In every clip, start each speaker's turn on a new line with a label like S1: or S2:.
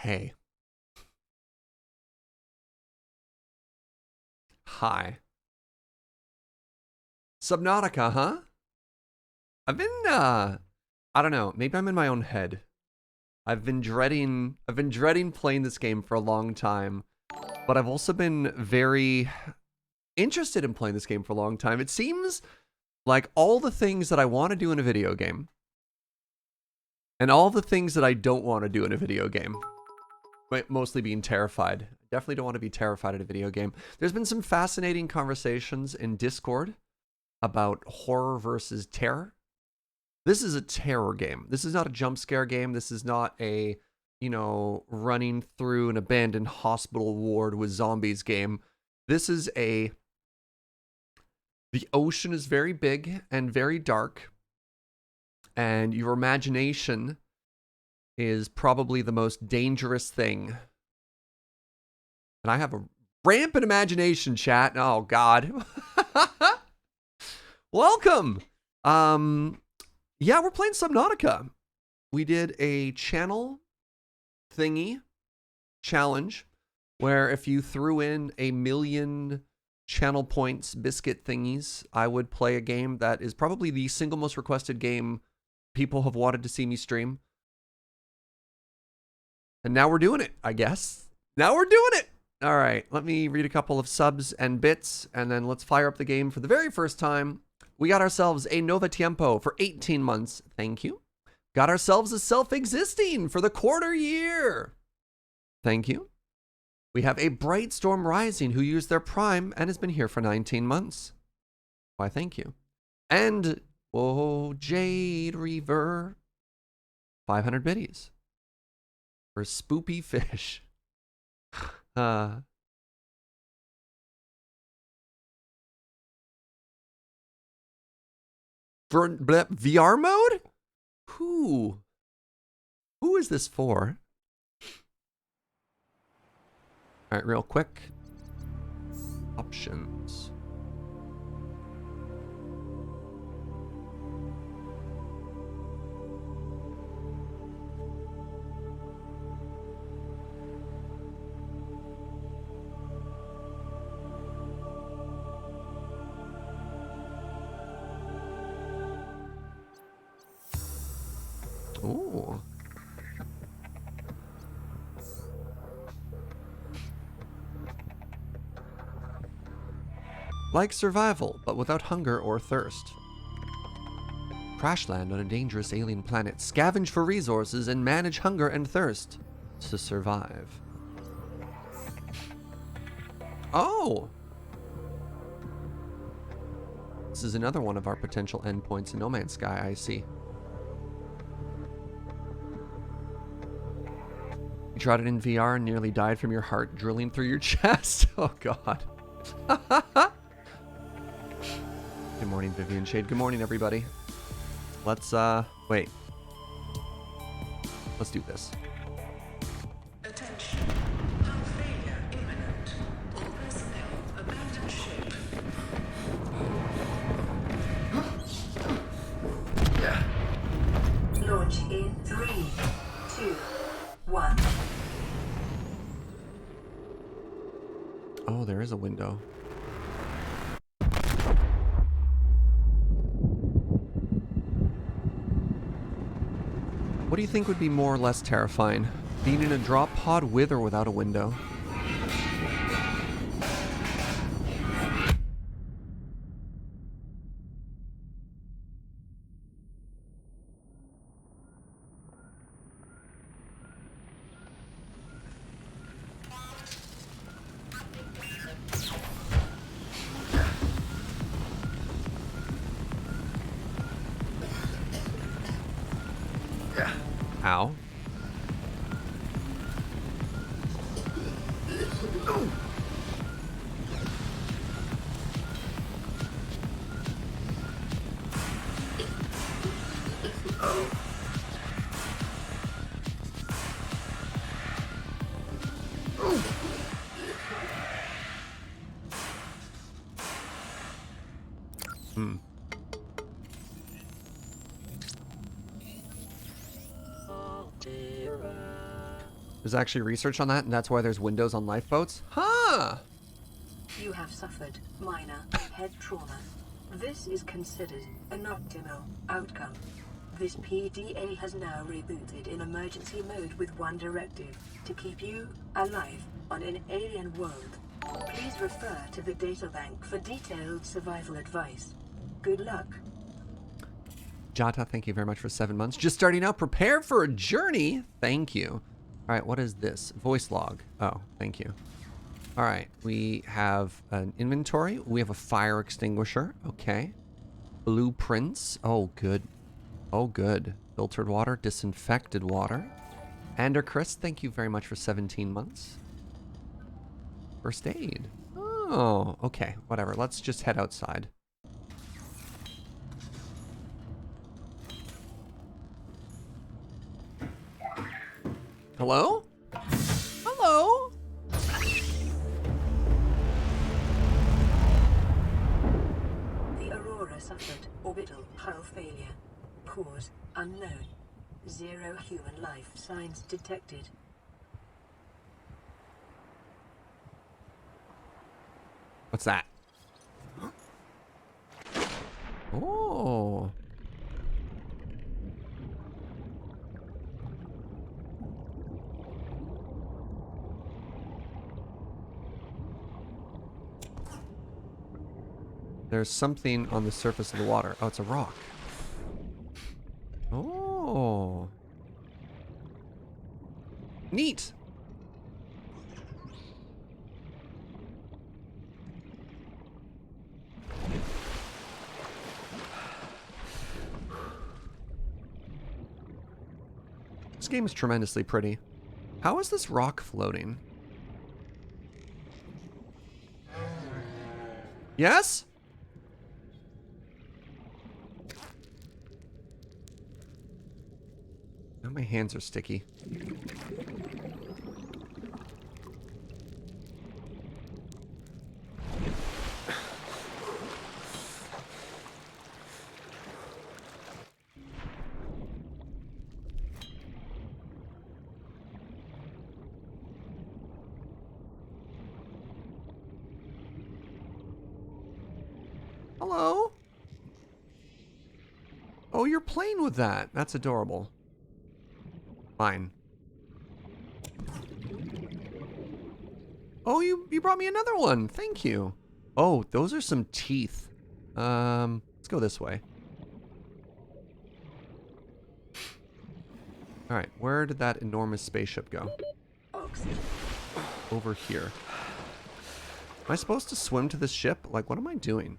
S1: Hey. Hi. Subnautica, huh? I've been, I don't know, maybe I'm in my own head. I've been dreading playing this game for a long time, but I've also been very interested in playing this game for a long time. It seems like all the things that I want to do in a video game and all the things that I don't want to do in a video game, mostly being terrified. I definitely don't want to be terrified at a video game. There's been some fascinating conversations in Discord about horror versus terror. This is a terror game. This is not a jump scare game. This is not a, running through an abandoned hospital ward with zombies game. This is the ocean is very big and very dark, and your imagination is probably the most dangerous thing. And I have a rampant imagination, chat. Oh, God. Welcome. Yeah, we're playing Subnautica. We did a channel thingy challenge where if you threw in 1,000,000 channel points biscuit thingies, I would play a game that is probably the single most requested game people have wanted to see me stream. And now we're doing it, I guess. Now we're doing it. All right, let me read a couple of subs and bits, and then let's fire up the game for the very first time. We got ourselves a Nova Tiempo for 18 months. Thank you. Got ourselves a Self-Existing for the quarter year. Thank you. We have a Bright Storm Rising who used their Prime and has been here for 19 months. Why, thank you. And, Jade Reaver, 500 biddies for Spoopy Fish. VR mode? Who is this for? All right, real quick. Options. Ooh. Like survival, but without hunger or thirst. Crash land on a dangerous alien planet, scavenge for resources, and manage hunger and thirst to survive. Oh! This is another one of our potential endpoints in No Man's Sky, I see. You tried it in VR and nearly died from your heart drilling through your chest. Oh, God. Good morning, Vivian Shade. Good morning, everybody. Let's, wait. Let's do this.
S2: Attention. Hull failure imminent. All personnel abandon ship. Launch in 3, 2, 1.
S1: Oh, there is a window. What do you think would be more or less terrifying? Being in a drop pod with or without a window? Ow. Hmm. There's actually research on that, and that's why there's windows on lifeboats? Huh!
S2: You have suffered minor head trauma. This is considered an optimal outcome. This PDA has now rebooted in emergency mode with one directive: to keep you alive on an alien world. Please refer to the databank for detailed survival advice. Good luck.
S1: Jata, thank you very much for 7 months. Just starting out, prepare for a journey. Thank you. All right, what is this? Voice log. Oh, thank you. All right, we have an inventory. We have a fire extinguisher. Okay. Blueprints. Oh, good. Oh, good. Filtered water, disinfected water. Ander Chris, thank you very much for 17 months. First aid. Oh, okay. Whatever. Let's just head outside. Hello? Hello?
S2: The Aurora suffered orbital hull failure. Cause unknown. 0 human life signs detected.
S1: What's that? Oh. There's something on the surface of the water. Oh, it's a rock. Oh. Neat. This game is tremendously pretty. How is this rock floating? Yes? Now my hands are sticky. Hello? Oh, you're playing with that. That's adorable. Fine. Oh, you brought me another one. Thank you. Oh, those are some teeth. Let's go this way. All right, where did that enormous spaceship go? Over here. Am I supposed to swim to this ship? Like, what am I doing?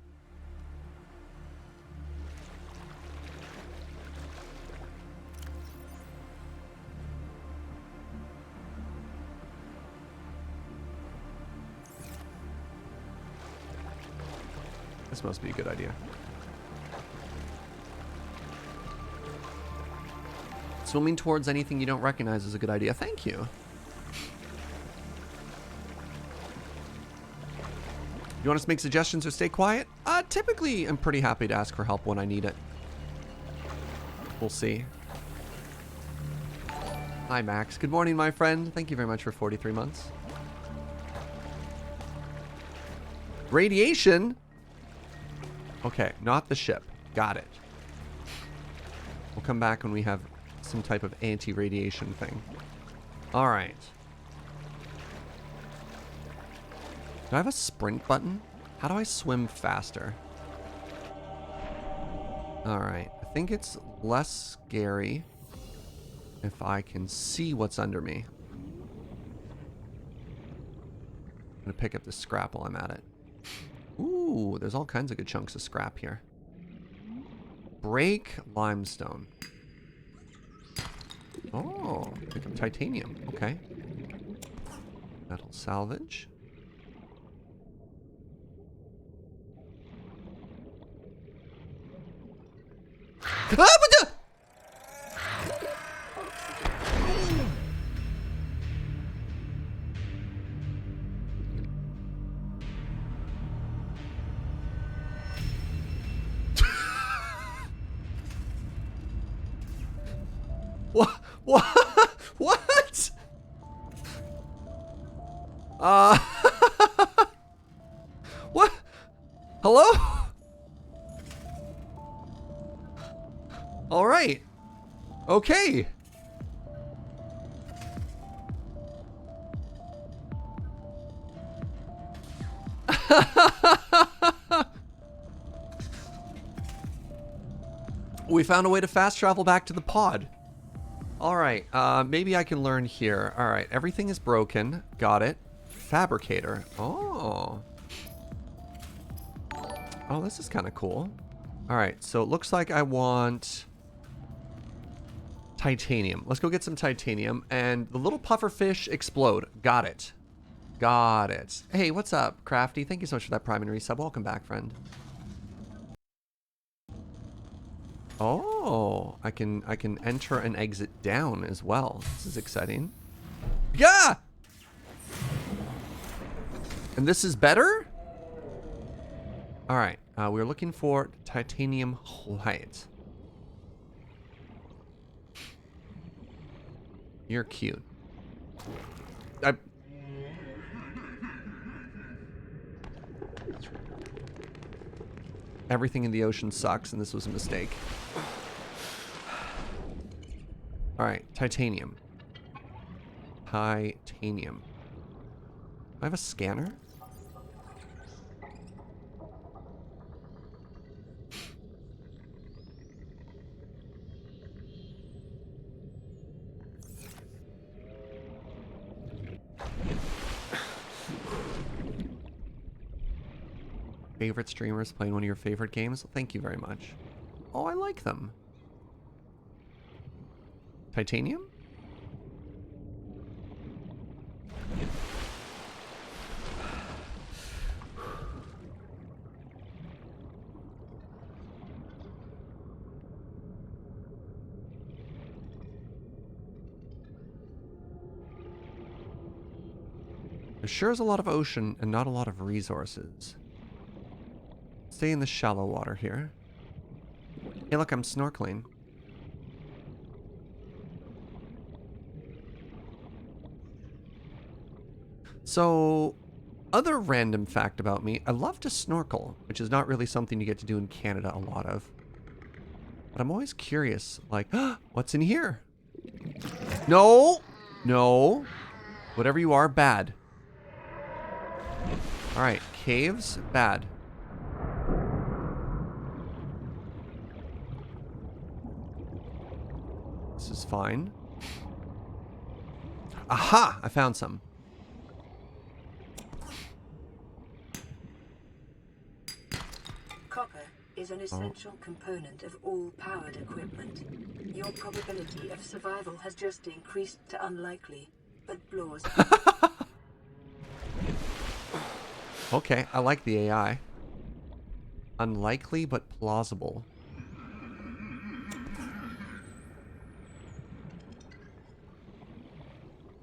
S1: This must be a good idea. Swimming towards anything you don't recognize is a good idea. Thank you. You want us to make suggestions or stay quiet? Typically, I'm pretty happy to ask for help when I need it. We'll see. Hi, Max. Good morning, my friend. Thank you very much for 43 months. Radiation? Okay, not the ship. Got it. We'll come back when we have some type of anti-radiation thing. All right. Do I have a sprint button? How do I swim faster? All right. I think it's less scary if I can see what's under me. I'm going to pick up the scrap while I'm at it. Ooh, there's all kinds of good chunks of scrap here. Break limestone. Oh, pick up titanium. Okay. Metal salvage. Ah, but What? What? What? Uh, what? Hello? All right. Okay. We found a way to fast travel back to the pod. All right, maybe I can learn here. All right, everything is broken. Got it. Fabricator. Oh. Oh, this is kind of cool. All right, so it looks like I want titanium. Let's go get some titanium. And the little puffer fish explode. Got it. Got it. Hey, what's up, Crafty? Thank you so much for that Prime and Resub. Welcome back, friend. Oh, I can enter and exit down as well. This is exciting. Yeah! And this is better? All right, we're looking for titanium white. You're cute. Everything in the ocean sucks, and this was a mistake. All right, titanium. Titanium. Do I have a scanner? Favorite streamers playing one of your favorite games? Thank you very much. Oh, I like them. Titanium? There sure is a lot of ocean and not a lot of resources. Stay in the shallow water here. Hey, look, I'm snorkeling. So, other random fact about me, I love to snorkel, which is not really something you get to do in Canada a lot of. But I'm always curious, like, what's in here? No! No. Whatever you are, bad. Alright, caves, bad. This is fine. Aha! I found some.
S2: Copper is an essential component of all powered equipment. Your probability of survival has just increased to unlikely, but plausible.
S1: Okay, I like the AI. Unlikely, but plausible.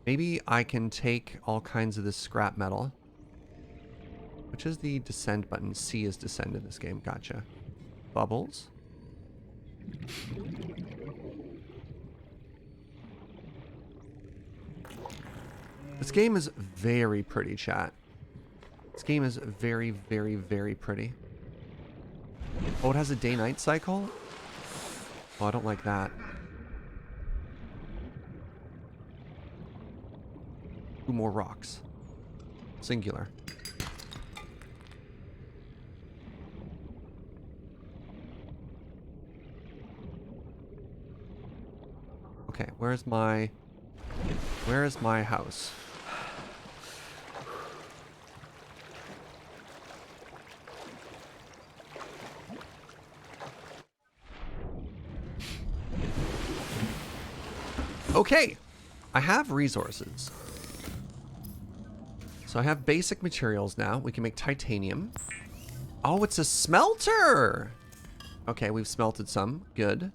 S1: Maybe I can take all kinds of this scrap metal. Which is the descend button? C is descend in this game. Gotcha. Bubbles. This game is very pretty, chat. This game is very, very, very pretty. Oh, it has a day-night cycle? Oh, I don't like that. Two more rocks. Singular. Okay, where's my house? Okay, I have resources. So I have basic materials now. We can make titanium. Oh, it's a smelter! Okay, we've smelted some. Good.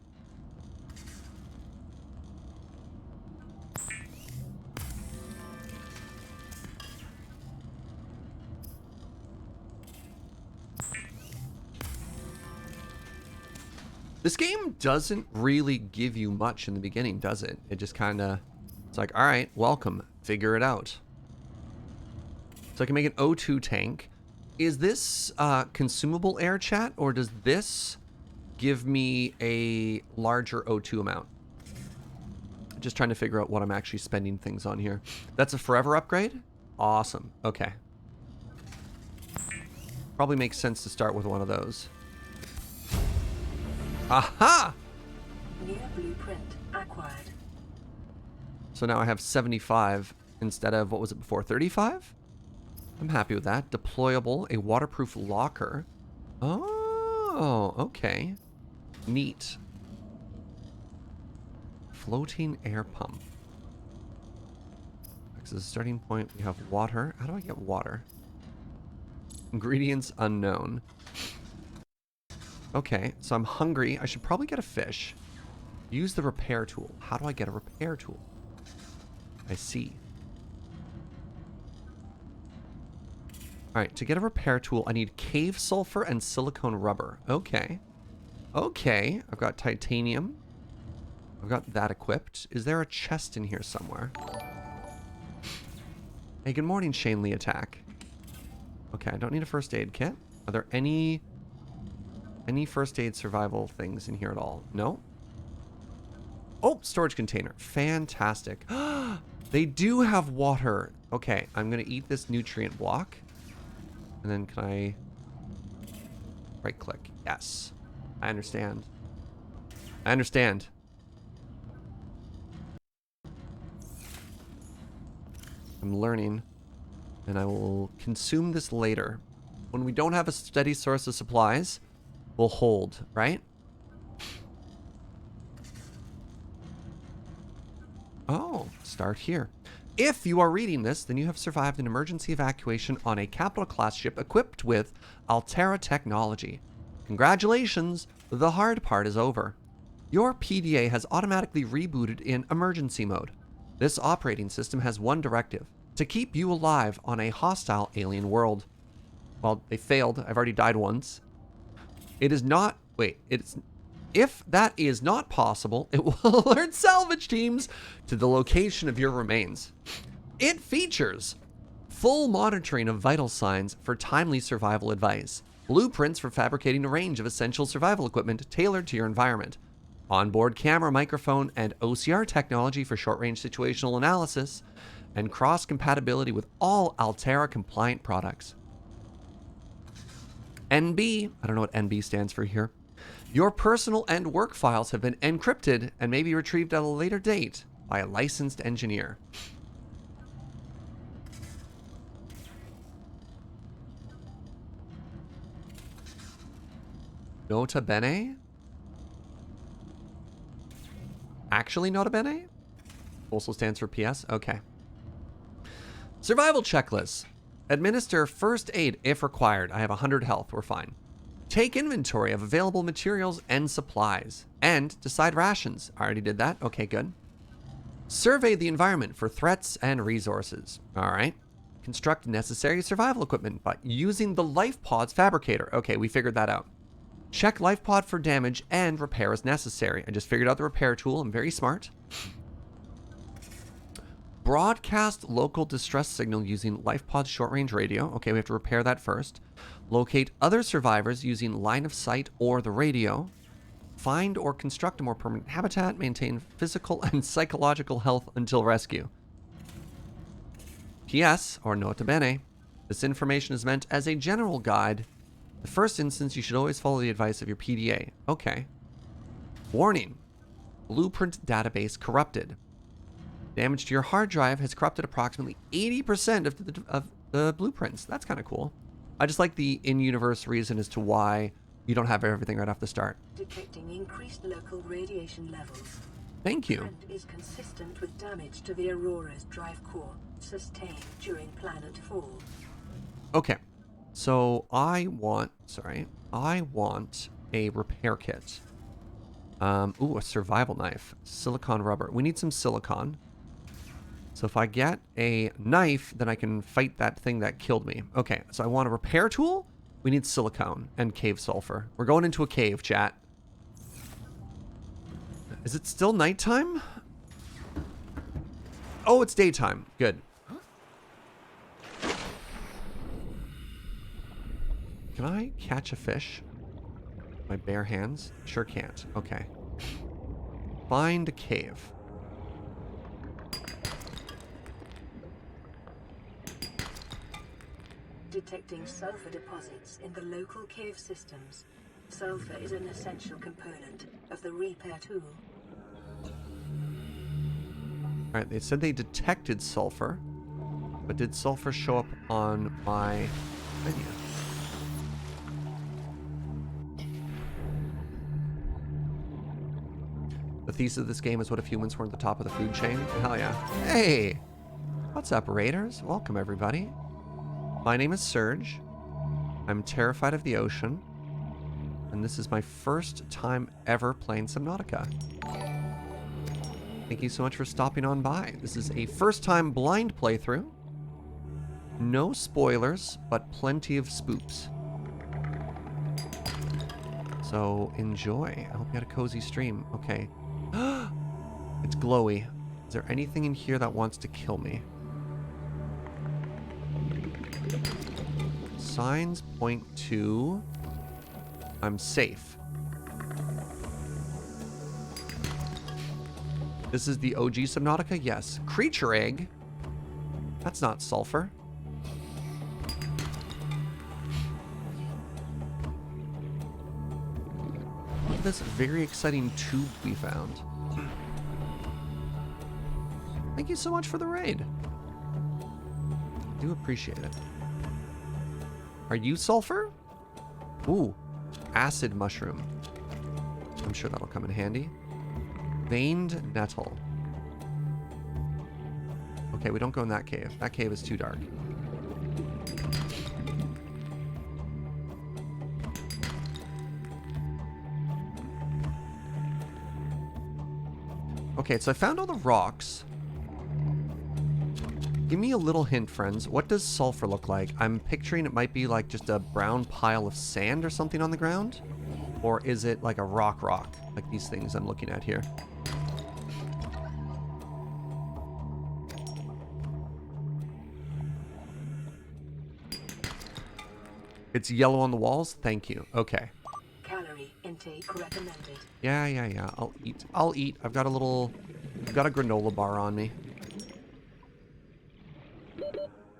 S1: This game doesn't really give you much in the beginning, does it? It just kind of, it's like, all right, welcome, figure it out. So I can make an O2 tank. Is this consumable air, chat, or does this give me a larger O2 amount? Just trying to figure out what I'm actually spending things on here. That's a forever upgrade? Awesome. Okay. Probably makes sense to start with one of those. Aha!
S2: New blueprint acquired.
S1: So now I have 75 instead of, what was it before, 35? I'm happy with that. Deployable, a waterproof locker. Oh, okay. Neat. Floating air pump. As a starting point, we have water. How do I get water? Ingredients unknown. Okay, so I'm hungry. I should probably get a fish. Use the repair tool. How do I get a repair tool? I see. Alright, to get a repair tool, I need cave sulfur and silicone rubber. Okay. Okay, I've got titanium. I've got that equipped. Is there a chest in here somewhere? Hey, good morning, Shane Lee Attack. Okay, I don't need a first aid kit. Are there any first aid survival things in here at all? No? Oh, storage container. Fantastic. They do have water. Okay, I'm going to eat this nutrient block. And then can I right click? Yes. I understand. I understand. I'm learning. And I will consume this later. When we don't have a steady source of supplies, we'll hold, right? Oh, start here. If you are reading this, then you have survived an emergency evacuation on a capital class ship equipped with Altera technology. Congratulations, the hard part is over. Your PDA has automatically rebooted in emergency mode. This operating system has one directive: to keep you alive on a hostile alien world. Well, they failed. I've already died once. It is not... Wait, it's... If that is not possible, it will alert salvage teams to the location of your remains. It features full monitoring of vital signs for timely survival advice, blueprints for fabricating a range of essential survival equipment tailored to your environment, onboard camera, microphone, and OCR technology for short-range situational analysis, and cross-compatibility with all Altera-compliant products. NB, I don't know what NB stands for here. Your personal and work files have been encrypted and may be retrieved at a later date by a licensed engineer. Nota bene? Actually nota bene? Also stands for PS? Okay. Survival checklist. Administer first aid if required. I have 100 health. We're fine. Take inventory of available materials and supplies. And decide rations. I already did that. Okay, good. Survey the environment for threats and resources. All right. Construct necessary survival equipment by using the life pods fabricator. Okay, we figured that out. Check life pod for damage and repair as necessary. I just figured out the repair tool. I'm very smart. Broadcast local distress signal using LifePod's short-range radio. Okay, we have to repair that first. Locate other survivors using line of sight or the radio. Find or construct a more permanent habitat. Maintain physical and psychological health until rescue. P.S. or nota bene. This information is meant as a general guide. In the first instance, you should always follow the advice of your PDA. Okay. Warning. Blueprint database corrupted. Damage to your hard drive has corrupted approximately 80% of the blueprints. That's kind of cool. I just like the in-universe reason as to why you don't have everything right off the start.
S2: Detecting increased local radiation levels.
S1: Thank you.
S2: Trend is consistent with damage to the Aurora's drive core sustained during planet fall.
S1: Okay. So I want a repair kit. Ooh, a survival knife. Silicon rubber. We need some silicon. So if I get a knife, then I can fight that thing that killed me. Okay, so I want a repair tool. We need silicone and cave sulfur. We're going into a cave, chat. Is it still nighttime? Oh, it's daytime. Good. Can I catch a fish? My bare hands? Sure can't. Okay. Find a cave.
S2: Detecting sulfur deposits in the local cave systems. Sulfur is an essential component of the repair tool.
S1: Alright, they said they detected sulfur, but did sulfur show up on my menu? The thesis of this game is what if humans were at the top of the food chain? Hell yeah. Hey! What's up, Raiders? Welcome, everybody. My name is Serge. I'm terrified of the ocean. And this is my first time ever playing Subnautica. Thank you so much for stopping on by. This is a first-time blind playthrough. No spoilers, but plenty of spoops. So, enjoy. I hope you had a cozy stream. Okay. It's glowy. Is there anything in here that wants to kill me? Signs point to... I'm safe. This is the OG Subnautica? Yes. Creature egg? That's not sulfur. Look at this very exciting tube we found. Thank you so much for the raid. I do appreciate it. Are you sulfur? Ooh, acid mushroom. I'm sure that'll come in handy. Veined nettle. Okay, we don't go in that cave. That cave is too dark. Okay, so I found all the rocks. Give me a little hint, friends. What does sulfur look like? I'm picturing it might be like just a brown pile of sand or something on the ground. Or is it like a rock, like these things I'm looking at here? It's yellow on the walls? Thank you. Okay.
S2: Calorie intake recommended.
S1: Yeah. I'll eat. I've got a granola bar on me.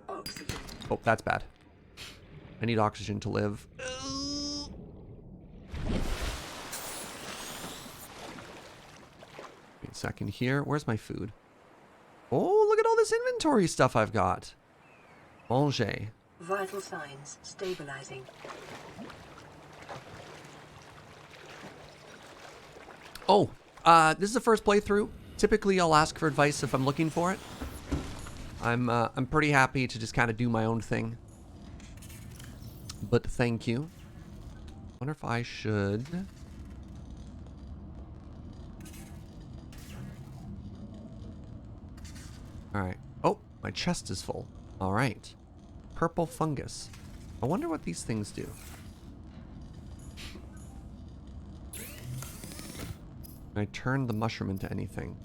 S2: Oxygen.
S1: Oh, that's bad. I need oxygen to live. Wait a second here. Where's my food? Oh, look at all this inventory stuff I've got. Manger.
S2: Vital signs stabilizing.
S1: Oh, this is the first playthrough. Typically, I'll ask for advice if I'm looking for it. I'm pretty happy to just kind of do my own thing. But thank you. Wonder if I should... Alright. Oh, my chest is full. Alright. Purple fungus. I wonder what these things do. Can I turn the mushroom into anything?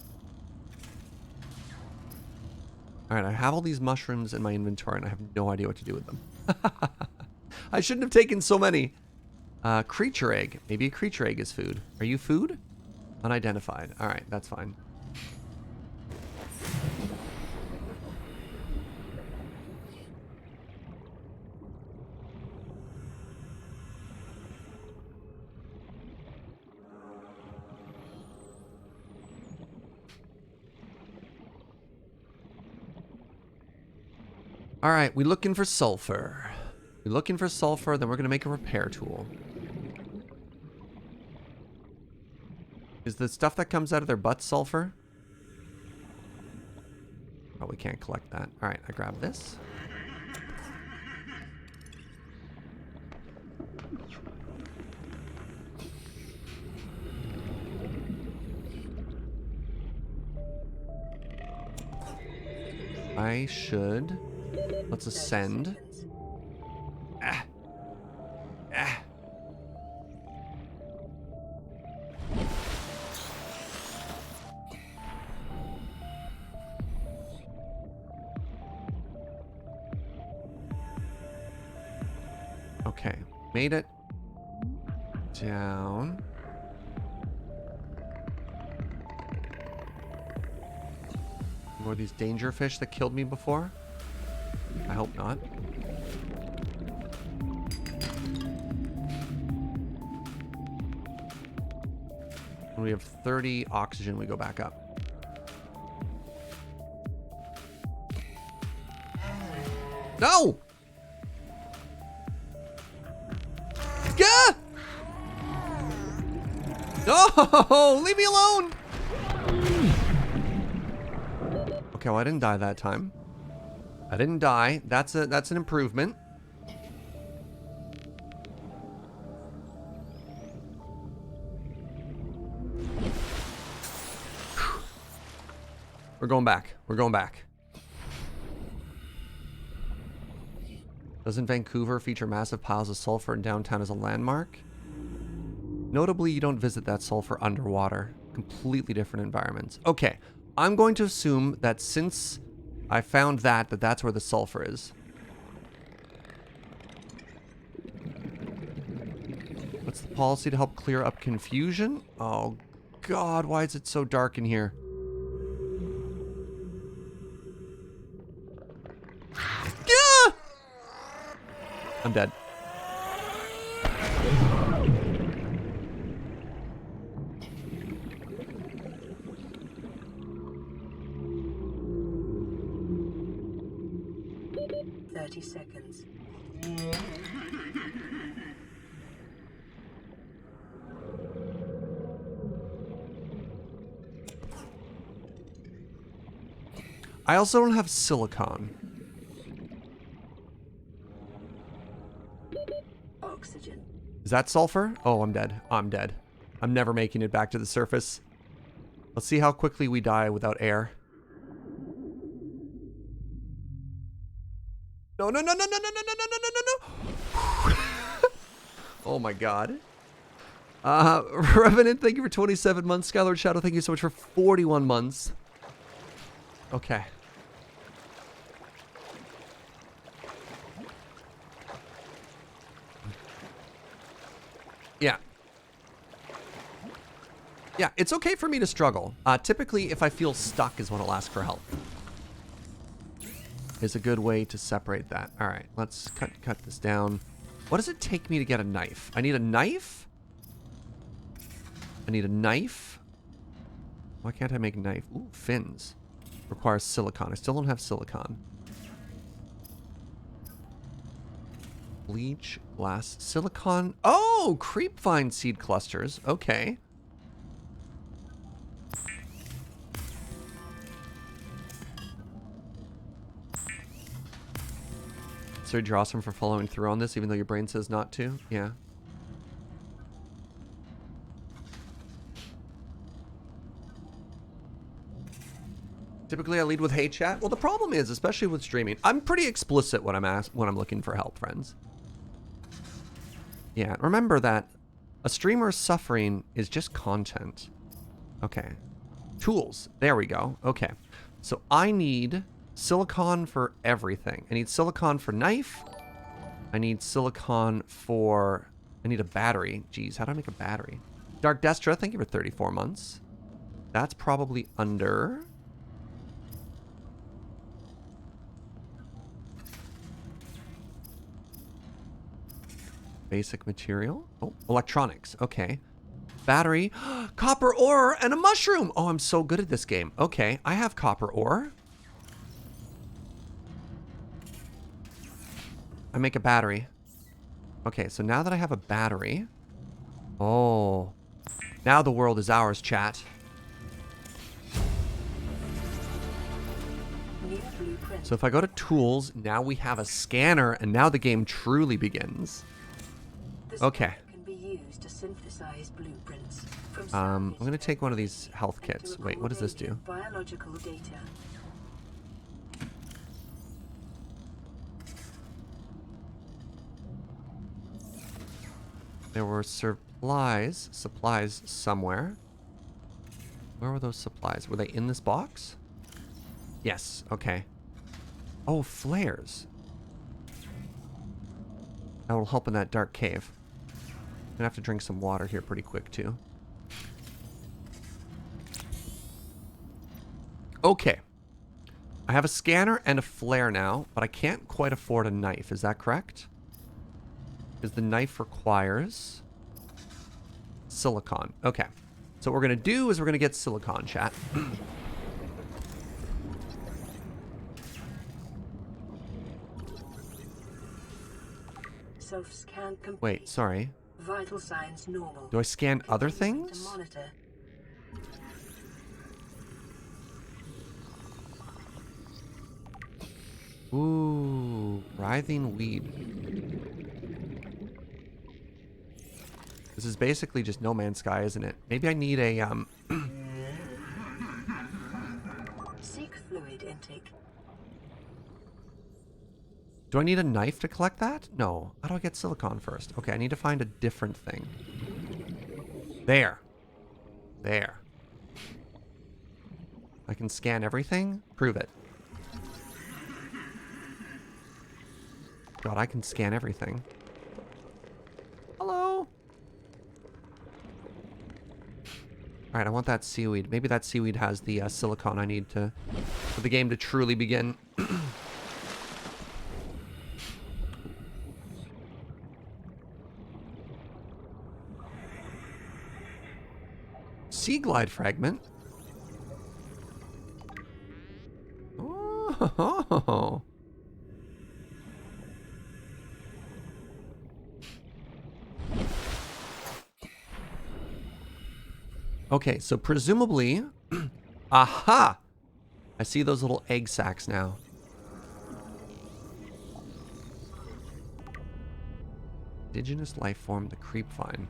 S1: Alright, I have all these mushrooms in my inventory and I have no idea what to do with them. I shouldn't have taken so many. Creature egg. Maybe a creature egg is food. Are you food? Unidentified. Alright, that's fine. Alright, we're looking for sulfur. We're looking for sulfur, then we're going to make a repair tool. Is the stuff that comes out of their butt sulfur? Oh, we can't collect that. Alright, I grab this. I should... Let's ascend. Ah. Ah. Okay. Made it. Down. More of these danger fish that killed me before? I hope not. When we have 30 oxygen, we go back up. No! Yeah! No! Leave me alone! Okay, well, I didn't die that time. I didn't die. That's an improvement. We're going back. We're going back. Doesn't Vancouver feature massive piles of sulfur in downtown as a landmark? Notably, you don't visit that sulfur underwater. Completely different environments. Okay, I'm going to assume that since I found that's where the sulfur is. What's the policy to help clear up confusion? Oh, God, why is it so dark in here? Yeah! I'm dead.
S2: Seconds.
S1: I also don't have silicon.
S2: Oxygen.
S1: Is that sulfur? Oh, I'm dead. I'm dead. I'm never making it back to the surface. Let's see how quickly we die without air. No, no, no, no, no, no, no, no, no, no, no, no. Oh my God. Revenant, thank you for 27 months. Skylord Shadow, thank you so much for 41 months. Okay. Yeah. Yeah, it's okay for me to struggle. Typically, if I feel stuck is when I'll ask for help. Is a good way to separate that. All right, let's cut this down. What does it take me to get a knife? I need a knife? I need a knife? Why can't I make a knife? Ooh, fins. Requires silicon. I still don't have silicon. Bleach, glass, silicon. Oh, creepvine seed clusters. Okay. So you're awesome for following through on this, even though your brain says not to? Yeah. Typically, I lead with "Hey, chat." Well, the problem is, especially with streaming, I'm pretty explicit when I'm looking for help, friends. Yeah, remember that a streamer's suffering is just content. Okay. Tools. There we go. Okay. So I need silicon for everything. I need silicon for knife. I need silicon for... I need a battery. Jeez, how do I make a battery? Dark Destra, thank you for 34 months. That's probably under... Basic material. Oh, electronics. Okay. Battery. Copper ore and a mushroom. Oh, I'm so good at this game. Okay, I have copper ore. I make a battery. Okay, so now that I have a battery... Oh. Now the world is ours, chat. So if I go to tools, now we have a scanner, and now the game truly begins. Okay. I'm going to take one of these health kits. Wait, what does this do?
S2: Biological data.
S1: There were supplies somewhere. Where were those supplies? Were they in this box? Yes, okay. Oh, flares. That will help in that dark cave. I'm gonna have to drink some water here pretty quick too. Okay. I have a scanner and a flare now, but I can't quite afford a knife. Is that correct? Because the knife requires silicon. Okay. So what we're going to do is we're going to get silicon, chat.
S2: Self-scan complete.
S1: Wait, sorry.
S2: Vital signs normal.
S1: Do I scan other
S2: Continuing
S1: things?
S2: to monitor.
S1: Ooh, writhing weed. This is basically just No Man's Sky, isn't it? Maybe I need a,
S2: Seek fluid intake.
S1: Do I need a knife to collect that? No. How do I get silicon first? Okay, I need to find a different thing. There. There. I can scan everything? Prove it. God, I can scan everything. Hello? Alright, I want that seaweed. Maybe that seaweed has the silicon I need to for the game to truly begin. Sea glide fragment. Oh. Okay, so presumably... Aha! I see those little egg sacs now. Indigenous life form, the creep vine.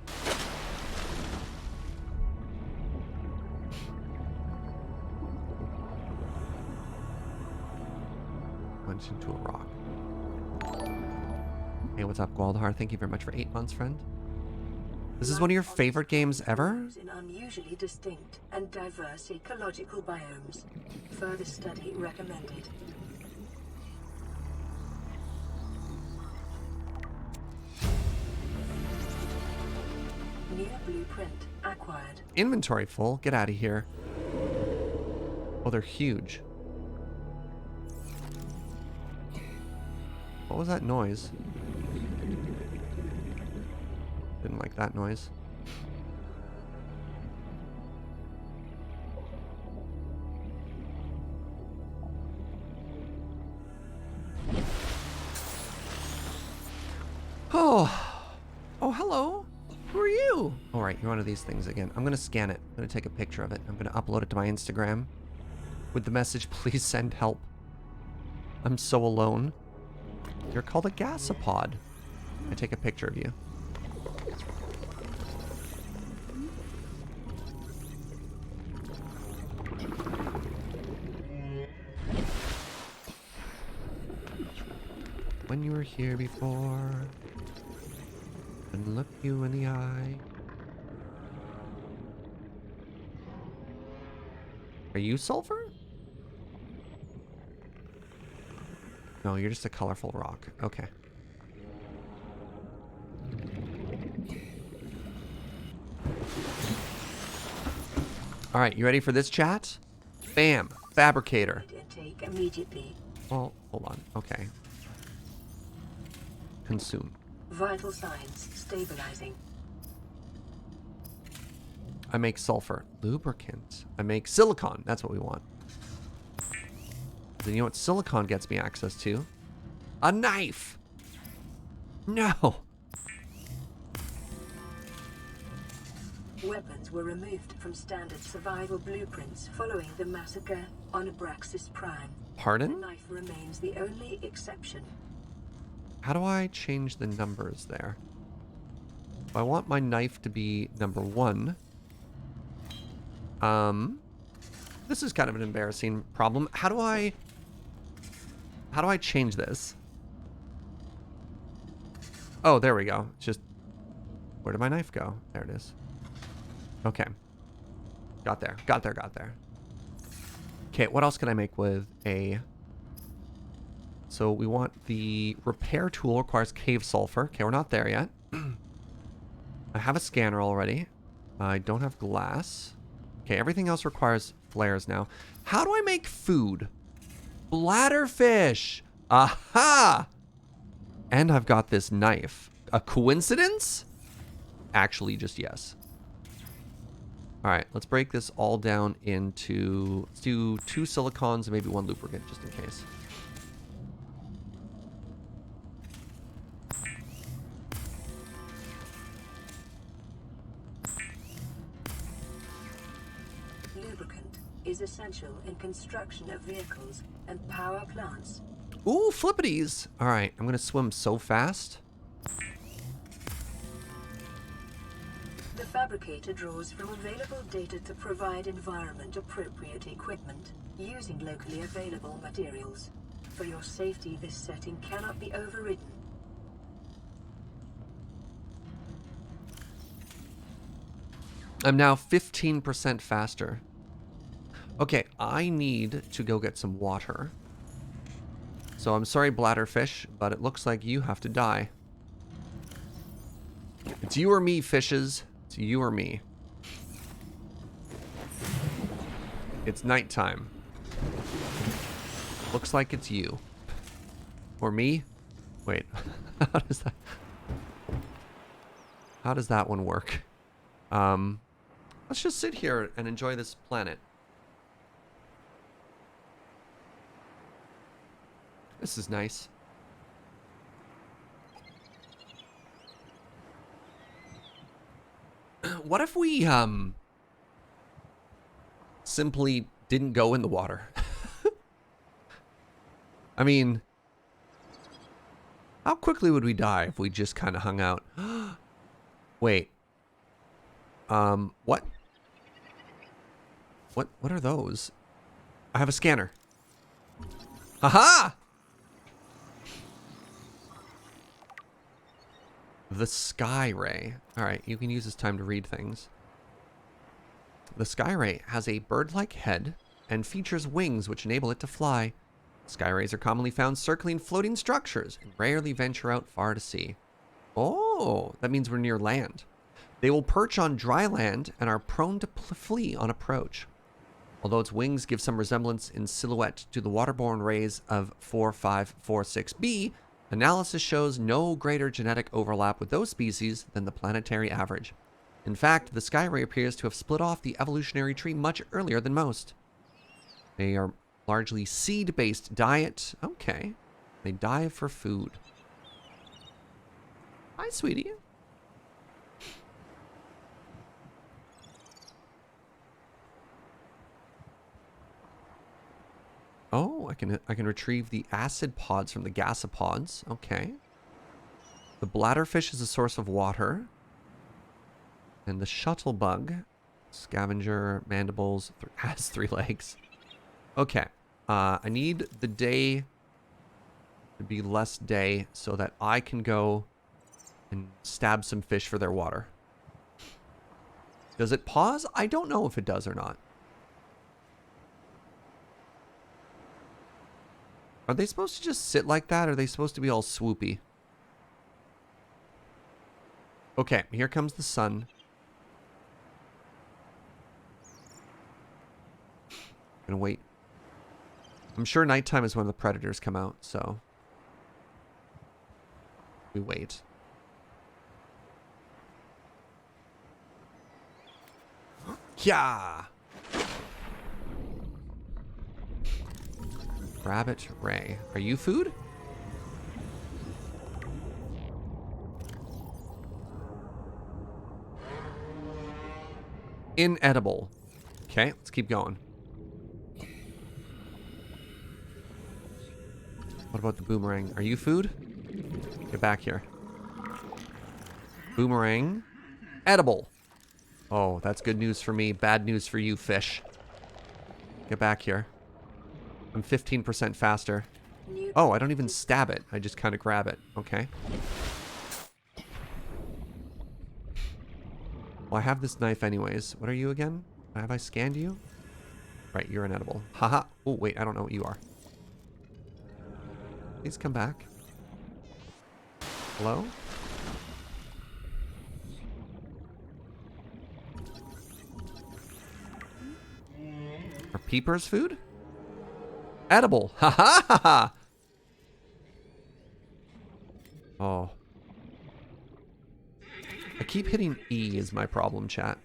S1: Went into a rock. Hey, what's up, Gwaldhar? Thank you very much for 8 months, friend. This is one of your favorite games ever?
S2: In unusually distinct and diverse ecological biomes. Further study recommended. New blueprint acquired.
S1: Inventory full. Get out of here. Oh, they're huge. What was that noise? Didn't like that noise. Oh. Oh, hello. Who are you? All right, you're one of these things again. I'm going to scan it. I'm going to take a picture of it. I'm going to upload it to my Instagram with the message, please send help. I'm so alone. You're called a gasopod. I take a picture of you. When you were here before, and look you in the eye. Are you sulfur? No, you're just a colorful rock. Okay. All right, you ready for this, chat? Bam, fabricator.
S2: Intake immediately.
S1: Well, hold on. Okay. Consume.
S2: Vital signs stabilizing.
S1: I make sulfur. Lubricant. I make silicon. That's what we want. Then you know what silicon gets me access to? A knife! No!
S2: Weapons were removed from standard survival blueprints following the massacre on Abraxas Prime. The
S1: Pardon?
S2: knife remains the only exception.
S1: How do I change the numbers there? I want my knife to be number 1. This is kind of an embarrassing problem. How do I change this? Oh, there we go. It's just, where did my knife go? There it is. Okay. Got there. Okay, what else can I make with a So we want the repair tool requires cave sulfur. Okay, we're not there yet. I have a scanner already. I don't have glass. Okay, everything else requires flares now. How do I make food? Bladderfish! Aha! And I've got this knife. A coincidence? Actually, just yes. Alright, let's break this all down into... Let's do 2 silicons and maybe 1 lubricant, just in case.
S2: Lubricant is essential in construction of vehicles and power plants.
S1: Ooh, flippities! Alright, I'm gonna swim so fast.
S2: The fabricator draws from available data to provide environment-appropriate equipment using locally available materials. For your safety, this setting cannot be overridden.
S1: I'm now 15% faster. Okay, I need to go get some water. So I'm sorry, bladderfish, but it looks like you have to die. It's you or me, fishes. It's you or me. It's nighttime. Looks like it's you. Or me? Wait. How does that one work? Let's just sit here and enjoy this planet. This is nice. What if we, simply didn't go in the water? I mean, how quickly would we die if we just kind of hung out? Wait. What? What are those? I have a scanner. Haha! The Sky Ray. Alright, you can use this time to read things. The Sky Ray has a bird-like head and features wings which enable it to fly. Sky Rays are commonly found circling floating structures and rarely venture out far to sea. Oh, that means we're near land. They will perch on dry land and are prone to flee on approach. Although its wings give some resemblance in silhouette to the waterborne rays of 4546b, analysis shows no greater genetic overlap with those species than the planetary average. In fact, the Sky Ray appears to have split off the evolutionary tree much earlier than most. They are largely seed-based diet. Okay. They dive for food. Hi, sweetie. Oh, I can retrieve the acid pods from the gasopods. Okay. The bladderfish is a source of water. And the shuttlebug, scavenger, mandibles, has 3 legs. Okay. I need the day to be less day so that I can go and stab some fish for their water. Does it pause? I don't know if it does or not. Are they supposed to just sit like that, or are they supposed to be all swoopy? Okay, here comes the sun. Gonna wait. I'm sure nighttime is when the predators come out, so we wait. Yeah. Rabbit Ray. Are you food? Inedible. Okay, let's keep going. What about the boomerang? Are you food? Get back here. Boomerang. Edible. Oh, that's good news for me. Bad news for you, fish. Get back here. I'm 15% faster. Oh, I don't even stab it. I just kind of grab it. Okay. Well, I have this knife anyways. What are you again? Have I scanned you? Right, you're inedible. Haha. Oh, wait, I don't know what you are. Please come back. Hello? Are peepers food? Edible. Ha ha ha ha. Oh. I keep hitting E is my problem, chat.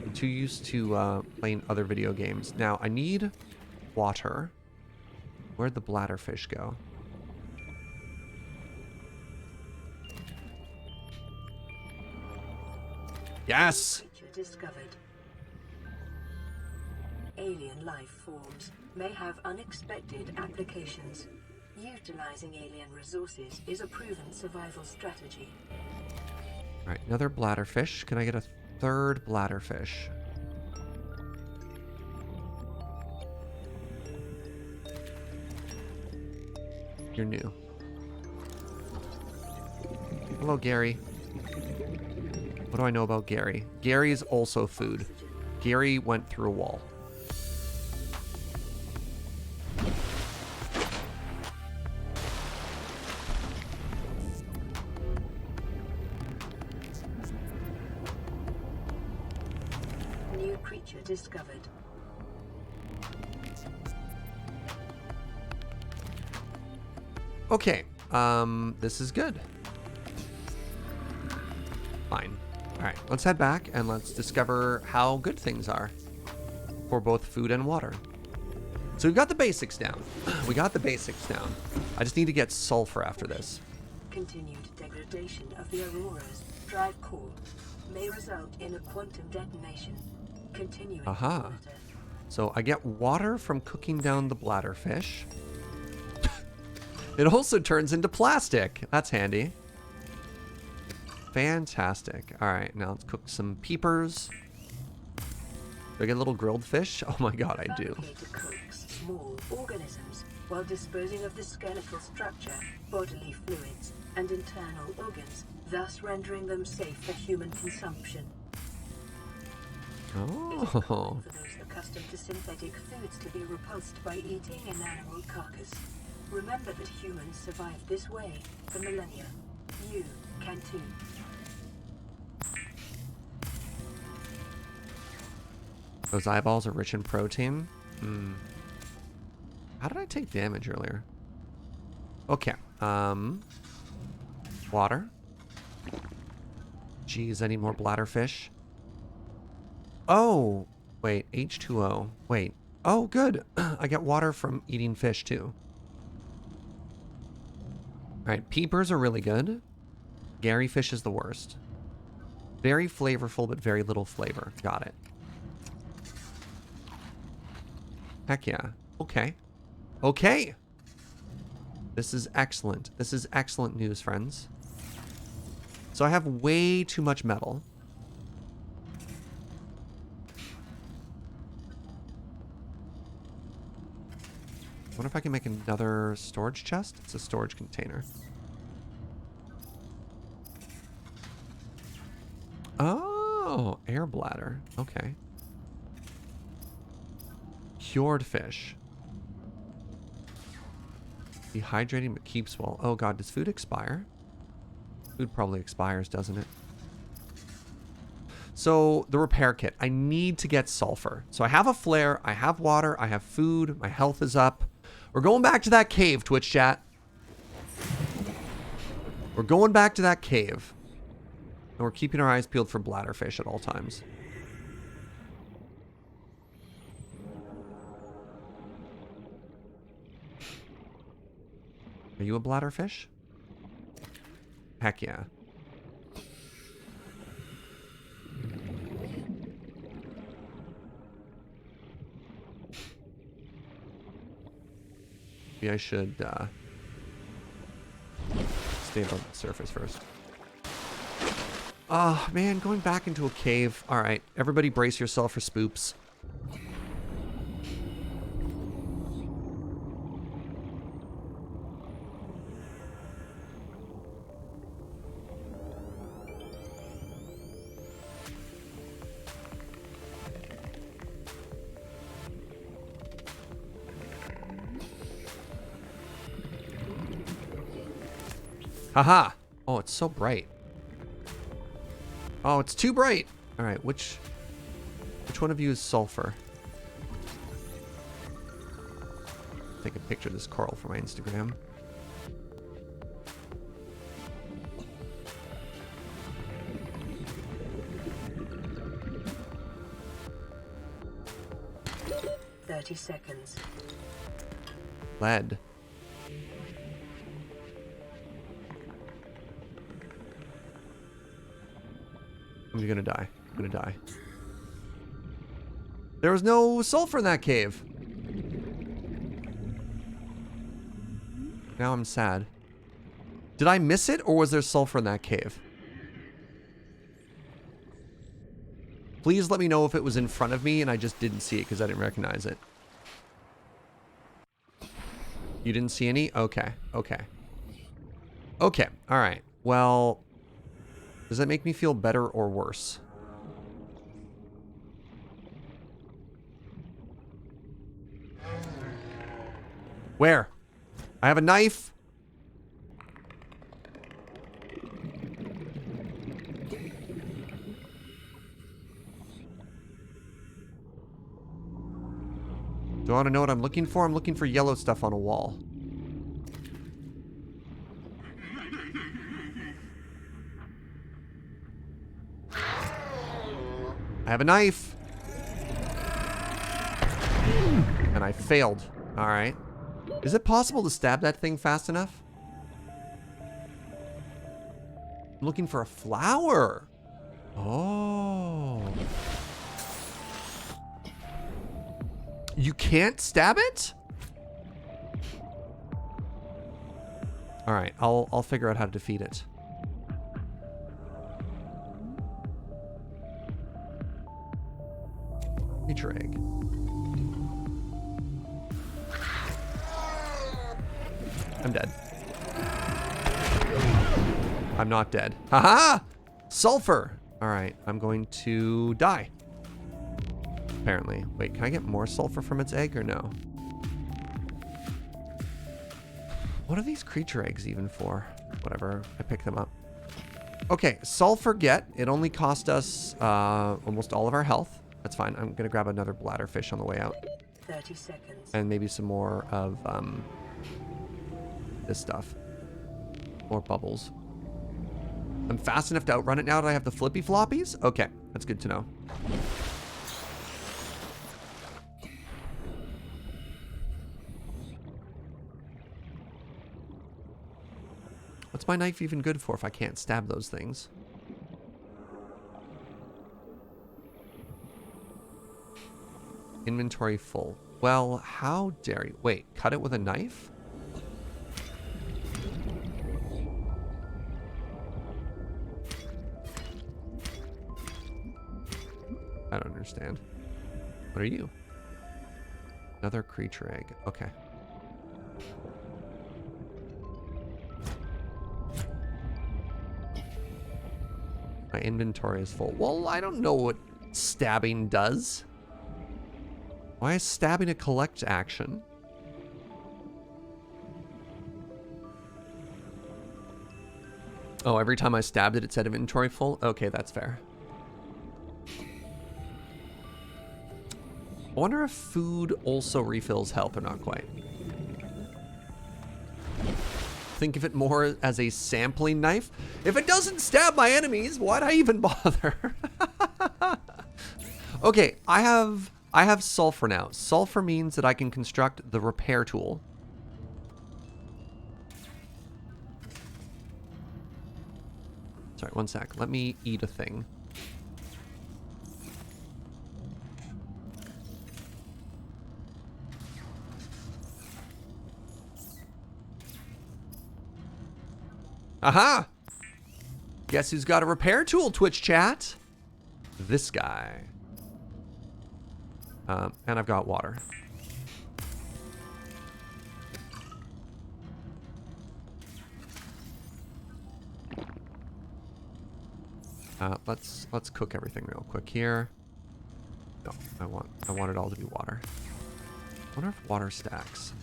S1: I'm too used to playing other video games. Now, I need water. Where'd the bladderfish go? Yes!
S2: Creature discovered. Alien life forms may have unexpected applications. Utilizing alien resources is a proven survival strategy.
S1: Alright, another bladderfish. Can I get a third bladderfish? You're new. Hello, Garry. What do I know about Garry? Garry is also food. Garry went through a wall.
S2: New creature discovered.
S1: Okay, this is good. Fine. Alright, let's head back and let's discover how good things are for both food and water. So we've got the basics down. We got the basics down. I just need to get sulfur after this.
S2: Continued degradation of the Aurora's drive core may result in a quantum detonation. Continuing.
S1: Aha.
S2: to monitor.
S1: So I get water from cooking down the bladderfish. It also turns into plastic. That's handy. Fantastic. All right, now let's cook some peepers. Do I get a little grilled fish? Oh my god, I do.
S2: Fabricator cooks small organisms while disposing of the skeletal structure, bodily fluids, and internal organs, thus rendering them safe for human consumption.
S1: Oh.
S2: For those accustomed to synthetic foods to be repulsed by eating an animal carcass. Remember that humans survived this way for millennia. You can too.
S1: Those eyeballs are rich in protein. How did I take damage earlier? Okay. Water. Jeez, I need more bladderfish. Oh, wait, H2O. Wait. Oh, good. I get water from eating fish too. All right, peepers are really good. Garry fish is the worst. Very flavorful, but very little flavor. Got it. Heck yeah. Okay. Okay. This is excellent. This is excellent news, friends. So I have way too much metal. I wonder if I can make another storage chest. It's a storage container. Oh, air bladder. Okay. Cured fish. Dehydrating but keeps well. Oh god, does food expire? Food probably expires, doesn't it? So, the repair kit. I need to get sulfur. So I have a flare, I have water, I have food, my health is up. We're going back to that cave, Twitch chat. We're going back to that cave. And we're keeping our eyes peeled for bladderfish at all times. Are you a bladderfish? Heck yeah. Maybe I should stay above the surface first. Oh, man, going back into a cave. All right, everybody brace yourself for spoops. Haha. Oh, it's so bright. Oh, it's too bright. All right, which one of you is sulfur? Take a picture of this coral for my Instagram.
S2: Seconds.
S1: Lead. I'm gonna die. I'm gonna die. There was no sulfur in that cave. Now I'm sad. Did I miss it, or was there sulfur in that cave? Please let me know if it was in front of me and I just didn't see it because I didn't recognize it. You didn't see any? Okay. Okay. Okay. All right. Well, does that make me feel better or worse? Where? I have a knife. Do I want to know what I'm looking for? I'm looking for yellow stuff on a wall. I have a knife. And I failed. All right. Is it possible to stab that thing fast enough? I'm looking for a flower. Oh. You can't stab it? All right, I'll figure out how to defeat it. Creature egg. I'm dead. I'm not dead. Haha! Sulfur! All right, I'm going to die. Apparently. Wait, can I get more sulfur from its egg or no? What are these creature eggs even for? Whatever, I picked them up. Okay, sulfur get. It only cost us almost all of our health. That's fine. I'm gonna grab another bladderfish on the way out.
S2: 30 seconds.
S1: And maybe some more of this stuff. More bubbles. I'm fast enough to outrun it now that I have the flippy floppies? Okay, that's good to know. What's my knife even good for if I can't stab those things? Inventory full. Well, how dare you? Wait, cut it with a knife? I don't understand. What are you? Another creature egg. Okay. My inventory is full. Well, I don't know what stabbing does. Why is stabbing a collect action? Oh, every time I stabbed it, it said inventory full? Okay, that's fair. I wonder if food also refills health or not quite. Think of it more as a sampling knife. If it doesn't stab my enemies, why'd I even bother? Okay, I have sulfur now. Sulfur means that I can construct the repair tool. Sorry, one sec. Let me eat a thing. Aha! Guess who's got a repair tool, Twitch chat? This guy. And I've got water. Let's cook everything real quick here. No, I want it all to be water. I wonder if water stacks.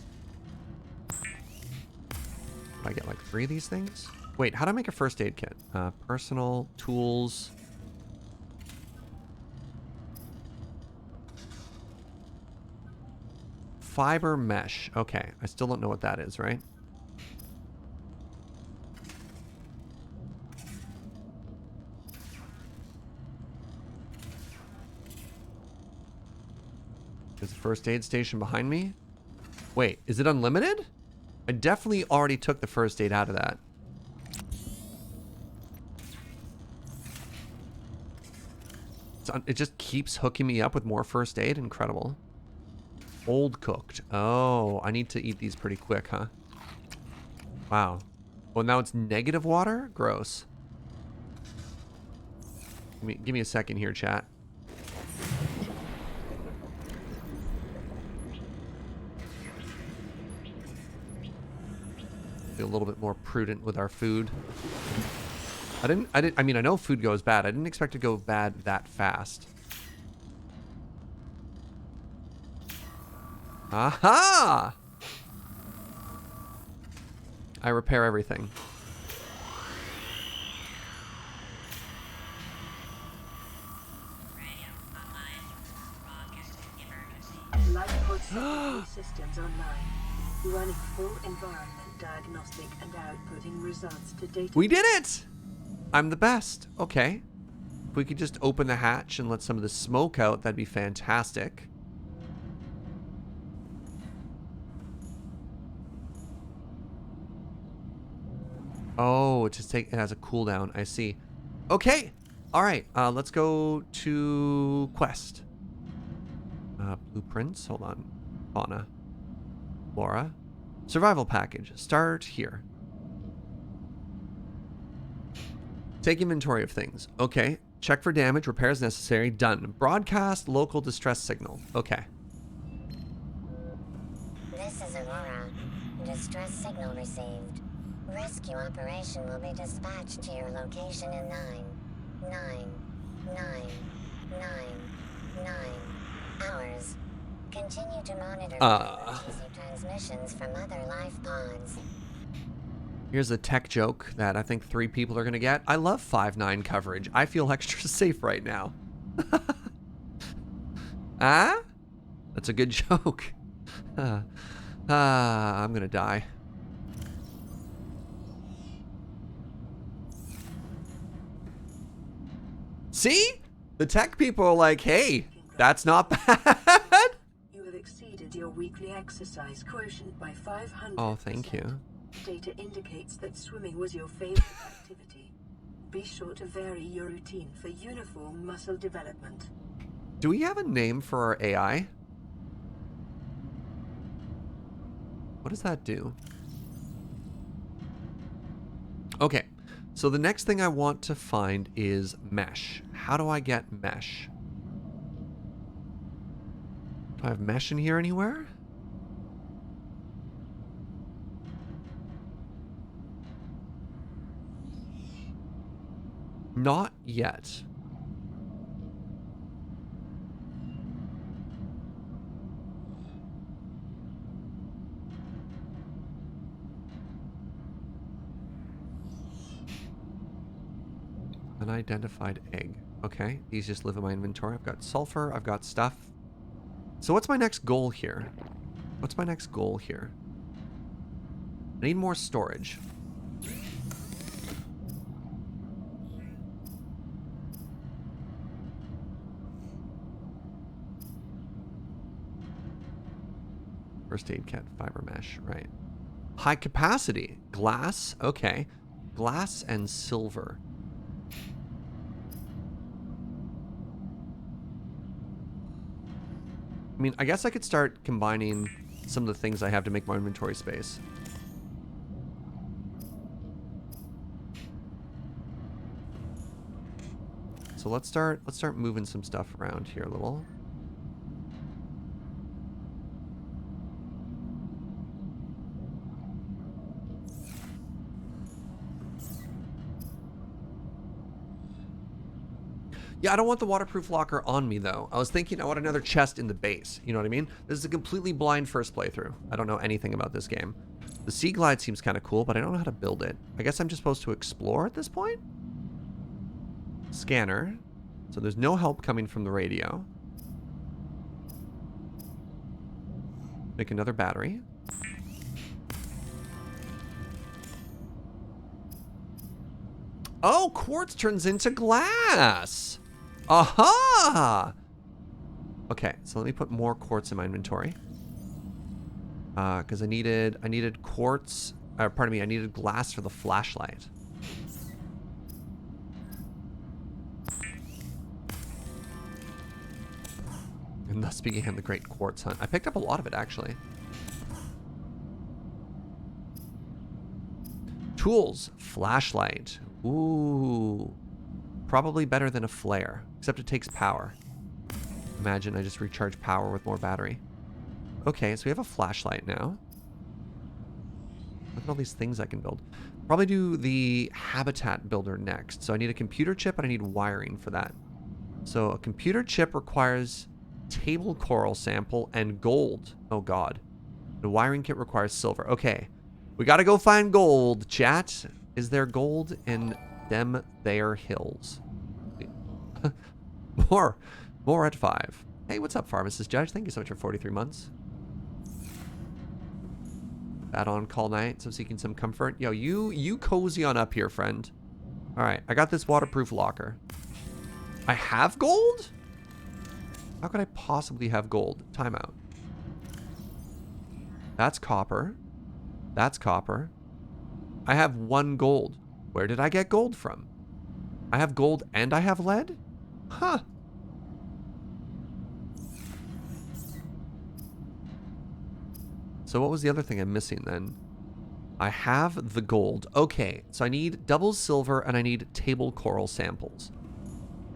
S1: I get like 3 of these things? Wait, how do I make a first aid kit? Personal, tools. Fiber mesh. Okay, I still don't know what that is, right? There's a first aid station behind me. Wait, is it unlimited? I definitely already took the first aid out of that. It just keeps hooking me up with more first aid. Incredible. Old cooked. Oh, I need to eat these pretty quick, huh? Wow. Well, now it's negative water? Gross. Give me a second here, chat. Be a little bit more prudent with our food. I mean, I know food goes bad. I didn't expect it to go bad that fast. Aha! I repair everything.
S2: Lifepod secondary systems online. Running full environment diagnostic and outputting results to data.
S1: We did it! I'm the best. Okay. If we could just open the hatch and let some of the smoke out, that'd be fantastic. Oh, it has a cooldown. I see. Okay. All right. Let's go to quest. Blueprints. Hold on. Fauna. Flora. Survival package. Start here. Take inventory of things. Okay. Check for damage. Repairs necessary. Done. Broadcast local distress signal. Okay.
S3: This is Aurora. Distress signal received. Rescue operation will be dispatched to your location in 9 hours. Continue to monitor emergency transmissions from other life pods.
S1: Here's a tech joke that I think 3 people are going to get. I love 5'9" coverage. I feel extra safe right now. Ah? That's a good joke. I'm going to die. See? The tech people are like, hey, that's not bad.
S2: You have exceeded your weekly exercise quotient by 500%.
S1: Oh, thank you.
S2: Data indicates that swimming was your favorite activity. Be sure to vary your routine for uniform muscle development.
S1: Do we have a name for our AI? What does that do? Okay, so the next thing I want to find is mesh. How do I get mesh? Do I have mesh in here anywhere? Not yet. Unidentified egg. Okay, these just live in my inventory. I've got sulfur, I've got stuff. So what's my next goal here? What's my next goal here? I need more storage. First aid kit, fiber mesh, right. High capacity, glass, okay. Glass and silver. I mean, I guess I could start combining some of the things I have to make my inventory space. So let's start moving some stuff around here a little. Yeah, I don't want the waterproof locker on me, though. I was thinking I want another chest in the base. You know what I mean? This is a completely blind first playthrough. I don't know anything about this game. The Sea Glide seems kind of cool, but I don't know how to build it. I guess I'm just supposed to explore at this point? Scanner. So there's no help coming from the radio. Make another battery. Oh, quartz turns into glass. Aha! Okay, so let me put more quartz in my inventory. Because I needed quartz. Pardon me, I needed glass for the flashlight. And thus began the great quartz hunt. I picked up a lot of it, actually. Tools. Flashlight. Ooh. Probably better than a flare. Except it takes power. Imagine I just recharge power with more battery. Okay, so we have a flashlight now. Look at all these things I can build. Probably do the habitat builder next. So I need a computer chip and I need wiring for that. So a computer chip requires table coral sample and gold. Oh god. The wiring kit requires silver. Okay. We gotta go find gold, chat. Is there gold in them there hills? More at 5. Hey, what's up, Pharmacist Judge? Thank you so much for 43 months. Bad on call night, so seeking some comfort. Yo, you cozy on up here, friend. Alright, I got this waterproof locker. I have gold? How could I possibly have gold? Timeout. That's copper. That's copper. I have 1 gold. Where did I get gold from? I have gold and I have lead? Huh. So what was the other thing I'm missing then? I have the gold. Okay, so I need double silver and I need table coral samples.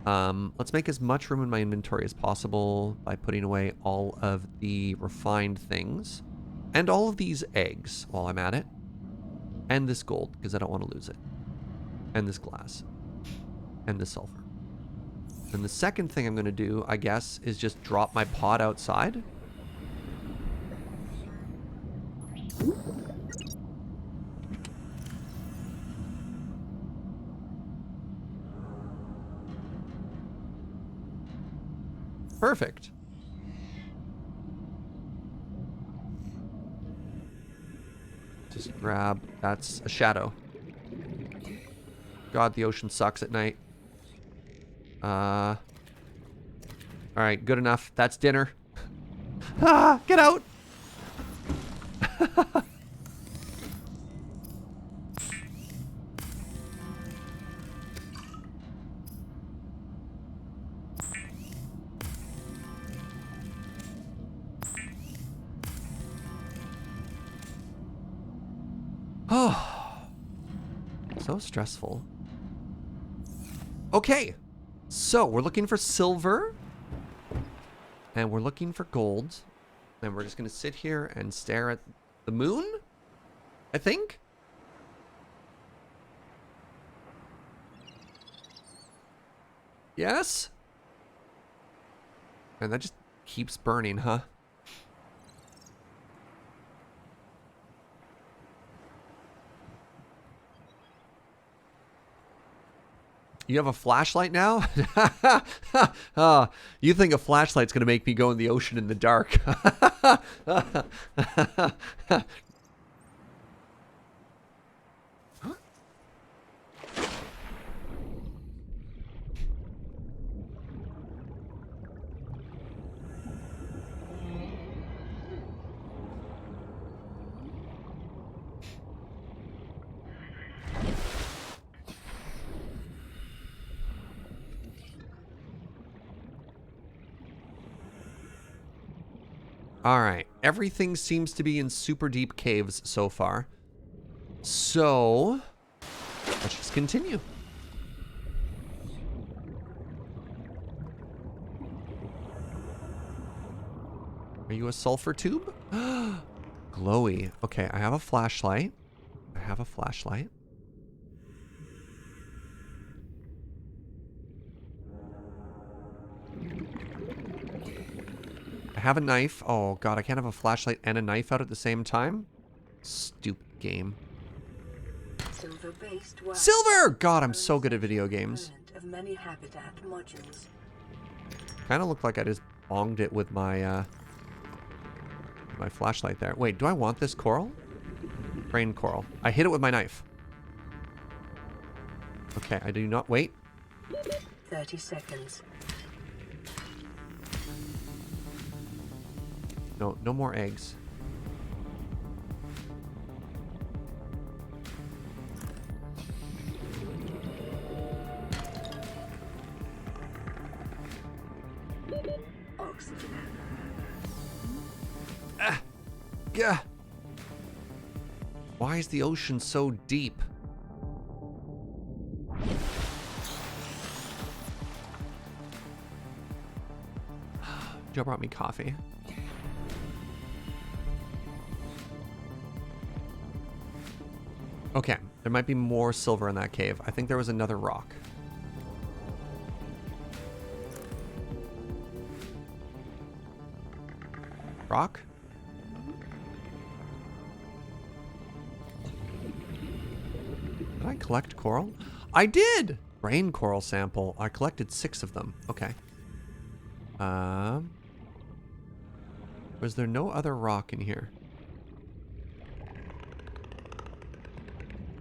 S1: Let's make as much room in my inventory as possible by putting away all of the refined things. And all of these eggs while I'm at it. And this gold, because I don't want to lose it. And this glass. And this sulfur. And the second thing I'm going to do, I guess, is just drop my pod outside. Perfect. Just grab... That's a shadow. God, the ocean sucks at night. Alright, good enough. That's dinner. Ah, get out! Oh, so stressful. Okay, so we're looking for silver and we're looking for gold, and we're just gonna sit here and stare at the moon, I think. Yes? And that just keeps burning, huh? You have a flashlight now? You think a flashlight's gonna make me go in the ocean in the dark. Alright, everything seems to be in super deep caves so far. So, let's just continue. Are you a sulfur tube? Glowy. Okay, I have a flashlight. I have a flashlight. I have a knife. Oh god, I can't have a flashlight and a knife out at the same time. Stupid game.
S2: Silver-based
S1: Silver! God, I'm so good at video games.
S2: of many habitat modules.
S1: Kind of looked like I just bonged it with my my flashlight there. Wait, do I want this coral? Brain coral. I hit it with my knife. Okay, I do not... Wait.
S2: 30 seconds.
S1: No, no more eggs.
S2: Oxygen.
S1: Gah. Why is the ocean so deep? Joe brought me coffee. Okay, there might be more silver in that cave. I think there was another rock. Rock? Did I collect coral? I did! Brain coral sample. I collected 6 of them. Okay. Was there no other rock in here?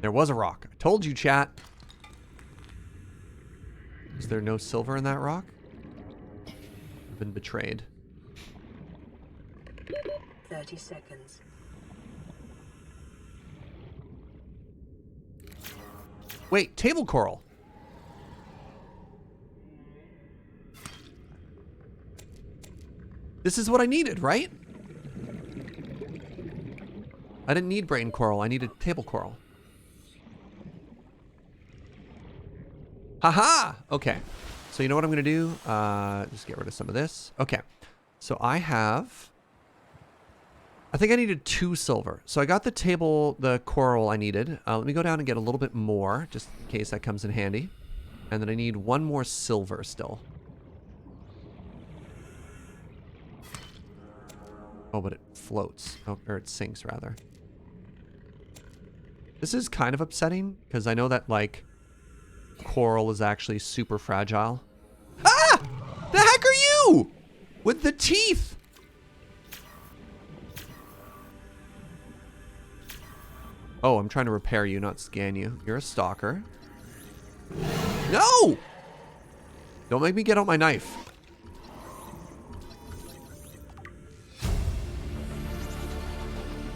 S1: There was a rock. I told you, chat. Is there no silver in that rock? I've been betrayed.
S2: 30 seconds.
S1: Wait, table coral. This is what I needed, right? I didn't need brain coral. I needed table coral. Haha! Okay. So you know what I'm going to do? Just get rid of some of this. Okay. So I have... I think I needed 2 silver. So I got the coral I needed. Let me go down and get a little bit more, just in case that comes in handy. And then I need 1 more silver still. Oh, but it floats. Oh, or it sinks, rather. This is kind of upsetting, because I know that, like, coral is actually super fragile. Ah! The heck are you? With the teeth! Oh, I'm trying to repair you, not scan you. You're a stalker. No! Don't make me get out my knife.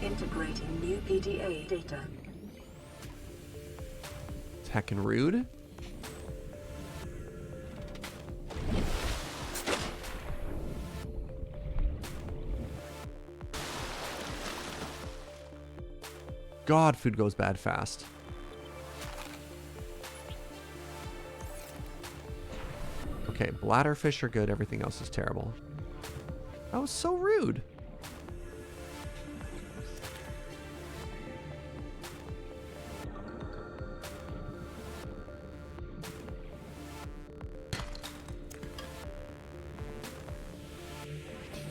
S2: Integrating new PDA data.
S1: It's heckin' rude. God, food goes bad fast. Okay, bladderfish are good. Everything else is terrible. That was so rude.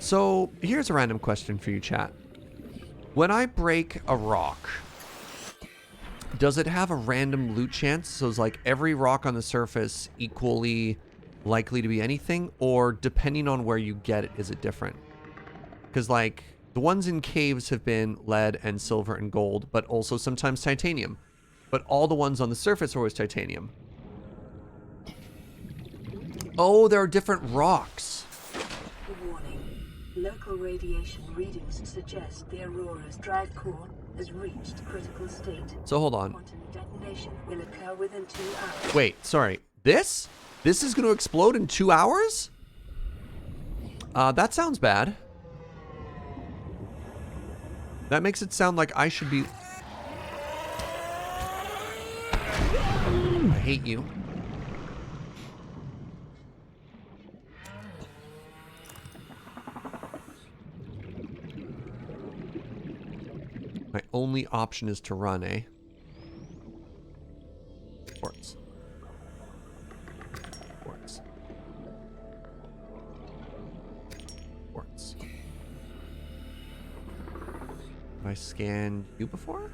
S1: So, here's a random question for you, chat. When I break a rock, does it have a random loot chance? So is like every rock on the surface equally likely to be anything? Or depending on where you get it, is it different? Because like the ones in caves have been lead and silver and gold, but also sometimes titanium. But all the ones on the surface are always titanium. Oh, there are different rocks.
S2: Warning. Local radiation readings suggest the Aurora's drive core has reached critical state.
S1: So hold on.
S2: Quantum detonation will occur within 2 hours.
S1: Wait, sorry. This? This is going to explode in 2 hours? That sounds bad. That makes it sound like I should be... I hate you. My only option is to run, eh? Quartz. Quartz. Quartz. I scanned you before?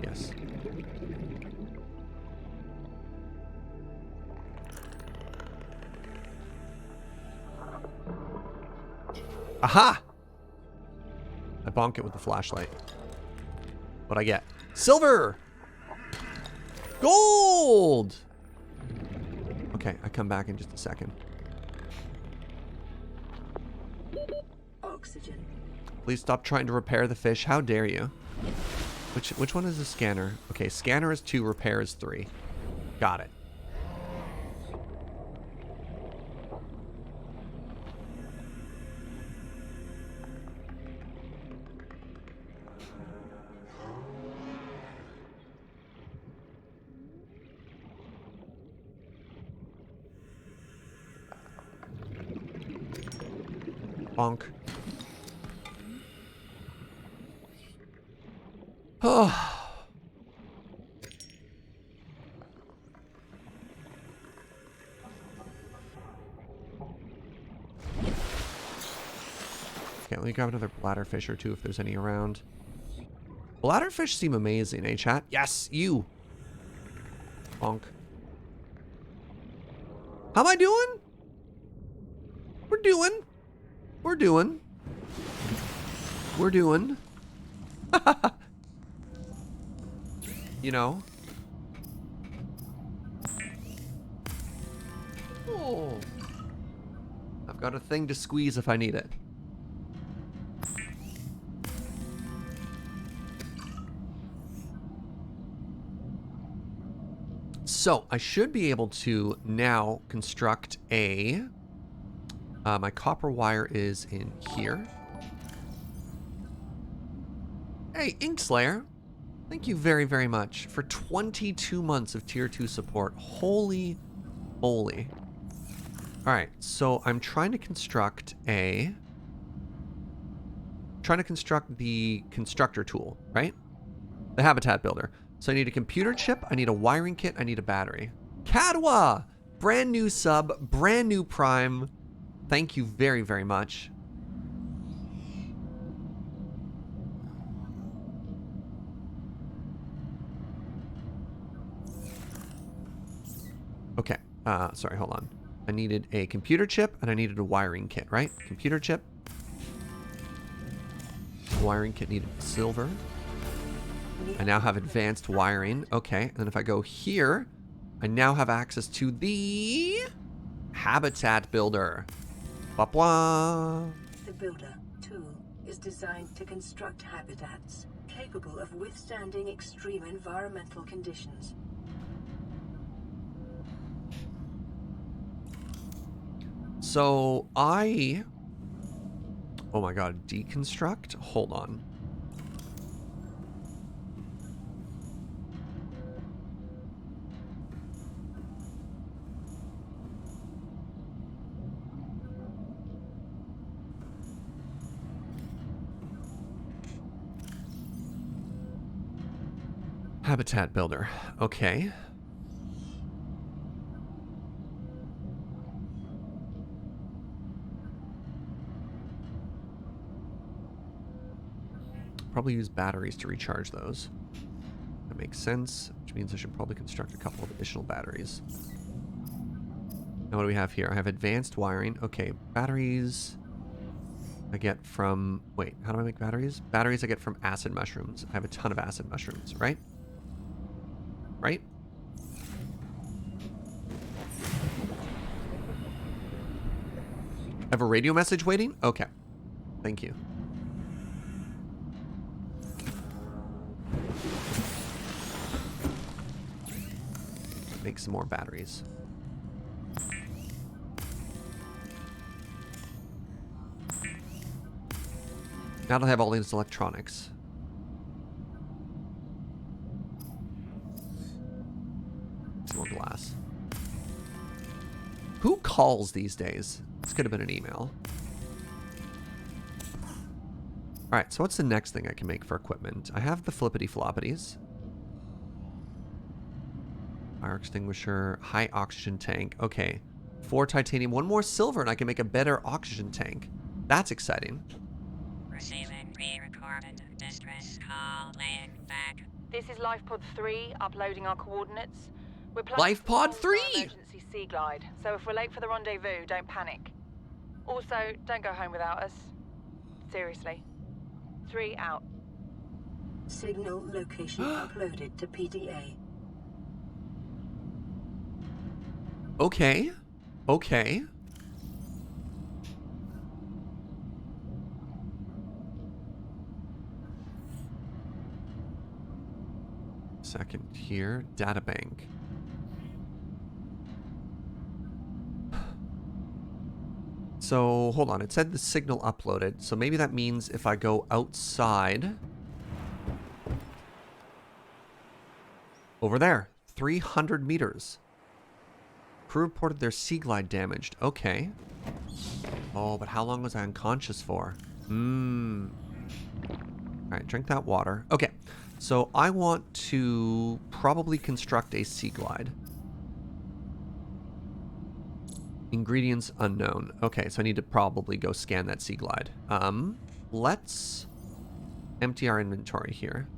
S1: Yes. Aha! I bonk it with the flashlight. What'd I get? Silver! Gold! Okay, I come back in just a second.
S2: Oxygen.
S1: Please stop trying to repair the fish. How dare you? Which one is the scanner? Okay, scanner is 2, repair is 3. Got it. Bonk. Oh. Okay, let me grab another bladderfish or two if there's any around. Bladderfish seem amazing, eh, chat? Yes, you. Bonk. How am I doing? We're doing. We're doing. We're doing. You know. Oh. I've got a thing to squeeze if I need it. So, I should be able to now construct a... my copper wire is in here. Hey, Inkslayer. Thank you very, very much for 22 months of Tier 2 support. Holy moly. Alright, so I'm trying to construct a... Trying to construct the constructor tool, right? The habitat builder. So I need a computer chip, I need a wiring kit, I need a battery. Kadwa! Brand new sub, brand new prime. Thank you very, very much. Okay, sorry, hold on. I needed a computer chip and I needed a wiring kit, right? Computer chip. Wiring kit needed silver. I now have advanced wiring. Okay, and then if I go here, I now have access to the habitat builder. Blah, blah.
S2: The builder tool is designed to construct habitats capable of withstanding extreme environmental conditions.
S1: So oh my god, deconstruct? Hold on. Habitat builder. Okay. Probably use batteries to recharge those. That makes sense, which means I should probably construct a couple of additional batteries. Now what do we have here? I have advanced wiring. Okay, batteries I get from... Wait, how do I make batteries? Batteries I get from acid mushrooms. I have a ton of acid mushrooms, right? Right? I have a radio message waiting? Okay. Thank you. Make some more batteries. Now that I have all these electronics. Some more glass. Who calls these days? This could have been an email. Alright, so what's the next thing I can make for equipment? I have the flippity floppities. Fire extinguisher, high oxygen tank. Okay, 4 titanium, 1 more silver, and I can make a better oxygen tank. That's exciting.
S4: Receiving pre-recorded distress call laying back.
S5: This is LifePod 3, uploading our coordinates. We're planning
S1: Life
S5: to
S1: Pod
S5: hold
S1: 3?
S5: our emergency sea glide, so if we're late for the rendezvous, don't panic. Also, don't go home without us. Seriously. 3 out.
S2: Signal location uploaded to PDA.
S1: Okay. Okay. Second here, databank. So, hold on. It said the signal uploaded. So maybe that means if I go outside. Over there. 300 meters. Crew reported their sea glide damaged. Okay. Oh, but how long was I unconscious for? Alright, drink that water. Okay. So I want to probably construct a sea glide. Ingredients unknown. Okay, so I need to probably go scan that sea glide. Let's empty our inventory here.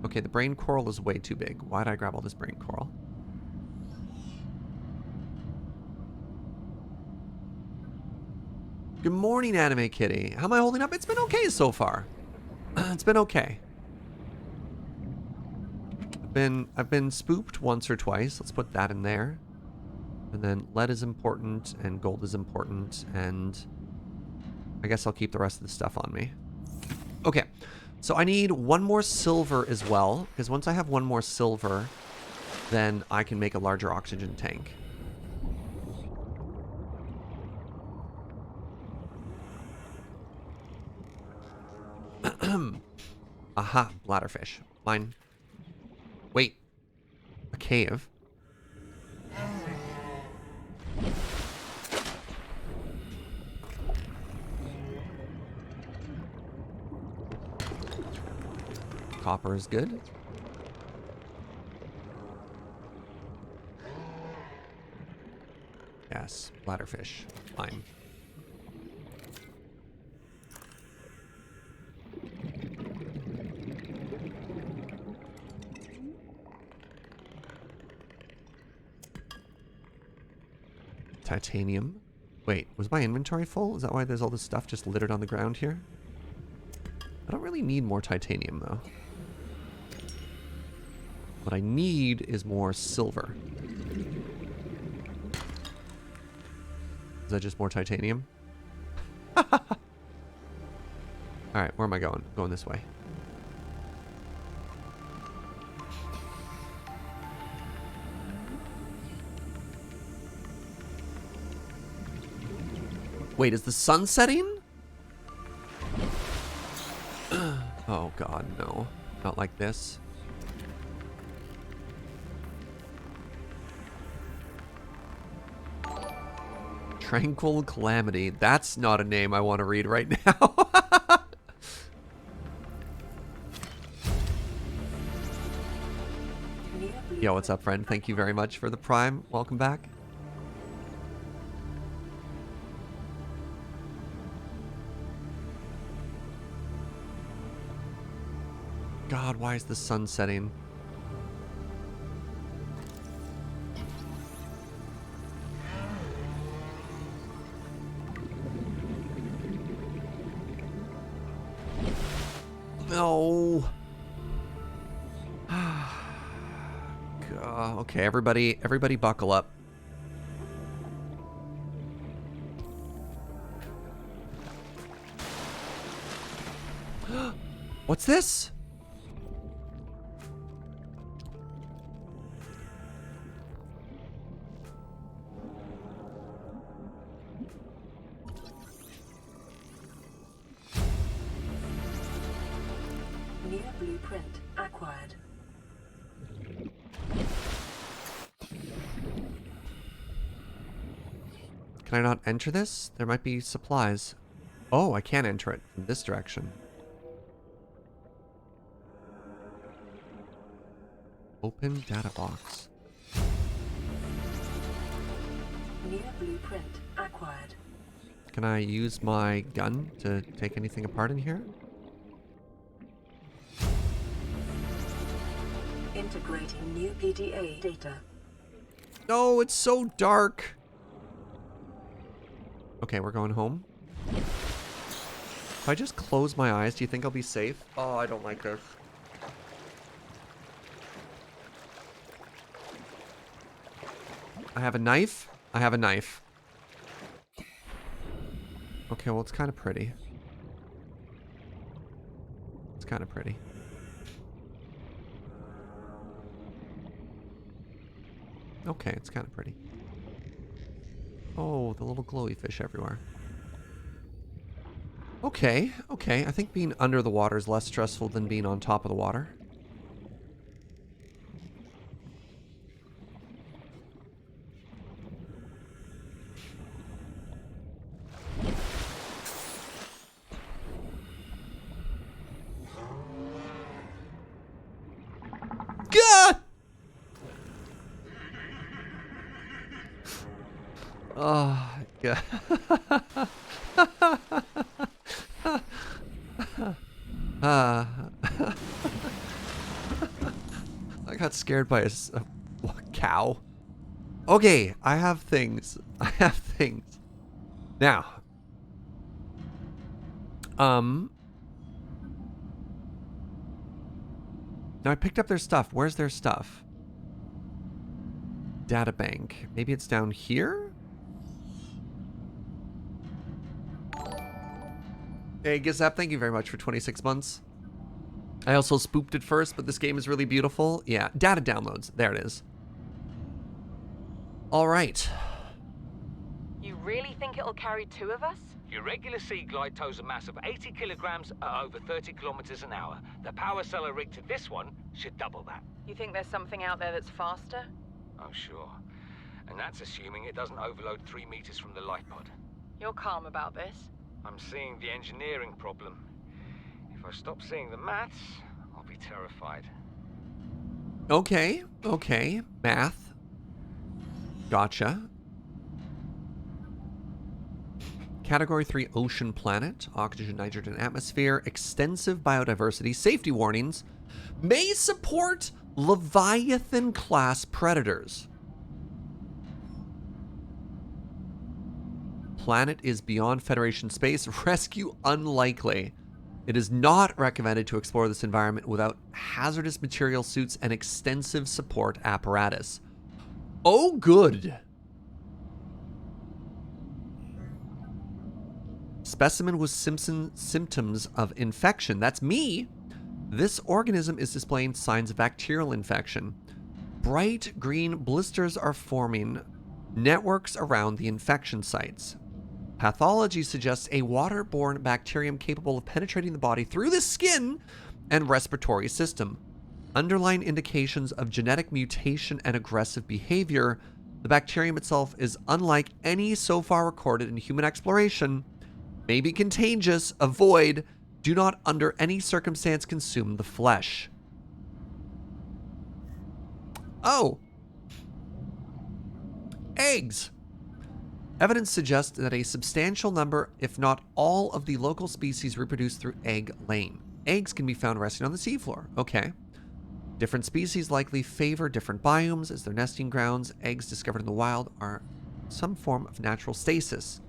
S1: Okay, the brain coral is way too big. Why did I grab all this brain coral? Good morning, Anime Kitty. How am I holding up? It's been okay so far. It's been okay. I've been spooked once or twice. Let's put that in there. And then lead is important and gold is important, and I guess I'll keep the rest of the stuff on me. Okay. So I need one more silver as well, because once I have one more silver, then I can make a larger oxygen tank. Aha, bladderfish. Mine. Wait. A cave? Copper is good. Yes, bladderfish. Fine. Titanium. Wait, was my inventory full? Is that why there's all this stuff just littered on the ground here? I don't really need more titanium, though. What I need is more silver. Is that just more titanium? Alright, where am I going? Going this way. Wait, is the sun setting? Oh god, no. Not like this. Tranquil Calamity. That's not a name I want to read right now. Yo, what's up, friend? Thank you very much for the Prime. Welcome back. God, why is the sun setting? No. God. Okay, everybody buckle up. What's this?
S2: New blueprint acquired.
S1: Can I not enter this? There might be supplies. Oh, I can enter it from this direction. Open data box.
S2: New blueprint acquired. acquired.
S1: Can I use my gun to take anything apart in here?
S2: Integrating new PDA data.
S1: No, it's so dark. Okay, we're going home. If I just close my eyes, do you think I'll be safe? Oh, I don't like this. I have a knife. I have a knife. Okay, well, it's kind of pretty. It's kind of pretty. Okay, it's kind of pretty. Oh, the little glowy fish everywhere. Okay, okay. I think being under the water is less stressful than being on top of the water. Gah! Oh, yeah. I got scared by a cow. Okay, I have things. I have things. Now. Now I picked up their stuff. Where's their stuff? Data bank. Maybe it's down here? Hey, Gizap, thank you very much for 26 months. I also spooped it first, but this game is really beautiful. Yeah, data downloads. There it is. All right.
S5: You really think it'll carry 2 of us?
S6: Your regular sea glide tows a mass of 80 kilograms at over 30 kilometers an hour. The power cellar rig to this one should double that.
S5: You think there's something out there that's faster?
S6: Oh, sure. And that's assuming it doesn't overload 3 meters from the light pod.
S5: You're calm about this.
S6: I'm seeing the engineering problem. If I stop seeing the maths, I'll be terrified.
S1: Okay, okay. Math. Gotcha. Category 3 ocean planet. Oxygen, nitrogen, atmosphere. Extensive biodiversity. Safety warnings. May support Leviathan class predators. Planet is beyond Federation space. Rescue unlikely. It is not recommended to explore this environment without hazardous material suits and extensive support apparatus. Oh, good. Specimen with symptoms of infection. That's me. This organism is displaying signs of bacterial infection. Bright green blisters are forming networks around the infection sites. Pathology suggests a waterborne bacterium capable of penetrating the body through the skin and respiratory system. Underlying indications of genetic mutation and aggressive behavior. The bacterium itself is unlike any so far recorded in human exploration. May be contagious. Avoid. Do not under any circumstance consume the flesh. Oh. Eggs. Evidence suggests that a substantial number, if not all, of the local species reproduce through egg laying. Eggs can be found resting on the seafloor. Okay. Different species likely favor different biomes as their nesting grounds. Eggs discovered in the wild are some form of natural stasis.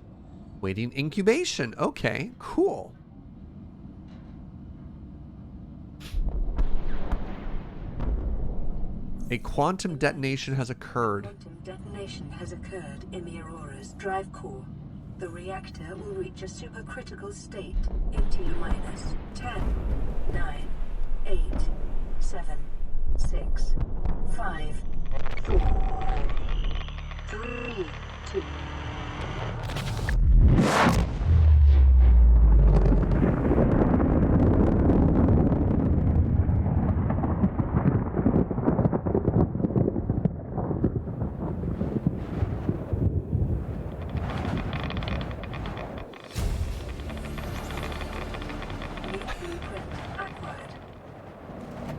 S1: Waiting incubation. Okay, cool. A quantum detonation has occurred.
S2: Quantum detonation has occurred in the Aurora's drive core. The reactor will reach a supercritical state in T-minus 10, 9, 8, 7, 6, 5, 4, 3, 2.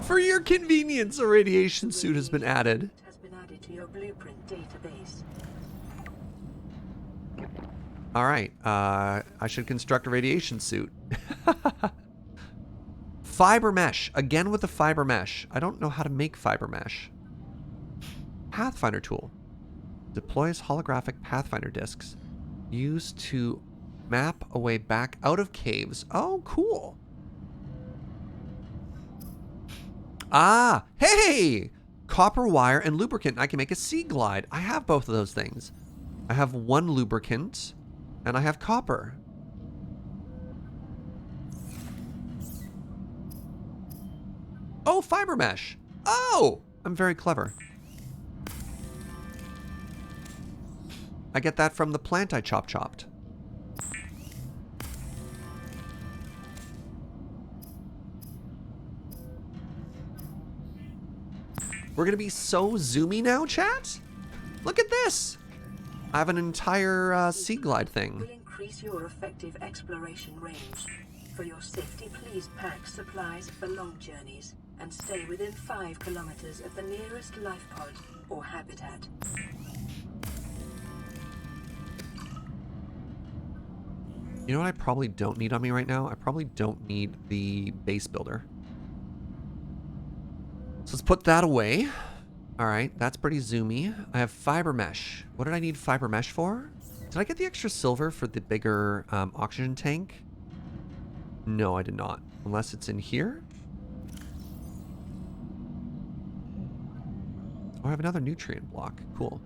S1: For your convenience, a radiation suit has been added.
S2: Has been added to your blueprint database.
S1: All right. I should construct a radiation suit. Fiber mesh. Again with the fiber mesh. I don't know how to make fiber mesh. Pathfinder tool. Deploys holographic Pathfinder discs. Used to map a way back out of caves. Oh, cool. Ah, hey! Copper wire and lubricant. I can make a sea glide. I have both of those things. I have one lubricant and I have copper. Oh, fiber mesh. Oh, I'm very clever. I get that from the plant I chopped. We're gonna be so zoomy now, chat? Look at this. I have an entire sea glide thing.
S2: Will increase your effective exploration range. For your safety, please pack supplies for long journeys and stay within 5 kilometers of the nearest life pod or habitat.
S1: You know what I probably don't need on me right now? I probably don't need the base builder. So let's put that away. All right, that's pretty zoomy. I have fiber mesh. What did I need fiber mesh for? Did I get the extra silver for the bigger oxygen tank? No, I did not. Unless it's in here. Oh, I have another nutrient block. Cool.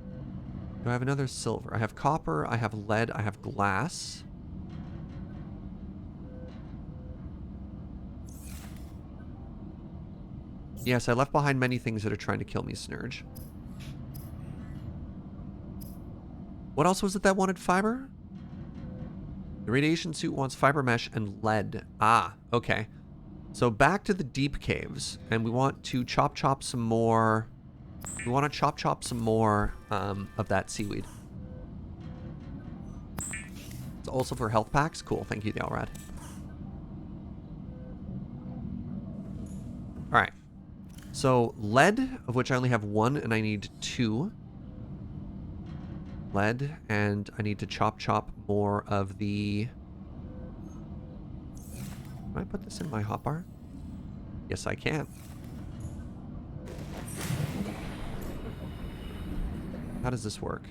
S1: Do I have another silver? I have copper, I have lead, I have glass. Yes, I left behind many things that are trying to kill me, Snurge. What else was it that wanted fiber? The radiation suit wants fiber mesh and lead. Ah, okay. So back to the deep caves, and we want to chop some more. We want to chop some more of that seaweed. It's also for health packs. Cool, thank you, Dalrad. All right. So lead, of which I only have 1, and I need 2. Lead, and I need to chop more of the... Can I put this in my hotbar? Yes, I can. How does this work?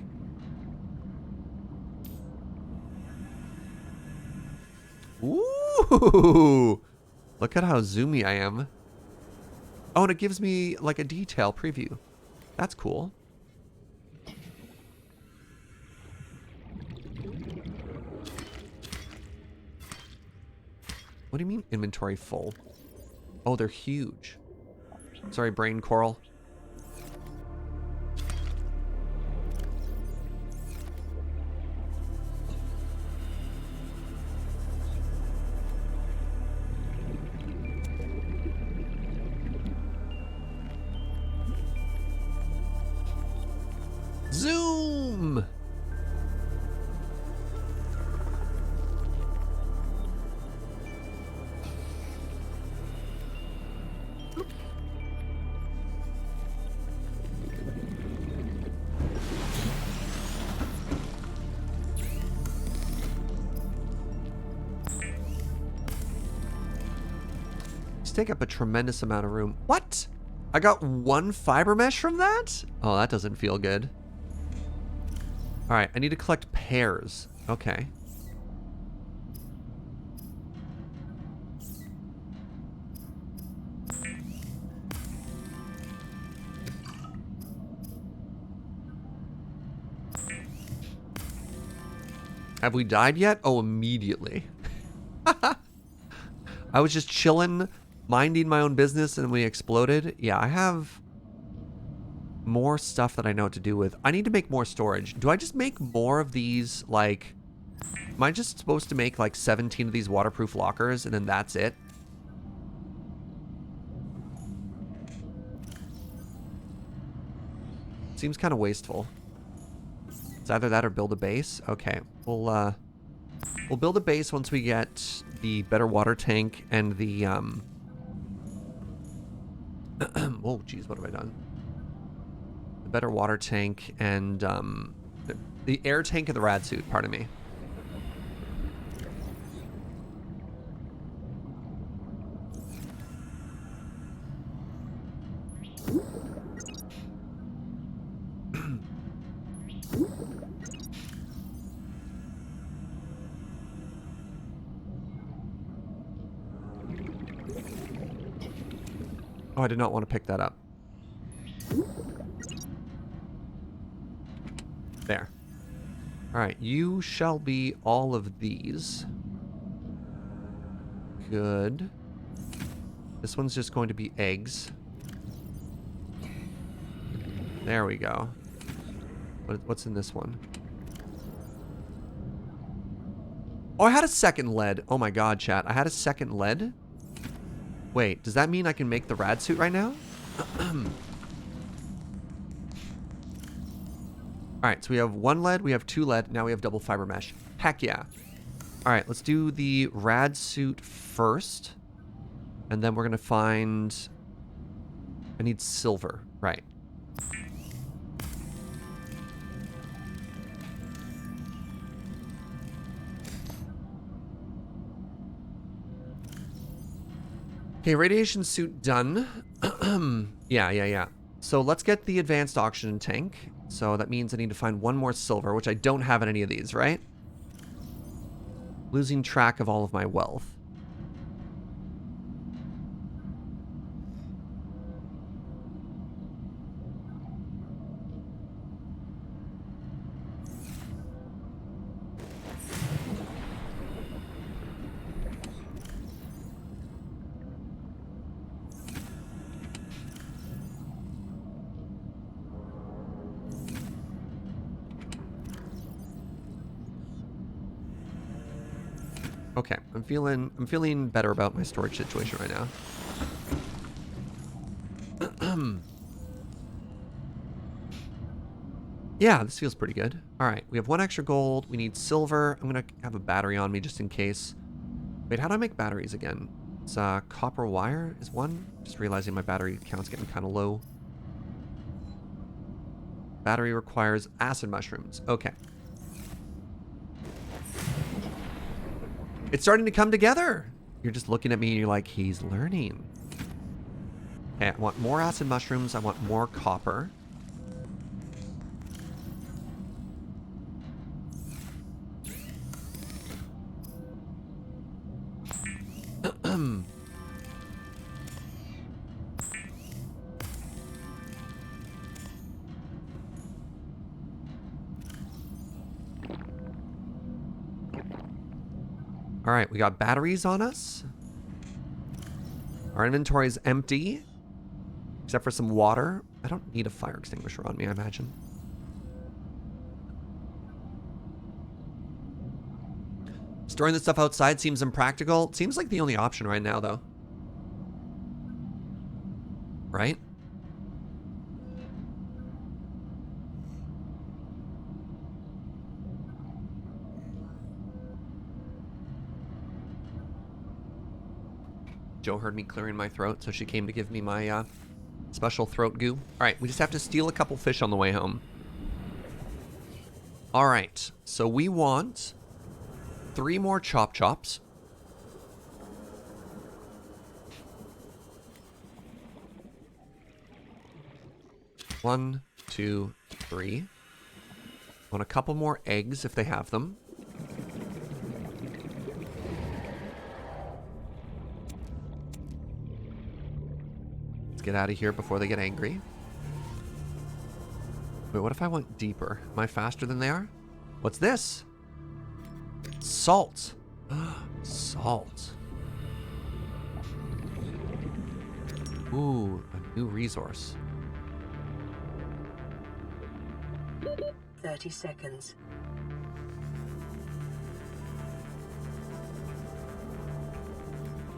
S1: Ooh! Look at how zoomy I am. Oh, and it gives me like a detail preview. That's cool. What do you mean inventory full? Oh, they're huge. Sorry, brain coral. Zoom! These take up a tremendous amount of room. What? I got 1 fiber mesh from that? Oh, that doesn't feel good. All right, I need to collect pears. Okay. Have we died yet? Oh, immediately. I was just chilling, minding my own business, and we exploded. Yeah, I have more stuff that I know what to do with. I need to make more storage. Do I just make more of these, like... Am I just supposed to make, like, 17 of these waterproof lockers, and then that's it? Seems kind of wasteful. It's either that or build a base. Okay, we'll build a base once we get the better water tank and the, Whoa, geez, what have I done? The better water tank and, the air tank and the rad suit, pardon me. Oh, I did not want to pick that up. There. Alright, you shall be all of these. Good. This one's just going to be eggs. There we go. What's in this one? Oh, I had a second lead. Oh my god, chat. I had a second lead? Wait, does that mean I can make the rad suit right now? Alright, so we have 1 lead, we have 2 lead, now we have double fiber mesh. Heck yeah. Alright, let's do the rad suit first. And then we're gonna find... I need silver. Right. Okay, radiation suit done. Yeah. So let's get the advanced oxygen tank. So that means I need to find 1 more silver, which I don't have in any of these, right? Losing track of all of my wealth. Okay, I'm feeling better about my storage situation right now. Yeah, this feels pretty good. All right, we have 1 extra gold. We need silver. I'm gonna have a battery on me just in case. Wait, how do I make batteries again? It's copper wire is 1. Just realizing my battery count's getting kind of low. Battery requires acid mushrooms. Okay. It's starting to come together. You're just looking at me and you're like, he's learning. Okay, I want more acid mushrooms. I want more copper. All right, we got batteries on us. Our inventory is empty, except for some water. I don't need a fire extinguisher on me, I imagine. Storing the stuff outside seems impractical. It seems like the only option right now, though. Right? Joe heard me clearing my throat, so she came to give me my special throat goo. All right, we just have to steal a couple fish on the way home. All right, so we want 3 more chop chops. One, 2, 3. Want a couple more eggs if they have them. Get out of here before they get angry. Wait, what if I went deeper? Am I faster than they are? What's this? Salt. Salt. Ooh, a new resource.
S2: 30 seconds.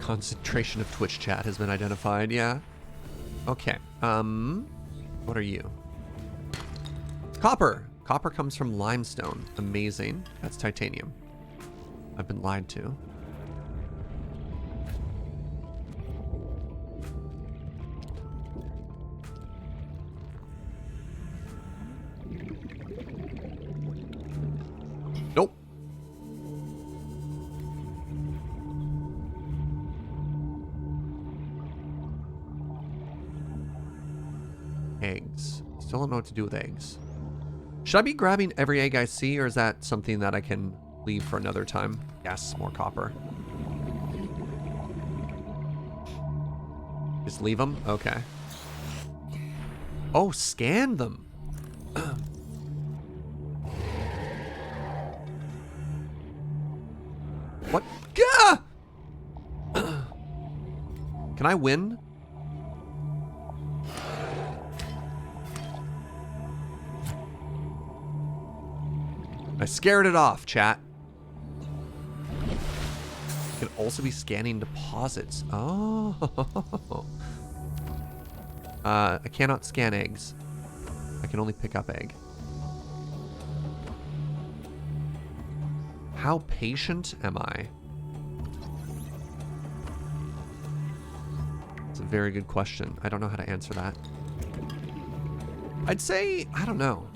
S1: Concentration of Twitch chat has been identified, yeah. Okay, what are you? Copper! Copper comes from limestone. Amazing. That's titanium. I've been lied to. Nope. Eggs. Still don't know what to do with eggs. Should I be grabbing every egg I see, or is that something that I can leave for another time? Yes, more copper. Just leave them? Okay. Oh, scan them. What? Gah! Can I win? I scared it off, chat. Can also be scanning deposits. Oh. I cannot scan eggs. I can only pick up egg. How patient am I? It's a very good question. I don't know how to answer that. I'd say, I don't know.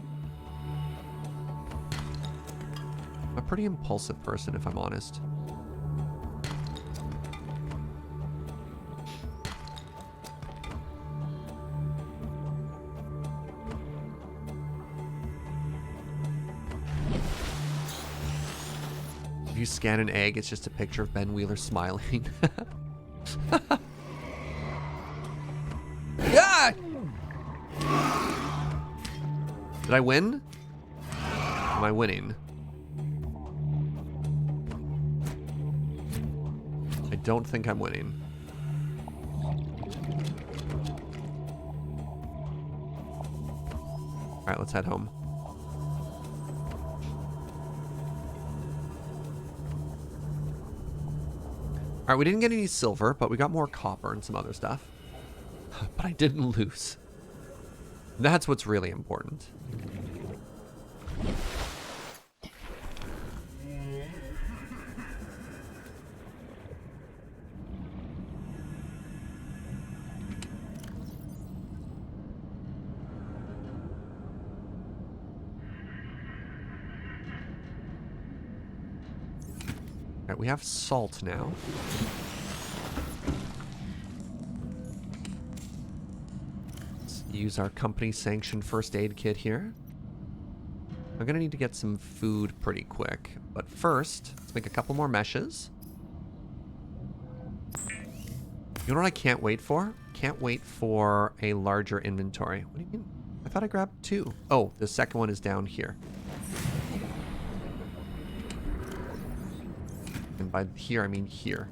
S1: I'm a pretty impulsive person, if I'm honest. If you scan an egg, it's just a picture of Ben Wheeler smiling. Yeah! Did I win? Am I winning? I don't think I'm winning. All right, let's head home. All right, we didn't get any silver, but we got more copper and some other stuff. But I didn't lose. That's what's really important. All right, we have salt now. Let's use our company-sanctioned first aid kit here. I'm gonna need to get some food pretty quick, but first, let's make a couple more meshes. You know what I can't wait for? Can't wait for a larger inventory. What do you mean? I thought I grabbed two. Oh, the second one is down here. And by here, I mean here.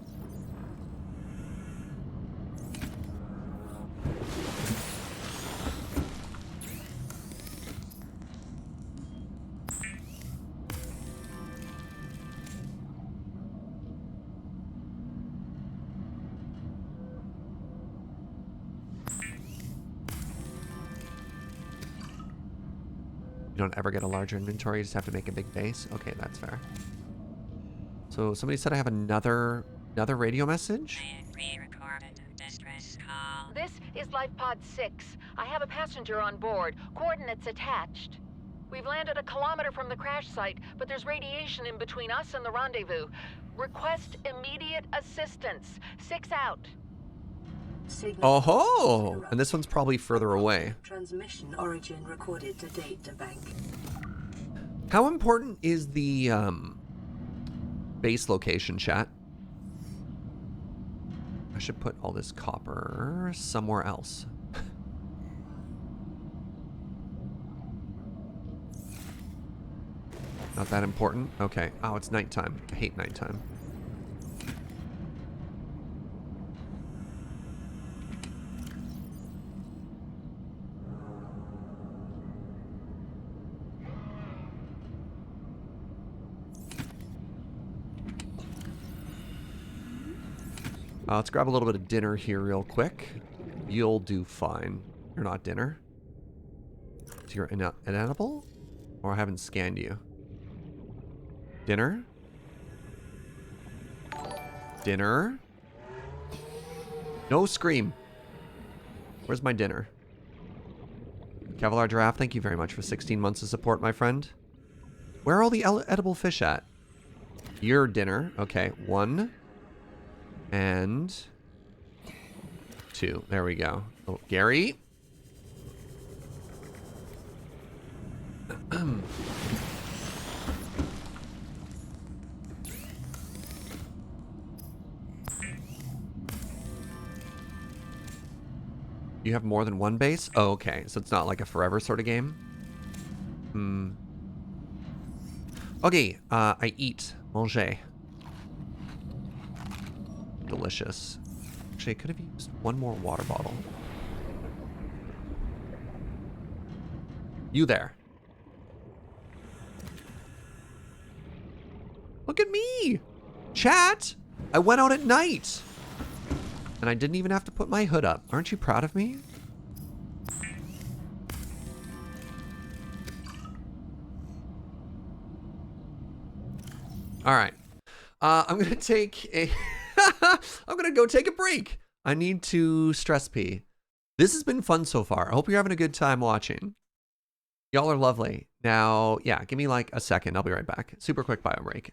S1: You don't ever get a larger inventory, you just have to make a big base? Okay, that's fair. So somebody said I have another radio message?
S4: Pre-recorded distress call.
S5: This is Life Pod 6. I have a passenger on board. Coordinates attached. We've landed a kilometer from the crash site, but there's radiation in between us and the rendezvous. Request immediate assistance. 6 out.
S1: Oh, and this one's probably further away.
S2: Transmission origin recorded to data bank.
S1: How important is the base location, chat? I should put all this copper somewhere else. Not that important? Okay. Oh, it's nighttime. I hate nighttime. Let's grab a little bit of dinner here real quick. You'll do fine. You're not dinner. So you're inedible? Or I haven't scanned you. Dinner? Dinner? No scream. Where's my dinner? Cavalier Giraffe, thank you very much for 16 months of support, my friend. Where are all the edible fish at? Your dinner. Okay, 1 and 2. There we go. Oh, Garry. You have more than one base? Oh, okay. So it's not like a forever sort of game? Hmm. Okay, I eat. Manger. Delicious. Actually, I could have used one more water bottle. You there. Look at me! Chat! I went out at night! And I didn't even have to put my hood up. Aren't you proud of me? All right. I'm going to take a... I'm going to go take a break. I need to stress pee. This has been fun so far. I hope you're having a good time watching. Y'all are lovely. Now, yeah, give me like a second. I'll be right back. Super quick bio break.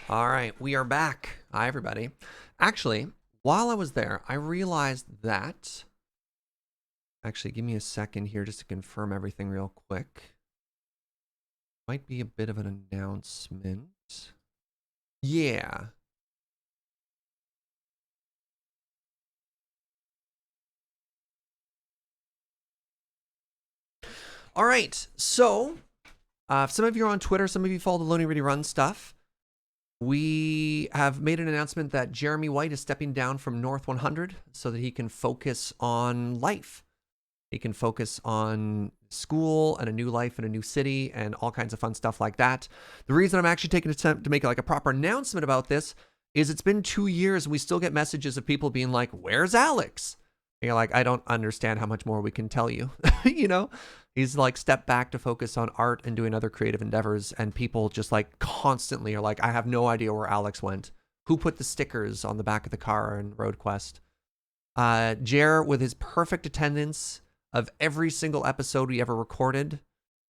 S1: All right, we are back. Hi, everybody. Actually, while I was there, I realized that... Actually, give me a second here just to confirm everything real quick. Might be a bit of an announcement. Yeah. All right, so some of you are on Twitter, some of you follow the Lonely Really Run stuff. We have made an announcement that Jeremy White is stepping down from North 100 so that he can focus on life. He can focus on school and a new life in a new city and all kinds of fun stuff like that. The reason I'm actually taking an attempt to make like a proper announcement about this is it's been 2 years and we still get messages of people being like, where's Alex? And you're like, I don't understand how much more we can tell you. You know, he's like stepped back to focus on art and doing other creative endeavors. And people just like constantly are like, I have no idea where Alex went. Who put the stickers on the back of the car in Road Quest? Jer, with his perfect attendance of every single episode we ever recorded,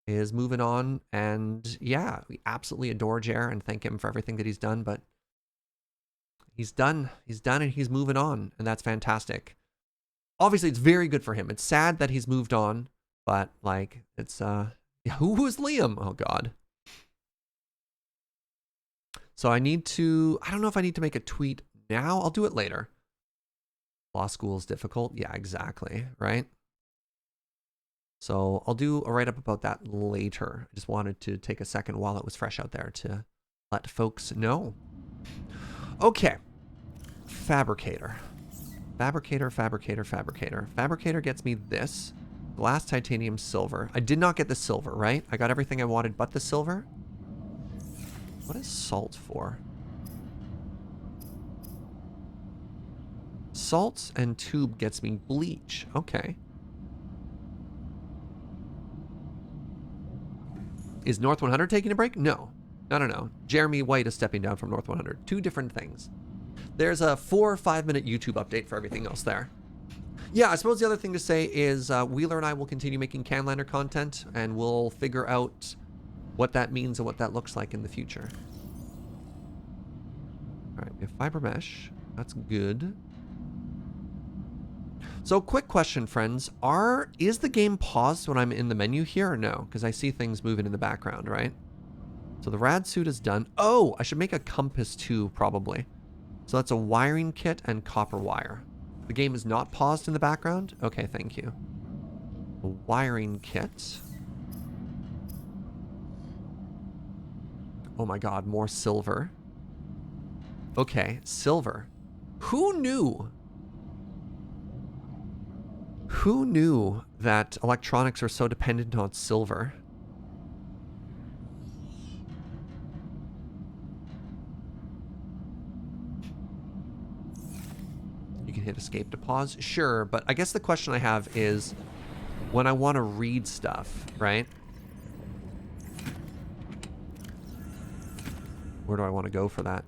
S1: is moving on. And yeah, we absolutely adore Jer and thank him for everything that he's done. But he's done. He's done and he's moving on. And that's fantastic. Obviously, it's very good for him. It's sad that he's moved on, but like, it's, who was Liam? Oh, God. So I need to, I don't know if I need to make a tweet now. I'll do it later. Law school is difficult. Yeah, exactly. Right. So I'll do a write-up about that later. I just wanted to take a second while it was fresh out there to let folks know. Okay. Fabricator. Fabricator. Fabricator gets me this. Glass, titanium, silver. I did not get the silver, right? I got everything I wanted but the silver. What is salt for? Salt and tube gets me bleach. Okay. Is North 100 taking a break? No. No. Jeremy White is stepping down from North 100. Two different things. There's a 4 or 5 minute YouTube update for everything else there. Yeah, I suppose the other thing to say is Wheeler and I will continue making Canlander content, and we'll figure out what that means and what that looks like in the future. All right, we have fiber mesh. That's good. So, quick question, friends. Is the game paused when I'm in the menu here or no? Because I see things moving in the background, right? So the rad suit is done. Oh, I should make a compass too, probably. So that's a wiring kit and copper wire. The game is not paused in the background? Okay, thank you. A wiring kit. Oh my god, more silver. Okay, silver. Who knew? Who knew that electronics are so dependent on silver? You can hit escape to pause. Sure, but I guess the question I have is when I want to read stuff, right? Where do I want to go for that?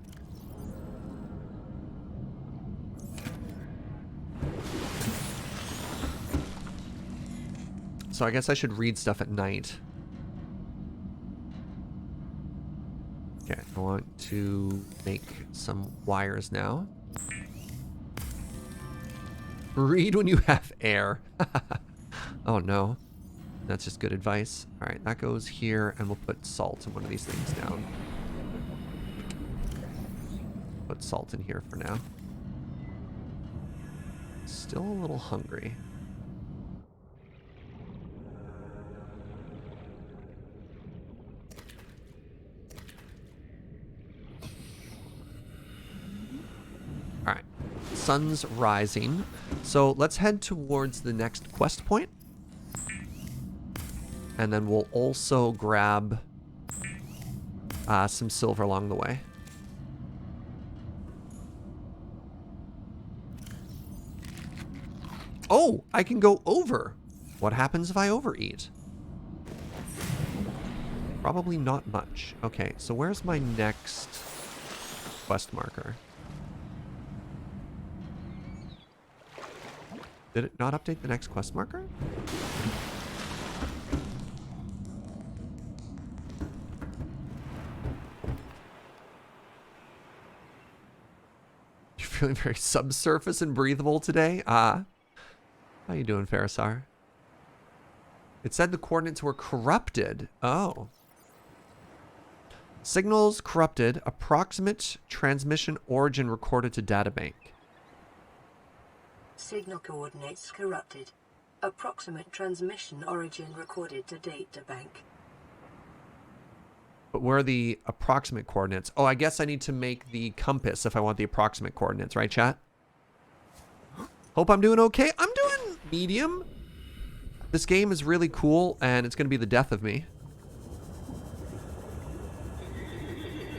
S1: So I guess I should read stuff at night. Okay, I want to make some wires now. Read when you have air. Oh no. That's just good advice. Alright, that goes here, and we'll put salt in one of these things down. Put salt in here for now. Still a little hungry. Alright. Sun's rising. So let's head towards the next quest point. And then we'll also grab some silver along the way. Oh, I can go over. What happens if I overeat? Probably not much. Okay, so where's my next quest marker? Did it not update the next quest marker? You're feeling very subsurface and breathable today? How you doing, Farisar? It said the coordinates were corrupted. Oh. Signals corrupted. Approximate transmission origin recorded to databank.
S2: Signal coordinates corrupted. Approximate transmission origin recorded to databank.
S1: But where are the approximate coordinates? Oh, I guess I need to make the compass if I want the approximate coordinates, right, chat? Hope I'm doing okay. I'm doing medium. This game is really cool, and it's going to be the death of me.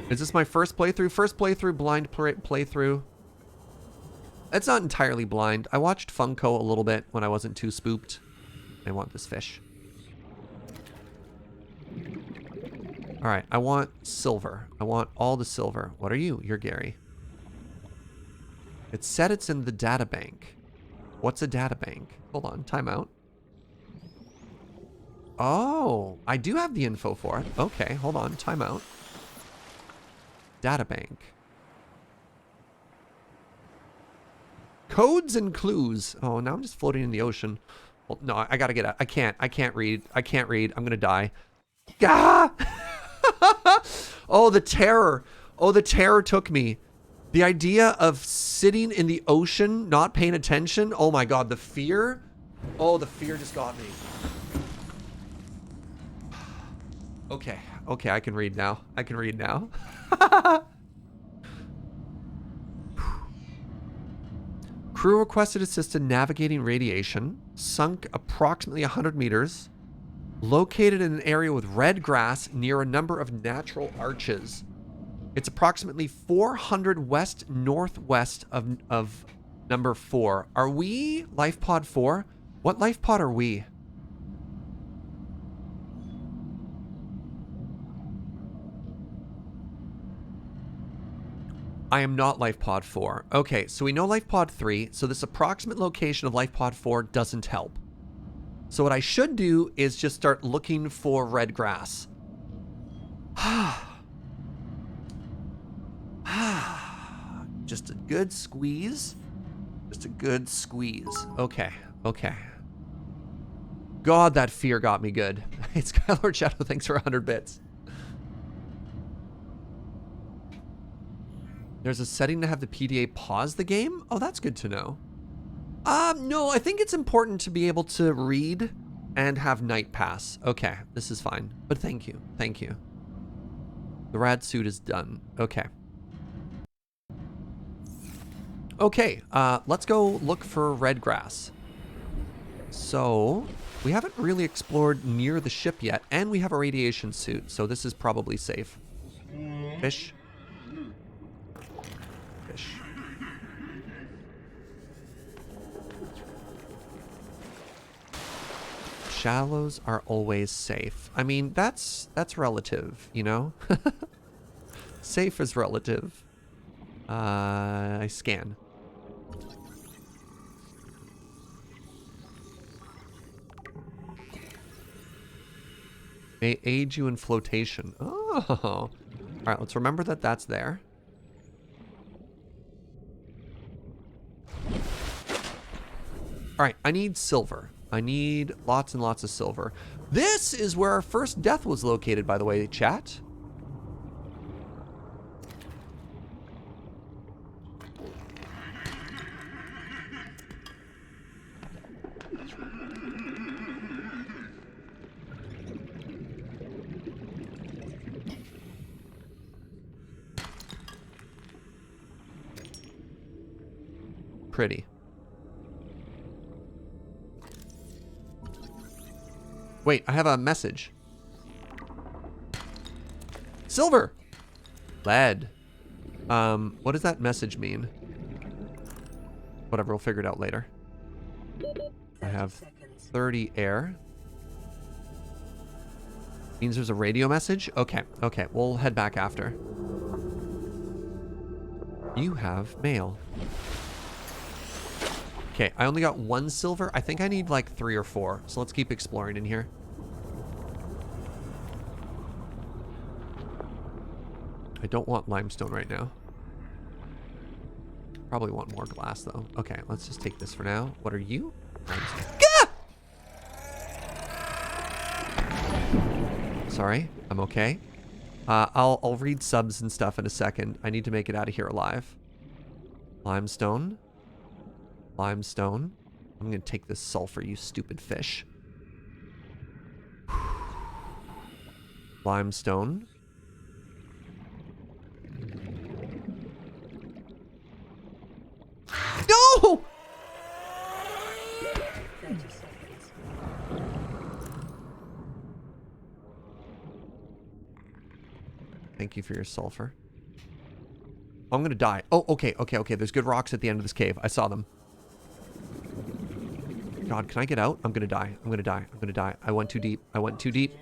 S1: Is this my first playthrough? First playthrough, blind playthrough. It's not entirely blind. I watched Funko a little bit when I wasn't too spooked. I want this fish. All right, I want silver. I want all the silver. What are you? You're Garry. It said it's in the data bank. What's a data bank? Hold on, timeout. Oh, I do have the info for it. Okay, hold on, timeout. Data bank. Codes and clues. Oh, now I'm just floating in the ocean. Well, no, I gotta get out. I can't read. I can't read. I'm gonna die. Ah! Oh, the terror. Oh, the terror took me. The idea of sitting in the ocean, not paying attention. Oh my God, the fear. Oh, the fear just got me. Okay, okay, I can read now. I can read now. Crew requested assist in navigating radiation. Sunk approximately 100 meters. Located in an area with red grass near a number of natural arches. It's approximately 400 west northwest of number 4. Are we life pod 4? What life pod are we? I am not Life Pod 4. Okay, so we know Life Pod 3, so this approximate location of Life Pod 4 doesn't help. So what I should do is just start looking for red grass. Just a good squeeze. Just a good squeeze. Okay, okay. God, that fear got me good. Hey, Skylord Shadow, thanks for 100 bits. There's a setting to have the PDA pause the game? Oh, that's good to know. No, I think it's important to be able to read and have night pass. Okay, this is fine. But thank you. Thank you. The rad suit is done. Okay. Okay, let's go look for red grass. So, we haven't really explored near the ship yet, and we have a radiation suit, so this is probably safe. Fish. Fish. Shallows are always safe. I mean, that's relative, you know? Safe is relative. I scan. May aid you in flotation. Oh. All right, let's remember that that's there. All right, I need silver. I need lots and lots of silver. This is where our first death was located, by the way, chat. Pretty. Wait, I have a message. Silver! Lead. What does that message mean? Whatever, we'll figure it out later. I have 30 air. Means there's a radio message? Okay, okay, we'll head back after. You have mail. Okay, I only got 1 silver. I think I need like 3 or 4. So let's keep exploring in here. I don't want limestone right now. Probably want more glass though. Okay, let's just take this for now. What are you? Gah! Sorry, I'm okay. I'll read subs and stuff in a second. I need to make it out of here alive. Limestone. Limestone. I'm gonna take this sulfur, you stupid fish. Limestone. No!
S2: 30 seconds.
S1: Thank you for your sulfur. I'm gonna die. Oh, okay, okay, okay. There's good rocks at the end of this cave. I saw them. God, can I get out? I'm gonna die. I'm gonna die. I'm gonna die. I went too deep. I went too deep.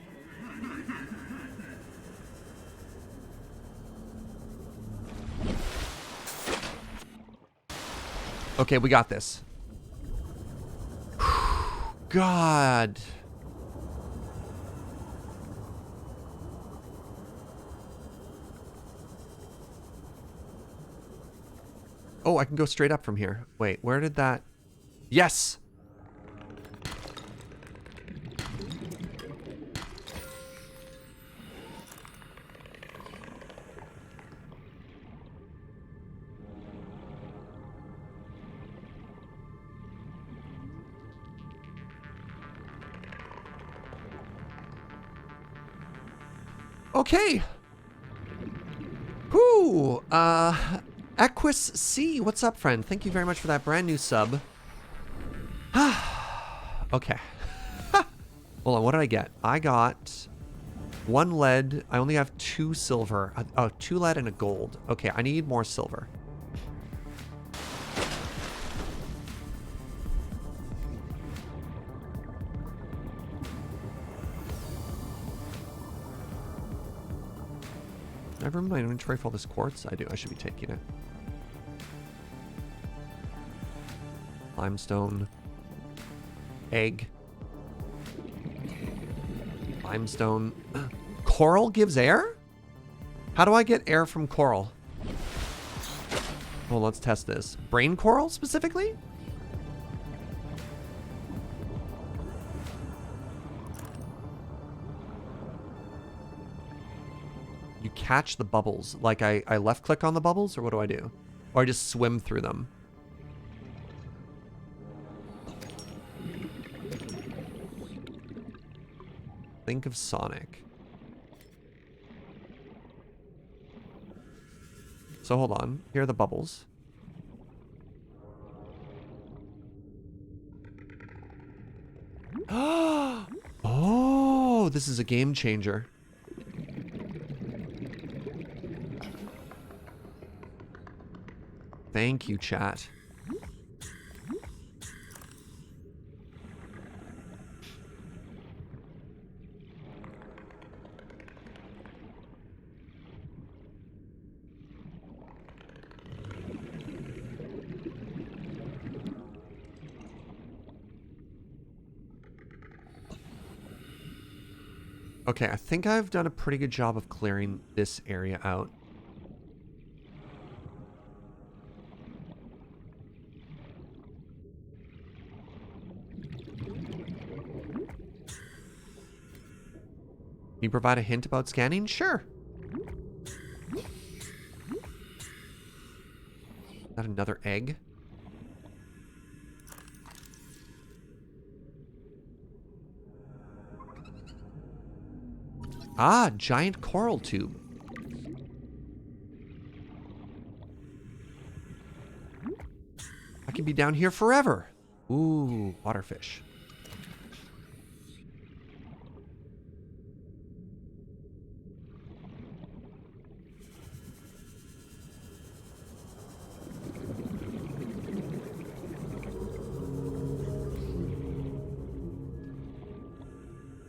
S1: Okay, we got this. God. Oh, I can go straight up from here. Wait, where did that... Yes! Okay. Whoo. Equus C, what's up, friend? Thank you very much for that brand new sub. Okay. Hold on, what did I get? I got 1 lead. I only have 2 silver. Oh, 2 lead and a gold. Okay, I need more silver. I have room in my inventory for all this quartz? I do. I should be taking it. Limestone. Egg. Limestone. Coral gives air? How do I get air from coral? Well, let's test this. Brain coral specifically? You catch the bubbles. Like I left click on the bubbles, or what do I do? Or I just swim through them? Think of Sonic. So hold on. Here are the bubbles. Oh, this is a game changer. Thank you, chat. Okay, I think I've done a pretty good job of clearing this area out. Can you provide a hint about scanning? Sure. Is that another egg? Ah, giant coral tube. I can be down here forever. Ooh, waterfish.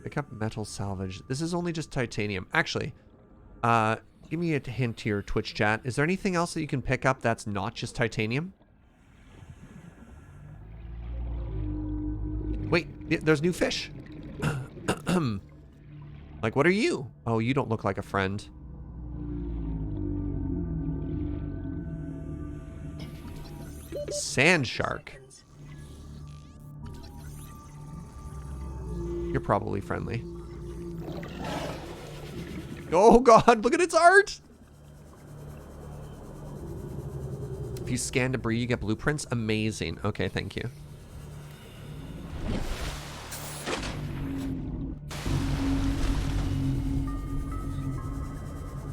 S1: Pick up metal salvage. This is only just titanium. Actually, give me a hint here, Twitch chat. Is there anything else that you can pick up that's not just titanium? Wait, there's new fish. Like, what are you? Oh, you don't look like a friend. Sand shark. You're probably friendly. Oh god, look at its art! If you scan debris, you get blueprints. Amazing. Okay, thank you.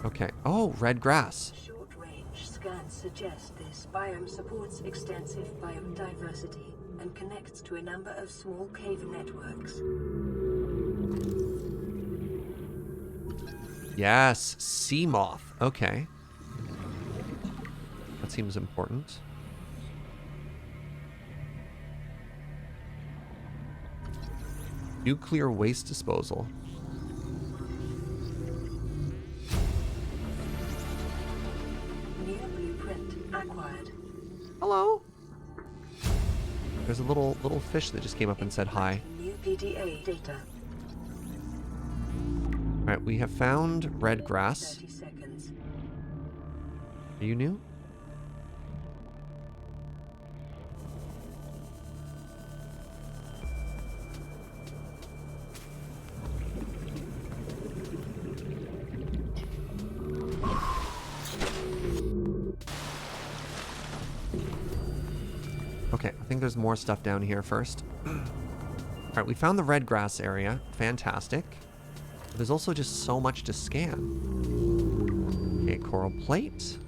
S1: Okay. Oh, red grass.
S2: Short-range scans suggest this biome supports extensive biodiversity and connects to a number of small cave networks.
S1: Yes, sea moth. Okay. That seems important. Nuclear waste disposal.
S2: New blueprint acquired.
S1: Hello. There's a little fish that just came up and said hi.
S2: New PDA data.
S1: All right, we have found red grass.
S2: 30 seconds.
S1: Are you new? Okay, I think there's more stuff down here first. All right, we found the red grass area. Fantastic. But there's also just so much to scan. Okay, coral plate.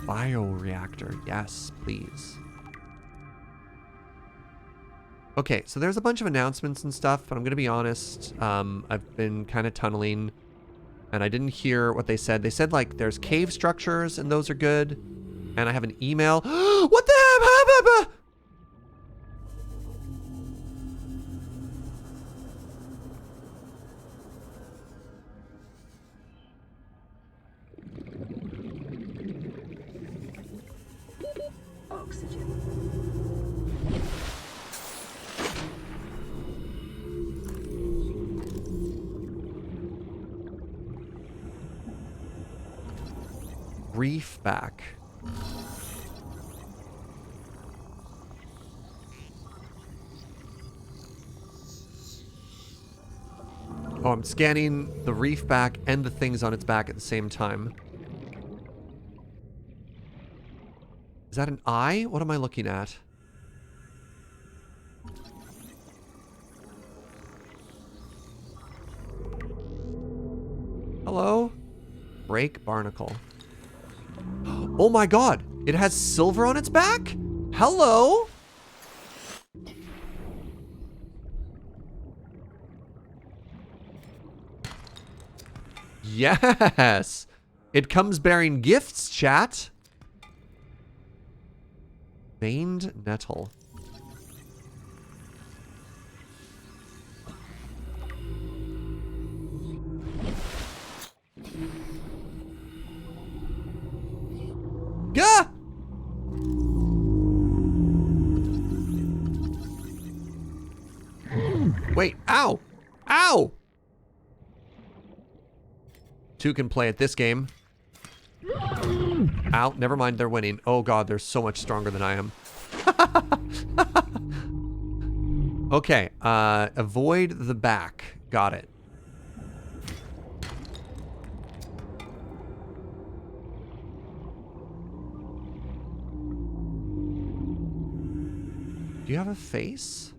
S1: Bioreactor, yes, please. Okay, so there's a bunch of announcements and stuff, but I'm going to be honest. I've been kind of tunneling, and I didn't hear what they said. They said, like, there's cave structures, and those are good. And I have an email. What the heck?
S2: Oxygen.
S1: Reef back. Oh, I'm scanning the reef back and the things on its back at the same time. Is that an eye? What am I looking at? Hello? Break barnacle. Oh my god! It has silver on its back? Hello? Yes! It comes bearing gifts, chat. Veined nettle. Gah! Wait, ow! Ow! Two can play at this game. Ow, never mind, they're winning. Oh god, they're so much stronger than I am. Okay, avoid the back. Got it. Do you have a face?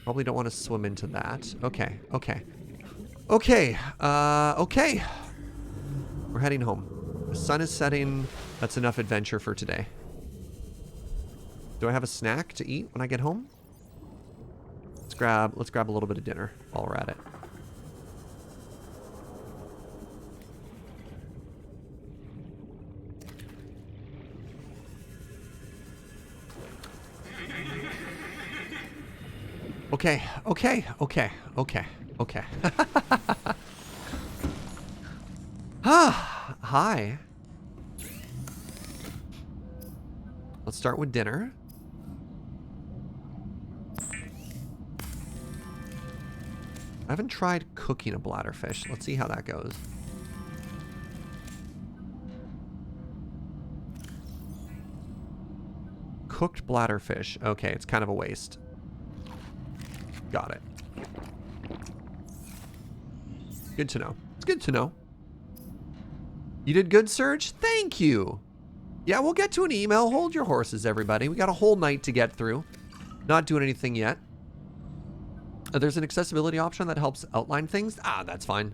S1: Probably don't want to swim into that. Okay, okay. Okay, okay. We're heading home. The sun is setting. That's enough adventure for today. Do I have a snack to eat when I get home? Let's grab a little bit of dinner while we're at it. Okay, okay, okay, okay, okay. Ah, hi. Let's start with dinner. I haven't tried cooking a bladderfish. Let's see how that goes. Cooked bladderfish. Okay, it's kind of a waste. Got it. Good to know. It's good to know. You did good, Serge? Thank you. Yeah, we'll get to an email. Hold your horses, everybody. We got a whole night to get through. Not doing anything yet. There's an accessibility option that helps outline things. Ah, that's fine.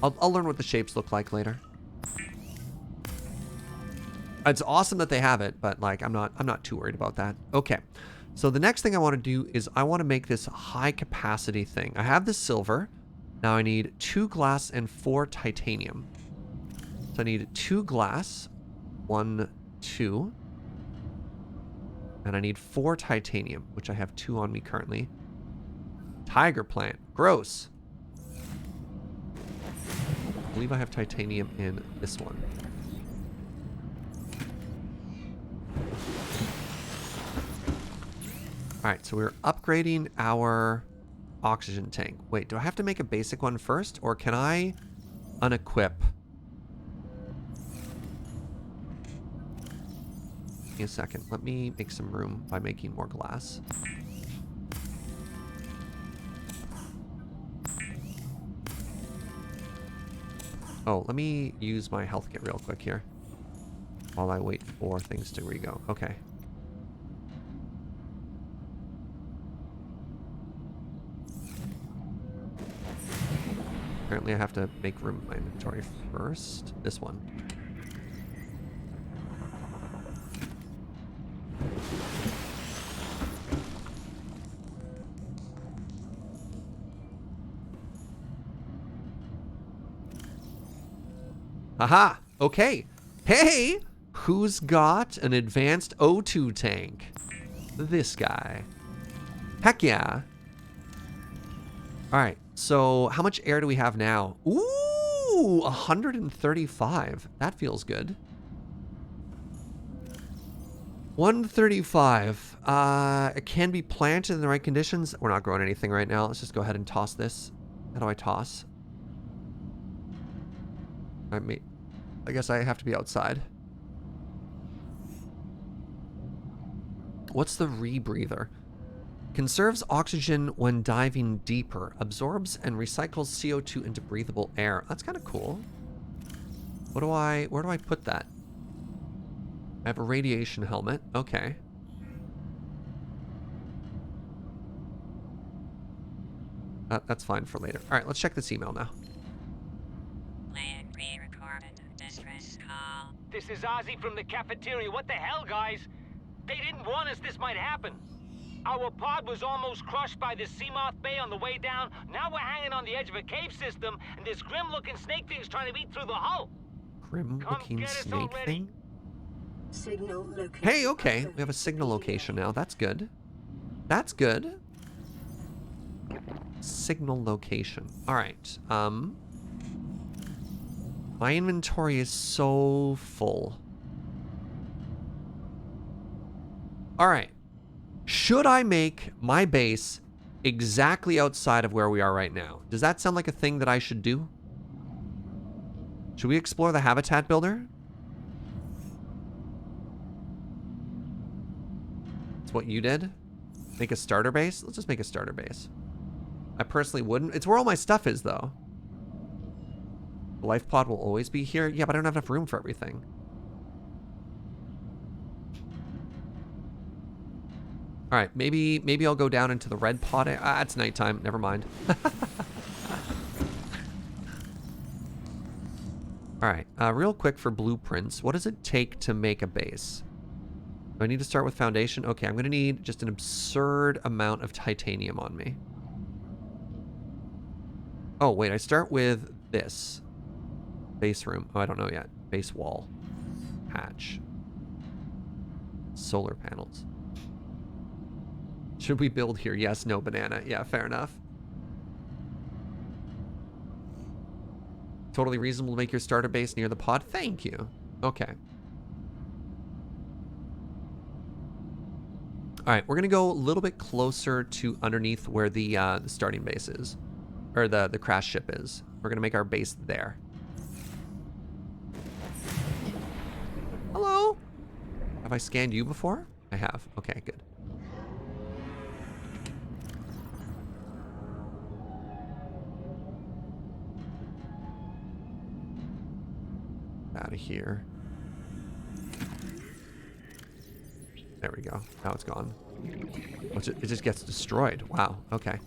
S1: I'll learn what the shapes look like later. It's awesome that they have it, but like I'm not too worried about that. Okay. So the next thing I want to do is I want to make this high capacity thing. I have the silver. Now I need 2 glass and 4 titanium. So I need 2 glass, 1, 2. And I need 4 titanium, which I have 2 on me currently. Tiger plant. Gross. I believe I have titanium in this one. Alright, so we're upgrading our oxygen tank. Wait, do I have to make a basic one first? Or can I unequip? Give me a second. Let me make some room by making more glass. Oh, let me use my health kit real quick here while I wait for things to re-go. Okay. Apparently I have to make room in my inventory first. This one. Haha. Okay. Hey! Who's got an advanced O2 tank? This guy. Heck yeah. All right. So how much air do we have now? Ooh, 135. That feels good. 135. It can be planted in the right conditions. We're not growing anything right now. Let's just go ahead and toss this. How do I toss? I guess I have to be outside. What's the rebreather? Conserves oxygen when diving deeper. Absorbs and recycles CO2 into breathable air. That's kind of cool. Where do I put that? I have a radiation helmet. Okay. That's fine for later. All right, let's check this email now.
S4: Plan pre-recorded distress call.
S6: This is Ozzy from the cafeteria. What the hell, guys? They didn't warn us this might happen. Our pod was almost crushed by this Seamoth Bay on the way down. Now we're hanging on the edge of a cave system, and this grim-looking snake thing's trying to eat through the hull.
S1: Grim-looking snake thing?
S2: Signal location.
S1: Hey, okay. We have a signal location now. That's good. That's good. Signal location. All right. My inventory is so full. All right. Should I make my base exactly outside of where we are right now? Does that sound like a thing that I should do? Should we explore the habitat builder? It's what you did? Make a starter base? Let's just make a starter base. I personally wouldn't. It's where all my stuff is, though. The life pod will always be here. Yeah, but I don't have enough room for everything. All right, maybe I'll go down into the red pod. It's nighttime. Never mind. All right, real quick for blueprints. What does it take to make a base? Do I need to start with foundation? Okay, I'm going to need just an absurd amount of titanium on me. Oh, wait, I start with this. Base room. Oh, I don't know yet. Base wall. Hatch. Solar panels. Should we build here? Yes, no, banana. Yeah, fair enough. Totally reasonable to make your starter base near the pod. Thank you. Okay. All right, we're going to go a little bit closer to underneath where the starting base is. Or the crash ship is. We're going to make our base there. Hello? Have I scanned you before? I have. Okay, good. Out of here. There we go. Now it's gone. It just gets destroyed. Wow. Okay.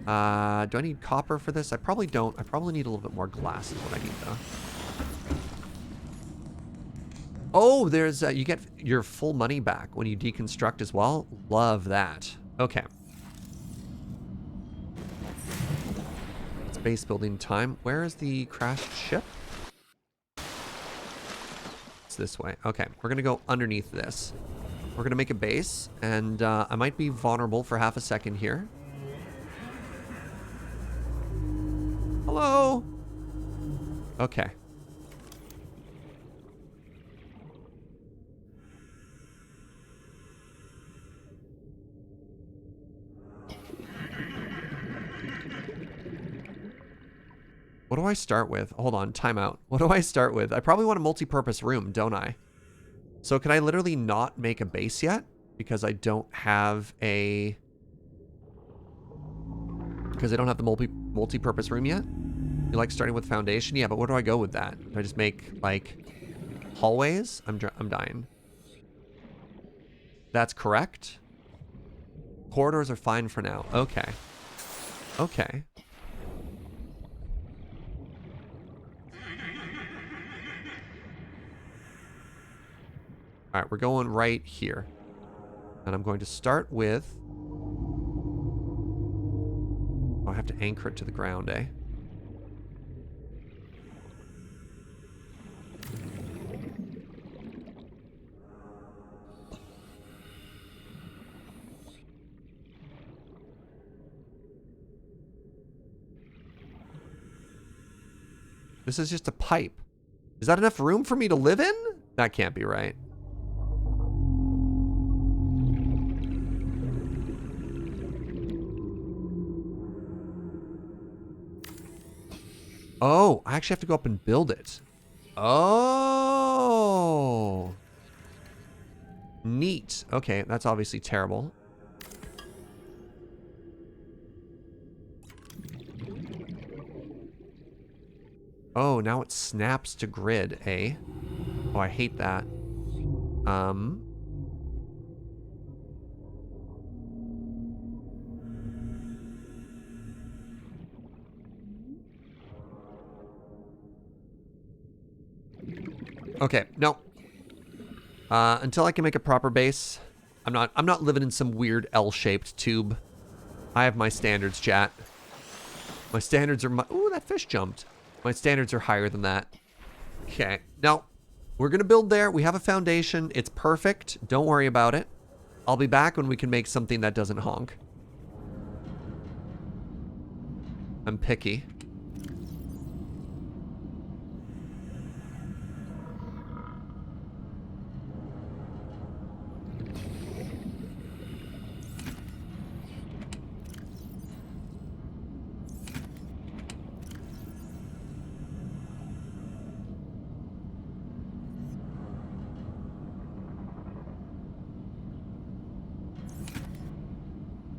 S1: Do I need copper for this? I probably don't. I probably need a little bit more glass is what I need, though. Oh, there's... you get your full money back when you deconstruct as well. Love that. Okay. It's base building time. Where is the crashed ship? It's this way. Okay. We're going to go underneath this. We're going to make a base, and I might be vulnerable for half a second here. Hello? Okay. What do I start with? Hold on, timeout. What do I start with? I probably want a multi-purpose room, don't I? So can I literally not make a base yet? Because I don't have a... Because I don't have the multi-purpose room yet? You like starting with foundation? Yeah, but where do I go with that? Do I just make, like, hallways? I'm dying. That's correct. Corridors are fine for now. Okay. Okay. All right, we're going right here. And I'm going to start with... Oh, I have to anchor it to the ground, eh? This is just a pipe. Is that enough room for me to live in? That can't be right. Oh, I actually have to go up and build it. Oh. Neat. Okay, that's obviously terrible. Oh, now it snaps to grid, eh? Oh, I hate that. Okay, no. Until I can make a proper base, I'm not living in some weird L-shaped tube. I have my standards, chat. My standards are ooh, that fish jumped. My standards are higher than that. Okay, no. We're gonna build there. We have a foundation. It's perfect. Don't worry about it. I'll be back when we can make something that doesn't honk. I'm picky.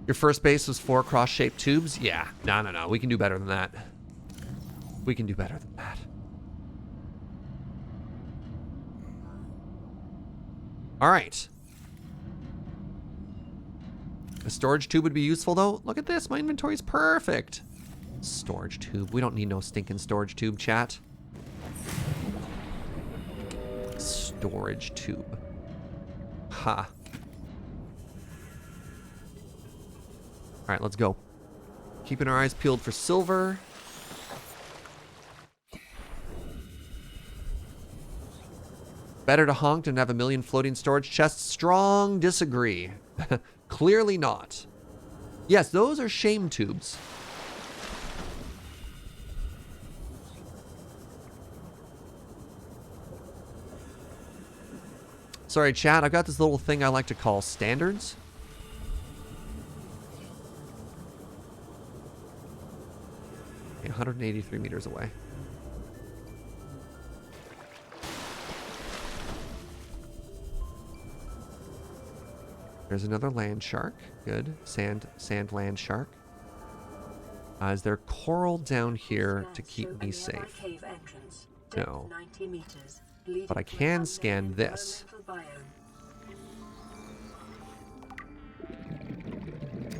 S1: Your first base was 4 cross-shaped tubes? Yeah. No. We can do better than that. We can do better than that. All right. A storage tube would be useful, though. Look at this. My inventory's perfect. Storage tube. We don't need no stinking storage tube, chat. Storage tube. Ha. All right, let's go. Keeping our eyes peeled for silver. Better to honk than have a million floating storage chests. Strong disagree. Clearly not. Yes, those are shame tubes. Sorry, chat. I've got this little thing I like to call standards. Okay, 183 meters away. There's another land shark. Good. Sand land shark. Is there coral down here to keep me safe? No. But I can scan this.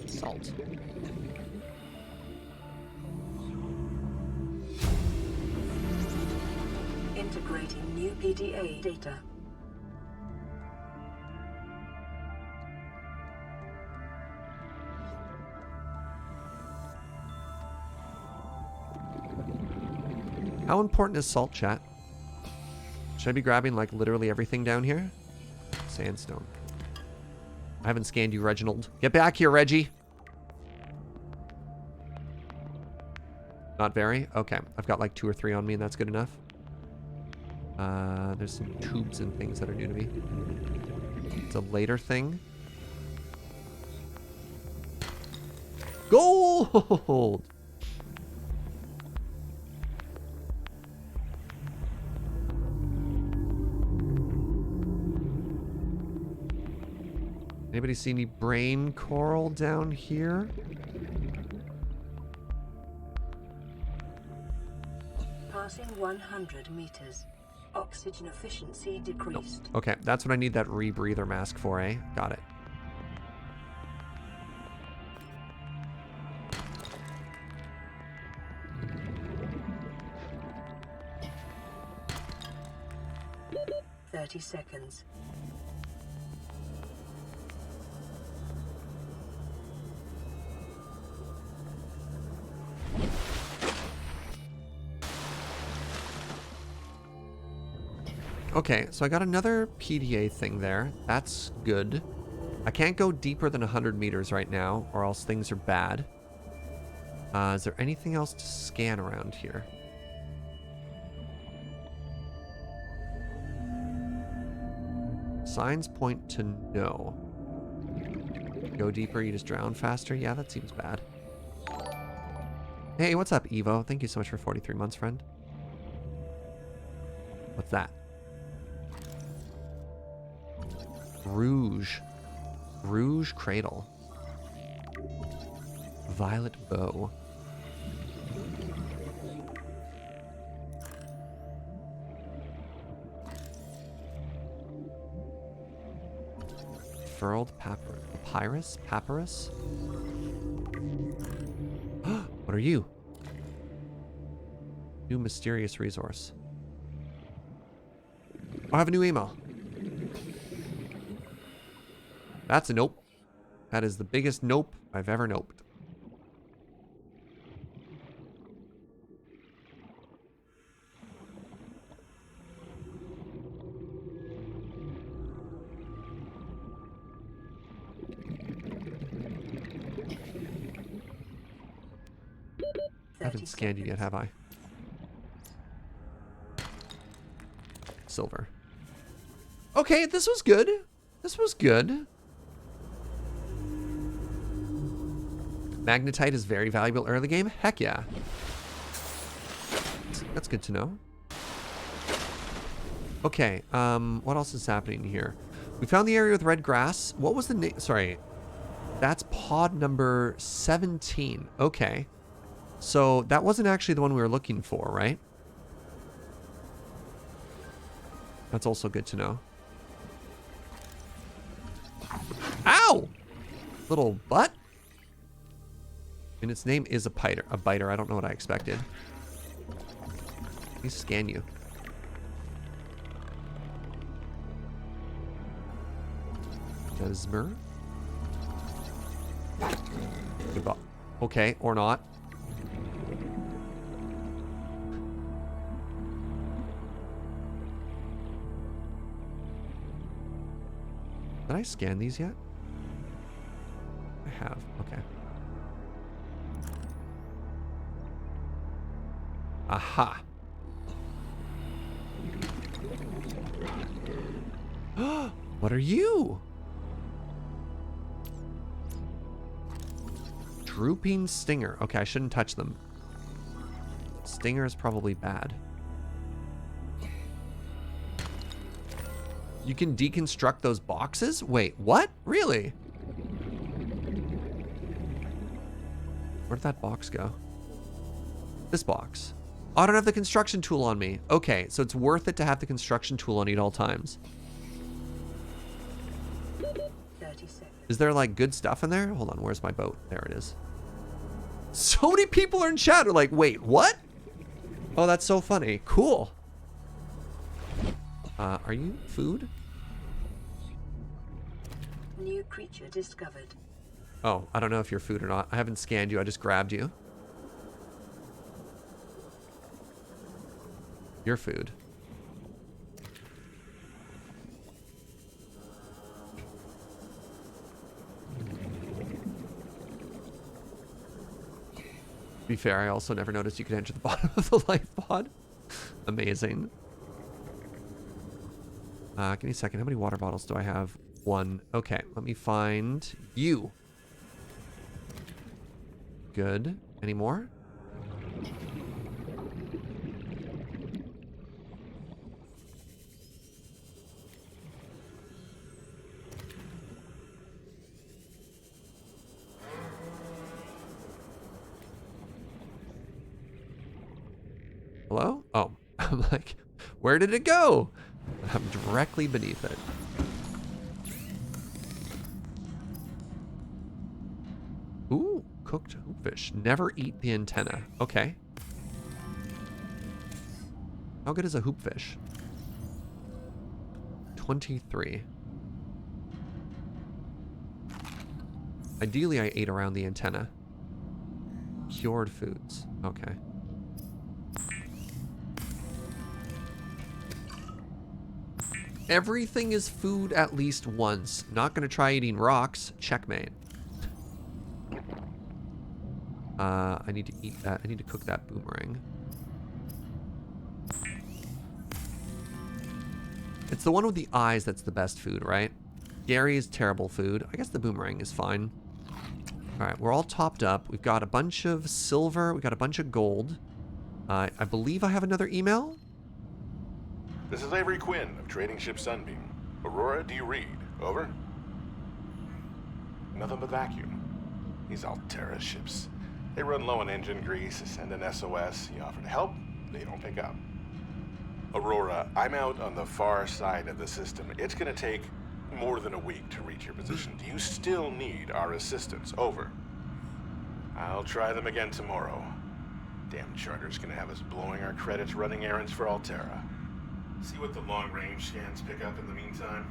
S1: Salt.
S2: Integrating new PDA data.
S1: How important is salt, chat? Should I be grabbing, like, literally everything down here? Sandstone. I haven't scanned you, Reginald. Get back here, Reggie! Not very? Okay. I've got, like, 2 or 3 on me, and that's good enough. There's some tubes and things that are new to me. It's a later thing. Gold! Anybody see any brain coral down here?
S2: Passing 100 meters. Oxygen efficiency decreased.
S1: Nope. Okay, that's what I need that rebreather mask for, eh? Got it.
S2: Seconds.
S1: Okay, so I got another PDA thing there. That's good. I can't go deeper than 100 meters right now, or else things are bad. Is there anything else to scan around here? Signs point to no. Go deeper, you just drown faster. Yeah, that seems bad. Hey, what's up, Evo? Thank you so much for 43 months, friend. What's that? Rouge. Rouge Cradle. Violet Bow. Furled papyrus? Papyrus? What are you? New mysterious resource. I have a new email. That's a nope. That is the biggest nope I've ever noped. I haven't scanned you yet, have I? Silver. Okay, this was good. This was good. Magnetite is very valuable early game. Heck yeah. That's good to know. Okay, what else is happening here? We found the area with red grass. What was the name? Sorry. That's pod number 17. Okay. So that wasn't actually the one we were looking for, right? That's also good to know. Ow! Little butt. And its name is a biter. A biter. I don't know what I expected. Let me scan you. Desmer. Okay, or not. Did I scan these yet? I have. Okay. Aha. What are you? Drooping stinger. Okay, I shouldn't touch them. Stinger is probably bad. You can deconstruct those boxes? Wait, what? Really? Where'd that box go? This box. Oh, I don't have the construction tool on me. Okay, so it's worth it to have the construction tool on you at all times.
S2: 36.
S1: Is there like good stuff in there? Hold on, where's my boat? There it is. So many people are in chat are like, wait, what? Oh, that's so funny. Cool. Are you food?
S2: New creature discovered.
S1: Oh, I don't know if you're food or not. I haven't scanned you. I just grabbed you. You're food. To be fair, I also never noticed you could enter the bottom of the life pod. Amazing. Give me a second. How many water bottles do I have? One. Okay, let me find you. Good. Any more? Hello? Oh, I'm like, where did it go? I'm directly beneath it. Ooh, cooked hoopfish. Never eat the antenna. Okay. How good is a hoopfish? 23. Ideally, I ate around the antenna. Cured foods. Okay. Everything is food at least once. Not gonna try eating rocks. Checkmate. I need to eat that. I need to cook that boomerang. It's the one with the eyes that's the best food, right? Garry is terrible food. I guess the boomerang is fine. All right, we're all topped up. We've got a bunch of silver. We've got a bunch of gold. I believe I have another email.
S7: This is Avery Quinn of Trading Ship Sunbeam. Aurora, do you read? Over? Nothing but vacuum. These Altera ships. They run low on engine grease, send an SOS. You offer to help, they don't pick up. Aurora, I'm out on the far side of the system. It's gonna take more than a week to reach your position. Do you still need our assistance? Over. I'll try them again tomorrow. Damn charter's gonna have us blowing our credits running errands for Altera. See what the long-range scans pick up in the meantime.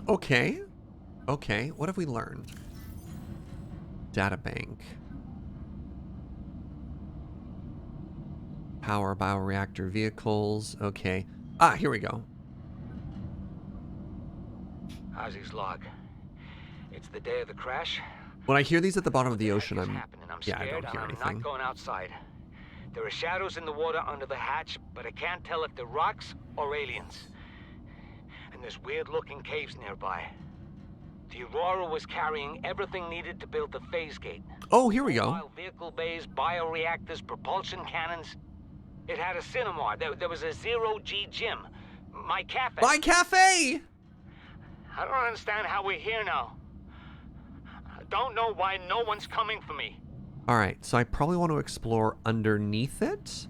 S1: Okay. Okay, what have we learned? Data bank. Power bioreactor vehicles. Okay. Ah, here we go.
S6: Ozzy's log. It's the day of the crash.
S1: When I hear these at the bottom of the ocean,
S6: I'm
S1: I'm
S6: scared,
S1: I don't hear
S6: and
S1: anything.
S6: I'm not going outside. There are shadows in the water under the hatch, but I can't tell if they're rocks or aliens. And there's weird-looking caves nearby. The Aurora was carrying everything needed to build the phase gate.
S1: Oh, here we go.
S6: Mobile vehicle bays, bioreactors, propulsion cannons. It had a cinema. There was a zero-G gym. My cafe.
S1: My cafe!
S6: I don't understand how we're here now. I don't know why no one's coming for me.
S1: All right, so I probably want to explore underneath it.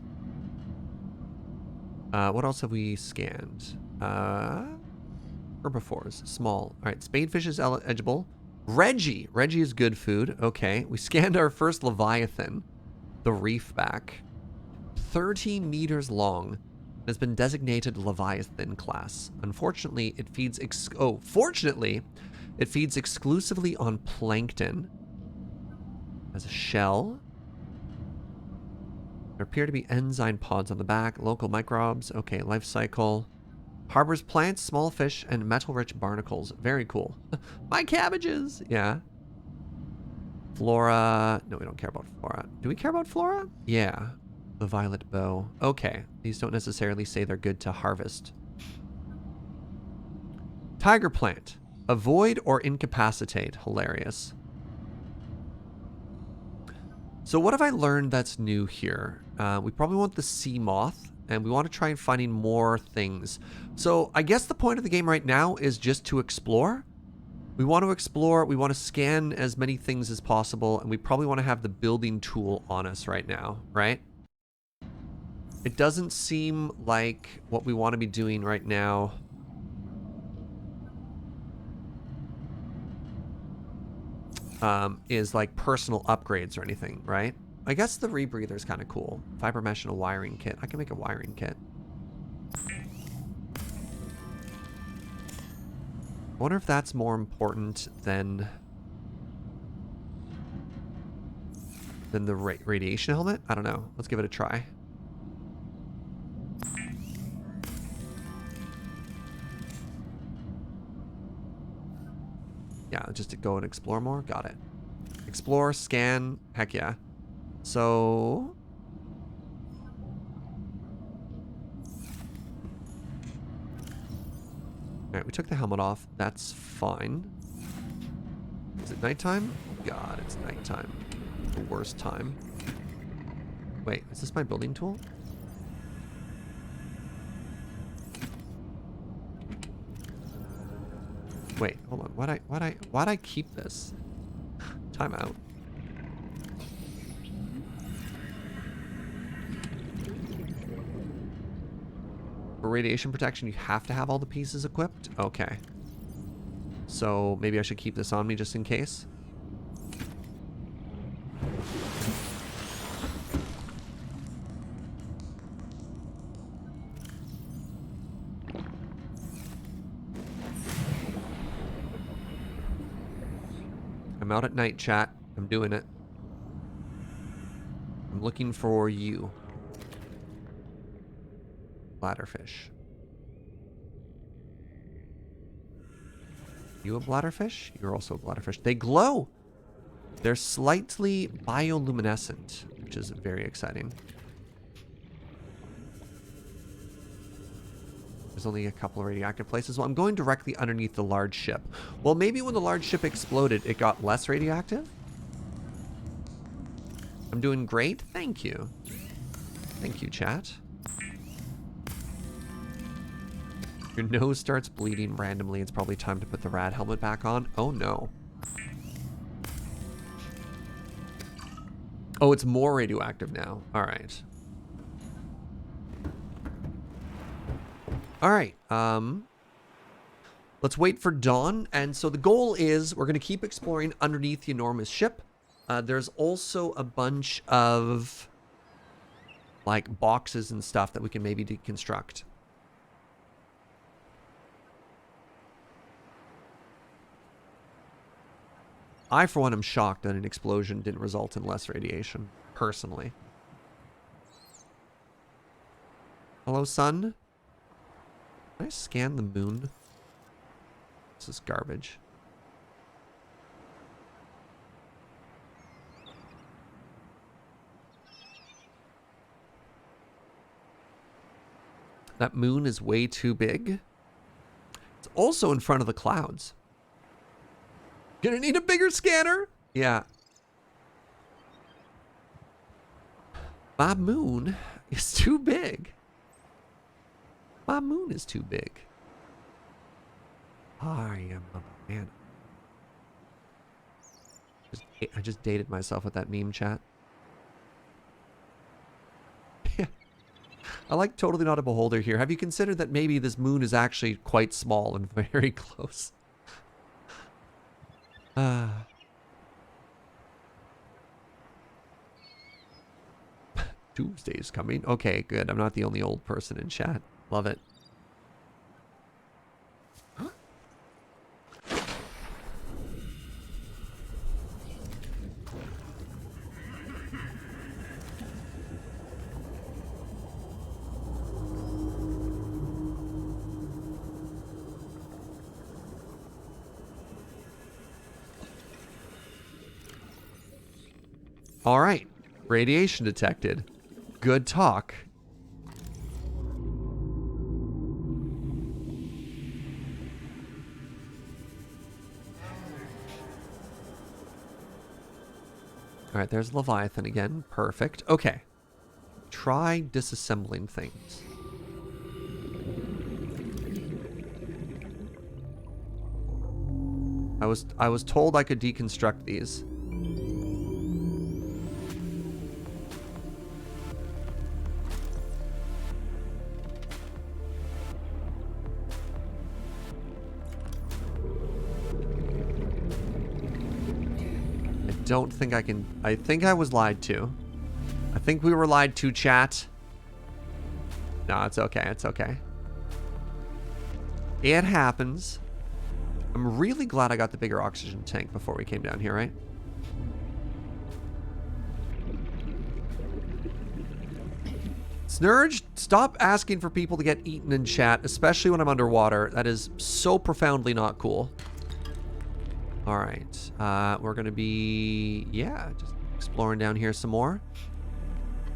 S1: What else have we scanned? Herbivores, small. All right, spadefish is eligible. Reggie is good food. Okay, we scanned our first Leviathan, the reefback. 30 meters long. It has been designated Leviathan class. Unfortunately, it feeds fortunately, it feeds exclusively on plankton. Has a shell. There appear to be enzyme pods on the back. Local microbes. Okay, life cycle. Harbors plants, small fish, and metal-rich barnacles. Very cool. My cabbages! Yeah. Flora. No, we don't care about flora. Do we care about flora? Yeah. The violet bow. Okay. These don't necessarily say they're good to harvest. Tiger plant. Avoid or incapacitate. Hilarious. So what have I learned that's new here? We probably want the sea moth, and we want to try and finding more things. So I guess the point of the game right now is just to explore. We want to explore, we want to scan as many things as possible, and we probably want to have the building tool on us right now, right? It doesn't seem like what we want to be doing right now. Is like personal upgrades or anything, right? I guess the rebreather is kind of cool. Fiber mesh and a wiring kit. I can make a wiring kit. I wonder if that's more important than the radiation helmet? I don't know. Let's give it a try. Yeah, just to go and explore more. Got it. Explore, scan. Heck yeah. So... Alright, we took the helmet off. That's fine. Is it nighttime? God, it's nighttime. The worst time. Wait, is this my building tool? Wait, hold on. Why'd I keep this? Time out. For radiation protection, you have to have all the pieces equipped? Okay. So maybe I should keep this on me just in case. I'm out at night, chat. I'm doing it. I'm looking for you. Bladderfish. You a bladderfish? You're also a bladderfish. They glow! They're slightly bioluminescent, which is very exciting. There's only a couple of radioactive places. Well, I'm going directly underneath the large ship. Well, maybe when the large ship exploded, it got less radioactive? I'm doing great. Thank you. Thank you, chat. Your nose starts bleeding randomly. It's probably time to put the rad helmet back on. Oh, no. Oh, it's more radioactive now. All right. All right. Let's wait for dawn. And so the goal is we're going to keep exploring underneath the enormous ship. There's also a bunch of like boxes and stuff that we can maybe deconstruct. I, for one, am shocked that an explosion didn't result in less radiation, personally. Hello, sun? Can I scan the moon? This is garbage. That moon is way too big. It's also in front of the clouds. Gonna need a bigger scanner? Yeah. My moon is too big. My moon is too big. I am a man. I just dated myself with that meme, chat. I like totally not a beholder here. Have you considered that maybe this moon is actually quite small and very close? Doomsday's coming. Okay, good. I'm not the only old person in chat. Love it. All right. Radiation detected. Good talk. All right, there's Leviathan again. Perfect. Okay. Try disassembling things. I was told I could deconstruct these. Don't think I can. I think I was lied to. I think we were lied to, chat. No, it's okay. It's okay. It happens. I'm really glad I got the bigger oxygen tank before we came down here, right? Snurge, stop asking for people to get eaten in chat, especially when I'm underwater. That is so profoundly not cool. All right, we're gonna be, yeah, just exploring down here some more.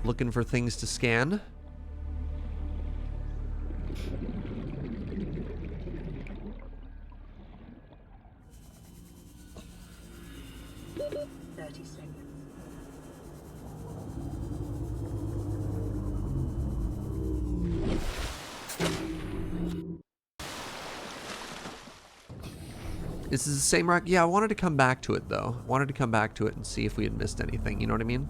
S1: Looking for things to scan. This is the same rock. Yeah, I wanted to come back to it, though. I wanted to come back to it and see if we had missed anything. You know what I mean?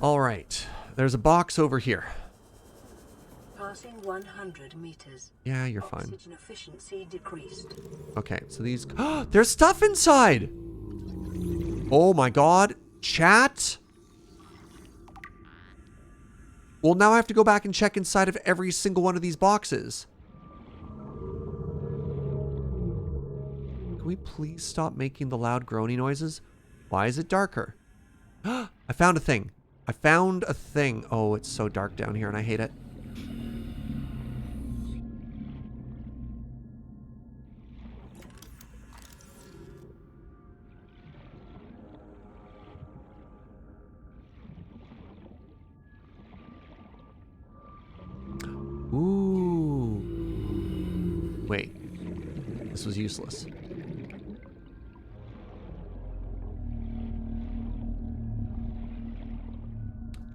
S1: All right. There's a box over here.
S2: Passing 100 meters.
S1: Yeah, you're fine.
S2: Oxygen efficiency decreased.
S1: Okay, so these... there's stuff inside! Oh my god. Chat? Well, now I have to go back and check inside of every single one of these boxes. Can we please stop making the loud groany noises? Why is it darker? I found a thing. I found a thing. Oh, it's so dark down here and I hate it. Ooh. Wait. This was useless.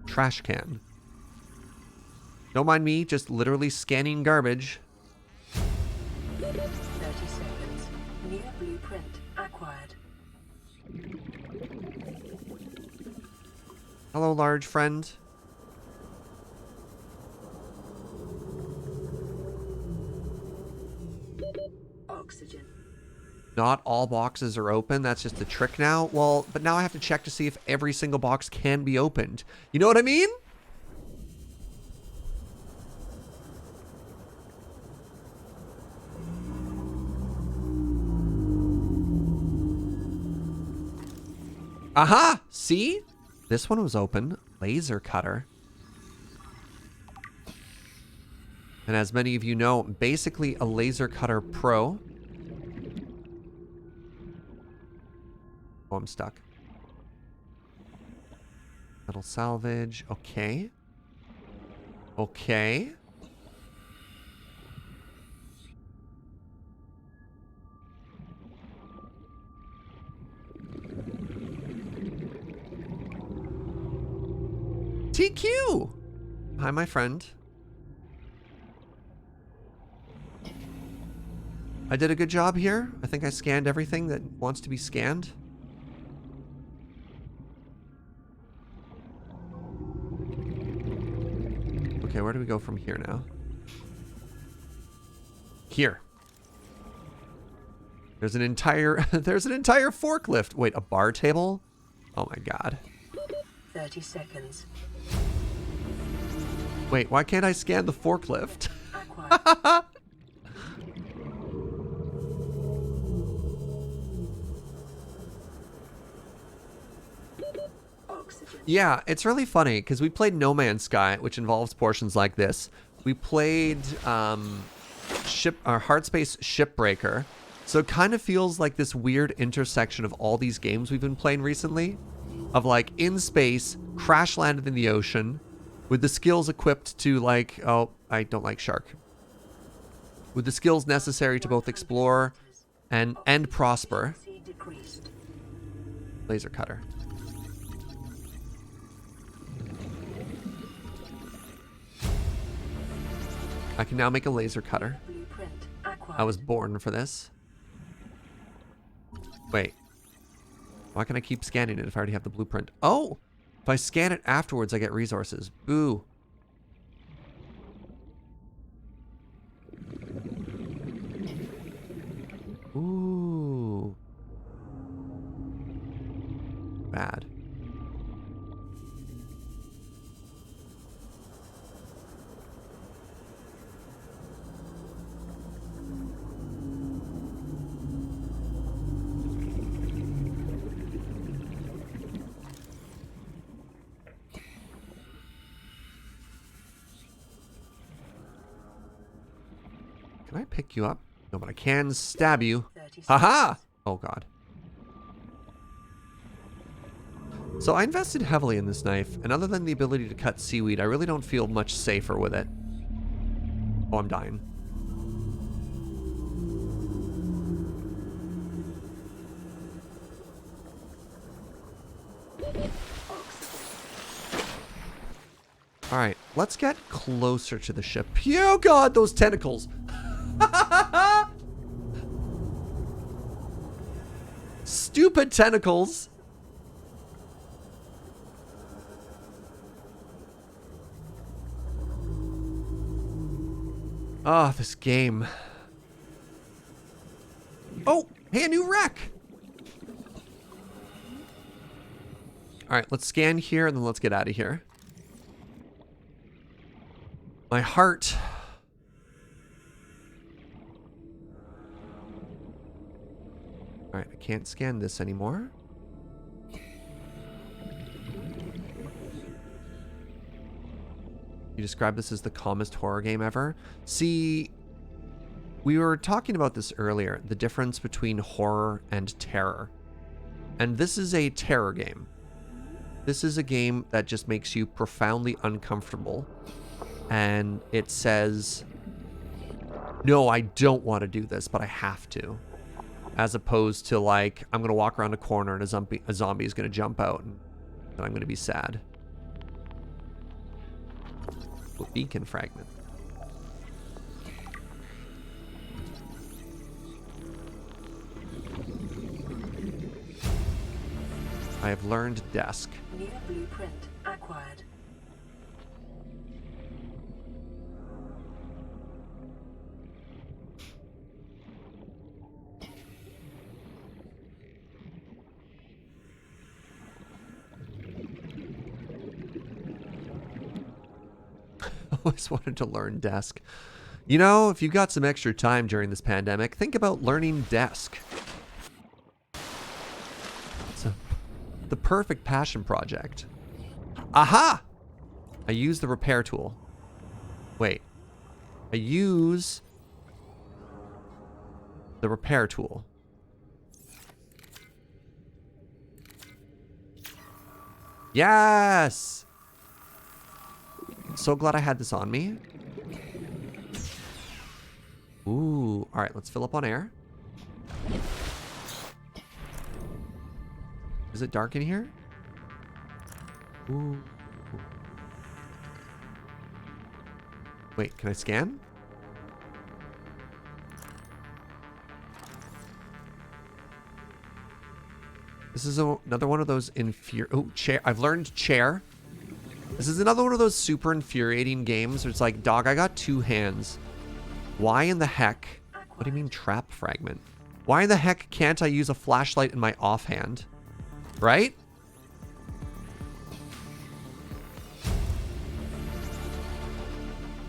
S1: Trash can. Don't mind me, just literally scanning garbage.
S2: 30 seconds. New blueprint acquired.
S1: Hello, large friend.
S2: Oxygen.
S1: Not all boxes are open. That's just a trick now. Well, but now I have to check to see if every single box can be opened. You know what I mean? Aha! See? This one was open. Laser cutter. And as many of you know, basically a laser cutter pro. Oh, I'm stuck. Metal salvage. Okay. Okay. TQ! Hi, my friend. I did a good job here. I think I scanned everything that wants to be scanned. Okay, where do we go from here now? Here. There's an entire forklift. Wait, a bar table? Oh my god.
S2: 30 seconds.
S1: Wait, why can't I scan the forklift?
S2: Acquired. Oxygen.
S1: Yeah, it's really funny because we played No Man's Sky, which involves portions like this. We played Heartspace Shipbreaker, so it kind of feels like this weird intersection of all these games we've been playing recently, of like in space, crash landed in the ocean, with the skills equipped to like, oh, I don't like shark, with the skills necessary to both explore and prosper.
S2: Decreased.
S1: Laser cutter. I can now make a laser cutter.
S2: Blueprint acquired.
S1: I was born for this. Wait. Why can I keep scanning it if I already have the blueprint? Oh! If I scan it afterwards, I get resources. Boo. Ooh. Bad. Can I pick you up? No, but I can stab you.
S2: 30
S1: Haha! Oh god. So I invested heavily in this knife, and other than the ability to cut seaweed, I really don't feel much safer with it. Oh, I'm dying. Alright, let's get closer to the ship. Oh god, those tentacles! Stupid tentacles! Ah, this game. Oh, hey, a new wreck! Alright, let's scan here and then let's get out of here. My heart. Alright, I can't scan this anymore. You described this as the calmest horror game ever. See, we were talking about this earlier, the difference between horror and terror. And this is a terror game. This is a game that just makes you profoundly uncomfortable. and it says, no, I don't want to do this, but I have to. As opposed to like, I'm going to walk around a corner and a zombie is going to jump out and then I'm going to be sad. Oh, beacon fragment. I have learned desk.
S2: New blueprint acquired.
S1: Always wanted to learn desk. You know, if you've got some extra time during this pandemic, think about learning desk. It's the perfect passion project. Aha! I use the repair tool. Wait. I use the repair tool. Yes! So glad I had this on me. Ooh, all right, let's fill up on air. Is it dark in here? Ooh. Wait, can I scan? This is another one of those oh, chair. I've learned chair. This is another one of those super infuriating games where it's like, dog, I got two hands. Why in the heck? What do you mean trap fragment? Why in the heck can't I use a flashlight in my offhand? Right?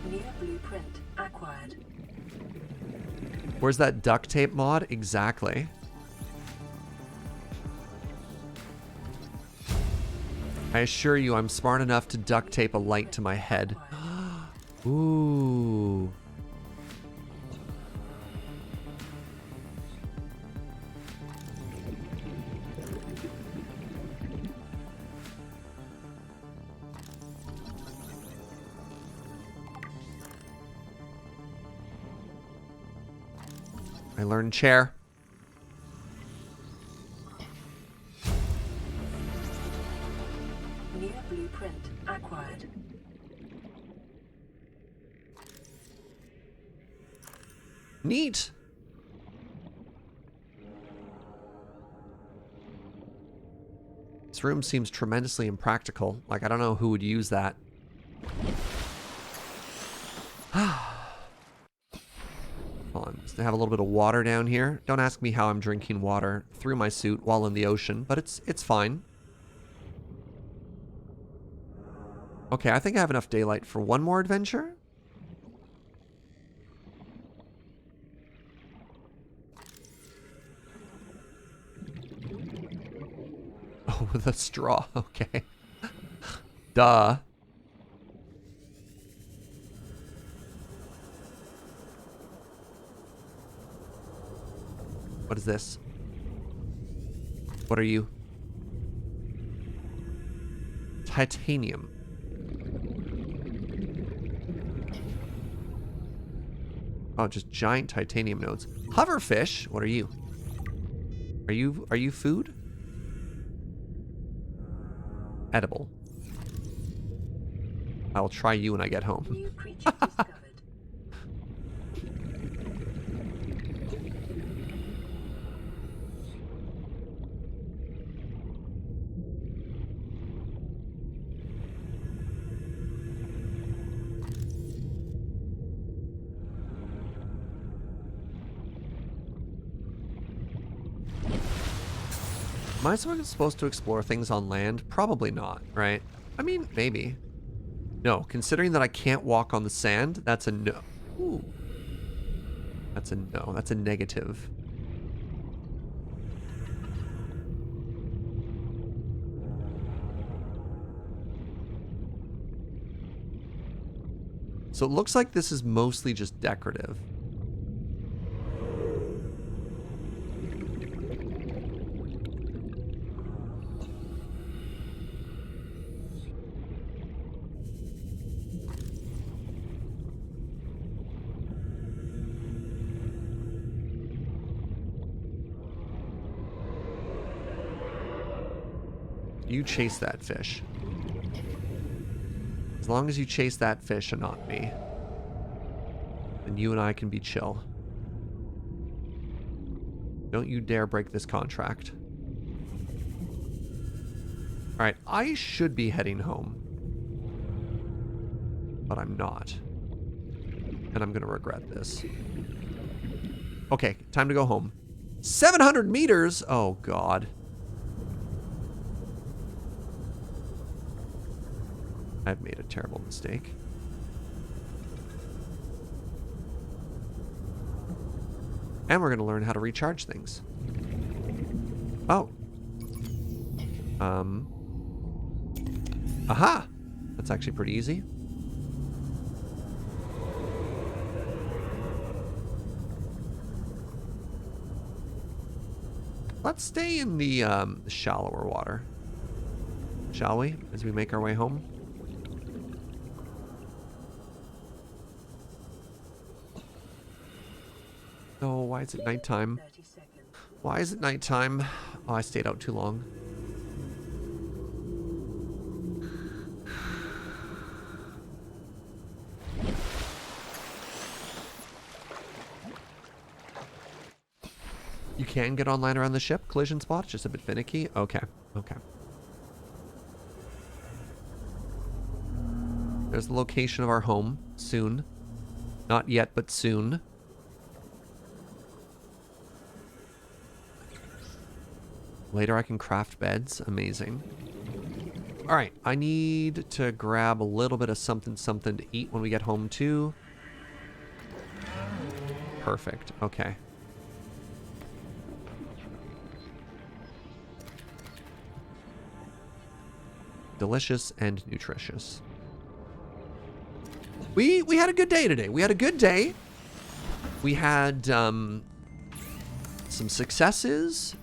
S2: New blueprint acquired.
S1: Where's that duct tape mod? Exactly. I assure you, I'm smart enough to duct tape a light to my head. Ooh. I learned chair.
S2: New blueprint acquired.
S1: Neat. This room seems tremendously impractical. Like, I don't know who would use that. Hold on, just to have a little bit of water down here. Don't ask me how I'm drinking water through my suit while in the ocean, but it's fine. Okay, I think I have enough daylight for one more adventure. Oh, with a straw. Okay. Duh. What is this? What are you? Titanium. Oh, just giant titanium nodes. Hoverfish. What are you? Are you food? Edible. I will try you when I get home.
S2: New creature discovered.
S1: Am I supposed to explore things on land? Probably not, right? I mean, maybe. No, considering that I can't walk on the sand, that's a no. Ooh. That's a no. That's a negative. So it looks like this is mostly just decorative. You chase that fish. As long as you chase that fish and not me, then you and I can be chill. Don't you dare break this contract. Alright, I should be heading home. But I'm not. And I'm gonna regret this. Okay, time to go home. 700 meters? Oh, God. I've made a terrible mistake. And we're gonna learn how to recharge things. Oh. Aha! That's actually pretty easy. Let's stay in the shallower water, shall we, as we make our way home? Oh, why is it nighttime? Why is it nighttime? Oh, I stayed out too long. You can get online around the ship. Collision spot, just a bit finicky. Okay, okay. There's the location of our home. Soon. Not yet, but soon. Later I can craft beds. Amazing. Alright, I need to grab a little bit of something to eat when we get home too. Perfect. Okay. Delicious and nutritious. We had a good day today. We had a good day. We had some successes.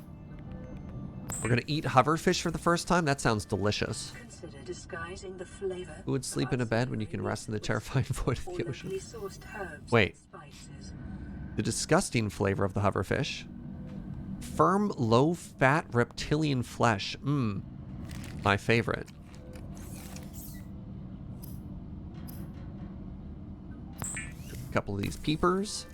S1: We're gonna eat hoverfish for the first time. That sounds delicious.
S2: Consider disguising the flavor.
S1: Who would sleep in a bed when you can rest in the terrifying void of the ocean?
S2: Sourced herbs
S1: Wait.
S2: and spices.
S1: The disgusting flavor of the hoverfish. Firm, low-fat reptilian flesh. Mmm. My favorite. A couple of these peepers.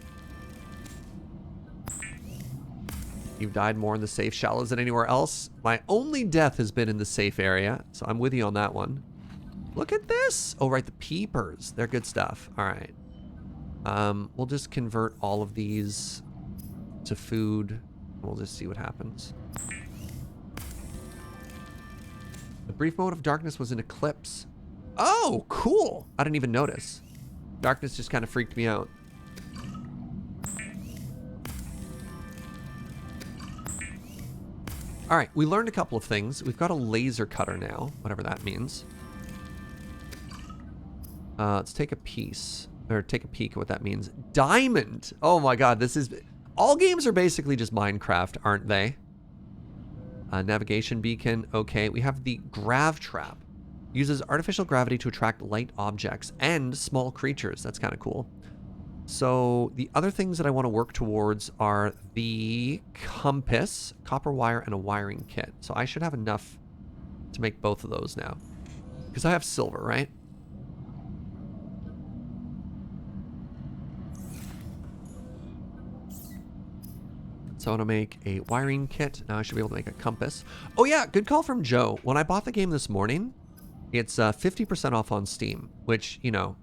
S1: You've died more in the safe shallows than anywhere else. My only death has been in the safe area, so I'm with you on that one. Look at this. Oh, right, the peepers. They're good stuff. All right. We'll just convert all of these to food. We'll just see what happens. The brief moment of darkness was an eclipse. Oh, cool. I didn't even notice. Darkness just kind of freaked me out. All right, we learned a couple of things. We've got a laser cutter now, whatever that means. Let's take a piece, or take a peek at what that means. Diamond! Oh my god, this is... All games are basically just Minecraft, aren't they? Navigation beacon, okay. We have the grav trap. Uses artificial gravity to attract light objects and small creatures. That's kind of cool. So the other things that I want to work towards are the compass, copper wire, and a wiring kit. So I should have enough to make both of those now. Because I have silver, right? So I want to make a wiring kit. Now I should be able to make a compass. Oh yeah, good call from Joe. When I bought the game this morning, it's 50% off on Steam, which, you know,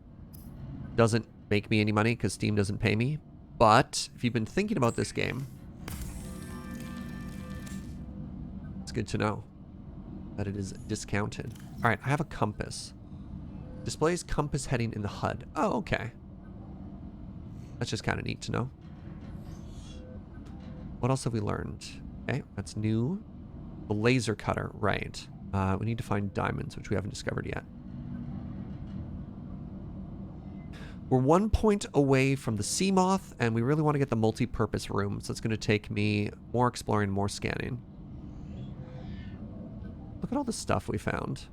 S1: doesn't make me any money because Steam doesn't pay me. But if you've been thinking about this game, it's good to know that it is discounted. All right, I have a compass. Displays compass heading in the HUD. Oh, okay. That's just kind of neat to know. What else have we learned? Okay, that's new. The laser cutter, right. We need to find diamonds, which we haven't discovered yet. We're 1 point away from the sea moth, and we really want to get the multi-purpose room, so it's going to take me more exploring, more scanning. Look at all the stuff we found.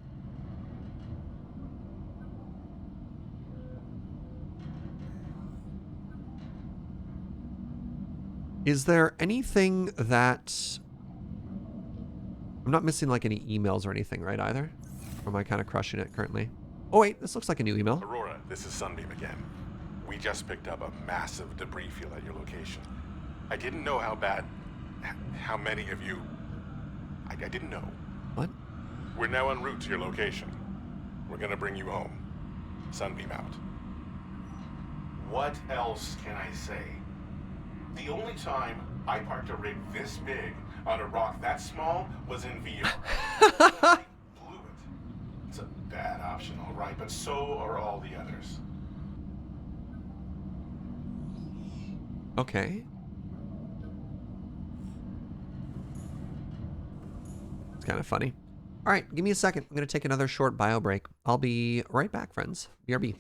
S1: Is there anything that I'm not missing like any emails or anything, right, either? Or am I kind of crushing it currently? Oh wait, this looks like a new email.
S7: Aurora, this is Sunbeam again. We just picked up a massive debris field at your location. I didn't know how bad, how many of you, I didn't know.
S1: What?
S7: We're now en route to your location. We're gonna bring you home. Sunbeam out. What else can I say? The only time I parked a rig this big on a rock that small was in VR. I blew it. It's a bad option, all right, but so are all the others.
S1: Okay. It's kind of funny. All right, give me a second. I'm going to take another short bio break. I'll be right back, friends. BRB.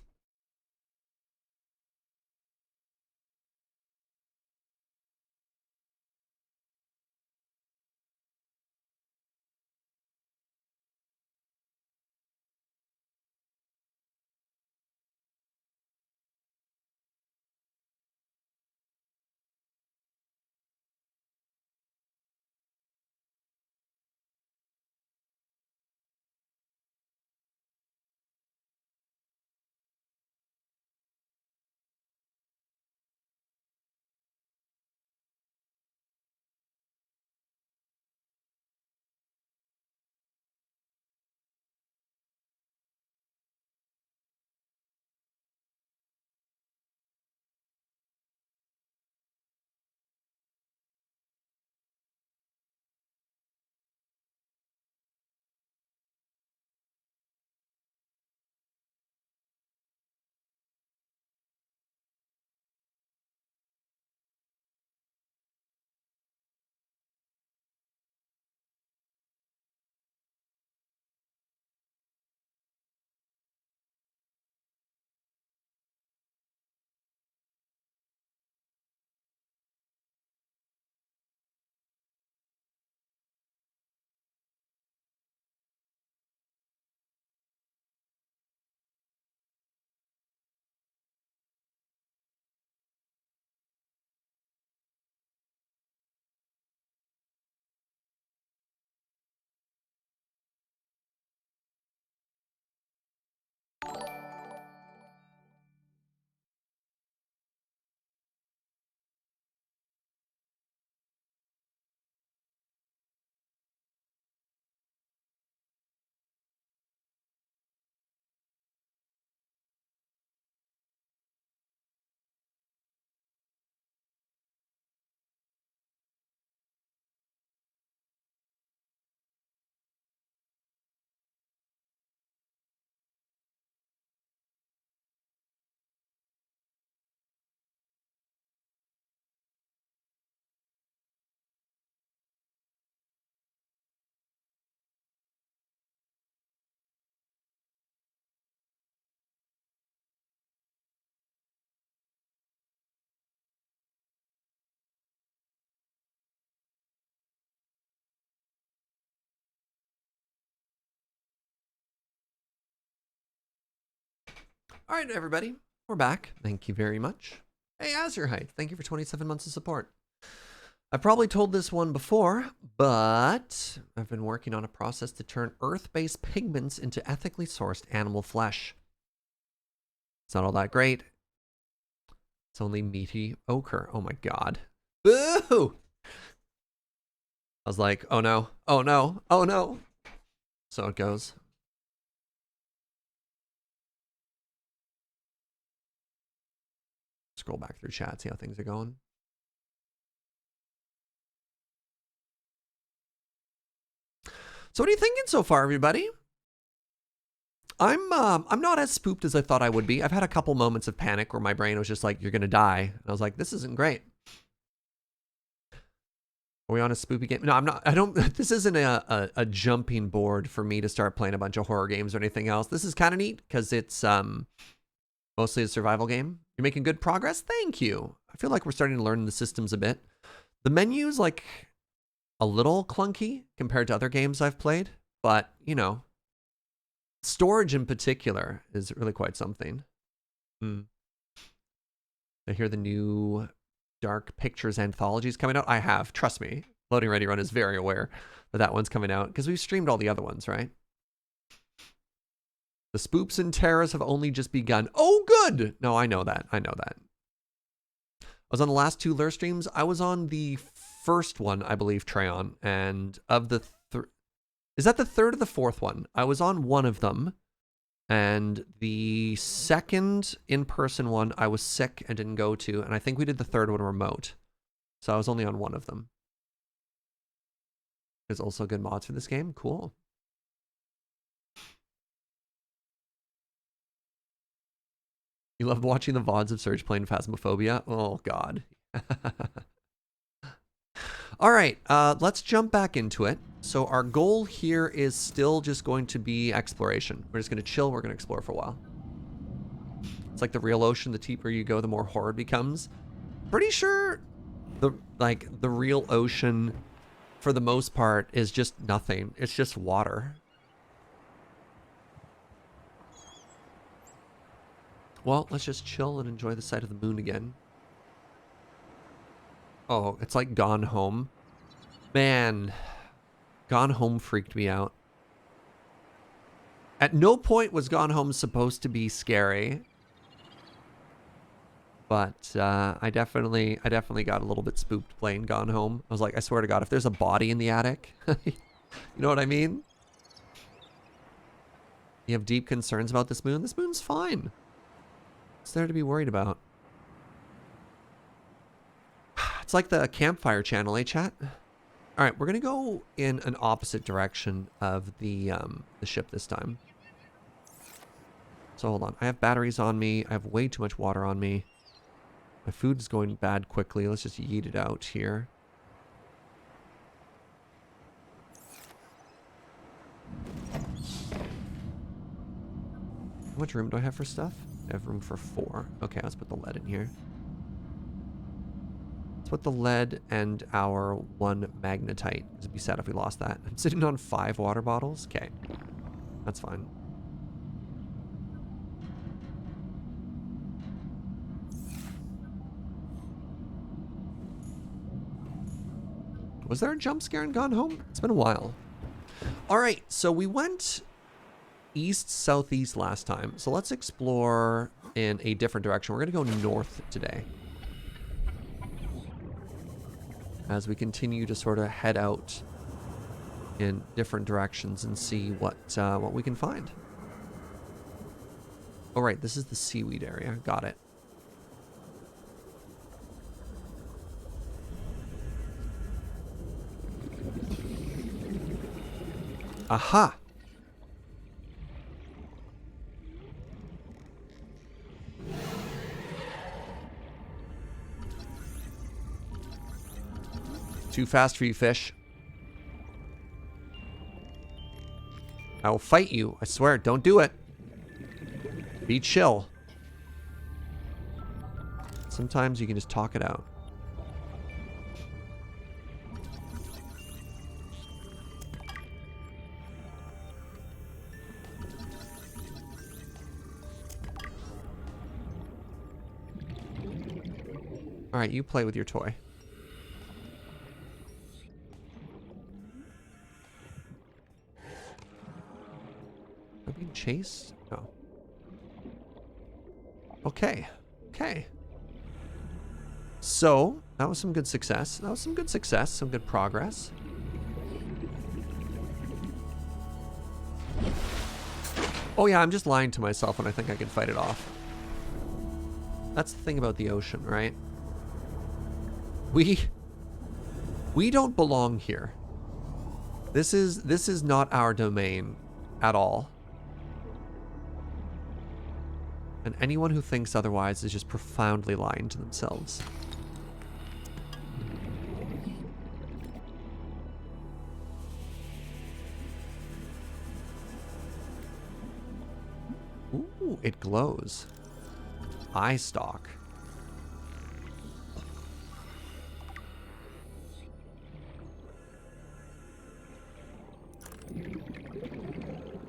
S1: All right, everybody. We're back. Thank you very much. Hey, Azure Height. Thank you for 27 months of support. I've probably told this one before, but I've been working on a process to turn Earth-based pigments into ethically sourced animal flesh. It's not all that great. It's only meaty ochre. Oh my god. Boo! I was like, oh no, oh no, oh no. So it goes. Scroll back through chat, see how things are going. So what are you thinking so far, everybody? I'm not as spooked as I thought I would be. I've had a couple moments of panic where my brain was just like, you're gonna die. And I was like, this isn't great. Are we on a spoopy game? No, I'm not. I don't. This isn't a jumping board for me to start playing a bunch of horror games or anything else. This is kind of neat because it's mostly a survival game. You're making good progress. Thank you. I feel like we're starting to learn the systems a bit. The menu's like a little clunky compared to other games I've played, but you know, storage in particular is really quite something. I hear the new Dark Pictures anthologies coming out. I have, trust me. Loading Ready Run is very aware that that one's coming out because we've streamed all the other ones, right? The spoops and terrors have only just begun. Oh, good. No, I know that. I know that. I was on the last 2 lure streams. I was on the first one, I believe, Treyon. And of the... Is that the third or the fourth one? I was on one of them. And the second in-person one, I was sick and didn't go to. And I think we did the third one remote. So I was only on one of them. There's also good mods for this game. Cool. You loved watching the VODs of Surge playing Phasmophobia? Oh, God. All right, let's jump back into it. So our goal here is still just going to be exploration. We're just going to chill. We're going to explore for a while. It's like the real ocean. The deeper you go, the more horror it becomes. Pretty sure the real ocean, for the most part, is just nothing. It's just water. Well, let's just chill and enjoy the sight of the moon again. Oh, it's like Gone Home. Man, Gone Home freaked me out. At no point was Gone Home supposed to be scary. But I definitely got a little bit spooked playing Gone Home. I was like, I swear to God, if there's a body in the attic, you know what I mean? You have deep concerns about this moon? This moon's fine. What's there to be worried about? It's like the campfire channel, eh, chat? All right, we're gonna go in an opposite direction of the ship this time. So hold on, I have batteries on me. I have way too much water on me. My food is going bad quickly. Let's just yeet it out here. How much room do I have for stuff? I have room for 4. Okay, let's put the lead in here. Let's put the lead and our 1 magnetite. It'd be sad if we lost that. I'm sitting on 5 water bottles. Okay, that's fine. Was there a jump scare in Gone Home? It's been a while. All right, so we went east-southeast last time. So let's explore in a different direction. We're going to go north today. As we continue to sort of head out in different directions and see what we can find. Oh, right, this is the seaweed area. Got it. Aha! Too fast for you, fish. I will fight you. I swear. Don't do it. Be chill. Sometimes you can just talk it out. All right, you play with your toy. Am I being chased? No. Okay. Okay. So, that was some good success. That was some good success, some good progress. Oh yeah, I'm just lying to myself when I think I can fight it off. That's the thing about the ocean, right? We don't belong here. This is not our domain at all. And anyone who thinks otherwise is just profoundly lying to themselves. Ooh, it glows. Eye stalk.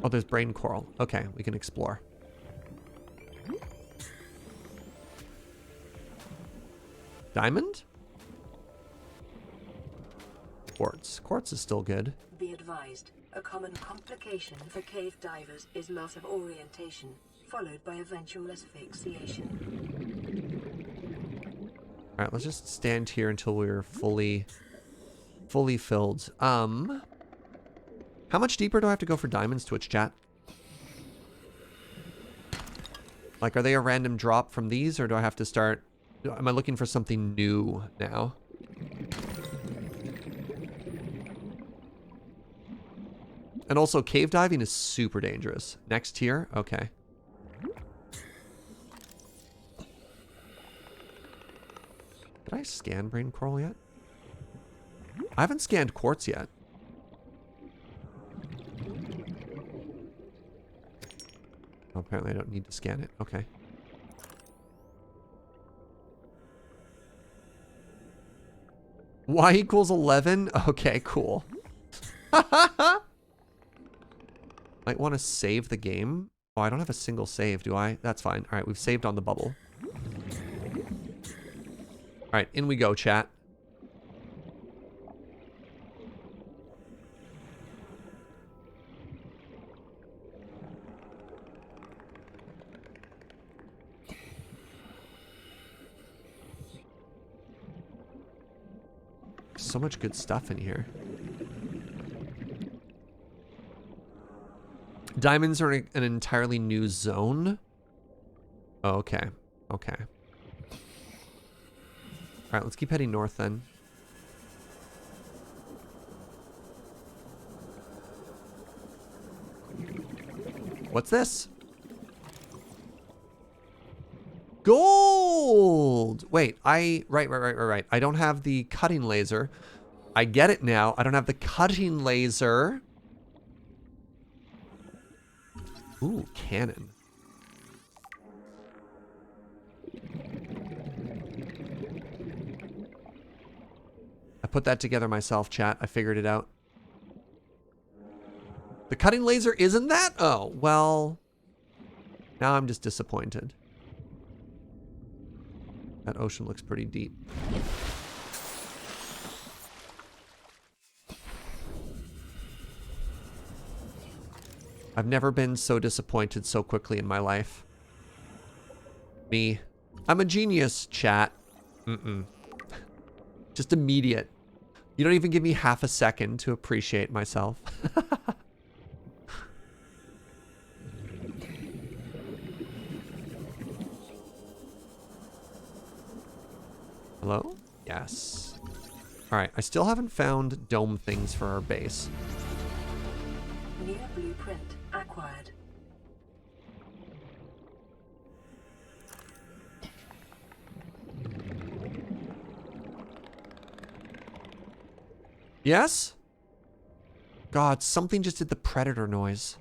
S1: Oh, there's brain coral. Okay, we can explore. Diamond? quartz. Quartz is still good.
S2: Be advised, a common complication for cave divers is loss of orientation, followed by eventual asphyxiation.
S1: Alright, let's just stand here until we're fully filled. How much deeper do I have to go for diamonds, Twitch chat? Like, are they a random drop from these, or do I have to start... Am I looking for something new now? And also, cave diving is super dangerous. Next tier? Okay. Did I scan brain coral yet? I haven't scanned quartz yet. Oh, apparently I don't need to scan it. Okay. Y equals 11? Okay, cool. Might want to save the game. Oh, I don't have a single save, do I? That's fine. All right, we've saved on the bubble. All right, in we go, chat. So much good stuff in here. Diamonds are an entirely new zone. Oh, okay. Okay. All right, let's keep heading north then. What's this? Gold! Wait, right. I don't have the cutting laser. I get it now. I don't have the cutting laser. Ooh, cannon. I put that together myself, chat. I figured it out. The cutting laser isn't that? Oh, well. Now I'm just disappointed. That ocean looks pretty deep. I've never been so disappointed so quickly in my life. Me. I'm a genius, chat. Just immediate. You don't even give me half a second to appreciate myself. Hello? Yes. Alright, I still haven't found dome things for our base.
S2: New blueprint acquired.
S1: Yes? God, something just did the predator noise.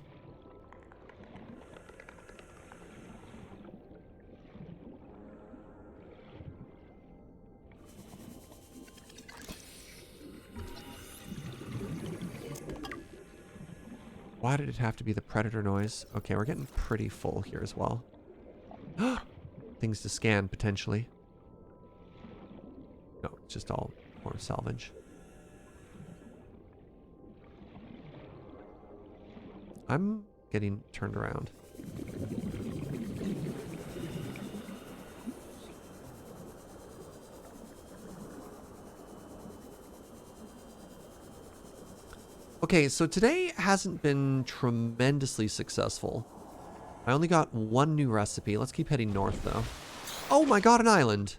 S1: Why did it have to be the predator noise? Okay, we're getting pretty full here as well. Things to scan, potentially. No, it's just all more salvage. I'm getting turned around. Okay, so today hasn't been tremendously successful. I only got one new recipe. Let's keep heading north, though. Oh my god, an island!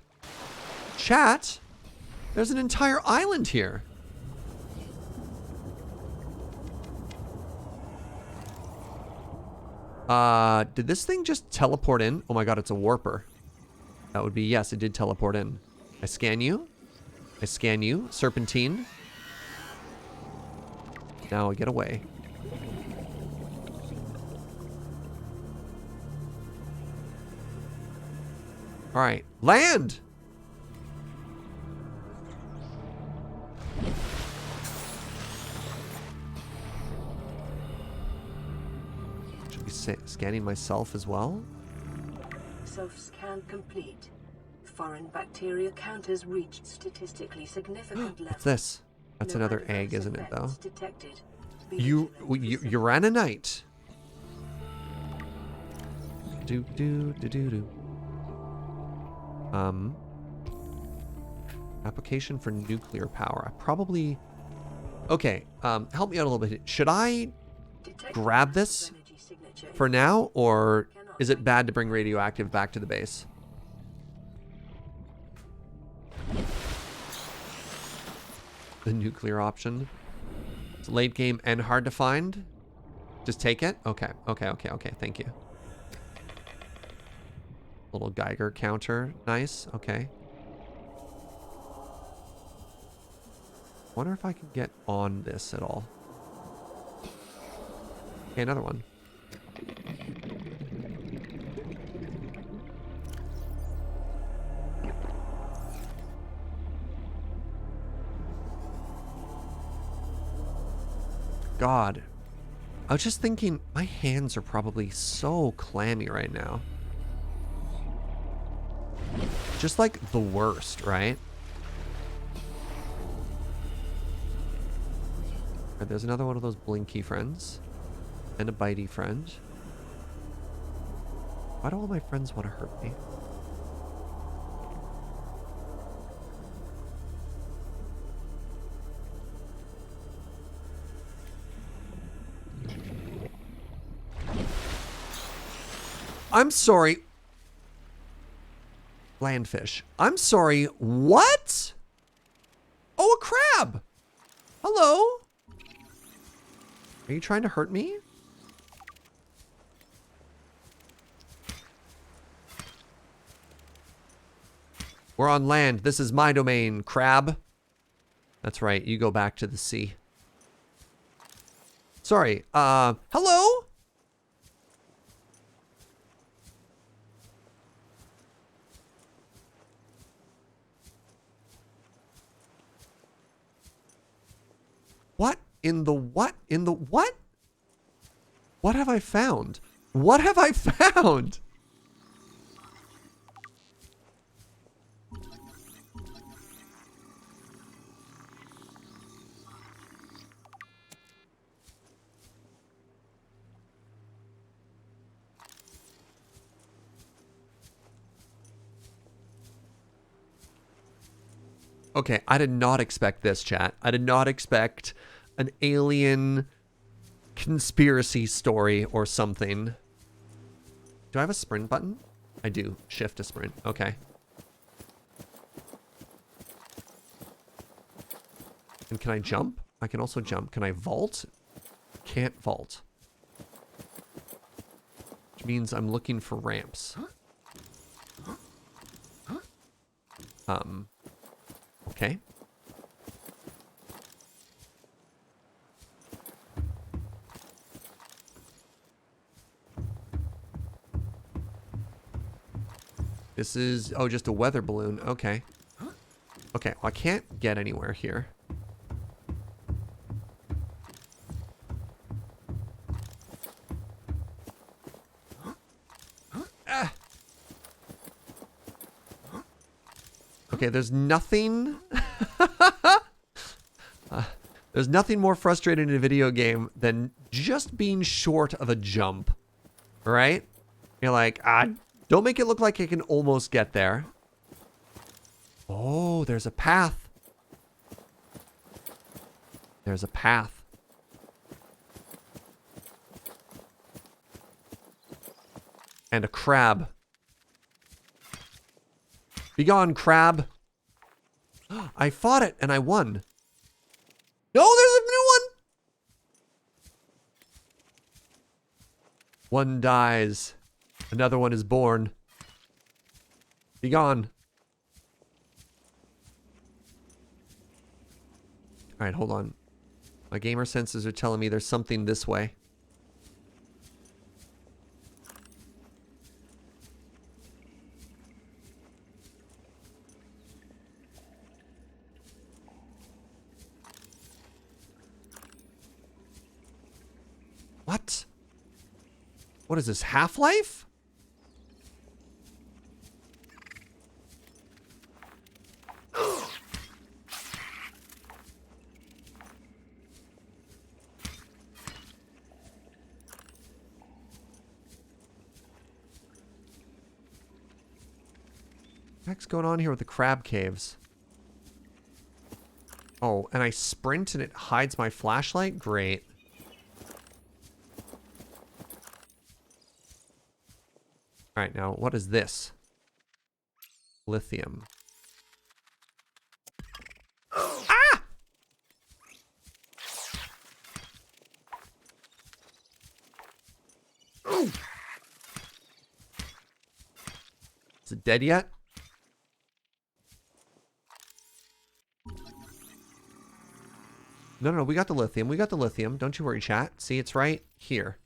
S1: Chat! There's an entire island here! Did this thing just teleport in? Oh my god, it's a warper. That would be, yes, it did teleport in. I scan you. I scan you. Serpentine. Now I get away. Alright, land! Should be scanning myself as well.
S2: Self-scan complete. Foreign bacteria counters reached statistically significant levels.
S1: What's this? That's
S2: No
S1: another
S2: adverse
S1: egg, isn't it, though?
S2: effects detected. Be
S1: You
S2: vigilant.
S1: Uranite. Do do do do do. Application for nuclear power. I probably. Okay. Help me out a little bit. Should I
S2: Detected
S1: grab this
S2: energy signature
S1: for now, or is it bad to bring radioactive back to the base? The nuclear option. It's late game and hard to find. Just take it? Okay, okay, okay, okay. Thank you. Little Geiger counter. Nice. Okay. Wonder if I can get on this at all. Okay, another one. God. I was just thinking, my hands are probably so clammy right now. Just like the worst, right? Alright, there's another one of those blinky friends. And a bitey friend. Why do all my friends want to hurt me? I'm sorry. Landfish. I'm sorry. What? Oh, a crab. Hello? Are you trying to hurt me? We're on land. This is my domain, crab. That's right. You go back to the sea. Sorry. Hello? What in the what? In the what? What have I found? What have I found? Okay, I did not expect this, chat. I did not expect an alien conspiracy story or something. Do I have a sprint button? I do. Shift to sprint. Okay. And can I jump? I can also jump. Can I vault? Can't vault. Which means I'm looking for ramps. Okay. This is, oh, just a weather balloon. Okay. Okay, well, I can't get anywhere here. Ah. Okay, there's nothing... there's nothing more frustrating in a video game than just being short of a jump. Right? You're like, don't make it look like I can almost get there. Oh, there's a path. There's a path. And a crab. Be gone, crab. I fought it and I won. No, there's a new one. One dies. Another one is born. Be gone. All right, hold on. My gamer senses are telling me there's something this way. What? What is this, Half-Life? heck's going on here with the crab caves? Oh, and I sprint and it hides my flashlight? Great. Alright, now what is this? Lithium. Ah! Is it dead yet? No, we got the lithium. We got the lithium. Don't you worry, chat. See, it's right here.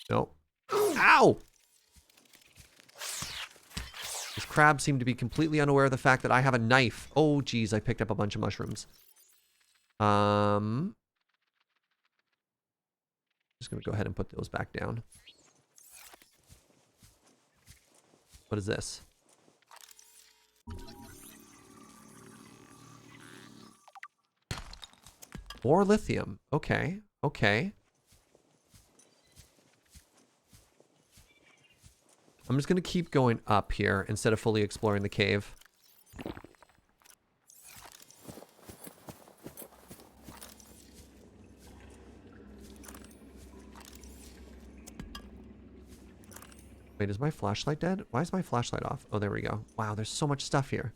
S1: Nope. Ow! This crab seemed to be completely unaware of the fact that I have a knife. Oh, geez, I picked up a bunch of mushrooms. Just gonna go ahead and put those back down. What is this? More lithium. Okay. Okay. I'm just going to keep going up here instead of fully exploring the cave. Wait, is my flashlight dead? Why is my flashlight off? Oh, there we go. Wow, there's so much stuff here.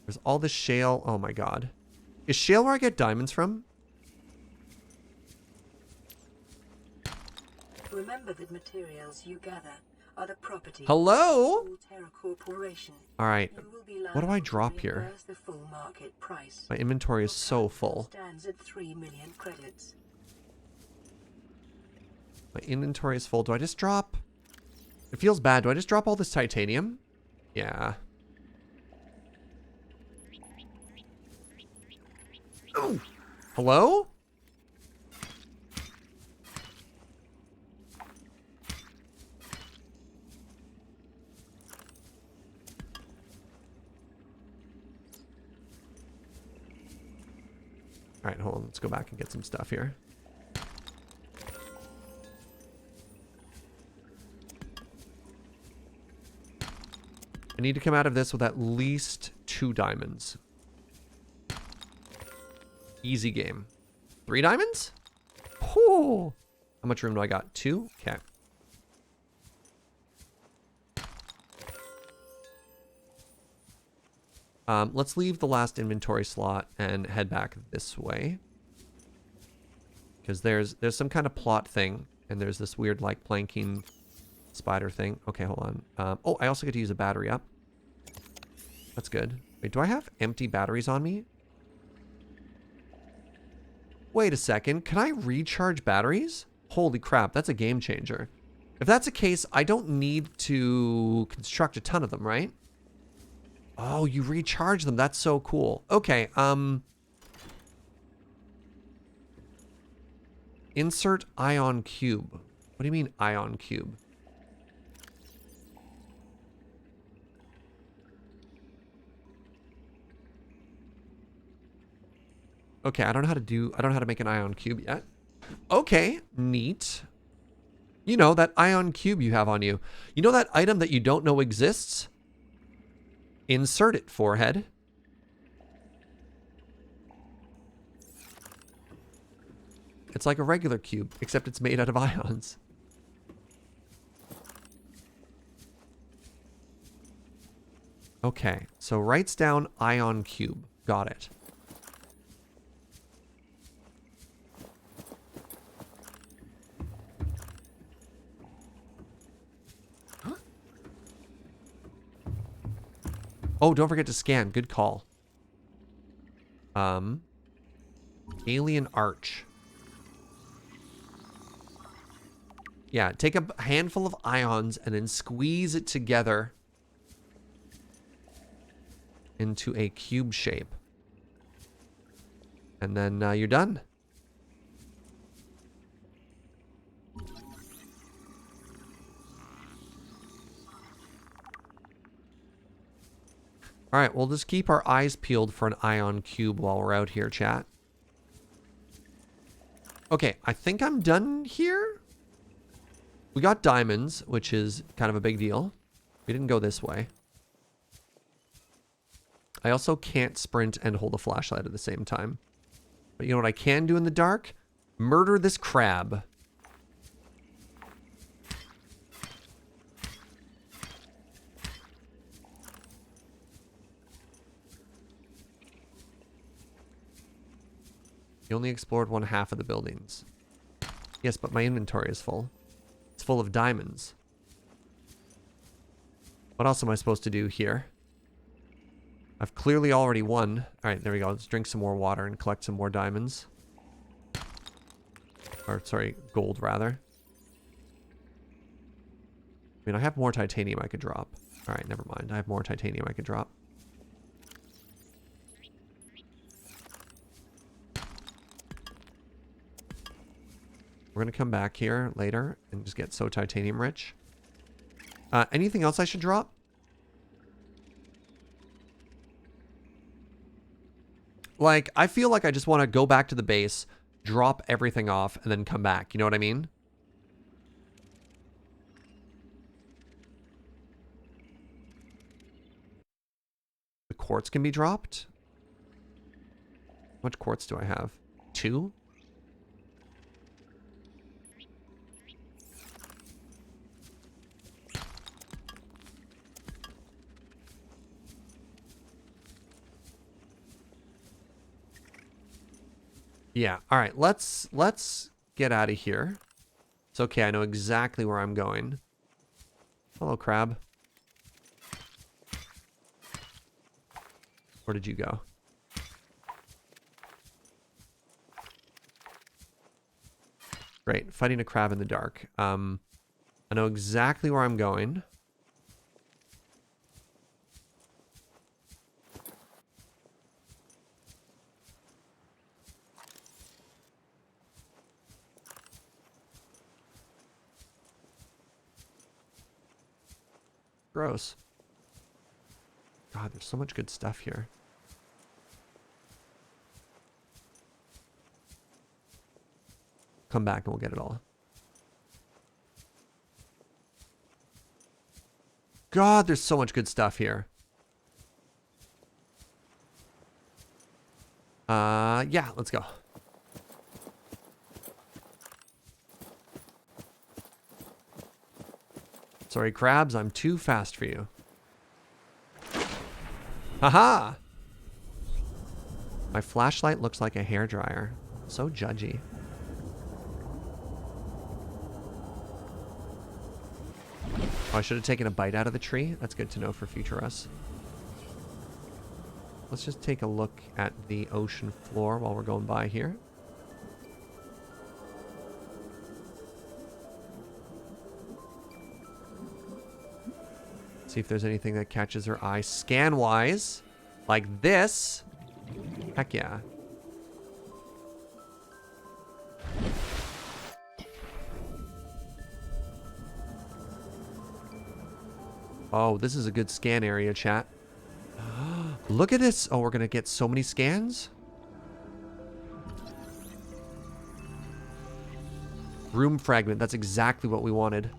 S1: There's all this shale. Oh my god. Is shale where I get diamonds from?
S2: Remember that materials you gather are the property
S1: Hello?
S2: of Terra Corporation.
S1: Alright.
S2: You will be
S1: What do I
S2: liable to
S1: drop here?
S2: reimburse the full market price.
S1: My inventory is so
S2: Your
S1: full.
S2: stands at 3 million credits.
S1: My inventory is full. Do I just drop? It feels bad. Do I just drop all this titanium? Yeah. Ooh. Hello? Alright, hold on. Let's go back and get some stuff here. I need to come out of this with at least 2 diamonds. Easy game. 3 diamonds? Whew. How much room do I got? 2? Okay. Let's leave the last inventory slot and head back this way. Because there's some kind of plot thing. And there's this weird, like, planking spider thing. Okay, hold on. Oh, I also get to use a battery up. That's good. Wait, do I have empty batteries on me? Wait a second. Can I recharge batteries? Holy crap, that's a game changer. If that's the case, I don't need to construct a ton of them, right? Oh, you recharge them. That's so cool. Okay, insert ion cube. What do you mean ion cube? Okay, I don't know how to make an ion cube yet. Okay, neat. You know, that ion cube you have on you. You know that item that you don't know exists? Insert it, forehead. It's like a regular cube, except it's made out of ions. Okay, so writes down ion cube. Got it. Oh, don't forget to scan. Good call. Alien Arch. Yeah, take a handful of ions and then squeeze it together into a cube shape. And then you're done. All right, we'll just keep our eyes peeled for an ion cube while we're out here, chat. Okay, I think I'm done here. We got diamonds, which is kind of a big deal. We didn't go this way. I also can't sprint and hold a flashlight at the same time. But you know what I can do in the dark? Murder this crab. You only explored 1/2 of the buildings. Yes, but my inventory is full. It's full of diamonds. What else am I supposed to do here? I've clearly already won. Alright, there we go. Let's drink some more water and collect some more diamonds. Or, sorry, gold, rather. I mean, I have more titanium I could drop. Alright, never mind. I have more titanium I could drop. We're going to come back here later and just get so titanium rich. Anything else I should drop? Like, I feel like I just want to go back to the base, drop everything off, and then come back. You know what I mean? The quartz can be dropped? How much quartz do I have? 2? Yeah, all right, let's get out of here. It's okay, I know exactly where I'm going. Hello, crab. Where did you go? Great, fighting a crab in the dark. I know exactly where I'm going. Gross. God, there's so much good stuff here. Come back and we'll get it all. God, there's so much good stuff here. Yeah, let's go. Sorry, crabs, I'm too fast for you. Haha! My flashlight looks like a hairdryer. So judgy. Oh, I should have taken a bite out of the tree. That's good to know for future us. Let's just take a look at the ocean floor while we're going by here. See if there's anything that catches her eye scan-wise. Like this. Heck yeah. Oh, this is a good scan area, chat. Look at this. Oh, we're going to get so many scans. Room fragment. That's exactly what we wanted.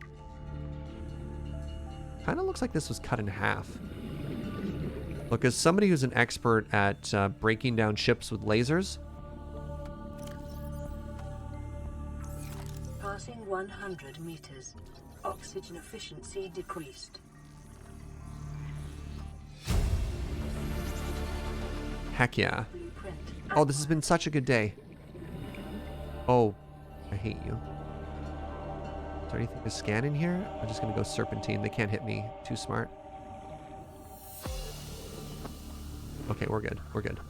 S1: Kind of looks like this was cut in half. Look, as somebody who's an expert at breaking down ships with lasers.
S2: Passing 100 meters. Oxygen efficiency decreased.
S1: Heck yeah. Oh, this has been such a good day. Oh, I hate you. Is there anything to scan in here? I'm just going to go serpentine. They can't hit me. Too smart. Okay, we're good. We're good.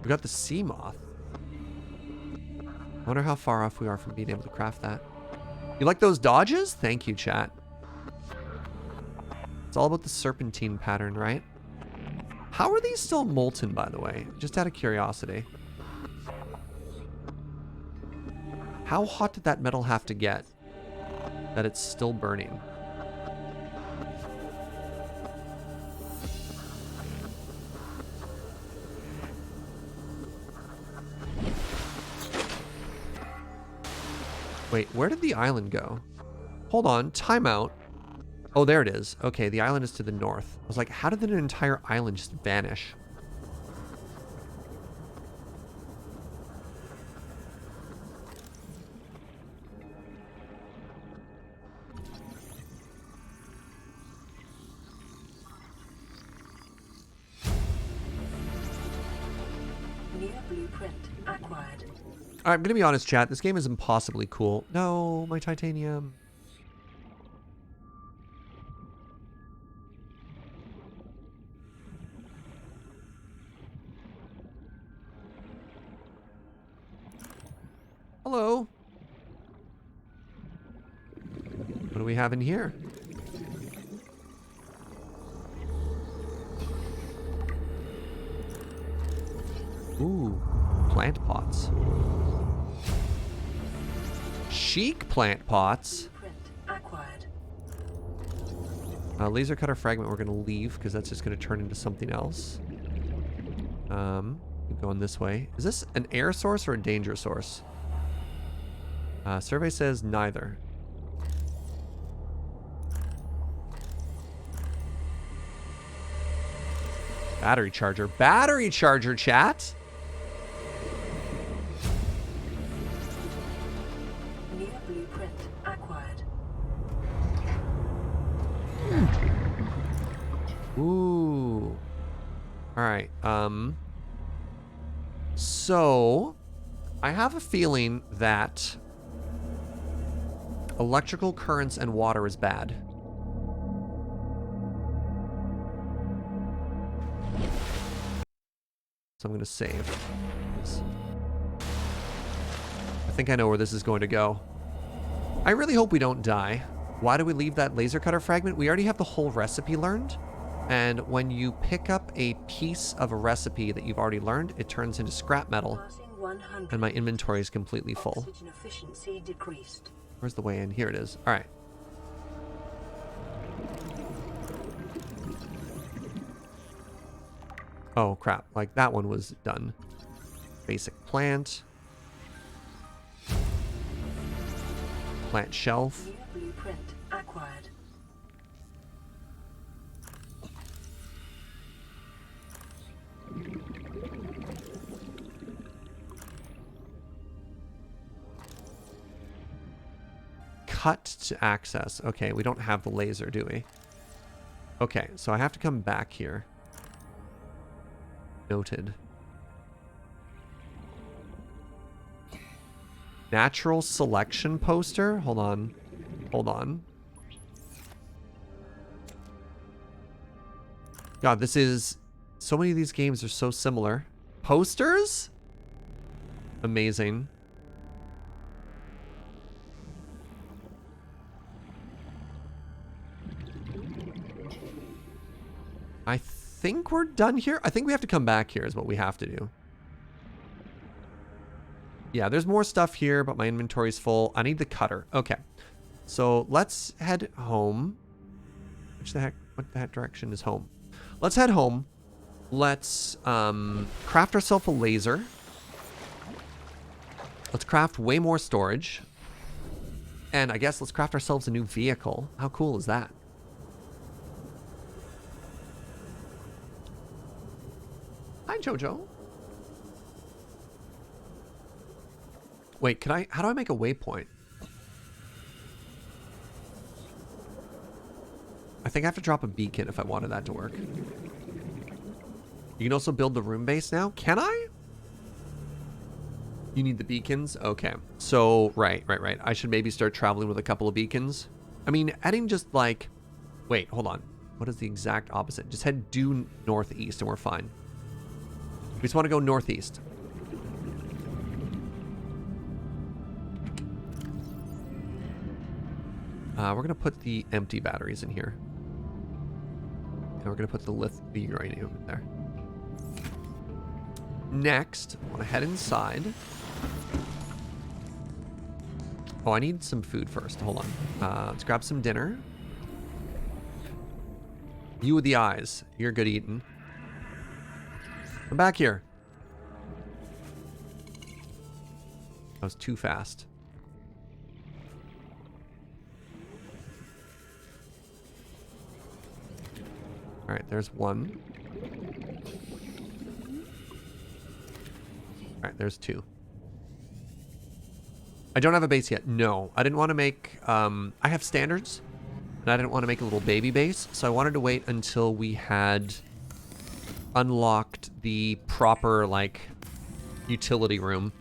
S1: We got the sea moth. I wonder how far off we are from being able to craft that. You like those dodges? Thank you, chat. It's all about the serpentine pattern, right? How are these still molten, by the way? Just out of curiosity. How hot did that metal have to get that it's still burning? Wait, where did the island go? Hold on, timeout. Oh, there it is. Okay, the island is to the north. I was like, how did an entire island just vanish?
S2: New blueprint acquired.
S1: I'm gonna be honest, chat. This game is impossibly cool. No, my titanium. Hello. What do we have in here? Ooh, plant pots. Chic plant pots.
S2: Blueprint acquired.
S1: Laser cutter fragment we're gonna leave because that's just gonna turn into something else. Keep going this way. Is this an air source or a danger source? Survey says neither. Battery charger. Battery charger, chat!
S2: New blueprint acquired.
S1: Ooh. Alright, so I have a feeling that electrical currents and water is bad. So I'm gonna save. I think I know where this is going to go. I really hope we don't die. Why do we leave that laser cutter fragment? We already have the whole recipe learned. And when you pick up a piece of a recipe that you've already learned, it turns into scrap metal.
S2: Passing 100.
S1: And my inventory is completely full.
S2: Oxygen efficiency decreased.
S1: Where's the way in? Here it is. All right. Oh, crap. Like, that one was done. Basic plant. Plant shelf.
S2: New blueprint acquired.
S1: Cut to access. Okay, we don't have the laser, do we? Okay, so I have to come back here. Noted. Natural selection poster? Hold on. Hold on. God, this is... So many of these games are so similar. Posters? Amazing. I think we're done here. I think we have to come back here is what we have to do. Yeah, there's more stuff here, but my inventory's full. I need the cutter. Okay. So let's head home. What the heck direction is home? Let's head home. Let's craft ourselves a laser. Let's craft way more storage. And I guess let's craft ourselves a new vehicle. How cool is that? Hi, Jojo. Wait, how do I make a waypoint? I think I have to drop a beacon if I wanted that to work. You can also build the room base now. Can I? You need the beacons? Okay. So, right. I should maybe start traveling with a couple of beacons. I mean, heading just like... Wait, hold on. What is the exact opposite? Just head due northeast and we're fine. We just want to go northeast. We're going to put the empty batteries in here. And we're going to put the uranium in there. Next, I want to head inside. Oh, I need some food first. Hold on. Let's grab some dinner. You with the eyes. You're good eating. Come back here. That was too fast. All right, there's one. All right, there's two. I don't have a base yet. No, I didn't want to make... I have standards, and I didn't want to make a little baby base, so I wanted to wait until we had unlocked the proper, like, utility room.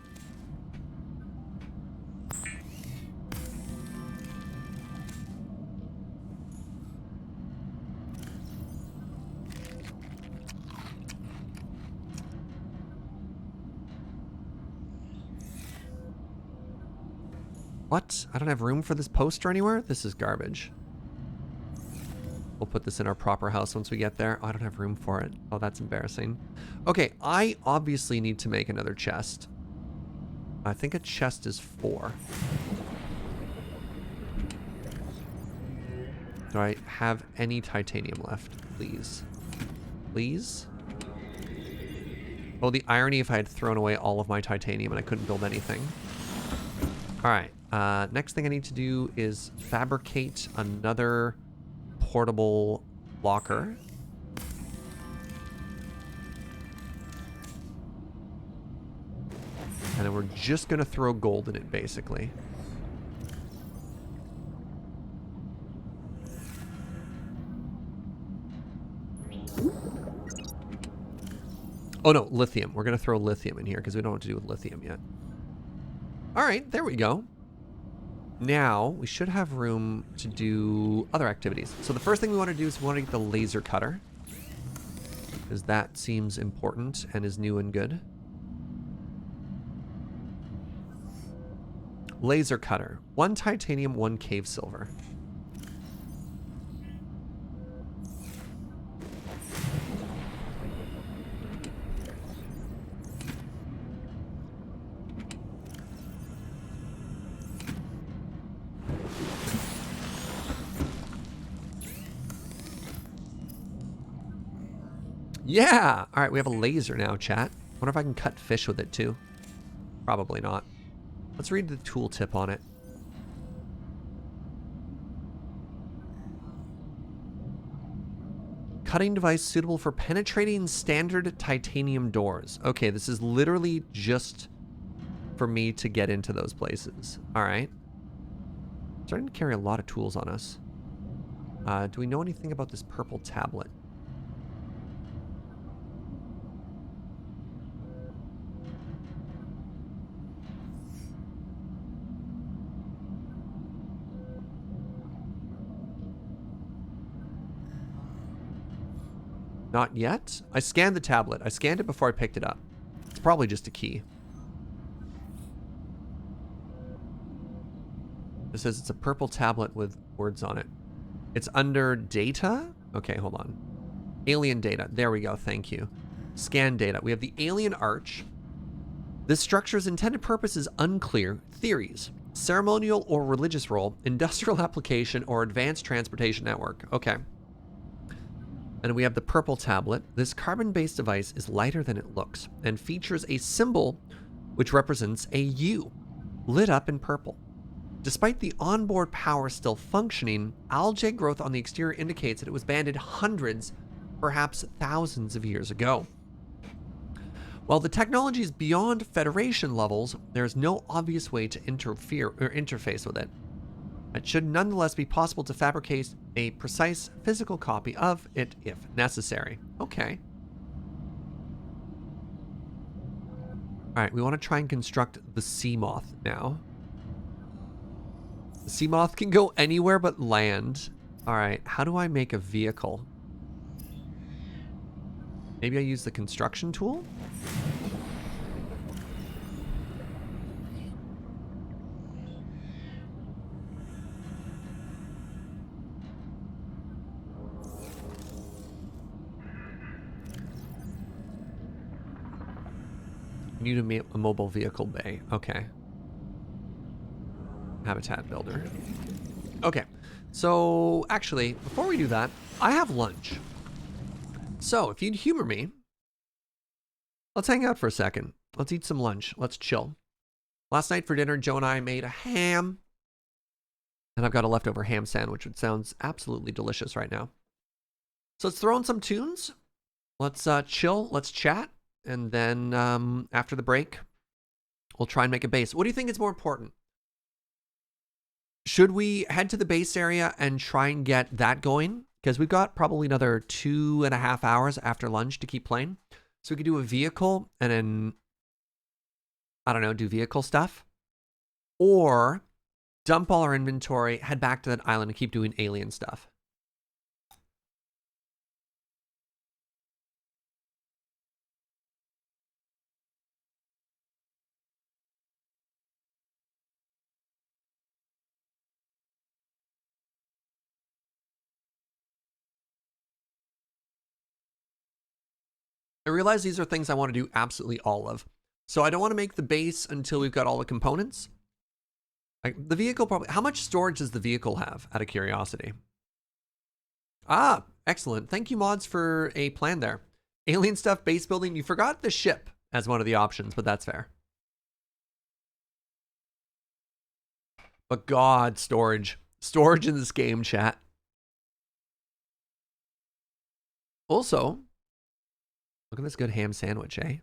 S1: What? I don't have room for this poster anywhere? This is garbage. We'll put this in our proper house once we get there. Oh, I don't have room for it. Oh, that's embarrassing. Okay, I obviously need to make another chest. I think a chest is 4. Do I have any titanium left? Please. Please? Oh, the irony if I had thrown away all of my titanium and I couldn't build anything. All right. Next thing I need to do is fabricate another portable locker. And then we're just going to throw gold in it, basically. Oh, no, lithium. We're going to throw lithium in here because we don't know what to do with lithium yet. All right, there we go. Now, we should have room to do other activities. So the first thing we want to do is we want to get the laser cutter, because that seems important and is new and good. Laser cutter. 1 titanium, 1 cave silver. Yeah! Alright, we have a laser now, chat. Wonder if I can cut fish with it, too. Probably not. Let's read the tooltip on it. Cutting device suitable for penetrating standard titanium doors. Okay, this is literally just for me to get into those places. Alright. Starting to carry a lot of tools on us. Do we know anything about this purple tablet? Not yet. I scanned the tablet. I scanned it before I picked it up. It's probably just a key. It says it's a purple tablet with words on it. It's under data? Okay, hold on. Alien data. There we go. Thank you. Scan data. We have the alien arch. This structure's intended purpose is unclear. Theories. Ceremonial or religious role. Industrial application or advanced transportation network. Okay. And we have the purple tablet. This carbon-based device is lighter than it looks and features a symbol which represents a U, lit up in purple. Despite the onboard power still functioning, algae growth on the exterior indicates that it was abandoned hundreds, perhaps thousands of years ago. While the technology is beyond Federation levels, there is no obvious way to interfere or interface with it. It should nonetheless be possible to fabricate a precise physical copy of it if necessary. Okay. All right, we want to try and construct the sea moth now. The sea moth can go anywhere but land. All right, how do I make a vehicle? Maybe I use the construction tool? Need a mobile vehicle bay. Okay. Habitat builder. Okay. So, actually, before we do that, I have lunch. So, if you'd humor me, let's hang out for a second. Let's eat some lunch. Let's chill. Last night for dinner, Joe and I made a ham. And I've got a leftover ham sandwich, which sounds absolutely delicious right now. So let's throw in some tunes. Let's chill. Let's chat. And then after the break, we'll try and make a base. What do you think is more important? Should we head to the base area and try and get that going? Because we've got probably another 2.5 hours after lunch to keep playing. So we could do a vehicle and then, I don't know, do vehicle stuff. Or dump all our inventory, head back to that island and keep doing alien stuff. I realize these are things I want to do absolutely all of. So I don't want to make the base until we've got all the components. Like the vehicle probably, how much storage does the vehicle have, out of curiosity? Ah, excellent. Thank you, mods, for a plan there. Alien stuff, base building. You forgot the ship as one of the options, but that's fair. But God, storage. Storage in this game, chat. Also, look at this good ham sandwich, eh?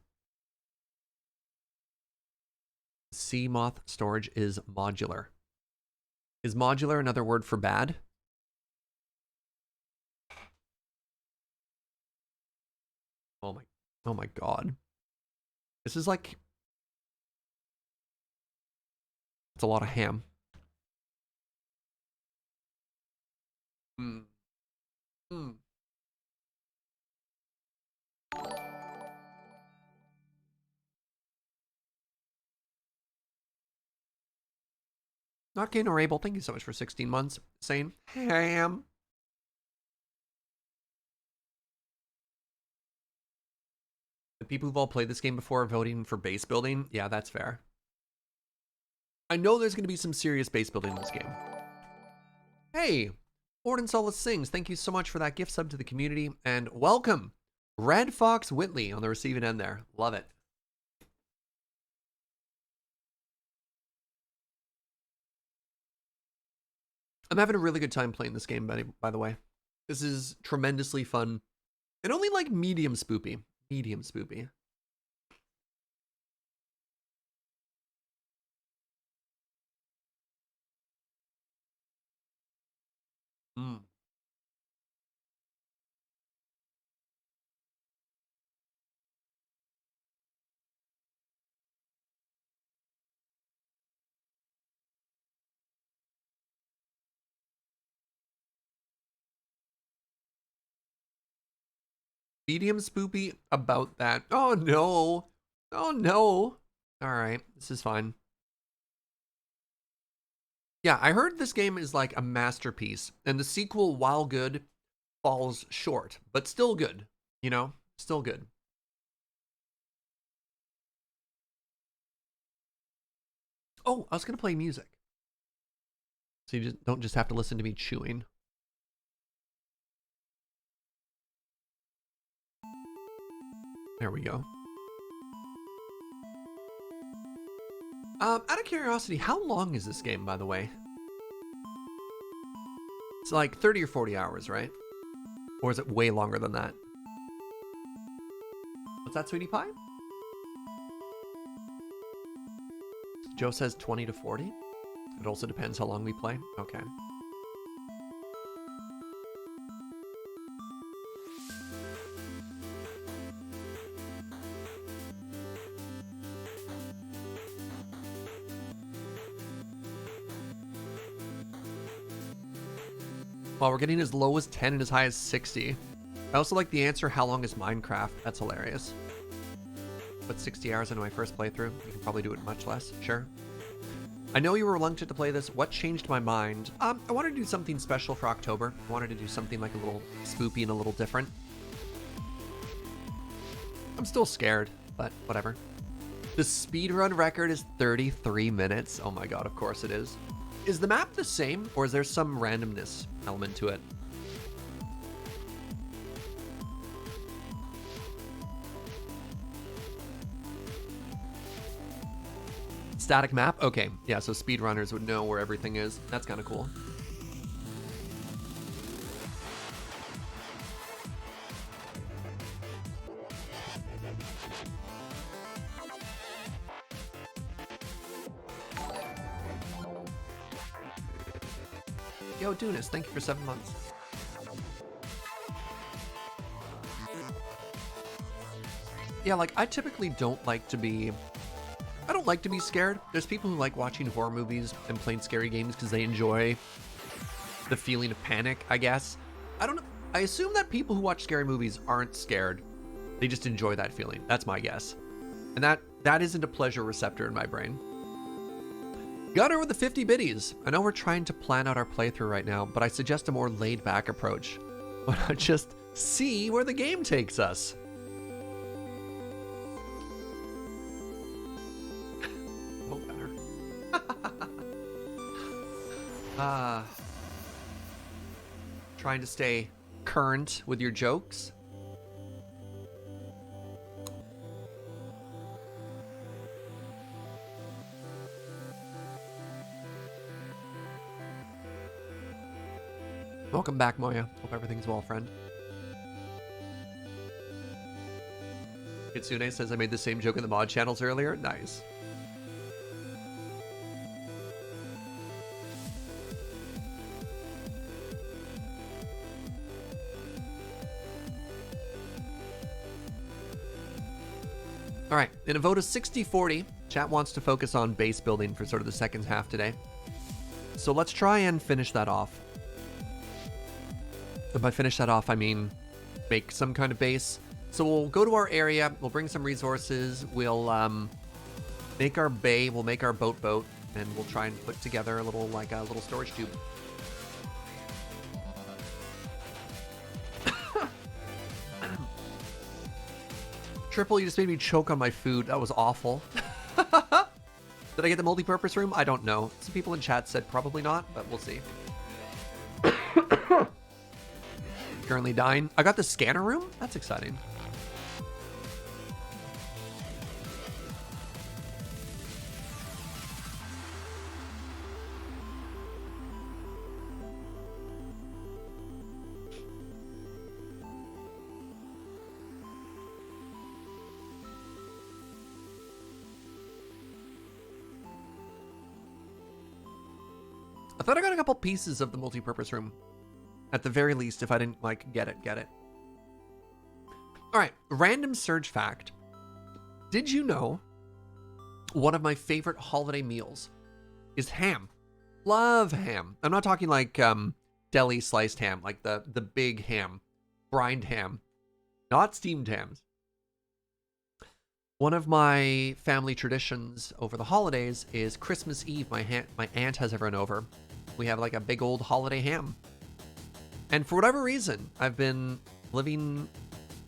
S1: Sea moth storage is modular. Is modular another word for bad? Oh my God. This is like, it's a lot of ham. Not Kane or Able, thank you so much for 16 months. Saying ham. The people who've all played this game before are voting for base building. Yeah, that's fair. I know there's going to be some serious base building in this game. Hey, Orden Solace Sings, thank you so much for that gift sub to the community. And welcome, Red Fox Whitley on the receiving end there. Love it. I'm having a really good time playing this game, by the way. This is tremendously fun. And only like medium spoopy. Medium spoopy. Medium spoopy about that. Oh no. Oh no. All right, this is fine. Yeah, I heard this game is like a masterpiece, and the sequel, while good, falls short, but still good. You know, still good. Oh, I was gonna play music, so you don't just have to listen to me chewing. There we go. Out of curiosity, how long is this game, by the way? It's like 30 or 40 hours, right? Or is it way longer than that? What's that, Sweetie Pie? Joe says 20 to 40. It also depends how long we play. Okay. Wow, we're getting as low as 10 and as high as 60. I also like the answer, how long is Minecraft? That's hilarious. Put 60 hours into my first playthrough. You can probably do it much less, sure. I know you were reluctant to play this. What changed my mind? I wanted to do something special for October. I wanted to do something like a little spoopy and a little different. I'm still scared, but whatever. The speedrun record is 33 minutes. Oh my god, of course it is. Is the map the same, or is there some randomness element to it? Static map? Okay, yeah, so speedrunners would know where everything is. That's kind of cool. Yo, Dunas, thank you for 7 months. Yeah, like, I typically don't like to be scared. There's people who like watching horror movies and playing scary games because they enjoy the feeling of panic, I guess. I don't know. I assume that people who watch scary movies aren't scared. They just enjoy that feeling. That's my guess. And that isn't a pleasure receptor in my brain. Gunner with the 50 biddies. I know we're trying to plan out our playthrough right now, but I suggest a more laid-back approach. Why not just see where the game takes us? Oh, Gunner. Trying to stay current with your jokes. Welcome back, Moya. Hope everything's well, friend. Kitsune says I made the same joke in the mod channels earlier. Nice. All right, in a vote of 60-40, chat wants to focus on base building for sort of the second half today. So let's try and finish that off. And by finish that off, I mean make some kind of base. So we'll go to our area, we'll bring some resources, we'll make our bay, we'll make our boat, and we'll try and put together a little, like a little storage tube. Triple, you just made me choke on my food. That was awful. Did I get the multi-purpose room? I don't know. Some people in chat said probably not, but we'll see. Currently dying. I got the scanner room? That's exciting. I thought I got a couple pieces of the multi-purpose room. At the very least, if I didn't, like, get it. All right, random surge fact. Did you know one of my favorite holiday meals is ham? Love ham. I'm not talking like deli sliced ham, like the big ham, brined ham, not steamed hams. One of my family traditions over the holidays is Christmas Eve. My aunt has everyone over. We have like a big old holiday ham. And for whatever reason, I've been living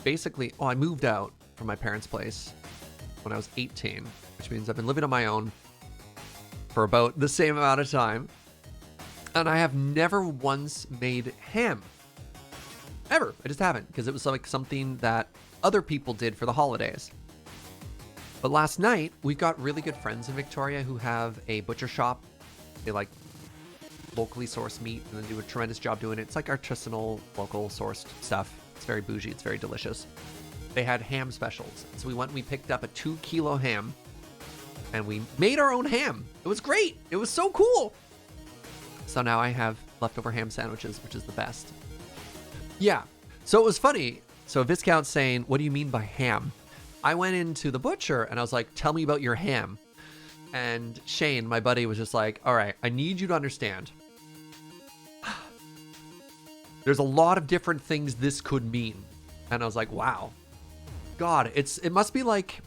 S1: basically, I moved out from my parents' place when I was 18, which means I've been living on my own for about the same amount of time. And I have never once made ham. Ever. I just haven't, because it was like something that other people did for the holidays. But last night, we've got really good friends in Victoria who have a butcher shop. They like locally sourced meat and then do a tremendous job doing it. It's like artisanal, local sourced stuff. It's very bougie. It's very delicious. They had ham specials. So we went and we picked up a 2-kilo ham and we made our own ham. It was great. It was so cool. So now I have leftover ham sandwiches, which is the best. Yeah. So it was funny. So Viscount's saying, what do you mean by ham? I went into the butcher and I was like, tell me about your ham. And Shane, my buddy, was just like, all right, I need you to understand. There's a lot of different things this could mean. And I was like, wow. God, it must be like,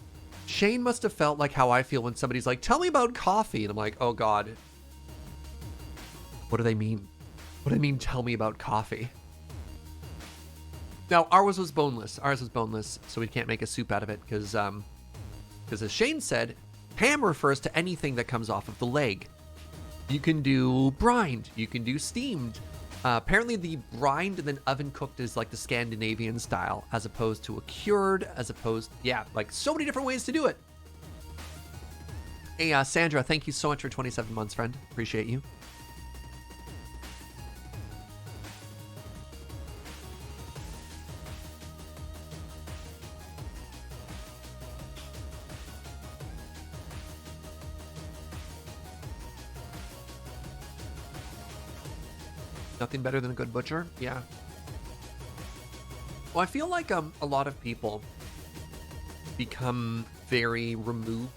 S1: Shane must have felt like how I feel when somebody's like, tell me about coffee. And I'm like, oh God. What do they mean? What do they mean, tell me about coffee? Now, ours was boneless. So we can't make a soup out of it because as Shane said, ham refers to anything that comes off of the leg. You can do brined. You can do steamed. Apparently the brined and then oven cooked is like the Scandinavian style, as opposed to a cured, like so many different ways to do it. Hey, Sandra, thank you so much for 27 months, friend. Appreciate you. Nothing better than a good butcher? Yeah. Well, I feel like a lot of people become very removed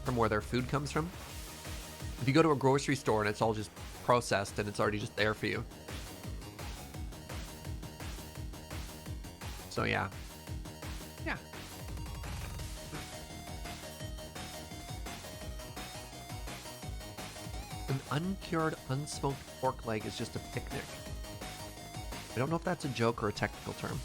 S1: from where their food comes from. If you go to a grocery store and it's all just processed and it's already just there for you. So yeah. Yeah. An uncured, unsmoked pork leg is just a picnic. I don't know if that's a joke or a technical term.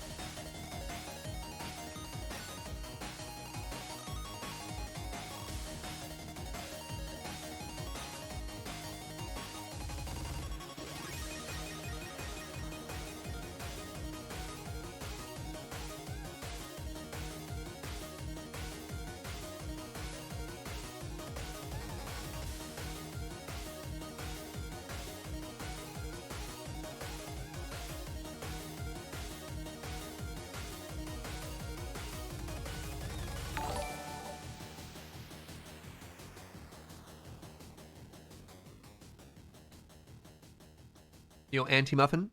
S1: Yo, Anti-Muffin,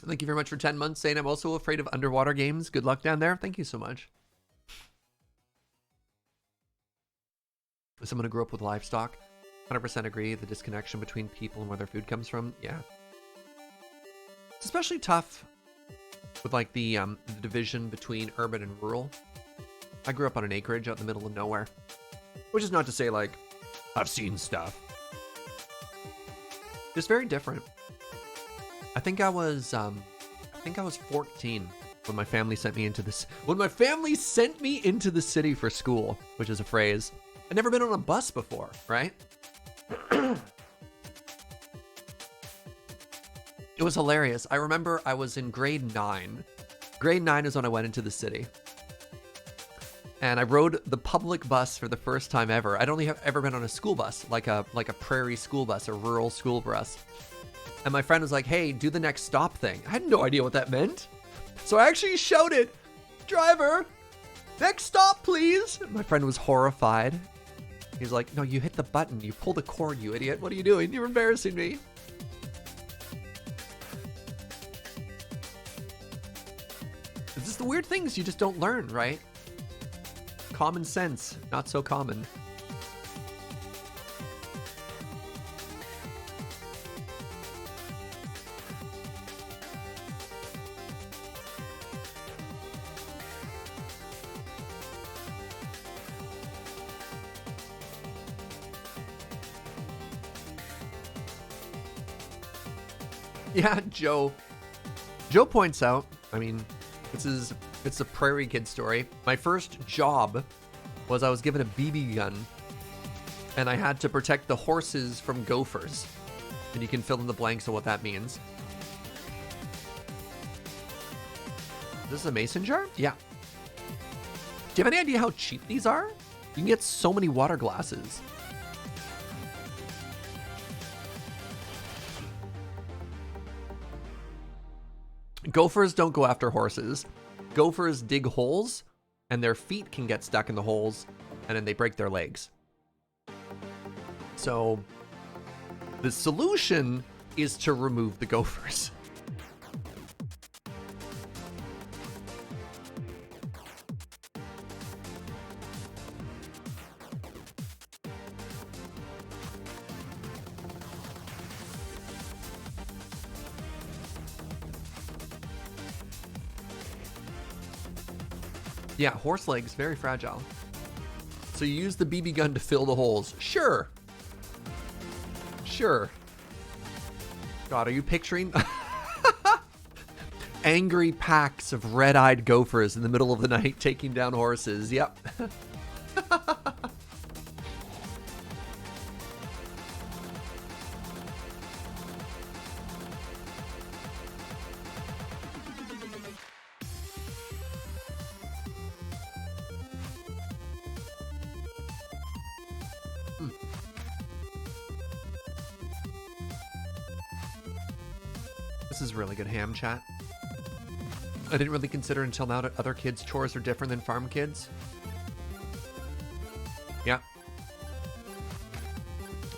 S1: thank you very much for 10 months, saying I'm also afraid of underwater games. Good luck down there. Thank you so much. As someone who grew up with livestock, 100% agree, the disconnection between people and where their food comes from. Yeah. It's especially tough with like the division between urban and rural. I grew up on an acreage out in the middle of nowhere, which is not to say like I've seen stuff. It's very different. I think I was 14 when my family sent me into this. When my family sent me into the city for school, which is a phrase. I'd never been on a bus before, right? It was hilarious. I remember I was in grade 9. Grade 9 is when I went into the city. And I rode the public bus for the first time ever. I'd only ever been on a school bus, like a prairie school bus, a rural school bus. And my friend was like, hey, do the next stop thing. I had no idea what that meant. So I actually shouted, driver, next stop, please. And my friend was horrified. He's like, no, you hit the button. You pull the cord, you idiot. What are you doing? You're embarrassing me. It's just the weird things you just don't learn, right? Common sense, not so common. Yeah, Joe points out, I mean, it's a prairie kid story. My first job was I was given a BB gun and I had to protect the horses from gophers. And you can fill in the blanks of what that means. This is a mason jar? Yeah. Do you have any idea how cheap these are? You can get so many water glasses. Gophers don't go after horses. Gophers dig holes, and their feet can get stuck in the holes, and then they break their legs. So, the solution is to remove the gophers. Yeah, horse legs, very fragile. So you use the BB gun to fill the holes. Sure. Sure. God, are you picturing angry packs of red-eyed gophers in the middle of the night taking down horses? Yep. This is really good ham chat. I didn't really consider until now that other kids' chores are different than farm kids. Yeah.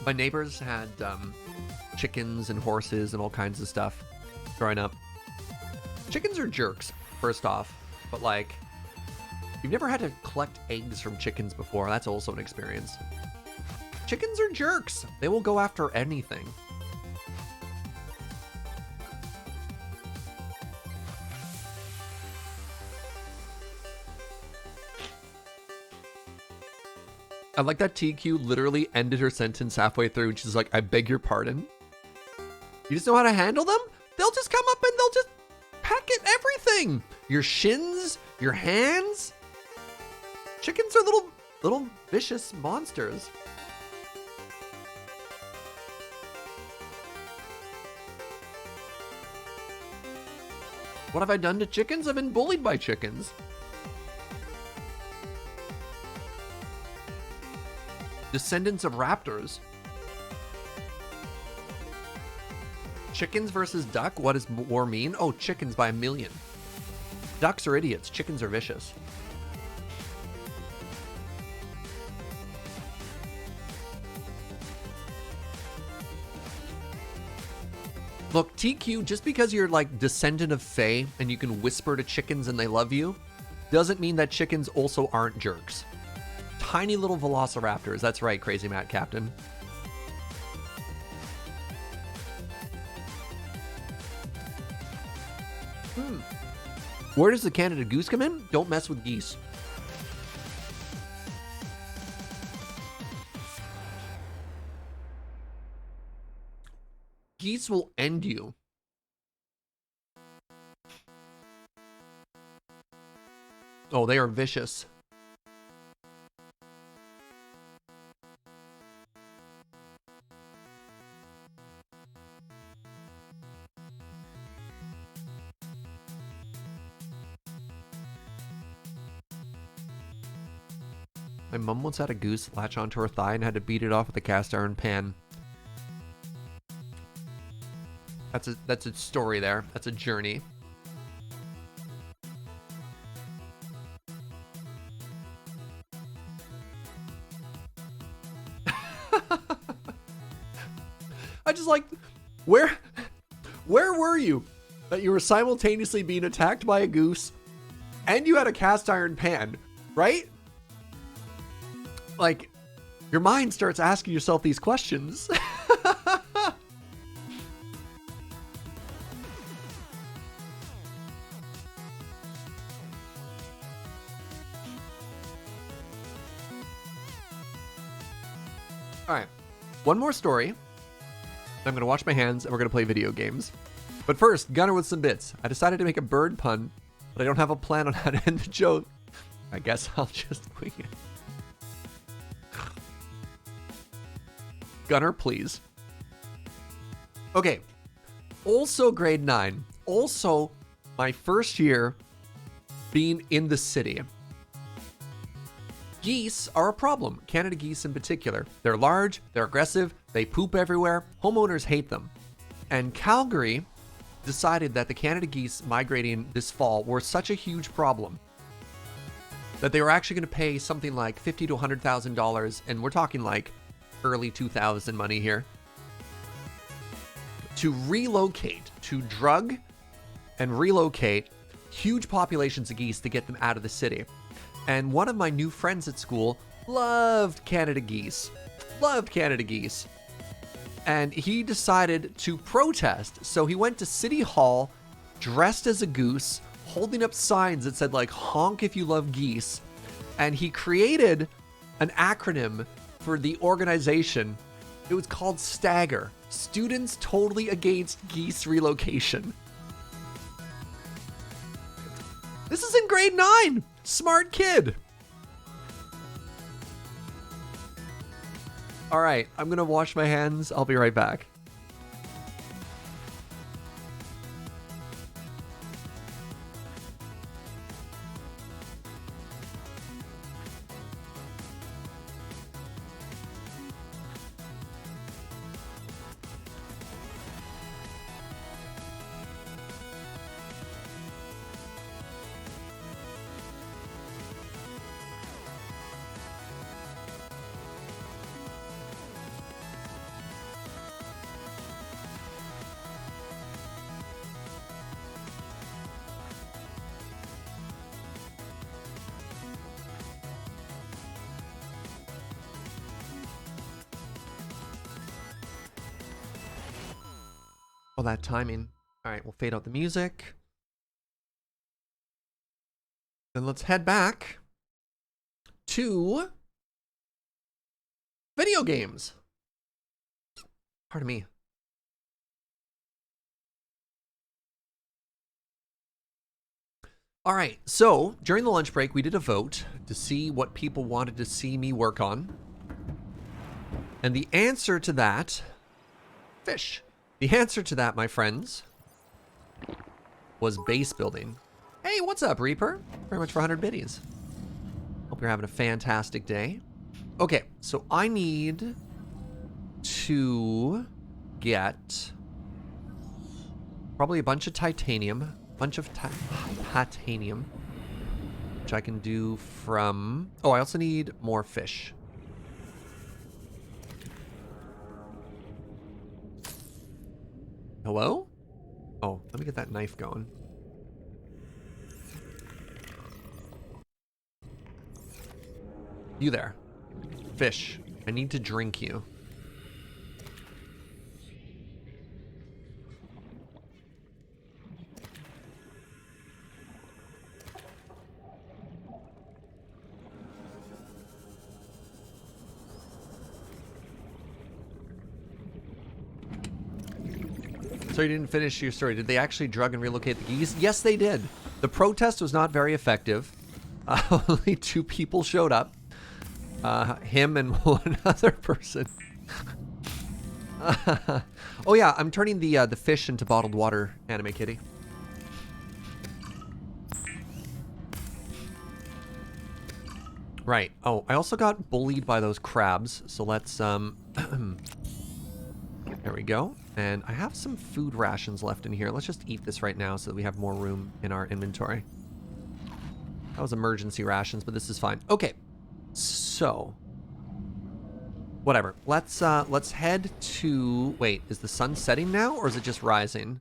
S1: My neighbors had chickens and horses and all kinds of stuff growing up. Chickens are jerks, first off, but like, you've never had to collect eggs from chickens before. That's also an experience. Chickens are jerks. They will go after anything. I like that TQ literally ended her sentence halfway through and she's like, I beg your pardon. You just know how to handle them? They'll just come up and they'll just peck at everything. Your shins, your hands. Chickens are little vicious monsters. What have I done to chickens? I've been bullied by chickens. Descendants of raptors. Chickens versus duck? What does more mean? Oh, chickens by a million. Ducks are idiots. Chickens are vicious. Look, TQ, just because you're like descendant of Fae and you can whisper to chickens and they love you, doesn't mean that chickens also aren't jerks. Tiny little velociraptors. That's right, Crazy Matt Captain. Where does the Canada Goose come in? Don't mess with geese. Geese will end you. Oh, they are vicious. My mom once had a goose latch onto her thigh and had to beat it off with a cast iron pan. That's a story there. That's a journey. I just like, where were you that you were simultaneously being attacked by a goose and you had a cast iron pan, right? Like, your mind starts asking yourself these questions. All right, one more story. I'm gonna wash my hands and we're gonna play video games. But first, Gunner with some bits. I decided to make a bird pun, but I don't have a plan on how to end the joke. I guess I'll just wing it. Gunner, please. Okay. Also grade 9. Also my first year being in the city. Geese are a problem. Canada geese in particular. They're large, they're aggressive, they poop everywhere. Homeowners hate them. And Calgary decided that the Canada geese migrating this fall were such a huge problem that they were actually going to pay something like $50,000 to $100,000, and we're talking like early 2000 money here, to relocate, to drug and relocate huge populations of geese to get them out of the city. And one of my new friends at school loved Canada geese. Loved Canada geese. And he decided to protest. So he went to City Hall dressed as a goose, holding up signs that said like, honk if you love geese. And he created an acronym for the organization. It was called STAGGER. Students Totally Against Geese Relocation. This is in grade 9. Smart kid. All right, I'm gonna wash my hands. I'll be right back. Oh, that timing. All right, we'll fade out the music. Then let's head back to video games. Pardon me. All right, so during the lunch break, we did a vote to see what people wanted to see me work on. And the answer to that, fish. The answer to that, my friends, was base building. Hey, what's up, Reaper? Very much for 100 biddies. Hope you're having a fantastic day. Okay, so I need to get probably a bunch of titanium. Bunch of titanium, which I can do from... Oh, I also need more fish. Hello? Oh, let me get that knife going. You there. Fish. I need to drink you. So you didn't finish your story. Did they actually drug and relocate the geese? Yes, they did. The protest was not very effective. Only 2 people showed up. Him and one other person. Oh yeah, I'm turning the fish into bottled water, Anime Kitty. Right. Oh, I also got bullied by those crabs. So let's there we go. And I have some food rations left in here. Let's just eat this right now so that we have more room in our inventory. That was emergency rations, but this is fine. Okay. So whatever. Let's head to... Wait, is the sun setting now or is it just rising?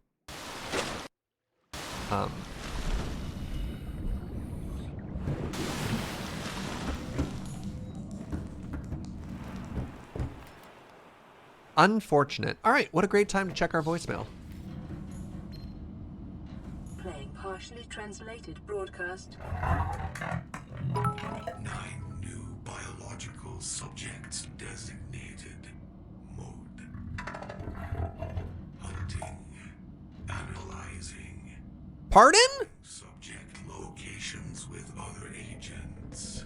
S1: Unfortunate. All right, what a great time to check our voicemail.
S2: Playing partially translated broadcast.
S8: 9 new biological subjects designated. Mode. Hunting. Analyzing.
S1: Pardon?
S8: Subject locations with other agents.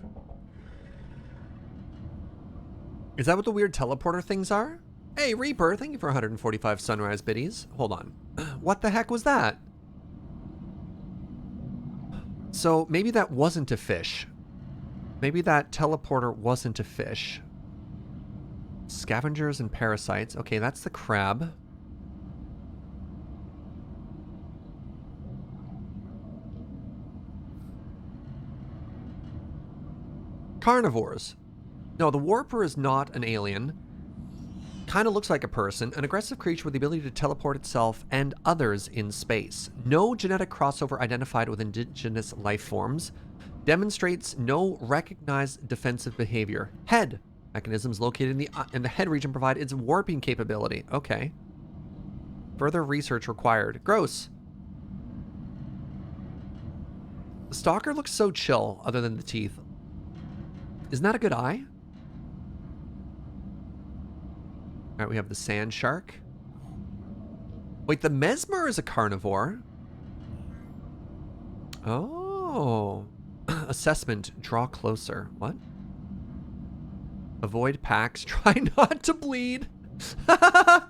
S1: Is that what the weird teleporter things are? Hey, Reaper, thank you for 145 sunrise biddies. Hold on. What the heck was that? So maybe that wasn't a fish. Maybe that teleporter wasn't a fish. Scavengers and parasites. Okay, that's the crab. Carnivores. No, the Warper is not an alien. Kind of looks like a person, an aggressive creature with the ability to teleport itself and others in space. No genetic crossover identified with indigenous life forms. Demonstrates no recognized defensive behavior. Head. Mechanisms located in the head region provide its warping capability. Okay. Further research required. Gross. The stalker looks so chill, other than the teeth. Isn't that a good eye? All right, we have the sand shark. Wait, the mesmer is a carnivore. Oh. Assessment, draw closer. What? Avoid packs, try not to bleed. All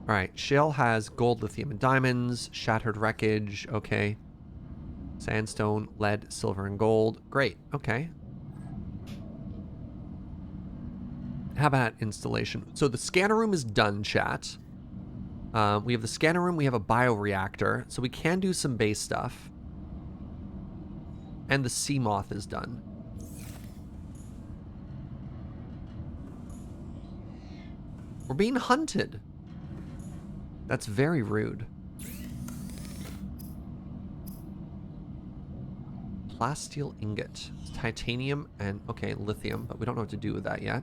S1: right, shale has gold, lithium, and diamonds. Shattered wreckage, okay. Sandstone, lead, silver, and gold. Great, okay. Habitat installation. So the scanner room is done, chat. We have the scanner room. We have a bioreactor. So we can do some base stuff. And the sea moth is done. We're being hunted. That's very rude. Plasteel ingot. It's titanium and, okay, lithium, but we don't know what to do with that yet.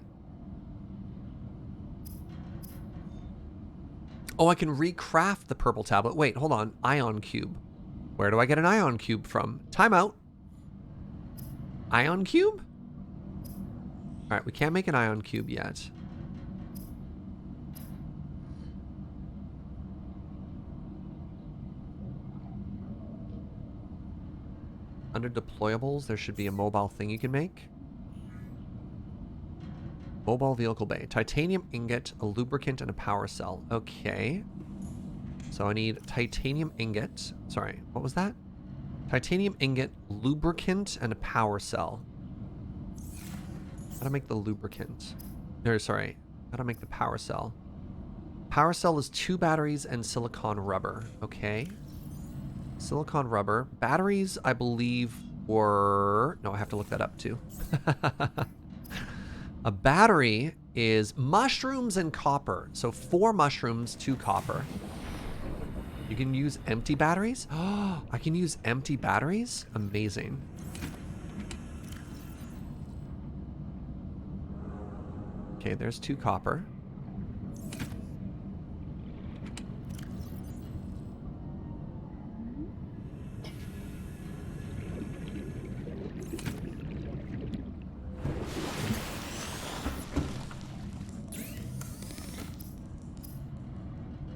S1: Oh, I can recraft the purple tablet. Wait, hold on. Ion cube. Where do I get an ion cube from? Timeout. Ion cube? All right, we can't make an ion cube yet. Under deployables, there should be a mobile thing you can make. Mobile vehicle bay. Titanium ingot, a lubricant, and a power cell. Okay. So I need titanium ingot. Sorry, what was that? Titanium ingot, lubricant, and a power cell. How to make the lubricant? No, sorry. How to make the power cell? Power cell is 2 batteries and silicon rubber. Okay. Silicon rubber. Batteries, I believe, were... No, I have to look that up too. A battery is mushrooms and copper. So 4 mushrooms, 2 copper. You can use empty batteries? Oh, I can use empty batteries? Amazing. Okay, there's 2 copper.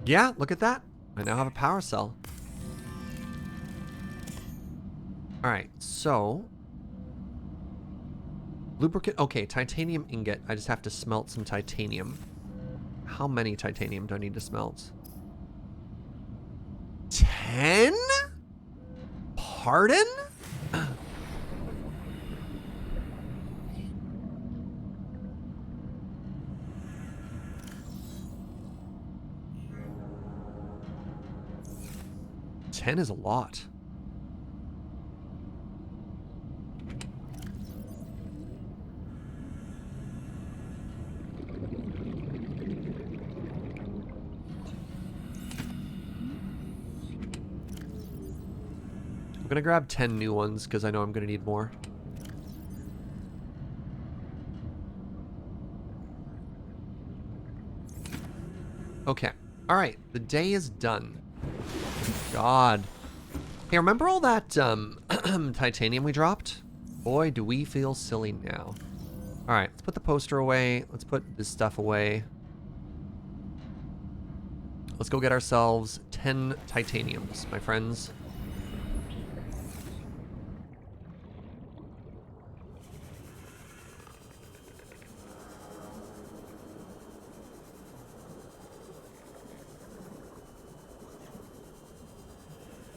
S1: Yeah, look at that. I now have a power cell. Alright, so... Lubricant... Okay, titanium ingot. I just have to smelt some titanium. How many titanium do I need to smelt? 10? Pardon? $10 is a lot. I'm gonna grab 10 new ones because I know I'm gonna need more. Okay. Alright, the day is done. God. Hey, remember all that titanium we dropped? Boy, do we feel silly now. Alright, let's put the poster away. Let's put this stuff away. Let's go get ourselves 10 titaniums, my friends.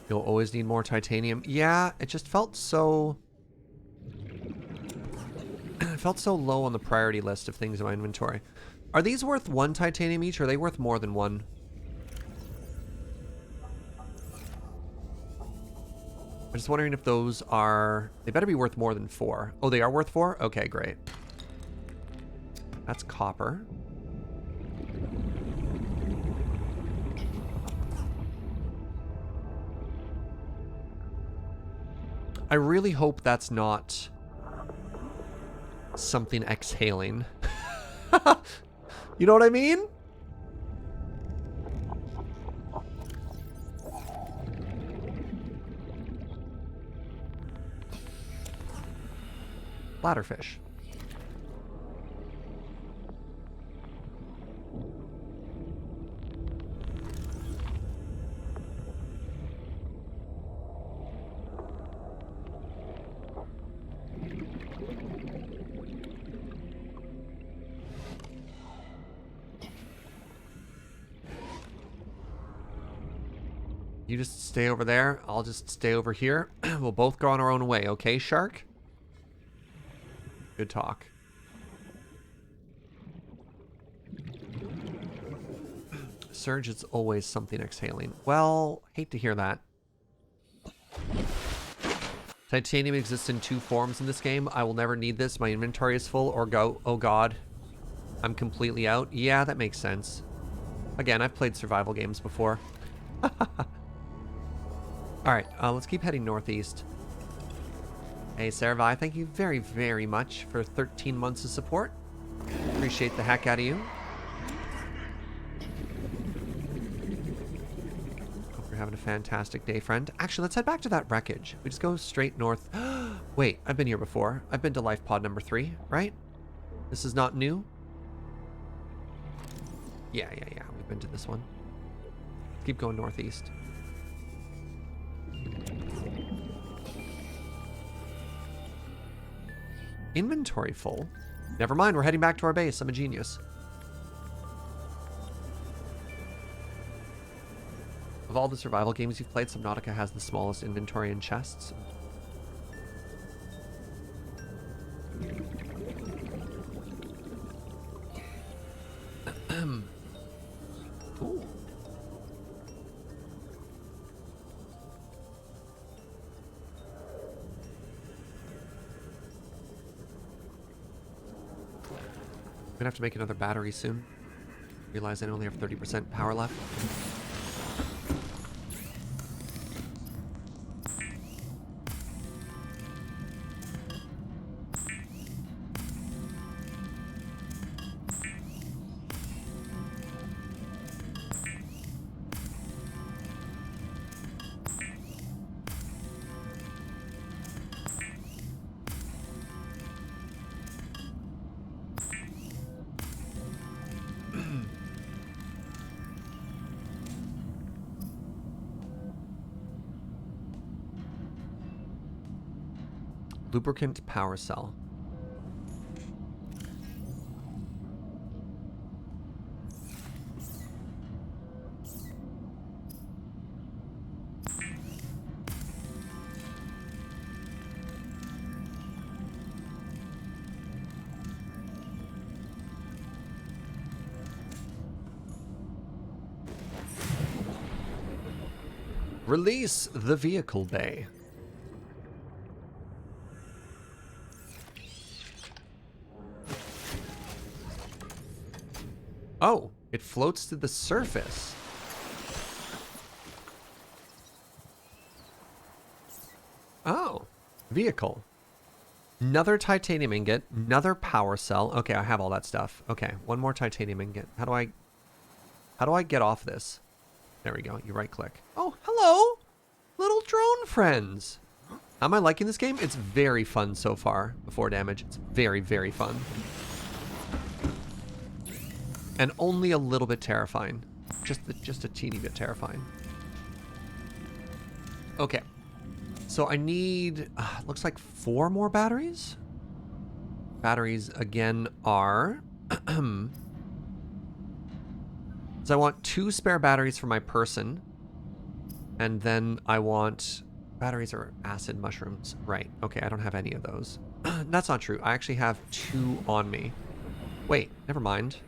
S1: You'll always need more titanium. Yeah, it just felt so... it felt so low on the priority list of things in my inventory. Are these worth 1 titanium each, or are they worth more than 1? I'm just wondering if those are... They better be worth more than 4. Oh, they are worth 4? Okay, great. That's copper. I really hope that's not something exhaling. You know what I mean? Bladderfish. You just stay over there. I'll just stay over here. We'll both go on our own way, okay, Shark? Good talk. Surge is always something exhaling. Well, hate to hear that. Titanium exists in 2 forms in this game. I will never need this. My inventory is full, or go, oh god, I'm completely out. Yeah, that makes sense. Again, I've played survival games before. Alright, let's keep heading northeast. Hey, Sarvi, thank you very, very much for 13 months of support. Appreciate the heck out of you. having a fantastic day, friend. Actually, let's head back to that wreckage. We just go straight north. Wait, I've been here before. I've been to life pod number 3, right? This is not new? Yeah. We've been to this one. Keep going northeast. Inventory full? Never mind, we're heading back to our base. I'm a genius. Of all the survival games you've played, Subnautica has the smallest inventory and chests. Ooh. I'm gonna have to make another battery soon. Realize I only have 30% power left. Lubricant power cell. Release the vehicle bay. Oh, it floats to the surface. Oh, vehicle. Another titanium ingot, another power cell. Okay, I have all that stuff. Okay, one more titanium ingot. How do I get off this? There we go. You right click. Oh, hello, little drone friends. How am I liking this game? It's very fun so far. Before damage, it's very, very fun. And only a little bit terrifying. Just a teeny bit terrifying. Okay. So I need, looks like 4 more batteries. Batteries again are, so I want 2 spare batteries for my person. And then I want, batteries are acid mushrooms. Right, okay, I don't have any of those. That's not true. I actually have 2 on me. Wait, never mind.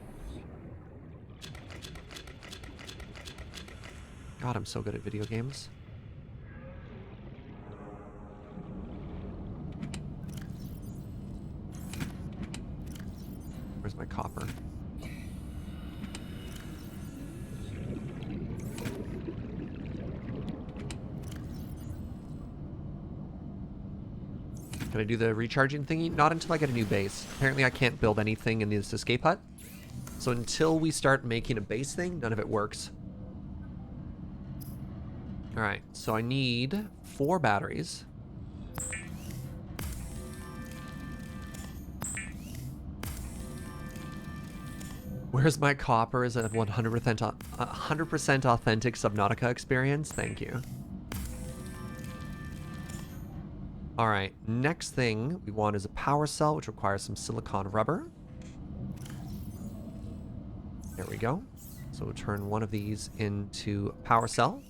S1: God, I'm so good at video games. Where's my copper? Can I do the recharging thingy? Not until I get a new base. Apparently I can't build anything in this escape hut. So until we start making a base thing, none of it works. Alright, so I need 4 batteries. Where's my copper? Is a 100% authentic Subnautica experience? Thank you. Alright, next thing we want is a power cell, which requires some silicon rubber. There we go. So we'll turn one of these into a power cell.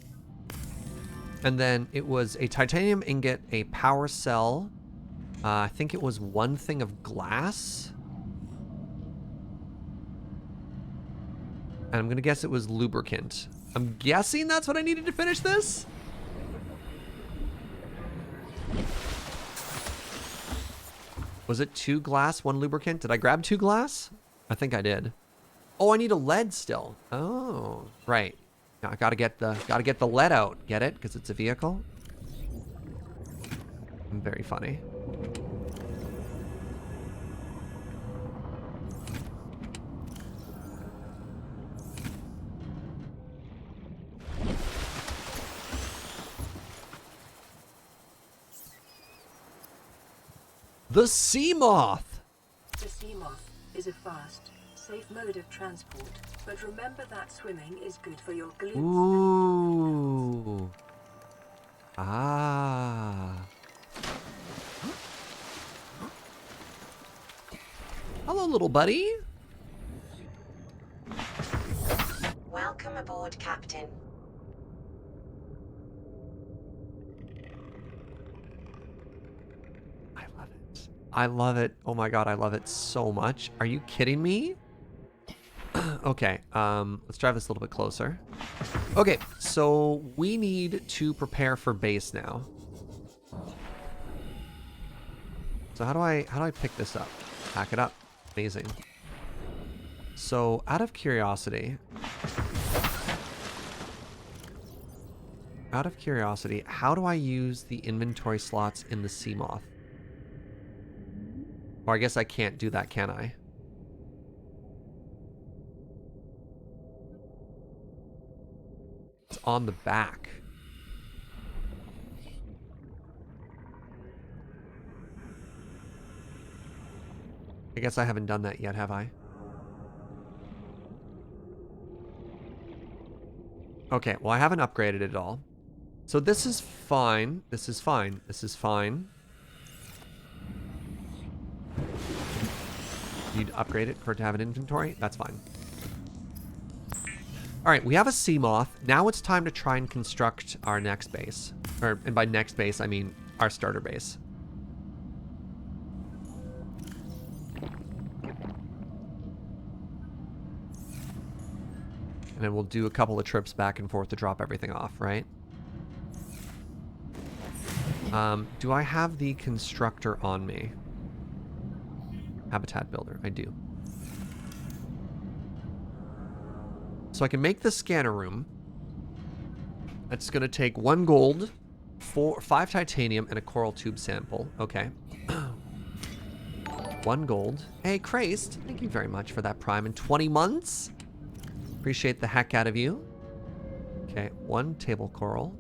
S1: And then it was a titanium ingot, a power cell. I think it was 1 thing of glass. And I'm going to guess it was lubricant. I'm guessing that's what I needed to finish this? Was it 2 glass, 1 lubricant? Did I grab 2 glass? I think I did. Oh, I need a lead still. Oh, right. Now I gotta get the lead out. Get it? Because it's a vehicle. Very funny. The sea moth!
S2: The sea moth is a fast, safe mode of transport, but remember that swimming is good for your glutes.
S1: Ooh. Ah. Hello, little buddy.
S3: Welcome aboard, Captain.
S1: I love it. I love it. Oh my god, I love it so much. Are you kidding me? Okay, let's drive this a little bit closer. Okay, so we need to prepare for base now. So how do I pick this up? Pack it up. Amazing. So out of curiosity, how do I use the inventory slots in the sea moth? Or I guess I can't do that, can I? It's on the back. I guess I haven't done that yet, have I? Okay, well, I haven't upgraded it at all. So this is fine. This is fine. This is fine. Need to upgrade it for it to have an inventory? That's fine. Alright, we have a sea moth. Now it's time to try and construct our next base. And by next base, I mean our starter base. And then we'll do a couple of trips back and forth to drop everything off, right? Do I have the constructor on me? Habitat builder, I do. So I can make the scanner room. That's going to take 1 gold, 5 titanium, and a coral tube sample. Okay. 1 gold. Hey, Christ, thank you very much for that prime in 20 months. Appreciate the heck out of you. Okay, 1 table coral.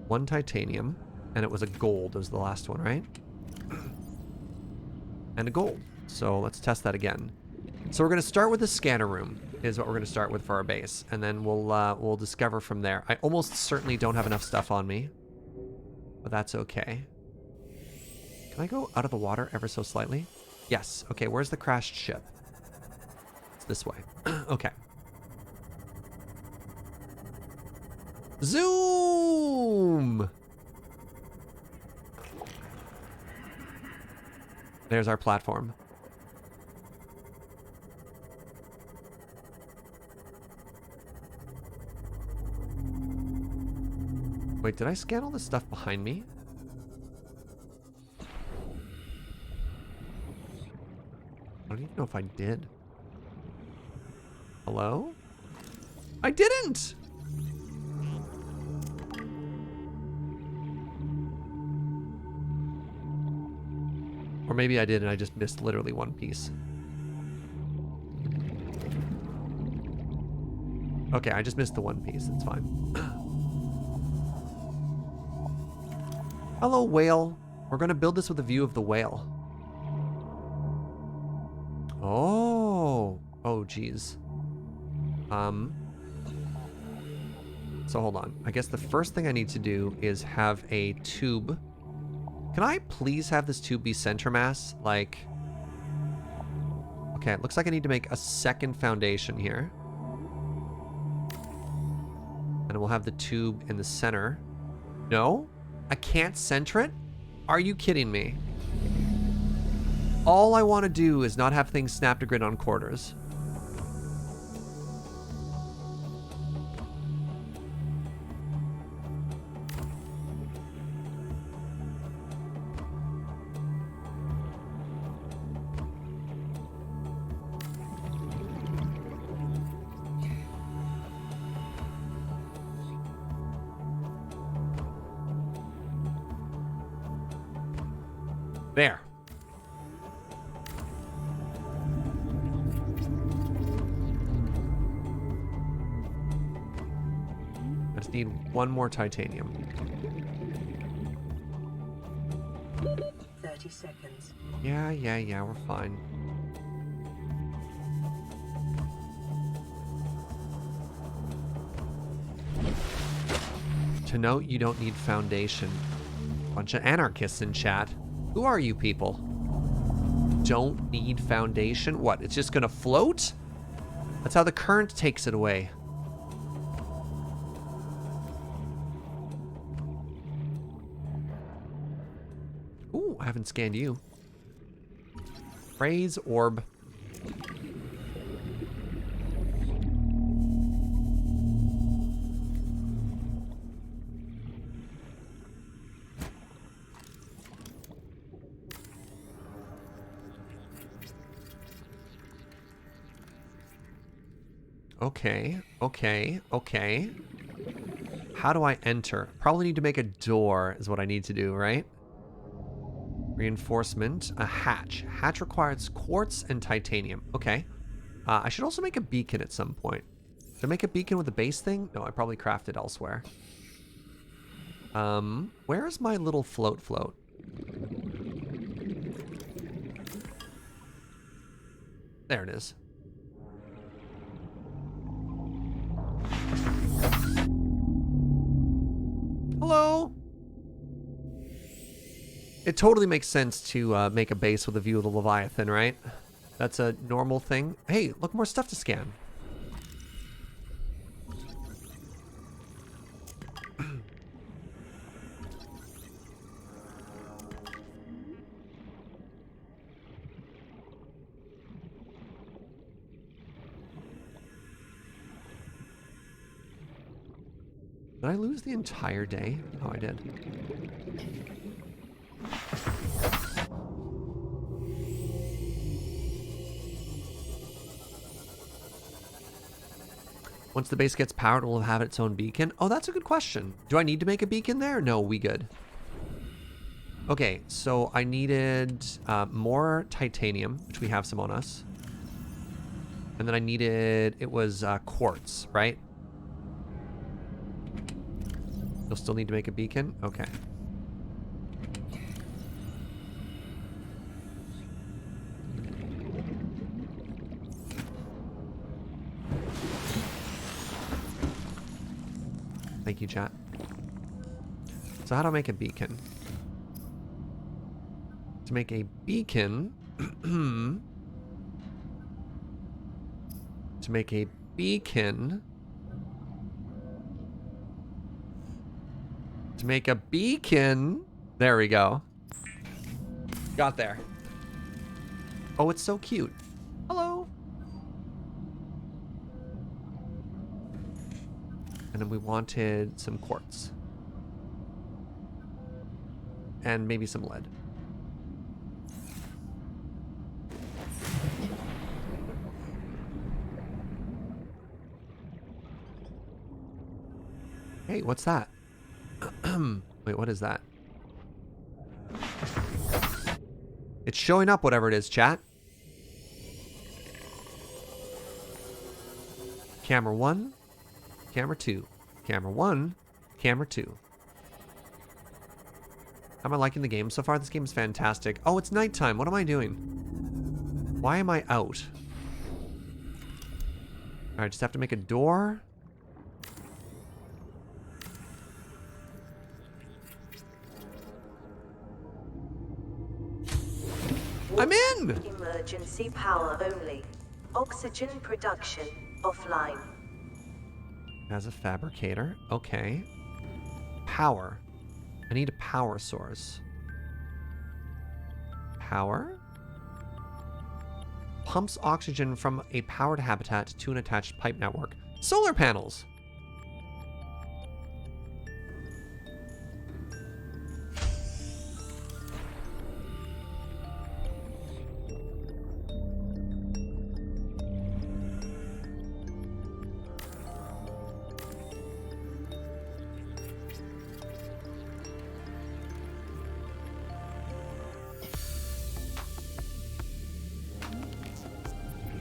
S1: 1 titanium. And it was a gold. It was the last one, right? And a gold. So let's test that again. So we're going to start with the scanner room, is what we're going to start with for our base. And then we'll discover from there. I almost certainly don't have enough stuff on me. But that's okay. Can I go out of the water ever so slightly? Yes. Okay, where's the crashed ship? It's this way. Okay. Zoom! There's our platform. Wait, did I scan all this stuff behind me? I don't even know if I did. Hello? I didn't! Or maybe I did and I just missed literally 1 piece. Okay, I just missed the 1 piece. It's fine. Hello, whale. We're going to build this with a view of the whale. Oh. Oh, geez. So hold on. I guess the first thing I need to do is have a tube. Can I please have this tube be center mass? Like, okay, it looks like I need to make a second foundation here. And we'll have the tube in the center. No? I can't center it? Are you kidding me? All I want to do is not have things snap to grid on quarters. There. I just need 1 more titanium.
S2: 30 seconds.
S1: Yeah, we're fine. To note, you don't need foundation. Bunch of anarchists in chat. Who are you people? Don't need foundation? What, it's just gonna float? That's how the current takes it away. Ooh, I haven't scanned you. Praise orb. Okay. How do I enter? Probably need to make a door is what I need to do, right? Reinforcement, a hatch. Hatch requires quartz and titanium. Okay. I should also make a beacon at some point. Should I make a beacon with a base thing? No, I probably crafted elsewhere. Where is my little float? There it is. Hello? It totally makes sense to make a base with a view of the Leviathan, right? That's a normal thing. Hey, look, more stuff to scan. Did I lose the entire day? Oh, I did. Once the base gets powered, will it have its own beacon? Oh, that's a good question. Do I need to make a beacon there? No, we good. Okay, so I needed more titanium, which we have some on us. And then I needed, it was quartz, right? You'll still need to make a beacon? Okay. Thank you, chat. So how do I make a beacon? To make a beacon... to make a beacon... To make a beacon... There we go. Got there. Oh, it's so cute. Hello. And then we wanted some quartz. And maybe some lead. Hey, what's that? Wait, what is that? It's showing up, whatever it is, chat. Camera 1, camera 2, camera 1, camera 2. How am I liking the game so far? This game is fantastic. Oh, it's nighttime. What am I doing? Why am I out? Alright, just have to make a door. I'm in!
S9: Emergency power only. Oxygen production offline.
S1: As a fabricator. Okay. Power. I need a power source. Power? Pumps oxygen from a powered habitat to an attached pipe network. Solar panels!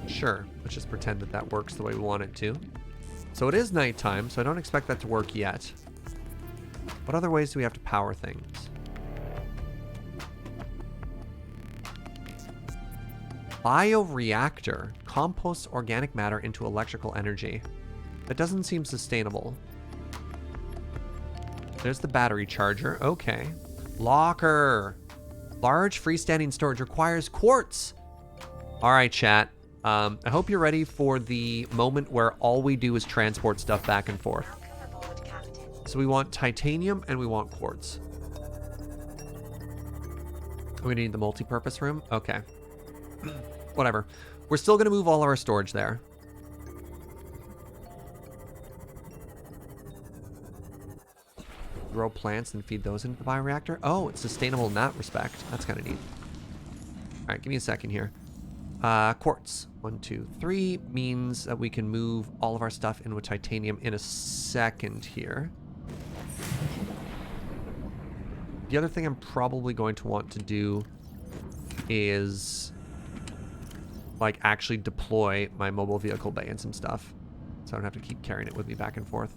S1: Sure, let's just pretend that that works the way we want it to. So it is nighttime, so I don't expect that to work yet. What other ways do we have to power things? Bioreactor. Composts organic matter into electrical energy. That doesn't seem sustainable. There's the battery charger. Okay. Locker. Large freestanding storage requires quartz. All right, chat. I hope you're ready for the moment where all we do is transport stuff back and forth. So we want titanium and we want quartz. We need the multi-purpose room? Okay. Whatever. We're still going to move all of our storage there. Grow plants and feed those into the bioreactor. Oh, it's sustainable in that respect. That's kind of neat. All right, give me a second here. Quartz. 1, 2, 3 means that we can move all of our stuff in with titanium in a second here. The other thing I'm probably going to want to do is like actually deploy my mobile vehicle bay and some stuff, so I don't have to keep carrying it with me back and forth.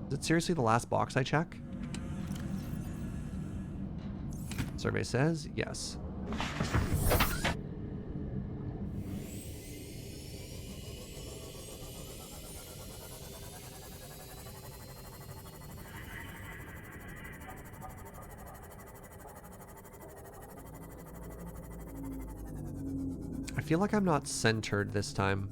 S1: Is it seriously the last box I check? Survey says yes. I feel like I'm not centered this time.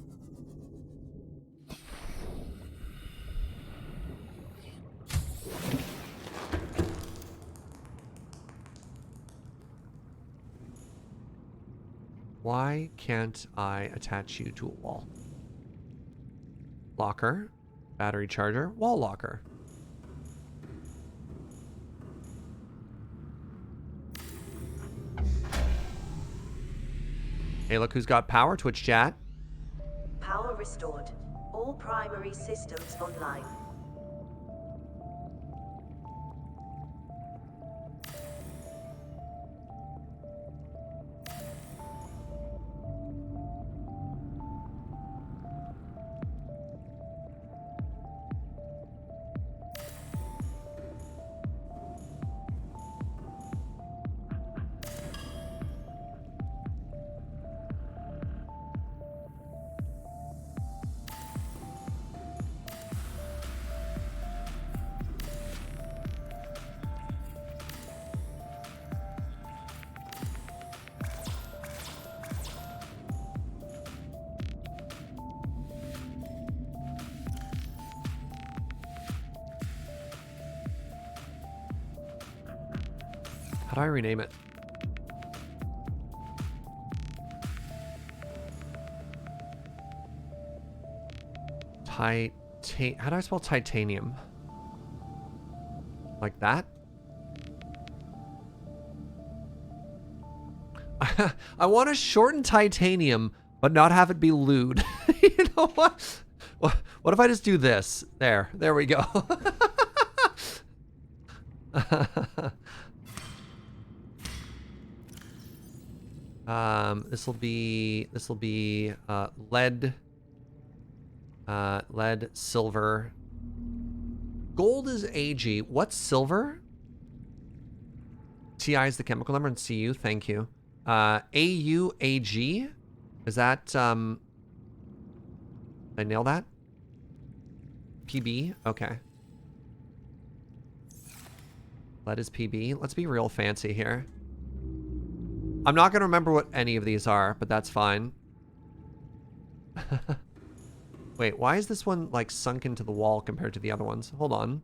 S1: Why can't I attach you to a wall? Locker, battery charger, wall locker. Hey, look who's got power, Twitch chat.
S9: Power restored. All primary systems online.
S1: How do I rename it? How do I spell titanium? Like that? I want to shorten titanium, but not have it be lewd. You know what? What if I just do this? There we go. This will be lead, silver. Gold is AG. What's silver? TI is the chemical number and CU. Thank you. AU AG. Is that did I nail that? PB. Okay. Lead is PB. Let's be real fancy here. I'm not gonna remember what any of these are, but that's fine. Wait, why is this one like sunk into the wall compared to the other ones? Hold on.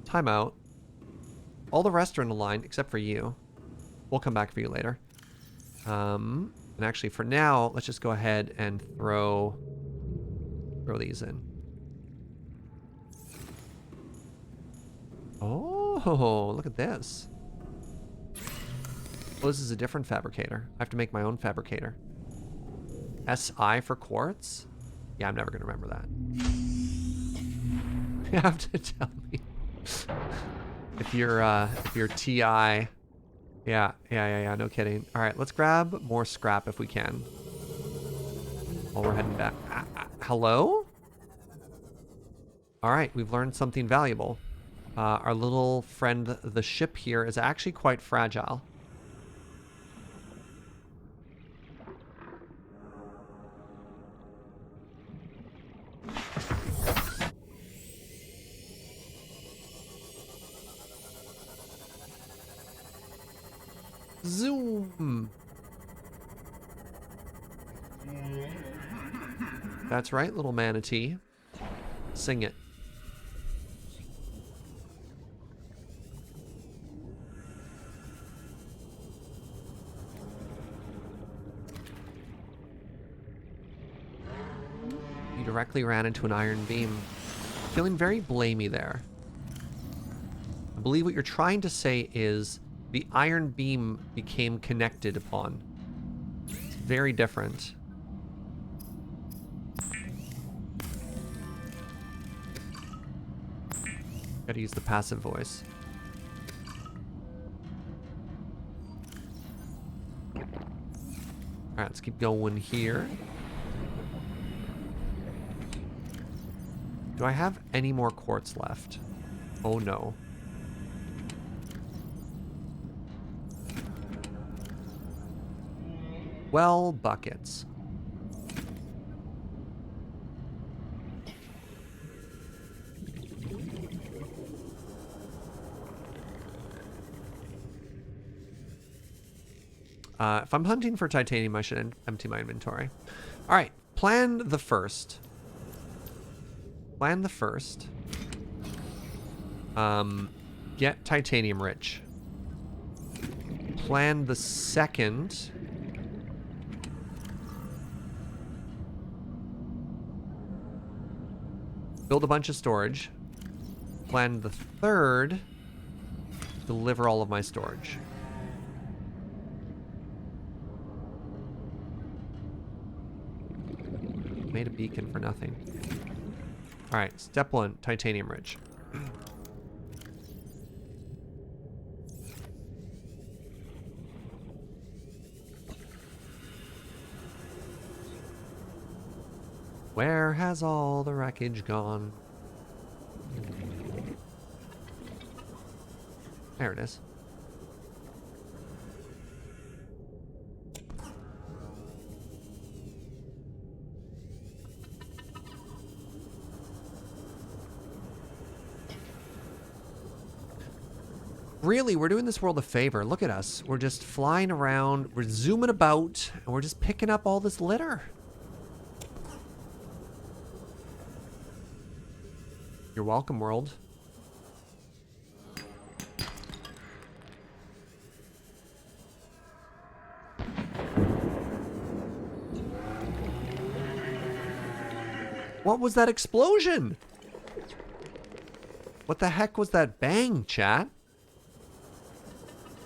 S1: Timeout. All the rest are in a line except for you. We'll come back for you later. And actually for now, let's just go ahead and throw these in. Oh, look at this. Oh, this is a different fabricator. I have to make my own fabricator. SI for quartz? Yeah, I'm never gonna remember that. You have to tell me. If you're TI. Yeah, no kidding. All right, let's grab more scrap if we can. While we're heading back. Hello? All right, we've learned something valuable. Our little friend, the ship here, is actually quite fragile. Zoom. That's right, little manatee. Sing it. You directly ran into an iron beam. Feeling very blamey there. I believe what you're trying to say is the iron beam became connected upon. It's very different. Gotta use the passive voice. Alright, let's keep going here. Do I have any more quartz left? Oh no. Well, buckets. If I'm hunting for titanium, I should empty my inventory. All right, plan the first. Plan the first. Get titanium rich. Plan the second. Build a bunch of storage. Plan the third. Deliver all of my storage. Made a beacon for nothing. Alright, step one, titanium rich. Where has all the wreckage gone? There it is. Really, we're doing this world a favor. Look at us. We're just flying around, we're zooming about, and we're just picking up all this litter. You're welcome, world. What was that explosion? What the heck was that bang, chat?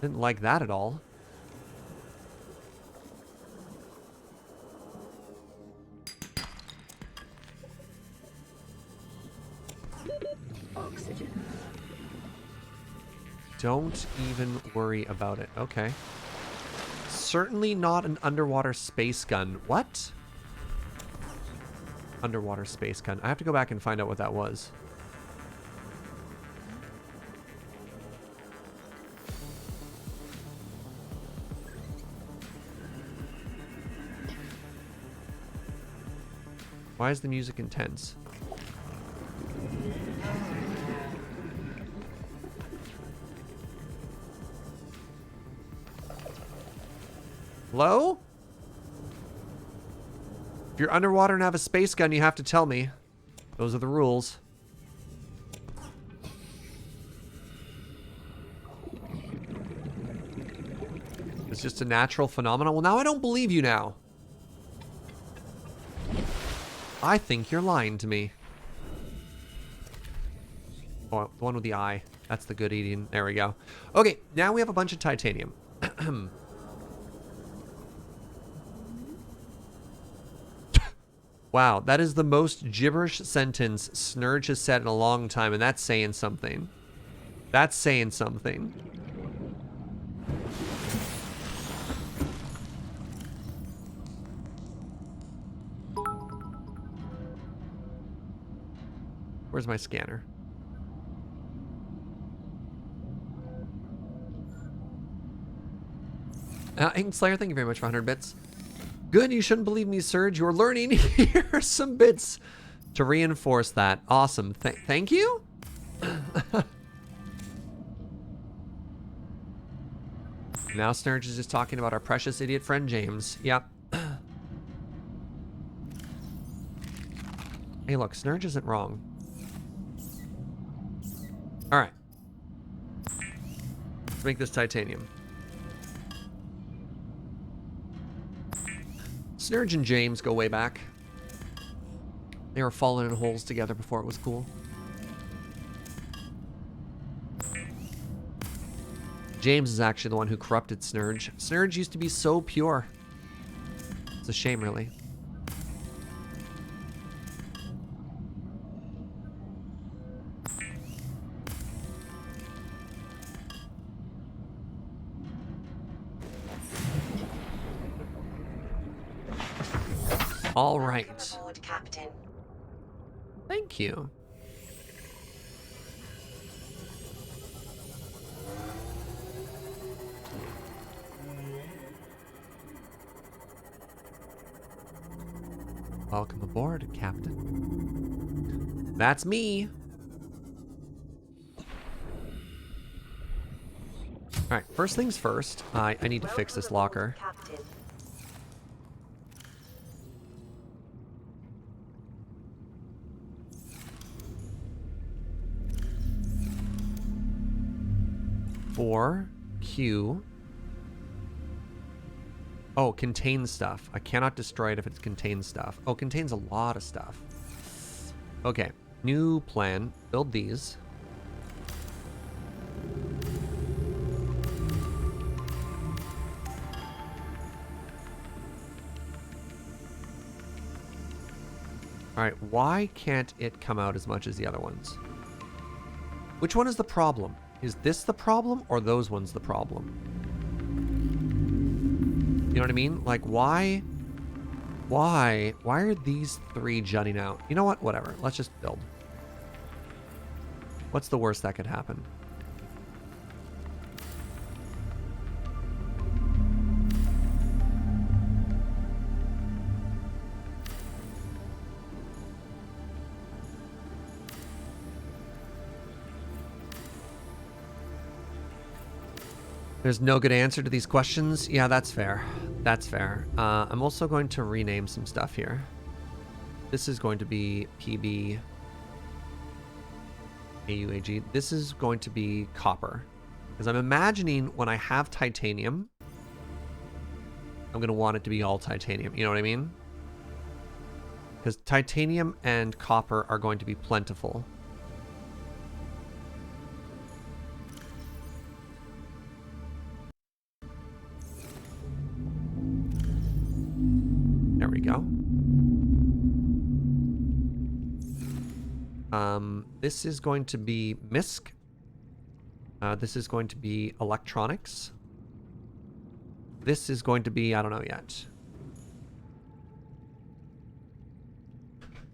S1: Didn't like that at all.
S2: Oxygen.
S1: Don't even worry about it. Okay. Certainly not an underwater space gun. What? Underwater space gun. I have to go back and find out what that was. Why is the music intense? Hello? If you're underwater and have a space gun, you have to tell me. Those are the rules. It's just a natural phenomenon. Well, now I don't believe you now. I think you're lying to me. Oh, the one with the eye. That's the good eating. There we go. Okay, now we have a bunch of titanium. Wow, that is the most gibberish sentence Snurge has said in a long time, and that's saying something. That's saying something. Where's my scanner? Slayer, thank you very much for 100 bits. Good, you shouldn't believe me, Surge. You're learning. Here are some bits to reinforce that. Awesome. Thank you? Now Snurge is just talking about our precious idiot friend James. Yep. Hey, look, Snurge isn't wrong. All right. Let's make this titanium. Snurge and James go way back. They were falling in holes together before it was cool. James is actually the one who corrupted Snurge. Snurge used to be so pure. It's a shame, really. All right.
S9: Welcome aboard, Captain.
S1: Thank you. Welcome aboard, Captain. That's me. All right, first things first. I need to fix this locker.
S9: Captain.
S1: For Q. Oh, contains stuff. I cannot destroy it if it contains stuff. Oh, contains a lot of stuff. Okay, new plan. Build these. All right, why can't it come out as much as the other ones? Which one is the problem? Is this the problem or those ones the problem? You know what I mean? Like, why are these three jutting out? You know what? Whatever. Let's just build. What's the worst that could happen? There's no good answer to these questions. Yeah, that's fair. That's fair. I'm also going to rename some stuff here. This is going to be PB AUAG. This is going to be copper. Because I'm imagining when I have titanium, I'm going to want it to be all titanium. You know what I mean? Because titanium and copper are going to be plentiful. There we go. This is going to be MISC. This is going to be electronics. This is going to be, I don't know yet.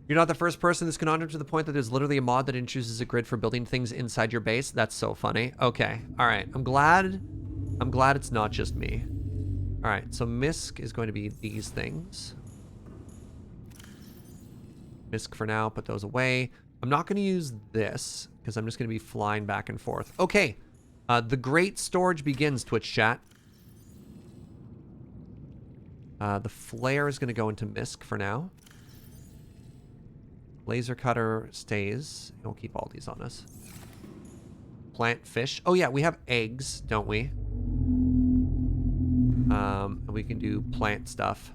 S1: You're not the first person in this conundrum to the point that there's literally a mod that introduces a grid for building things inside your base. That's so funny. Okay. All right. I'm glad it's not just me. All right. So MISC is going to be these things. MISC for now. Put those away. I'm not going to use this because I'm just going to be flying back and forth. Okay. The great storage begins, Twitch chat. The flare is going to go into MISC for now. Laser cutter stays. We'll keep all these on us. Plant fish. Oh yeah, we have eggs, don't we? And we can do plant stuff.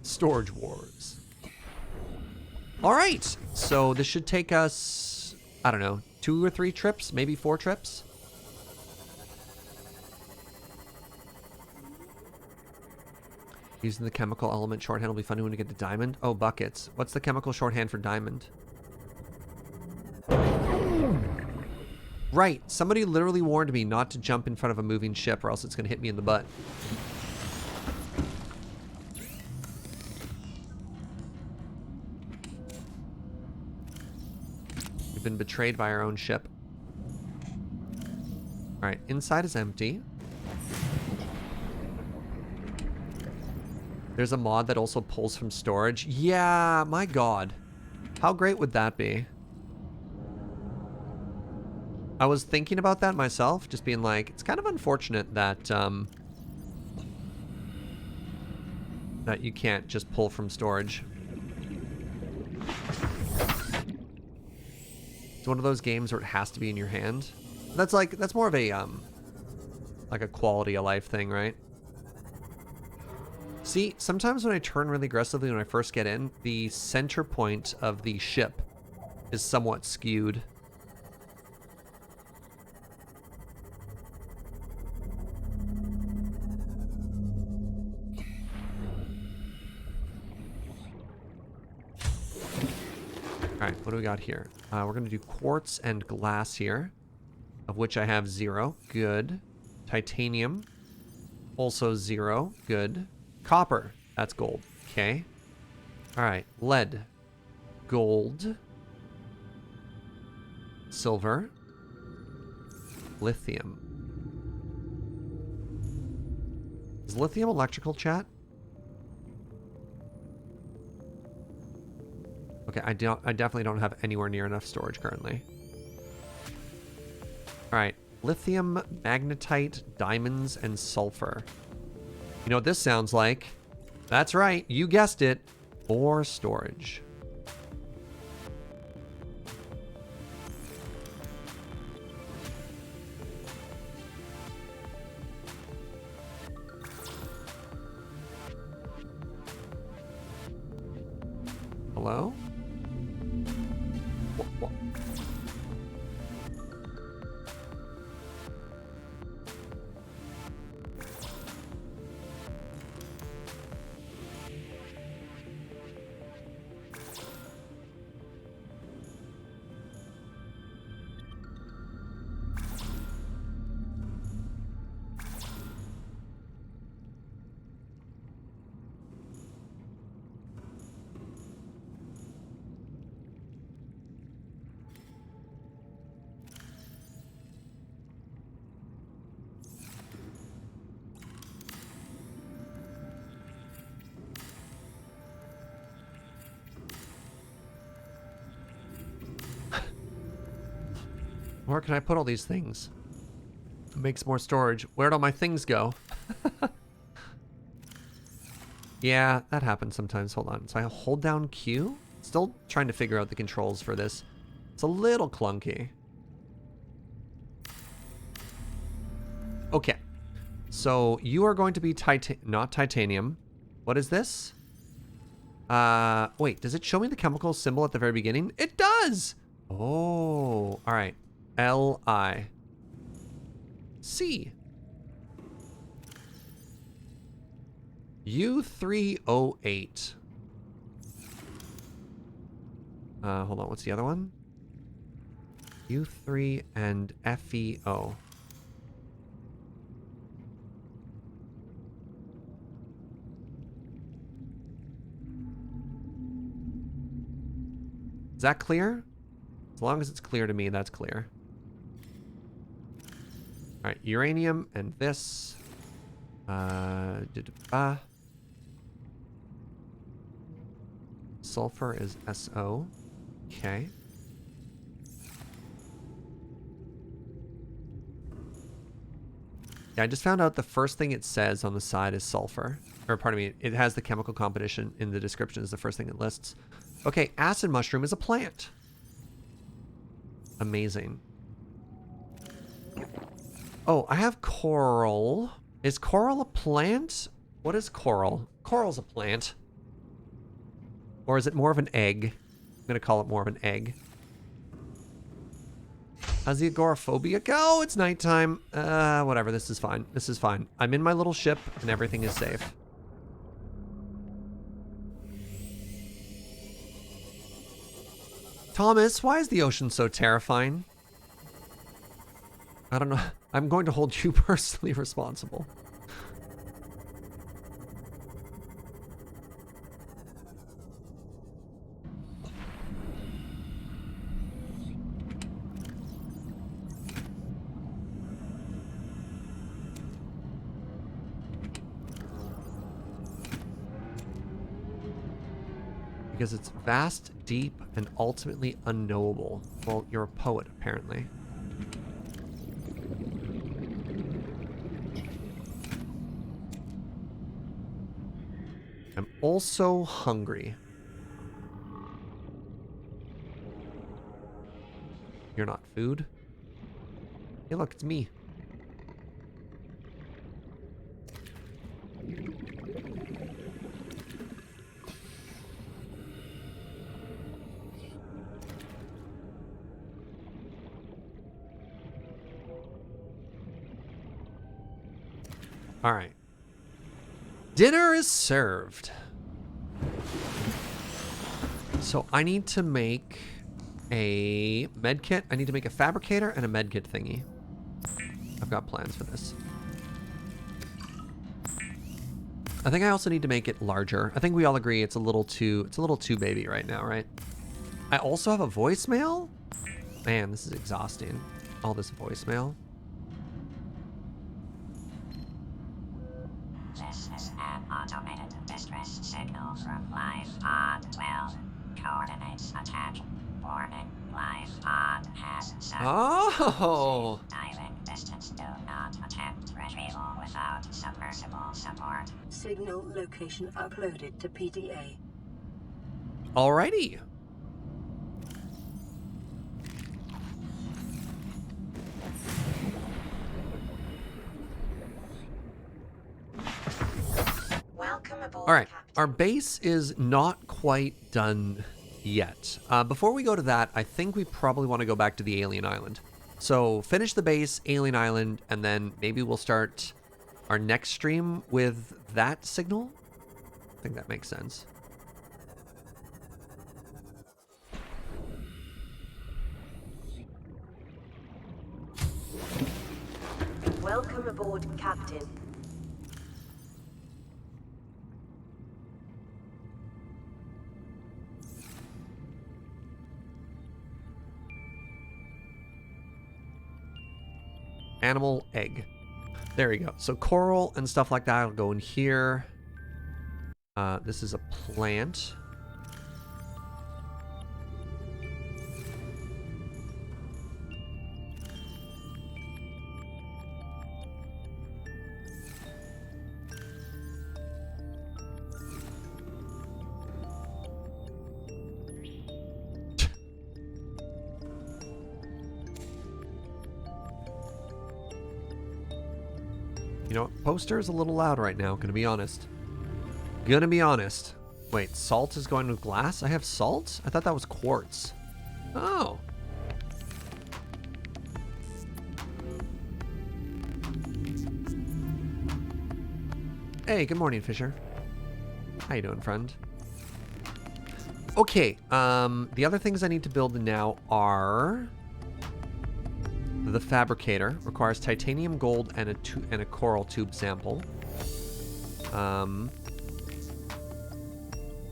S1: Storage wars. All right, so this should take us, I don't know, 2 or 3 trips, maybe 4 trips. Using the chemical element shorthand will be funny when we get to diamond. Oh, buckets. What's the chemical shorthand for diamond? Right. Somebody literally warned me not to jump in front of a moving ship or else it's going to hit me in the butt. We've been betrayed by our own ship. All right. Inside is empty. There's a mod that also pulls from storage. Yeah, my god. How great would that be? I was thinking about that myself, just being like, it's kind of unfortunate that that you can't just pull from storage. It's one of those games where it has to be in your hand. That's more of a like a quality of life thing, right? See, sometimes when I turn really aggressively when I first get in, the center point of the ship is somewhat skewed. Alright, what do we got here? We're going to do quartz and glass here, of which I have 0. Good. Titanium, also 0. Good. Copper, that's gold. Okay. Alright, lead, gold, silver, lithium. Is lithium electrical, chat? Okay, I definitely don't have anywhere near enough storage currently. All right, lithium, magnetite, diamonds, and sulfur. You know what this sounds like? That's right, you guessed it, ore storage. Hello? What? Where can I put all these things? It makes more storage. Where'd all my things go? Yeah, that happens sometimes. Hold on. So I hold down Q? Still trying to figure out the controls for this. It's a little clunky. Okay. So you are going to be not titanium. What is this? Wait, does it show me the chemical symbol at the very beginning? It does! Oh, all right. Li. C. U308. Hold on, what's the other one? U3 and FeO. Is that clear? As long as it's clear to me, that's clear. All right, uranium and this. Sulfur is SO. Okay. Yeah, I just found out the first thing it says on the side is sulfur. Or pardon me, it has the chemical composition in the description is the first thing it lists. Okay, acid mushroom is a plant. Amazing. Oh, I have coral. Is coral a plant? What is coral? Coral's a plant. Or is it more of an egg? I'm gonna call it more of an egg. How's the agoraphobia go? It's nighttime. Whatever, this is fine. This is fine. I'm in my little ship and everything is safe. Thomas, why is the ocean so terrifying? I don't know. I'm going to hold you personally responsible. Because it's vast, deep, and ultimately unknowable. Well, you're a poet, apparently. I'm also hungry. You're not food. Hey, look, it's me. All right. Dinner is served. So I need to make a med kit. I need to make a fabricator and a med kit thingy. I've got plans for this. I think I also need to make it larger. I think we all agree it's a little too baby right now, right? I also have a voicemail? Man, this is exhausting. All this voicemail.
S3: This is an automated distress signal from Life Pod 12. Coordinates attack. Warning, Life Pod has suffered.
S1: Oh!
S3: Diving distance. Do not attempt retrieval without submersible support.
S2: Signal location uploaded to PDA.
S1: Alrighty.
S9: Welcome aboard,
S1: All right,
S9: Captain.
S1: our base is not quite done yet. Before we go to that, I think we probably want to go back to the alien island. So finish the base, alien island, and then maybe we'll start our next stream with that signal. I think that makes sense.
S9: Welcome aboard, Captain.
S1: Animal egg. There we go. So coral and stuff like that will go in here. This is a plant. You know, poster is a little loud right now, gonna be honest. Gonna be honest. Wait, salt is going with glass? I have salt? I thought that was quartz. Oh. Hey, good morning, Fisher. How you doing, friend? Okay, the other things I need to build now are... The fabricator requires titanium, gold, and a coral tube sample.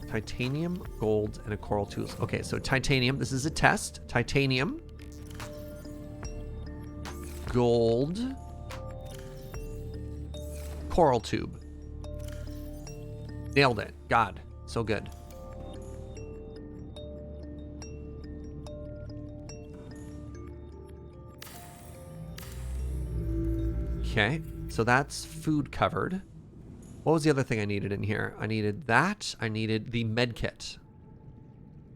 S1: Titanium, gold, and a coral tube. Okay, so titanium. This is a test. Titanium, gold, coral tube. Nailed it. God, so good. Okay, so that's food covered. What was the other thing I needed in here? I needed that. I needed the med kit.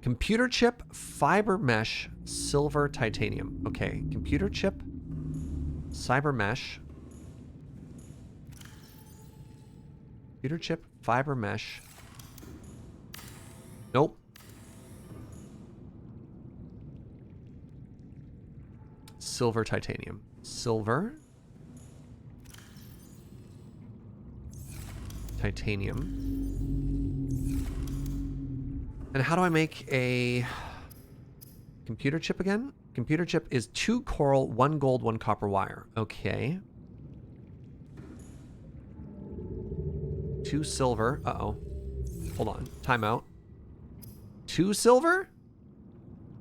S1: Computer chip, fiber mesh, silver, titanium. Okay, computer chip, cyber mesh. Computer chip, fiber mesh. Nope. Silver, titanium. Silver. Titanium. And how do I make a computer chip again? Computer chip is 2 coral, 1 gold, 1 copper wire. Okay. 2 silver. Uh-oh. Hold on. Timeout. 2 silver?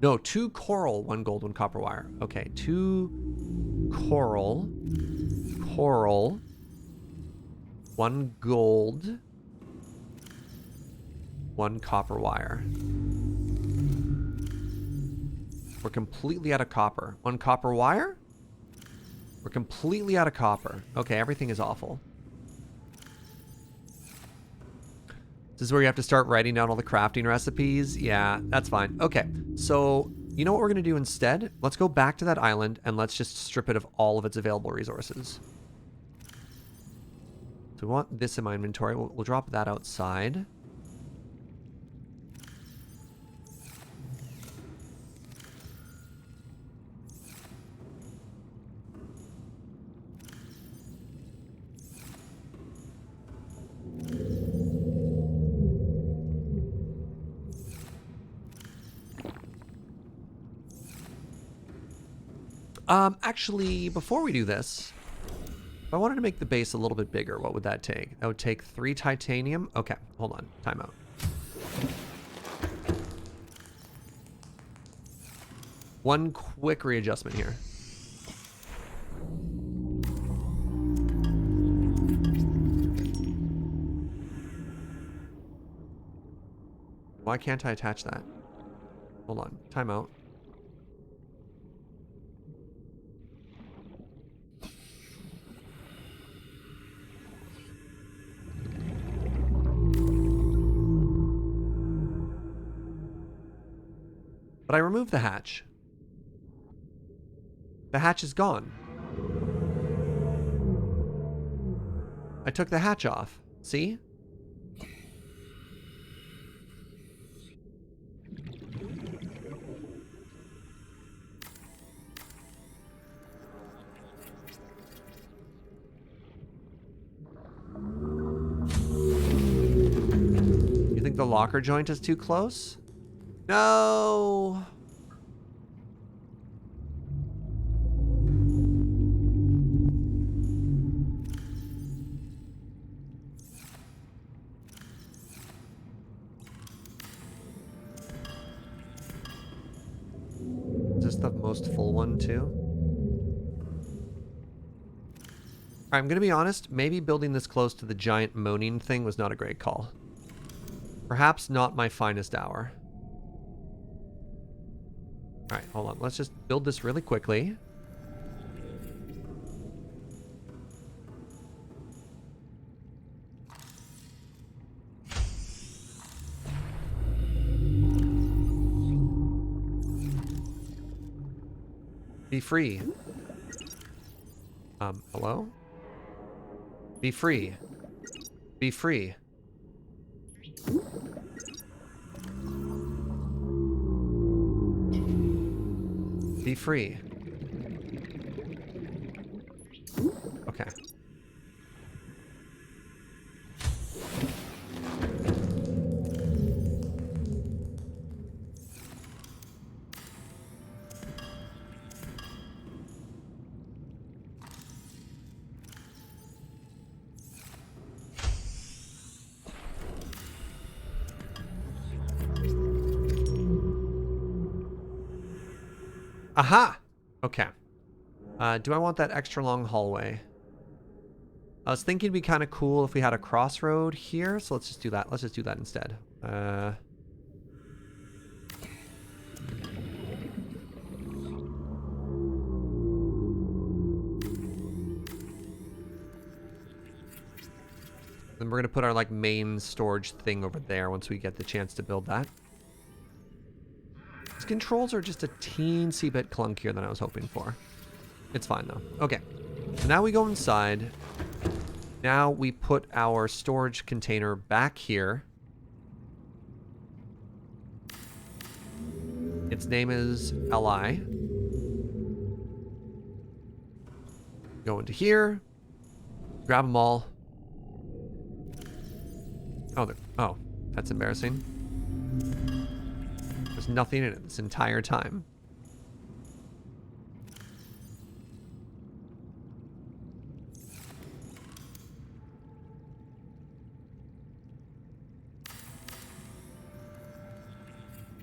S1: No, 2 coral, 1 gold, 1 copper wire. Okay, 2 coral. Coral. 1 gold, 1 copper wire. We're completely out of copper. 1 copper wire? We're completely out of copper. Okay, everything is awful. This is where you have to start writing down all the crafting recipes. Yeah, that's fine. Okay, so you know what we're going to do instead? Let's go back to that island and let's just strip it of all of its available resources. So we want this in my inventory. We'll drop that outside. Actually, before we do this, if I wanted to make the base a little bit bigger, what would that take? That would take 3 titanium. Okay, hold on. Time out. One quick readjustment here. Why can't I attach that? Hold on. Time out. But I removed the hatch. The hatch is gone. I took the hatch off. See? You think the locker joint is too close? No. Is this the most full one too? I'm gonna be honest, maybe building this close to the giant moaning thing was not a great call. Perhaps not my finest hour. Alright, hold on. Let's just build this really quickly. Be free. Hello? Be free. Be free. Be free. Okay. Aha! Okay. Do I want that extra long hallway? I was thinking it'd be kind of cool if we had a crossroad here, so let's just do that. Let's just do that instead. Then we're gonna put our like main storage thing over there once we get the chance to build that. These controls are just a teensy bit clunkier than I was hoping for. It's fine though. Okay, so now we go inside. Now we put our storage container back here. Its name is Li. Go into here. Grab them all. Oh, that's embarrassing. There's nothing in it this entire time.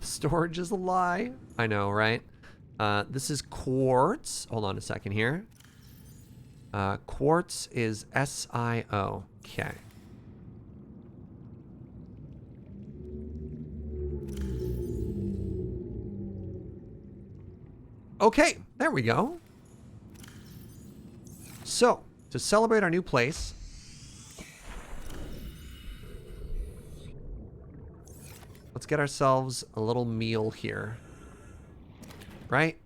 S1: Storage is a lie. I know, right? This is quartz. Hold on a second here. Quartz is SIO. Okay. Okay, there we go. So, to celebrate our new place, Let's get ourselves a little meal here. Right?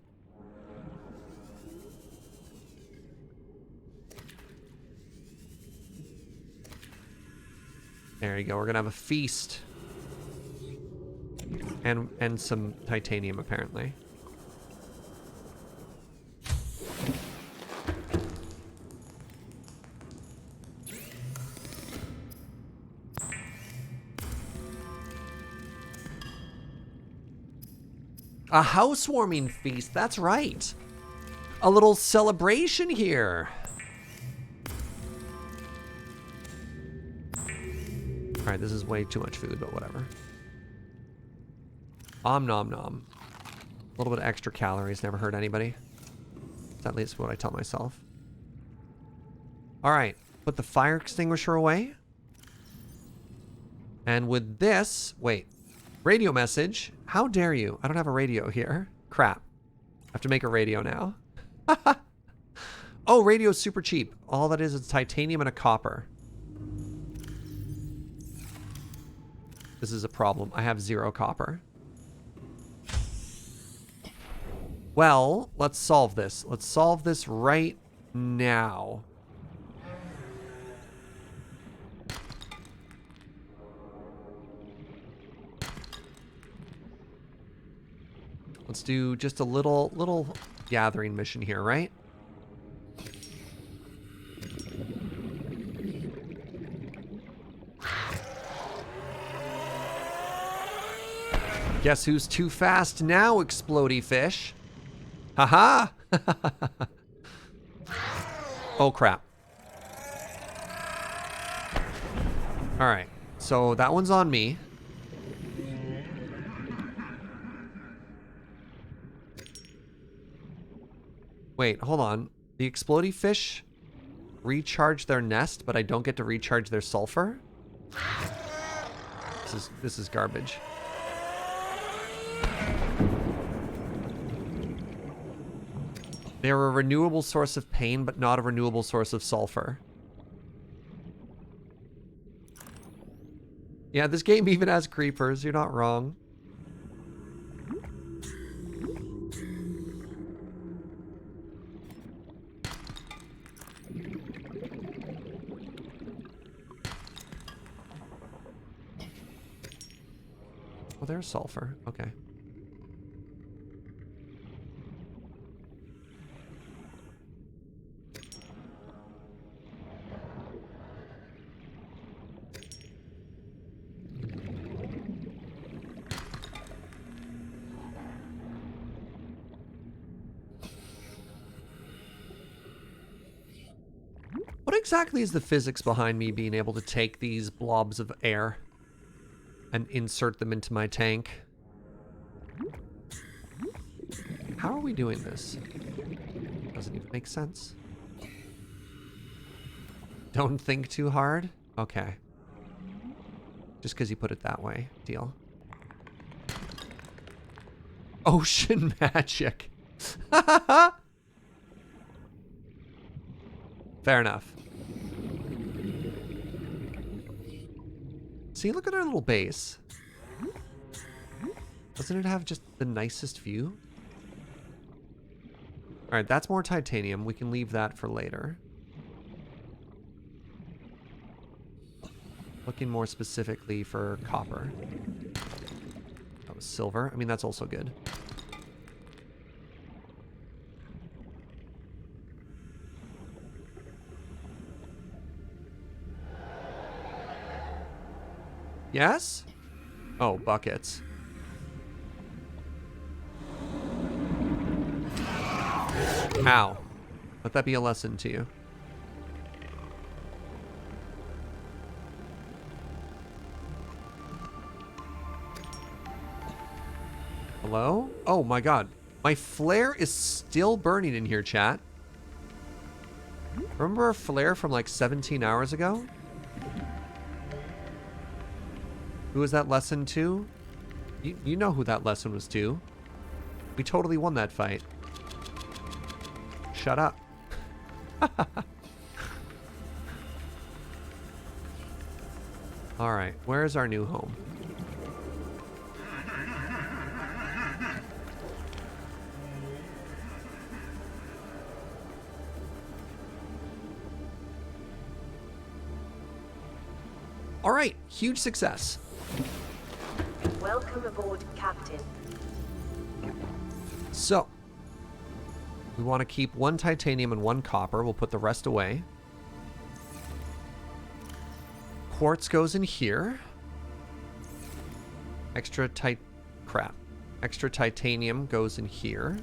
S1: There you go. We're gonna have a feast. And some titanium, apparently. A housewarming feast, that's right. A little celebration here. All right, this is way too much food, but whatever. Om nom nom. A little bit of extra calories, never hurt anybody. That's at least what I tell myself. All right, put the fire extinguisher away. And with this, wait. Radio message. How dare you? I don't have a radio here. Crap. I have to make a radio now. Oh, radio's super cheap. All that is titanium and a copper. This is a problem. I have 0 copper. Well, let's solve this. Let's solve this right now. Let's do just a little gathering mission here, right? Guess who's too fast now, explodey fish? Haha! Oh, crap. All right, so that one's on me. Wait, hold on. The explodey fish recharge their nest, but I don't get to recharge their sulfur? This is garbage. They're a renewable source of pain, but not a renewable source of sulfur. Yeah, this game even has creepers. You're not wrong. Oh, there's sulfur. Okay. What exactly is the physics behind me being able to take these blobs of air and insert them into my tank? How are we doing this? Doesn't even make sense. Don't think too hard? Okay. Just because you put it that way. Deal. Ocean magic. Fair enough. See, look at our little base. Doesn't it have just the nicest view? All right, that's more titanium. We can leave that for later. Looking more specifically for copper. That was silver. I mean, that's also good. Yes? Oh, buckets. Ow. Let that be a lesson to you. Hello? Oh my god. My flare is still burning in here, chat. Remember a flare from like 17 hours ago? Who was that lesson to? You know who that lesson was to. We totally won that fight. Shut up. Alright, where is our new home? All right, huge success.
S9: Welcome aboard, Captain.
S1: So, we want to keep 1 titanium and 1 copper. We'll put the rest away. Quartz goes in here. Extra titanium goes in here.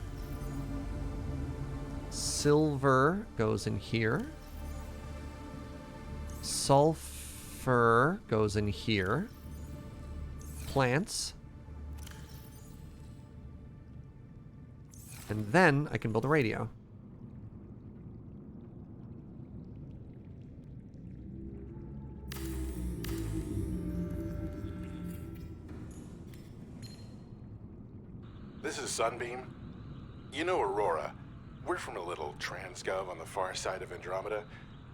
S1: Silver goes in here. Sulfur goes in here. Plants. And then I can build a radio.
S7: This is Sunbeam. You know Aurora. We're from a little transgov on the far side of Andromeda,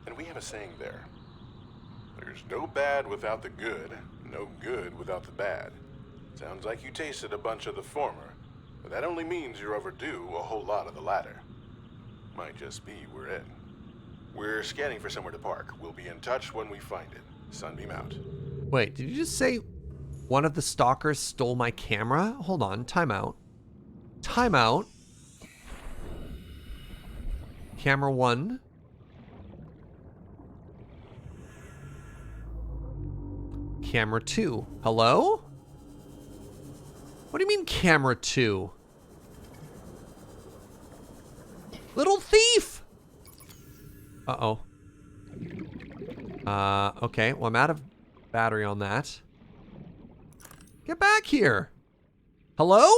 S7: and we have a saying there. There's no bad without the good, no good without the bad. Sounds like you tasted a bunch of the former, but that only means you're overdue a whole lot of the latter. Might just be we're in. We're scanning for somewhere to park. We'll be in touch when we find it. Sunbeam out.
S1: Wait, did you just say one of the stalkers stole my camera? Hold on, time out. Time out. Camera 1. Camera 2. Hello? What do you mean camera 2? Little thief! Uh-oh. Okay, well I'm out of battery on that. Get back here! Hello?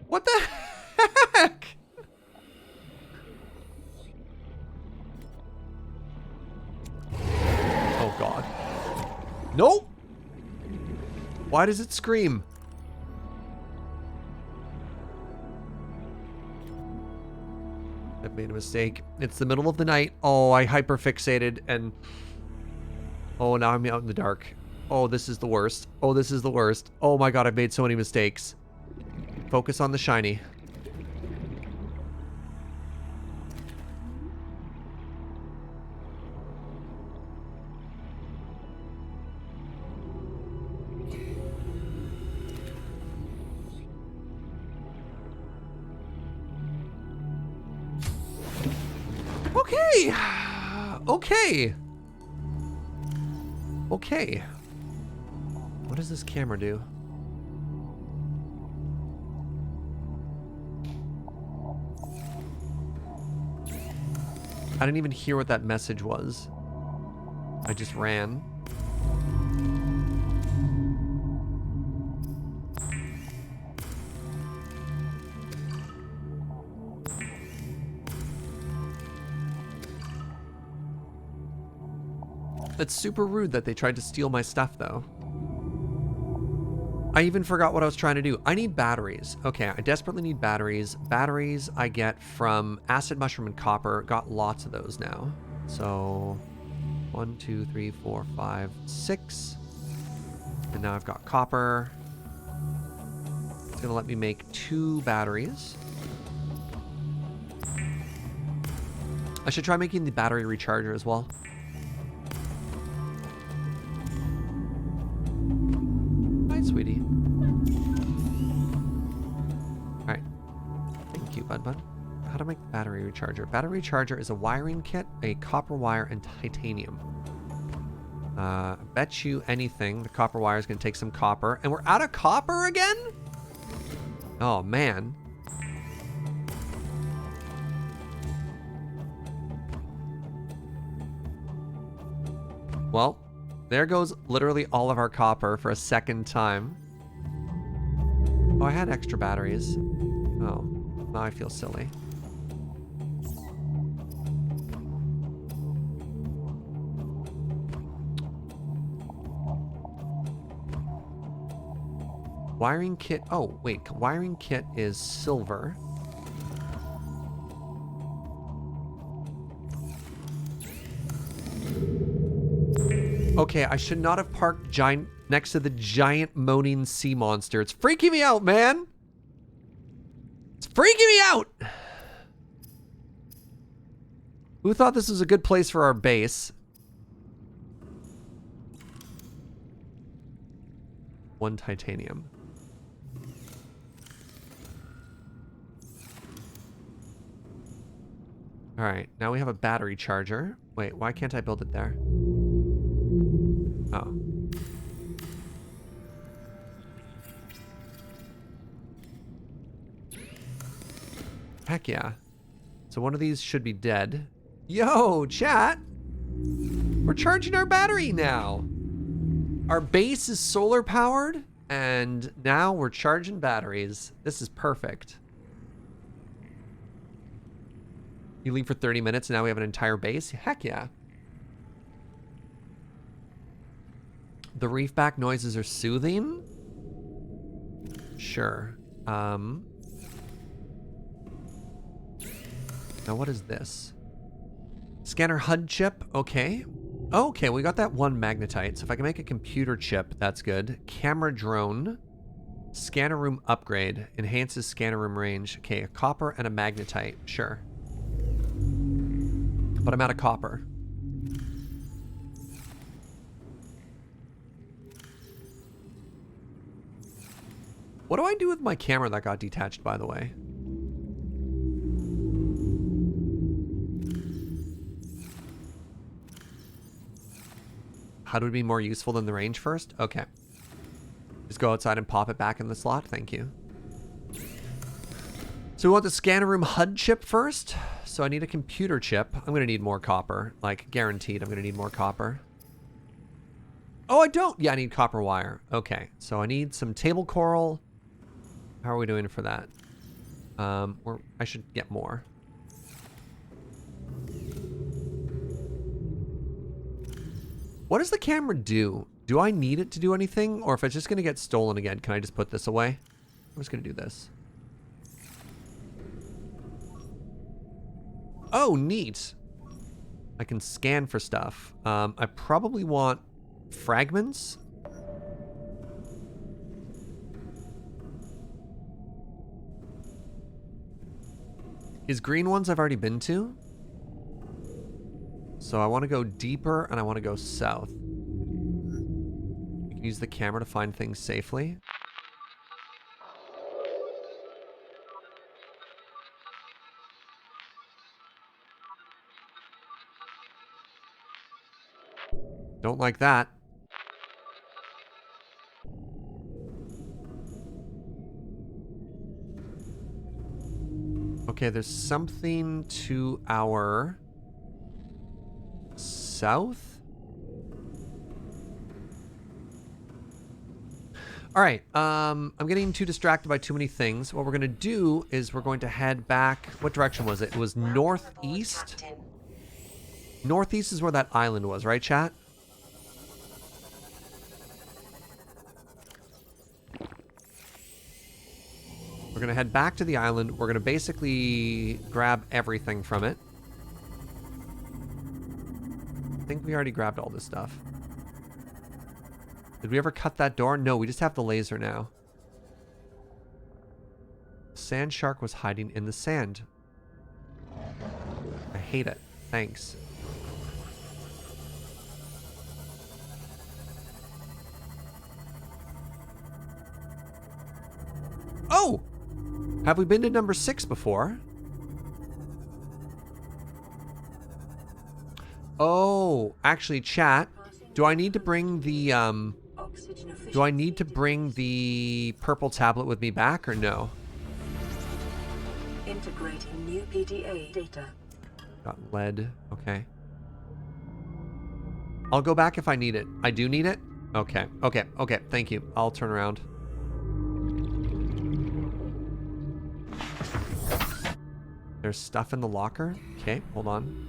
S1: What the heck? Oh god. Nope! Why does it scream? I've made a mistake. It's the middle of the night. Oh, I hyperfixated and... Oh, now I'm out in the dark. Oh, this is the worst. Oh, this is the worst. Oh my god, I've made so many mistakes. Focus on the shiny. Okay. Okay. Okay. What does this camera do? I didn't even hear what that message was. I just ran. It's super rude that they tried to steal my stuff, though. I even forgot what I was trying to do. I need batteries. Okay, I desperately need batteries. Batteries I get from acid, mushroom, and copper. Got lots of those now. So, 1, 2, 3, 4, 5, 6. And now I've got copper. It's gonna let me make 2 batteries. I should try making the battery recharger as well. Sweetie. Alright. Thank you, bud. How to make the battery recharger. Battery recharger is a wiring kit, a copper wire, and titanium. Bet you anything the copper wire is going to take some copper. And we're out of copper again? Oh, man. Well, there goes literally all of our copper for a second time. Oh, I had extra batteries. Oh, now I feel silly. Wiring kit. Oh, wait. Wiring kit is silver. Okay, I should not have parked next to the giant moaning sea monster. It's freaking me out, man. It's freaking me out. Who thought this was a good place for our base? 1 titanium. All right, now we have a battery charger. Wait, why can't I build it there? Oh. Heck yeah. So one of these should be dead. Yo, chat! We're charging our battery now. Our base is solar powered, and now we're charging batteries. This is perfect. You leave for 30 minutes, and now we have an entire base? Heck yeah. The reefback noises are soothing? Sure. Now what is this? Scanner HUD chip, okay. Okay, we got that 1 magnetite. So if I can make a computer chip, that's good. Camera drone. Scanner room upgrade. Enhances scanner room range. Okay, a copper and a magnetite, sure. But I'm out of copper. What do I do with my camera that got detached, by the way? How would it be more useful than the range first? Okay. Just go outside and pop it back in the slot. Thank you. So we want the scanner room HUD chip first. So I need a computer chip. I'm going to need more copper. Like, guaranteed I'm going to need more copper. Oh, I don't. Yeah, I need copper wire. Okay. So I need some table coral. How are we doing for that? I should get more. What does the camera do? Do I need it to do anything? Or if it's just going to get stolen again, can I just put this away? I'm just going to do this. Oh, neat. I can scan for stuff. I probably want fragments. Is green ones I've already been to? So I want to go deeper and I want to go south. You can use the camera to find things safely. Don't like that. Okay, there's something to our south. All right, I'm getting too distracted by too many things. What we're gonna do is we're going to head back. What direction was it? It was northeast. Northeast is where that island was, right, chat? We're gonna head back to the island. We're gonna basically grab everything from it. I think we already grabbed all this stuff. Did we ever cut that door? No, we just have the laser now. The sand shark was hiding in the sand. I hate it. Thanks. Oh! Have we been to number 6 before? Oh, actually, chat. Do I need to bring the, do I need to bring the purple tablet with me back or no?
S2: Integrating new PDA data.
S1: Got lead. Okay. I'll go back if I need it. I do need it? Okay. Okay. Okay. Thank you. I'll turn around. There's stuff in the locker. Okay, hold on.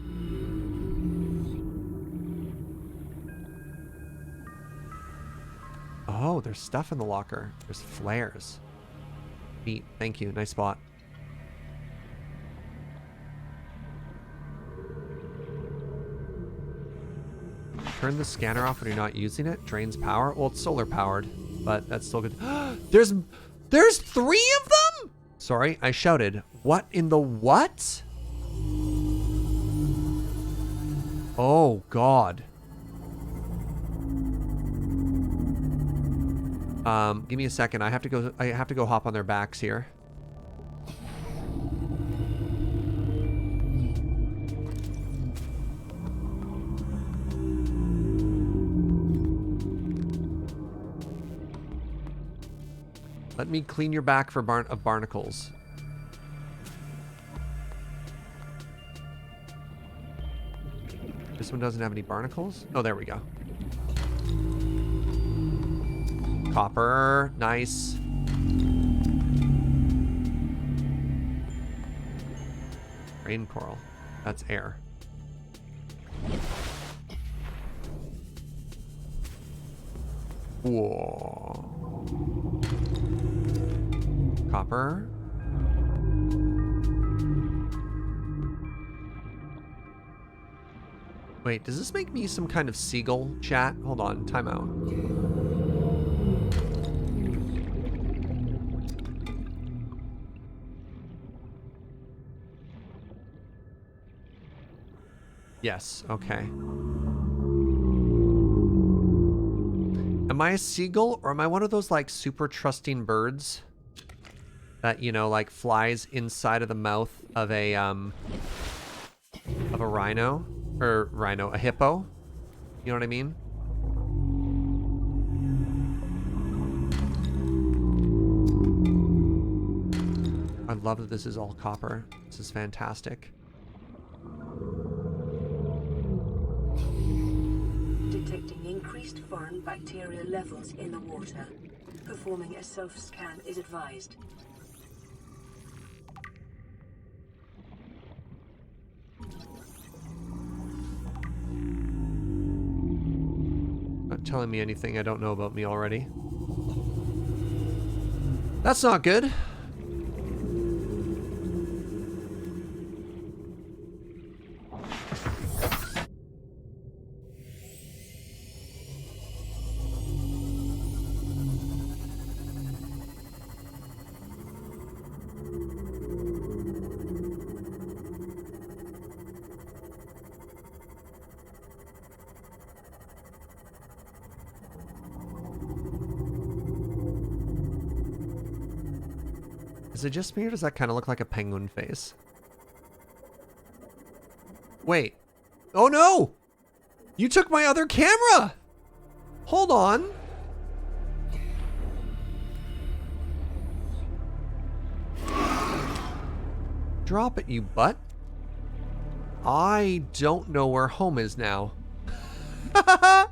S1: Oh, there's stuff in the locker. There's flares. Neat. Thank you. Nice spot. Turn the scanner off when you're not using it. Drains power. Well, it's solar powered, but that's still good. There's 3 of them? Sorry, I shouted. What in the what? Oh, God. Give me a second. I have to go hop on their backs here. Let me clean your back for barnacles. This one doesn't have any barnacles? Oh, there we go. Copper. Nice. Rain coral. That's air. Whoa. Copper. Wait, does this make me some kind of seagull chat? Hold on, time out. Yes, okay. Am I a seagull or am I one of those like super trusting birds that, you know, like flies inside of the mouth of a rhino? Or rhino, a hippo? You know what I mean? I love that this is all copper. This is fantastic.
S2: Detecting increased foreign bacteria levels in the water. Performing a self-scan is advised.
S1: Not telling me anything I don't know about me already. That's not good. Is it just me or does that kind of look like a penguin face? Wait. Oh no! You took my other camera! Hold on. Drop it, you butt. I don't know where home is now. I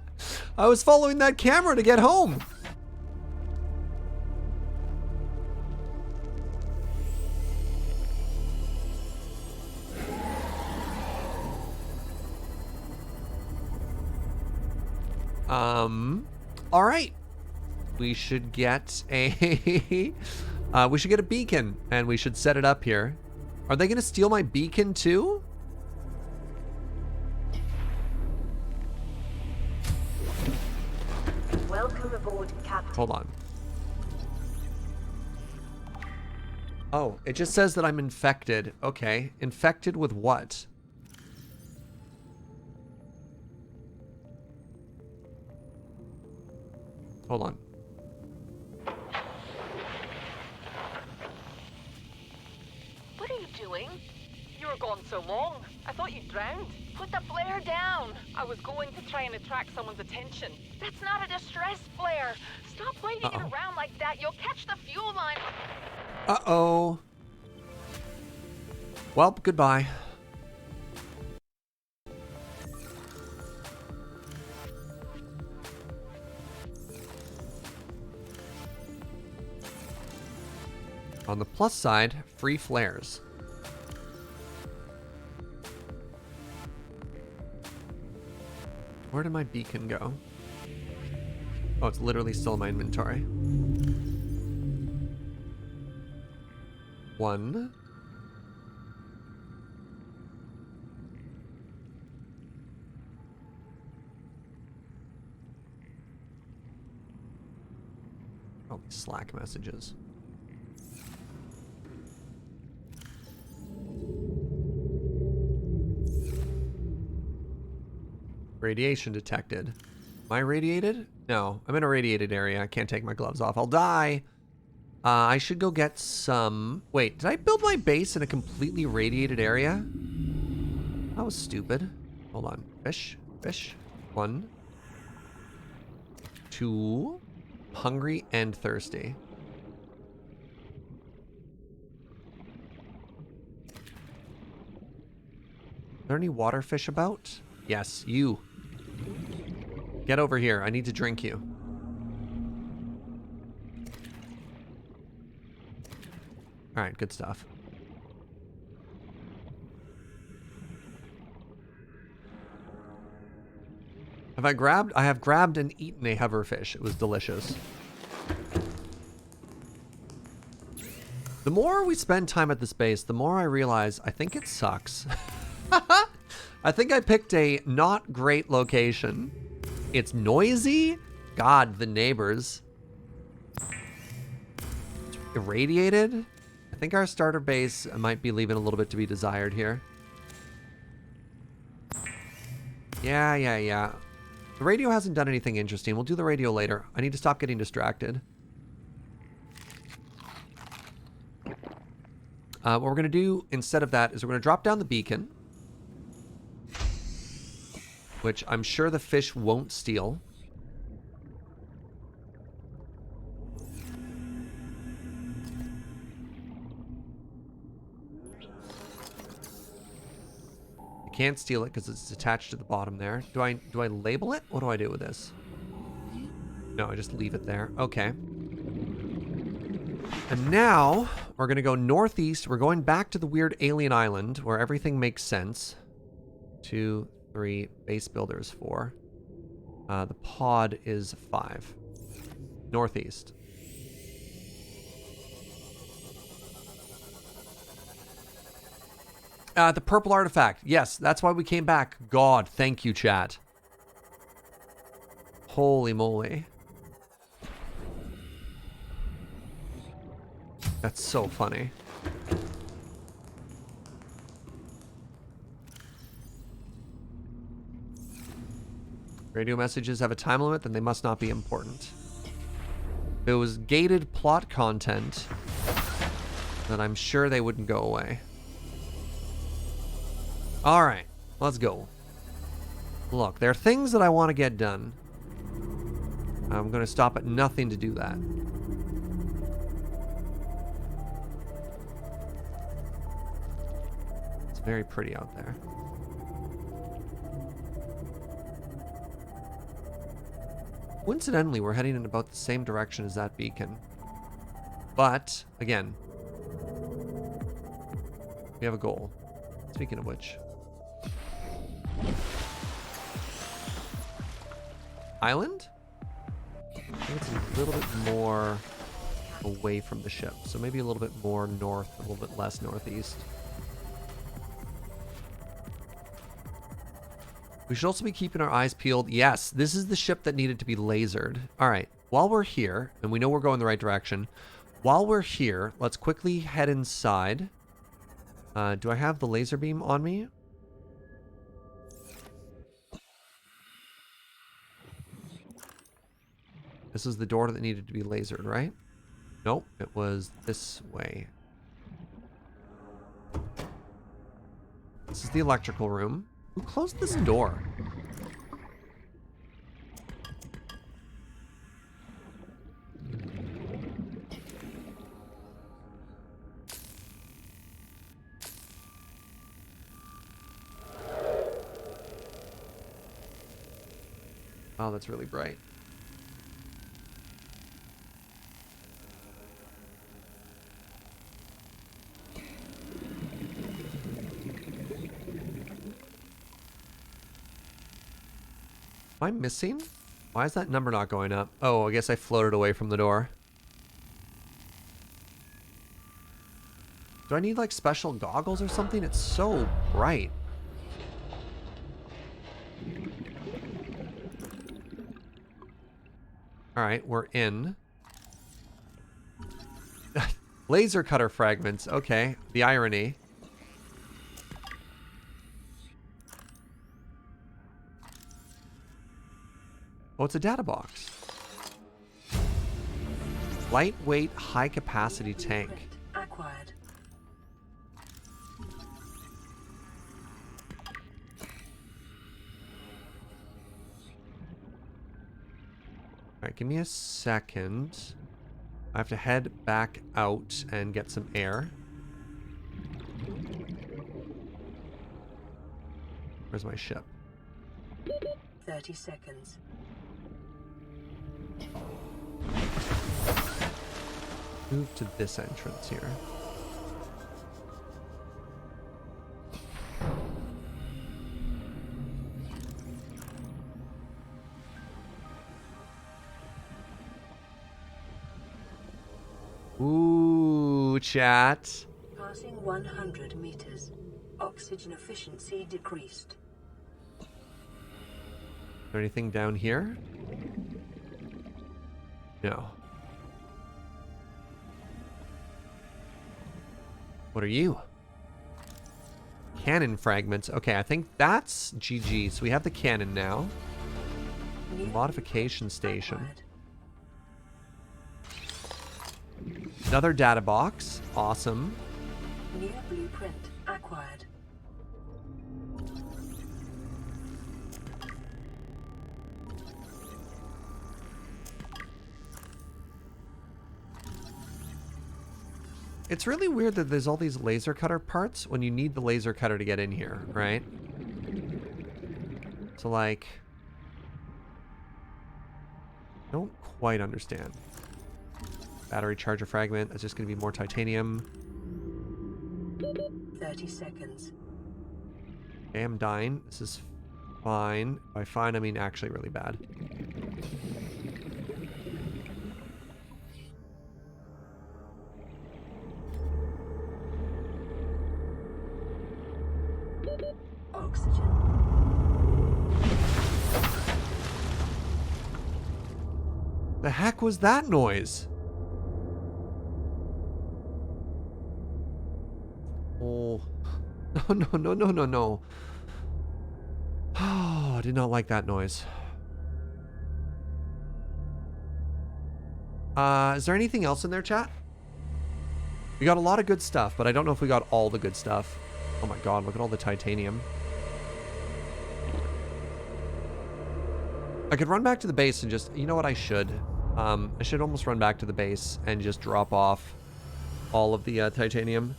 S1: was following that camera to get home. All right. We should get a beacon and we should set it up here. Are they gonna steal my beacon too?
S9: Welcome aboard, Captain.
S1: Hold on. Oh, it just says that I'm infected. Okay. Infected with what? Hold on.
S5: What are you doing? You were gone so long. I thought you drowned. Put the flare down. I was going to try and attract someone's attention. That's not a distress flare. Stop waving it around like that. You'll catch the fuel line.
S1: Uh-oh. Well, goodbye. On the plus side, free flares. Where did my beacon go? Oh, it's literally still in my inventory. 1. Oh, Slack messages. Radiation detected. I radiated? No, I'm in a radiated area. I can't take my gloves off. I'll die. I should go get some... Wait, did I build my base in a completely radiated area? That was stupid. Hold on. Fish. Fish. 1. 2. Hungry and thirsty. Are there any water fish about? Yes, you. Get over here. I need to drink you. Alright, good stuff. Have I grabbed? I have grabbed and eaten a hoverfish. It was delicious. The more we spend time at this base, the more I realize I think it sucks. I think I picked a not great location. It's noisy. God, the neighbors. It's irradiated. I think our starter base might be leaving a little bit to be desired here. Yeah. The radio hasn't done anything interesting. We'll do the radio later. I need to stop getting distracted. What we're going to do instead of that is we're going to drop down the beacon, which I'm sure the fish won't steal. You can't steal it because it's attached to the bottom there. Do I label it? What do I do with this? No, I just leave it there. Okay. And now we're going to go northeast. We're going back to the weird alien island where everything makes sense. 2, 3, base builders 4. The pod is 5. Northeast. The purple artifact. Yes, that's why we came back. God, thank you, chat. Holy moly. That's so funny. Radio messages have a time limit, then they must not be important. If it was gated plot content, then I'm sure they wouldn't go away. Alright, let's go. Look, there are things that I want to get done. I'm going to stop at nothing to do that. It's very pretty out there. Coincidentally, we're heading in about the same direction as that beacon. But, again, we have a goal. Speaking of which. Island? I think it's a little bit more away from the ship. So maybe a little bit more north, a little bit less northeast. We should also be keeping our eyes peeled. Yes, this is the ship that needed to be lasered. All right, while we're here, and we know we're going the right direction, while we're here, let's quickly head inside. Do I have the laser beam on me? This is the door that needed to be lasered, right? Nope, it was this way. This is the electrical room. Who closed this door? Oh, that's really bright. Am I missing? Why is that number not going up? Oh, I guess I floated away from the door. Do I need like special goggles or something? It's so bright. All right, we're in. Laser cutter fragments. Okay, the irony. Oh, it's a data box. Lightweight, high-capacity tank.
S2: Blueprint acquired.
S1: Alright, give me a second. I have to head back out and get some air. Where's my ship?
S2: 30 seconds.
S1: Move to this entrance here. Ooh, chat.
S2: Passing 100 meters. Oxygen efficiency decreased.
S1: Is there anything down here? No. What are you? Cannon fragments. Okay, I think that's GG. So we have the cannon now.
S2: New
S1: Modification
S2: blueprint
S1: station.
S2: acquired.
S1: Another data box. Awesome.
S2: New blueprint acquired.
S1: It's really weird that there's all these laser cutter parts when you need the laser cutter to get in here, right? So, like, I don't quite understand. Battery charger fragment. That's just going to be more titanium.
S2: 30 seconds.
S1: Okay, I'm dying. This is fine. By fine, I mean actually really bad.
S2: Oxygen.
S1: The heck was that noise? Oh. No. Oh, I did not like that noise. Is there anything else in there, chat? We got a lot of good stuff, but I don't know if we got all the good stuff. Oh my god, look at all the titanium. I could run back to the base and just... You know what I should? I should almost run back to the base and just drop off all of the titanium.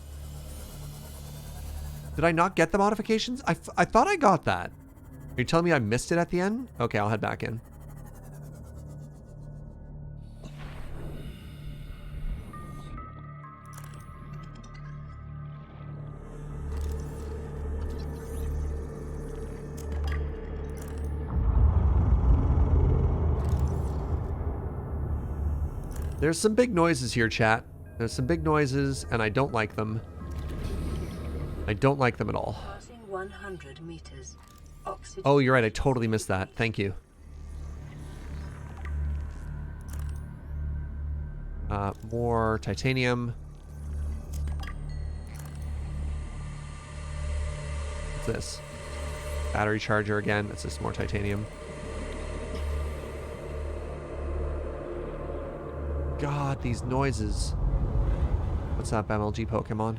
S1: Did I not get the modifications? I thought I got that. Are you telling me I missed it at the end? Okay, I'll head back in. There's some big noises here, chat. There's some big noises, and I don't like them. I don't like them at all.
S2: Passing 100 meters. Oxygen.
S1: Oh, you're right. I totally missed that. Thank you. More titanium. What's this? Battery charger again. That's just more titanium. God, these noises. What's up, MLG Pokemon?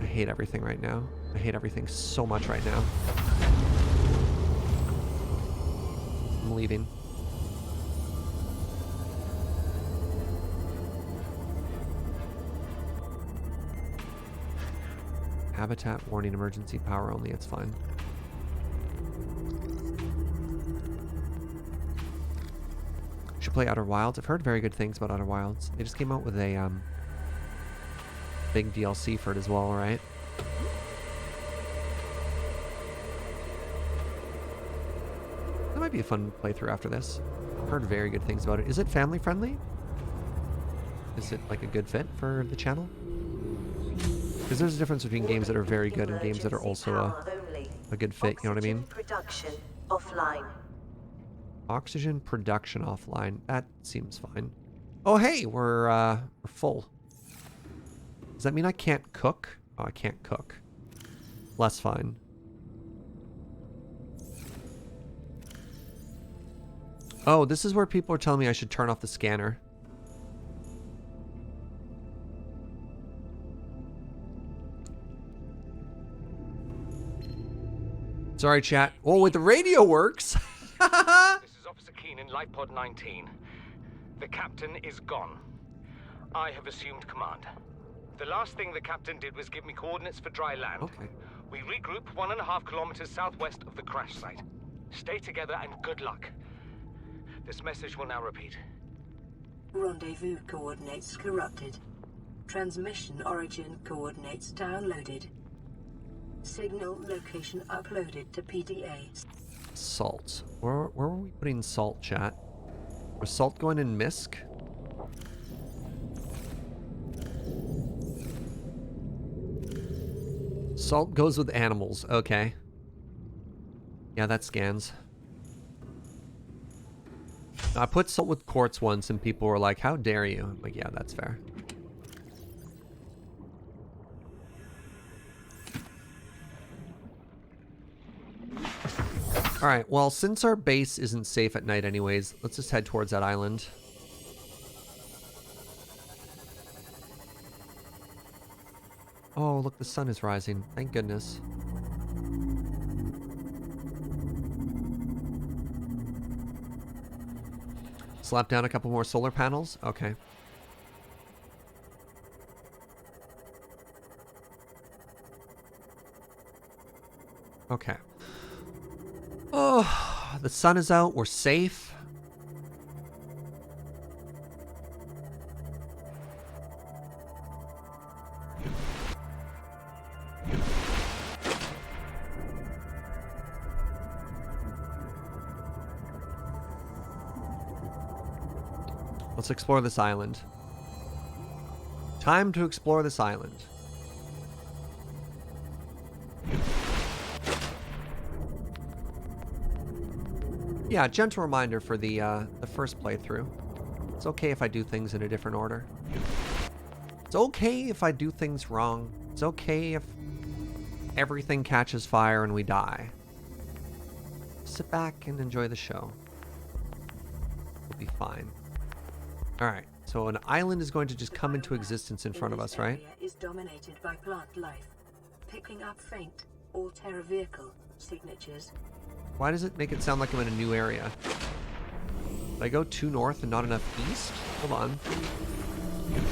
S1: I hate everything right now. I hate everything so much right now. I'm leaving. Habitat warning, emergency power only. It's fine. Should play Outer Wilds. I've heard very good things about Outer Wilds. They just came out with a big DLC for it as well, right? That might be a fun playthrough after this. I've heard very good things about it. Is it family friendly? Is it like a good fit for the channel? Because there's a difference between games that are very good and games that are also a good fit, you know what I mean?
S9: Production offline.
S1: Oxygen production offline. That seems fine. Oh, hey, we're full. Does that mean I can't cook? Oh, I can't cook. less fine. Oh, this is where people are telling me I should turn off the scanner. Sorry, chat. Oh, wait, the radio works.
S6: This is Officer Keenan, Life Pod 19. The captain is gone. I have assumed command. The last thing the captain did was give me coordinates for dry land.
S1: Okay.
S6: We regroup 1.5 kilometers southwest of the crash site. Stay together and good luck. This message will now repeat.
S2: Rendezvous coordinates corrupted. Transmission origin coordinates downloaded. Signal location uploaded to PDA.
S1: Salt. Where were we putting salt, chat? Was salt going in MISC? Salt goes with animals. Okay. Yeah, that scans. I put salt with quartz once and people were like, how dare you? I'm like, yeah, that's fair. Alright, well, since our base isn't safe at night anyways, let's just head towards that island. Oh, look, the sun is rising. Thank goodness. Slap down a couple more solar panels? Okay. Okay. Oh, the sun is out. We're safe. Let's explore this island. Time to explore this island. Yeah, gentle reminder for the first playthrough. It's okay if I do things in a different order. It's okay if I do things wrong. It's okay if everything catches fire and we die. Sit back and enjoy the show. We'll be fine. Alright, so an island is going to just come into existence in front of us, right?
S2: This area is dominated by plant life, picking up faint all-terror vehicle signatures.
S1: Why does it make it sound like I'm in a new area? Did I go too north and not enough east? Hold on.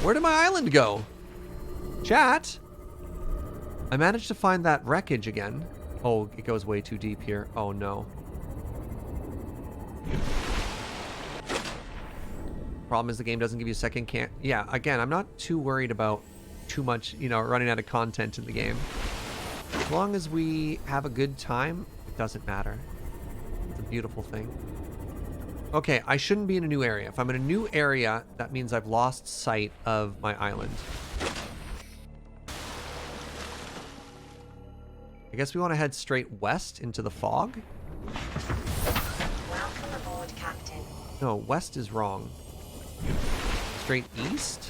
S1: Where did my island go? Chat! I managed to find that wreckage again. Oh, it goes way too deep here. Oh no. Problem is the game doesn't give you a second can't. Yeah, again, I'm not too worried about too much, you know, running out of content in the game. As long as we have a good time, it doesn't matter. It's a beautiful thing. Okay, I shouldn't be in a new area. If I'm in a new area, that means I've lost sight of my island. I guess we want to head straight west into the fog.
S9: Welcome aboard, Captain.
S1: No, west is wrong. Straight east?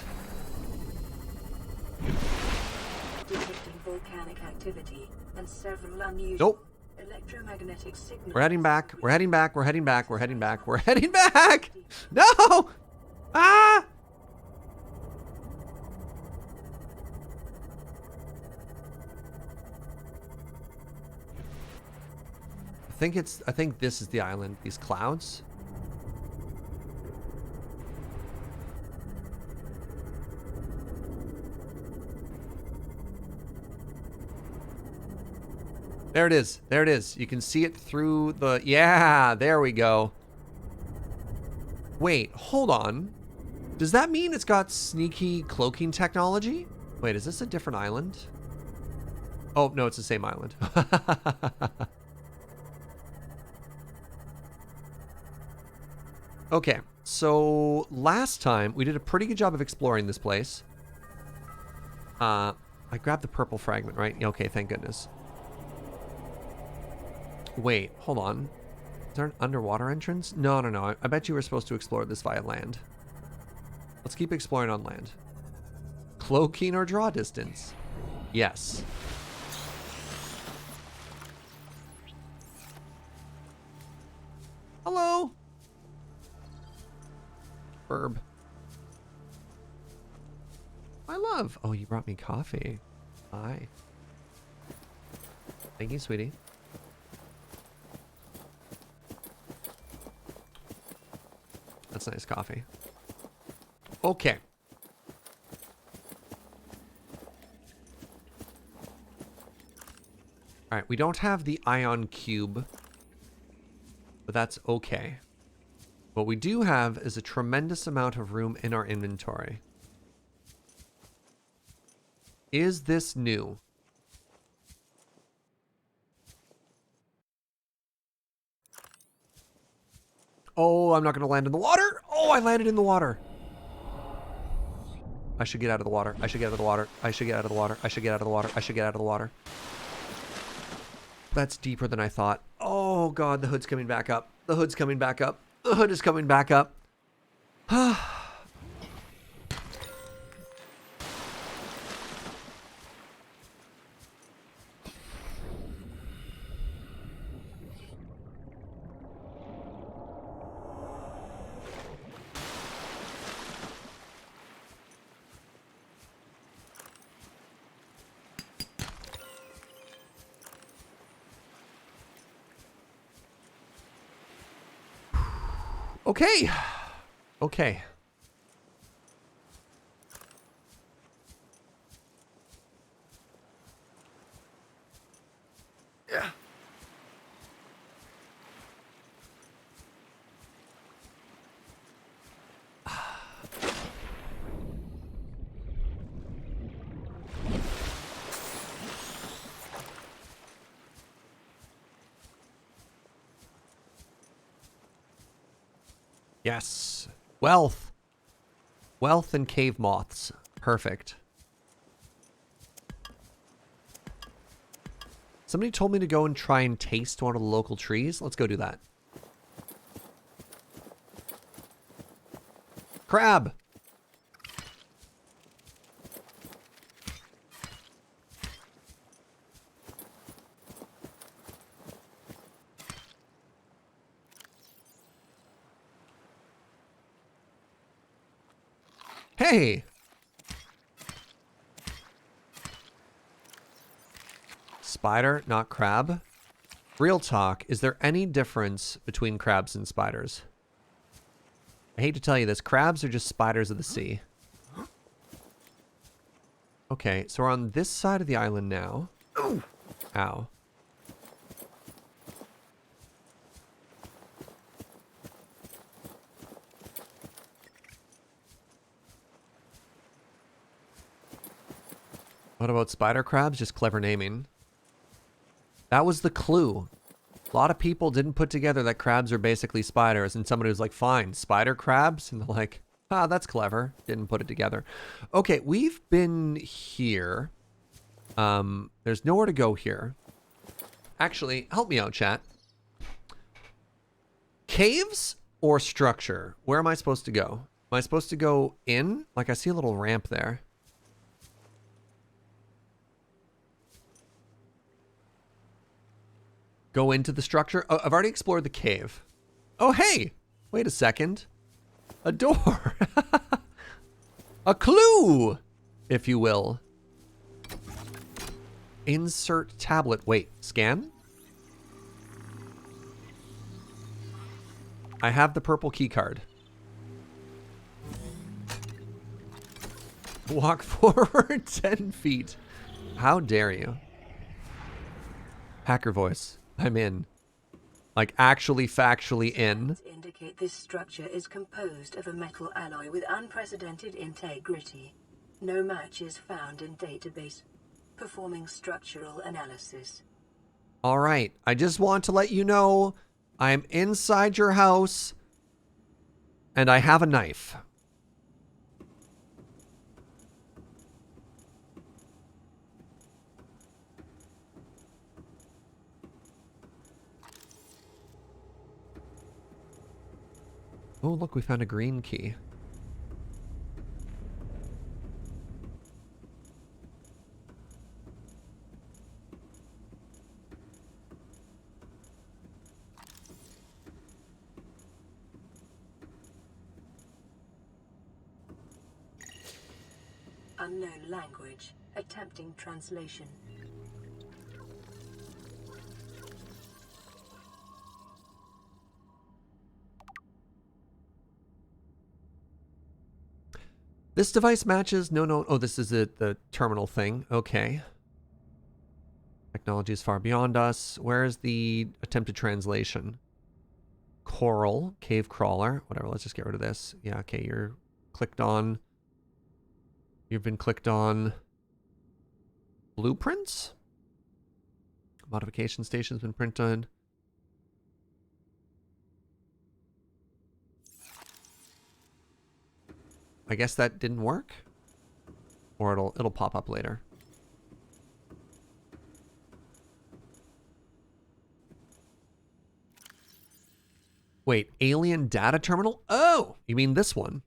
S2: Detecting volcanic activity and several unusual
S1: Nope.
S2: electromagnetic signals.
S1: We're heading back. We're heading back. We're heading back. We're heading back. We're heading back! No! Ah! I think this is the island. These clouds. There it is. There it is. You can see it through the... Yeah, there we go. Wait, hold on. Does that mean it's got sneaky cloaking technology? Wait, is this a different island? Oh, no, it's the same island. Okay, so last time we did a pretty good job of exploring this place. I grabbed the purple fragment, right? Okay, thank goodness. Wait, hold on. Is there an underwater entrance? No, no, no. I bet you were supposed to explore this via land. Let's keep exploring on land. Cloaking or draw distance? Yes. My love. Oh, you brought me coffee. Hi. Thank you, sweetie. That's nice coffee. Okay. All right, we don't have the ion cube, but that's okay. What we do have is a tremendous amount of room in our inventory. Is this new? Oh, I'm not going to land in the water. Oh, I landed in the water. I should get out of the water. I should get out of the water. I should get out of the water. I should get out of the water. I should get out of the water. That's deeper than I thought. Oh, God, the hood's coming back up. The hood's coming back up. The hood is coming back up. Okay. Okay. Yeah. Yes. Wealth. Wealth and cave moths. Perfect. Somebody told me to go and try and taste one of the local trees. Let's go do that. Crab. Hey. Spider, not crab. Real talk, is there any difference between crabs and spiders? I hate to tell you this, crabs are just spiders of the sea. Okay, so we're on this side of the island now. Ooh. Ow. What about spider crabs? Just clever naming. That was the clue. A lot of people didn't put together that crabs are basically spiders, and somebody was like, fine, spider crabs? And they're like, ah, that's clever. Didn't put it together. Okay, we've been here. There's nowhere to go here. Actually, help me out, chat. Caves or structure? Where am I supposed to go? Am I supposed to go in? Like, I see a little ramp there. Go into the structure? Oh, I've already explored the cave. Oh, hey! Wait a second. A door. A clue, if you will. Insert tablet. Wait, scan? I have the purple key card. Walk forward 10 feet. How dare you? Hacker voice. I'm in. Like, actually factually in.
S2: Indicate this structure is composed of a metal alloy with unprecedented integrity. No match is found in database. Performing structural analysis.
S1: All right. I just want to let you know I'm inside your house and I have a knife. Oh, look, we found a green key.
S2: Unknown language. Attempting translation.
S1: This device matches... No. Oh, this is the terminal thing. Okay. Technology is far beyond us. Where is the attempted translation? Coral, cave crawler, whatever. Let's just get rid of this. Yeah, okay, you're clicked on. You've been clicked on. Blueprints? Modification station's been printed. I guess that didn't work. Or it'll pop up later. Wait, alien data terminal? Oh, you mean this one?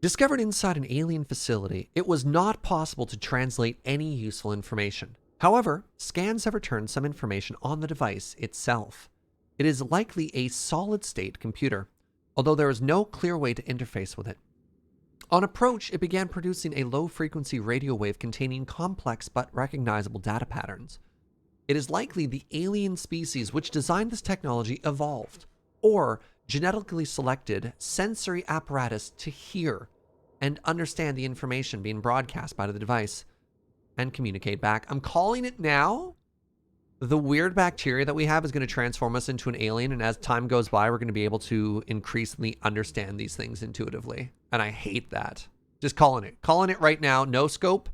S1: Discovered inside an alien facility, it was not possible to translate any useful information. However, scans have returned some information on the device itself. It is likely a solid-state computer, although there is no clear way to interface with it. On approach, it began producing a low-frequency radio wave containing complex but recognizable data patterns. It is likely the alien species which designed this technology evolved, or genetically selected sensory apparatus to hear and understand the information being broadcast by the device and communicate back. I'm calling it now. The weird bacteria that we have is going to transform us into an alien, and as time goes by, we're going to be able to increasingly understand these things intuitively. And I hate that. Just calling it. Calling it right now. No scope.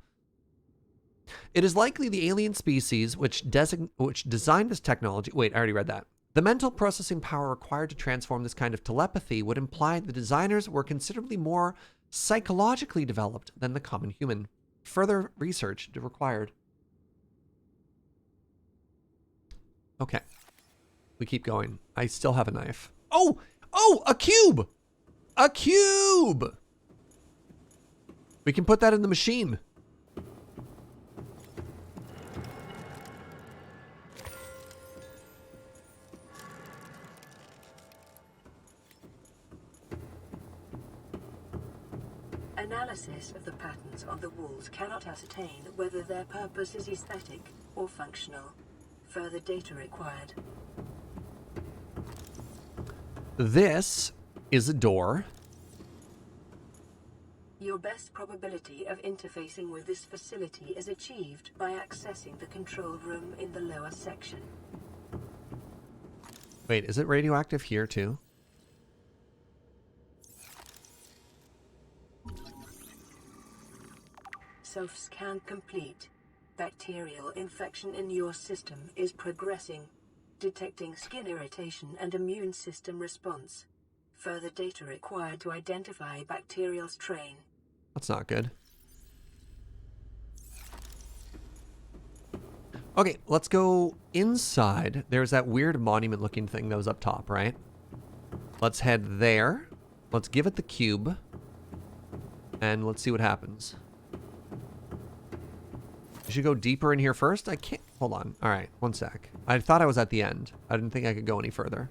S1: It is likely the alien species which designed this technology... Wait, I already read that. The mental processing power required to transform this kind of telepathy would imply the designers were considerably more psychologically developed than the common human. Further research required. Okay. We keep going. I still have a knife. Oh! Oh! A cube! A cube! We can put that in the machine.
S2: Analysis of the patterns on the walls cannot ascertain whether their purpose is aesthetic or functional. Further data required.
S1: This is a door.
S2: Your best probability of interfacing with this facility is achieved by accessing the control room in the lower section.
S1: Wait, is it radioactive here too?
S2: Self-scan complete. Bacterial infection in your system is progressing. Detecting skin irritation and immune system response. Further data required to identify bacterial strain.
S1: That's not good. Okay, let's go inside. There's that weird monument looking thing that was up top, right? Let's head there. Let's give it the cube. And let's see what happens. I should go deeper in here first? I can't. Hold on. All right, one sec. I thought I was at the end. I didn't think I could go any further.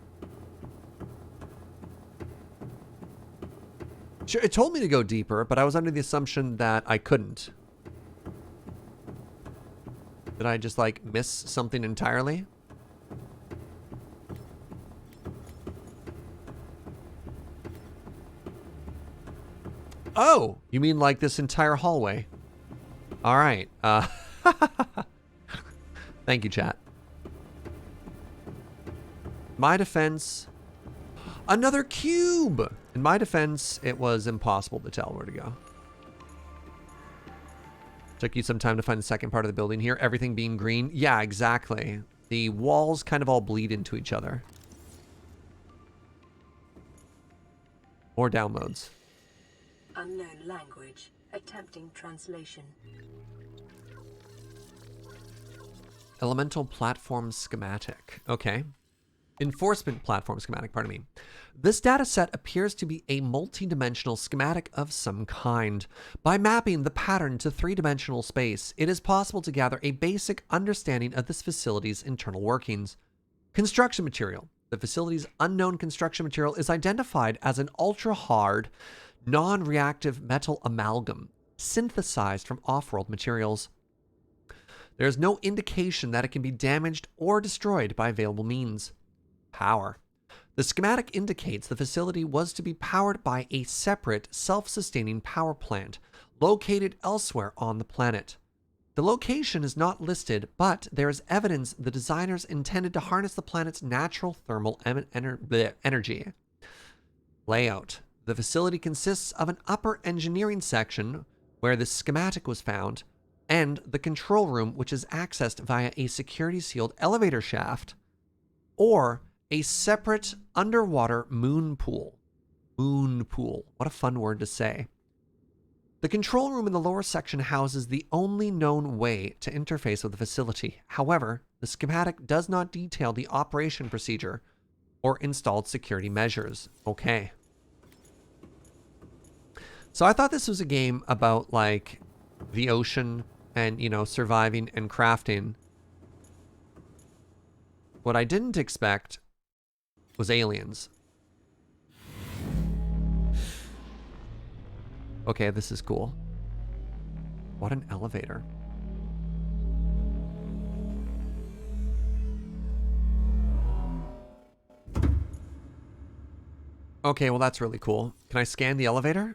S1: Sure, it told me to go deeper, but I was under the assumption that I couldn't. Did I just, like, miss something entirely? Oh, you mean like this entire hallway? All right. Thank you, chat. My defense. Another cube! In my defense, it was impossible to tell where to go. Took you some time to find the second part of the building here. Everything being green. Yeah, exactly. The walls kind of all bleed into each other. More downloads.
S2: Unknown language. Attempting translation.
S1: Elemental platform schematic. Okay. Enforcement platform schematic, pardon me. This data set appears to be a multi-dimensional schematic of some kind. By mapping the pattern to three-dimensional space, it is possible to gather a basic understanding of this facility's internal workings. Construction material. The facility's unknown construction material is identified as an ultra-hard, non-reactive metal amalgam synthesized from off-world materials. There is no indication that it can be damaged or destroyed by available means. Power. The schematic indicates the facility was to be powered by a separate, self-sustaining power plant located elsewhere on the planet. The location is not listed, but there is evidence the designers intended to harness the planet's natural thermal energy. Layout. The facility consists of an upper engineering section where the schematic was found, and the control room, which is accessed via a security-sealed elevator shaft, or a separate underwater moon pool. Moon pool. What a fun word to say. The control room in the lower section houses the only known way to interface with the facility. However, the schematic does not detail the operation procedure or installed security measures. Okay. So I thought this was a game about, like, the ocean and, you know, surviving and crafting. What I didn't expect was aliens. Okay, this is cool. What an elevator. Okay, well that's really cool. Can I scan the elevator?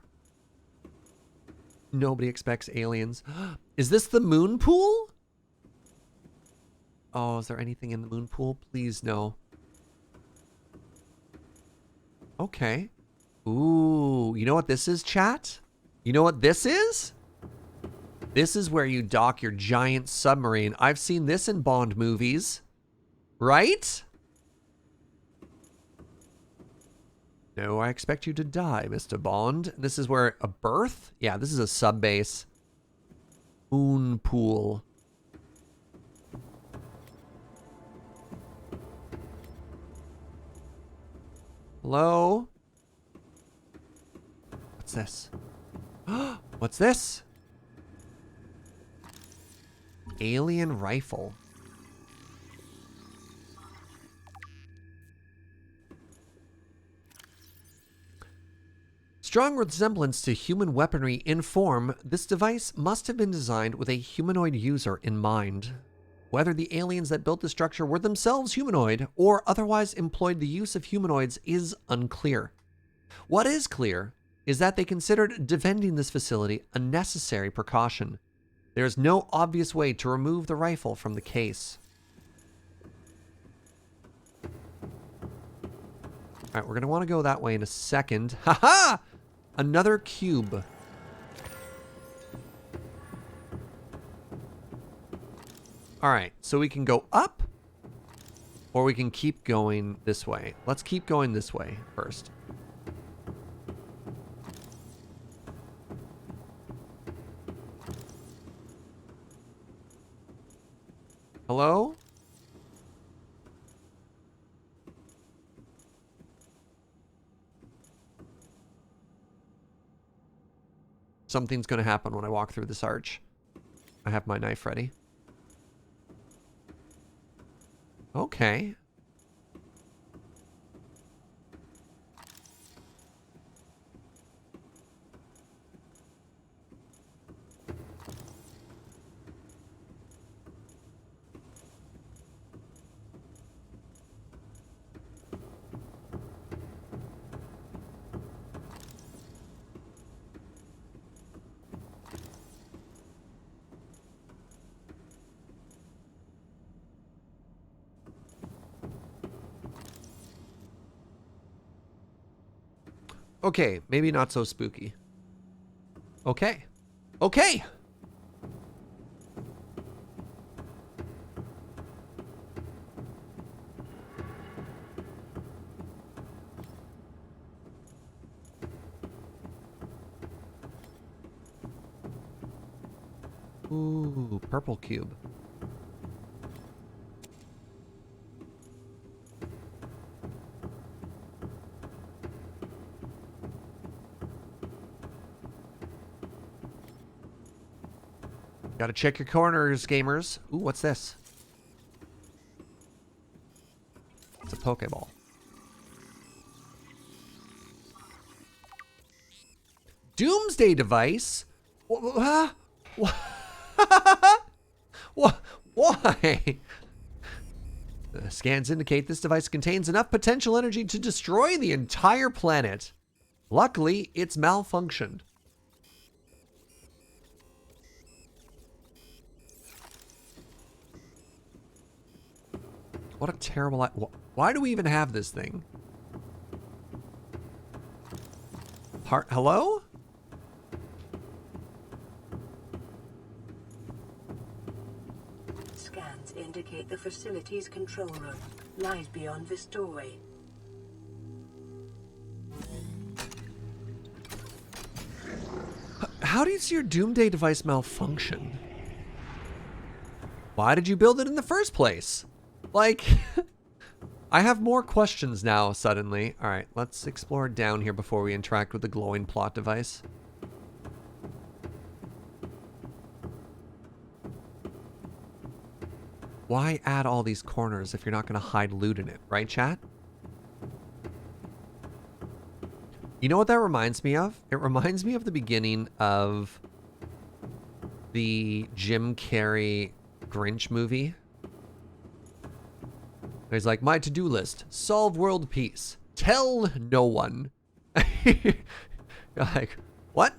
S1: Nobody expects aliens. Is this the moon pool? Oh, is there anything in the moon pool? Please no. Okay. Ooh, you know what this is, chat? You know what this is? This is where you dock your giant submarine. I've seen this in Bond movies. Right? No, I expect you to die, Mr. Bond. This is where a berth? Yeah, this is a sub base. Moon pool. Hello? What's this? What's this? Alien rifle. Strong resemblance to human weaponry in form, this device must have been designed with a humanoid user in mind. Whether the aliens that built the structure were themselves humanoid or otherwise employed the use of humanoids is unclear. What is clear is that they considered defending this facility a necessary precaution. There is no obvious way to remove the rifle from the case. All right, we're going to want to go that way in a second. Haha! Another cube. All right, so we can go up or we can keep going this way. Let's keep going this way first. Hello? Something's going to happen when I walk through this arch. I have my knife ready. Okay. Okay, maybe not so spooky. Okay. Okay! Ooh, purple cube. Gotta check your corners, gamers. Ooh, what's this? It's a Pokeball. Doomsday device? Why? Scans indicate this device contains enough potential energy to destroy the entire planet. Luckily, it's malfunctioned. What a terrible... Why do we even have this thing? Hello?
S2: Scans indicate the facility's control room lies beyond this doorway.
S1: How does your Doomsday device malfunction? Why did you build it in the first place? Like, I have more questions now, suddenly. All right, let's explore down here before we interact with the glowing plot device. Why add all these corners if you're not going to hide loot in it, right, chat? You know what that reminds me of? It reminds me of the beginning of the Jim Carrey Grinch movie. He's like, my to-do list, solve world peace, tell no one. You're like, what?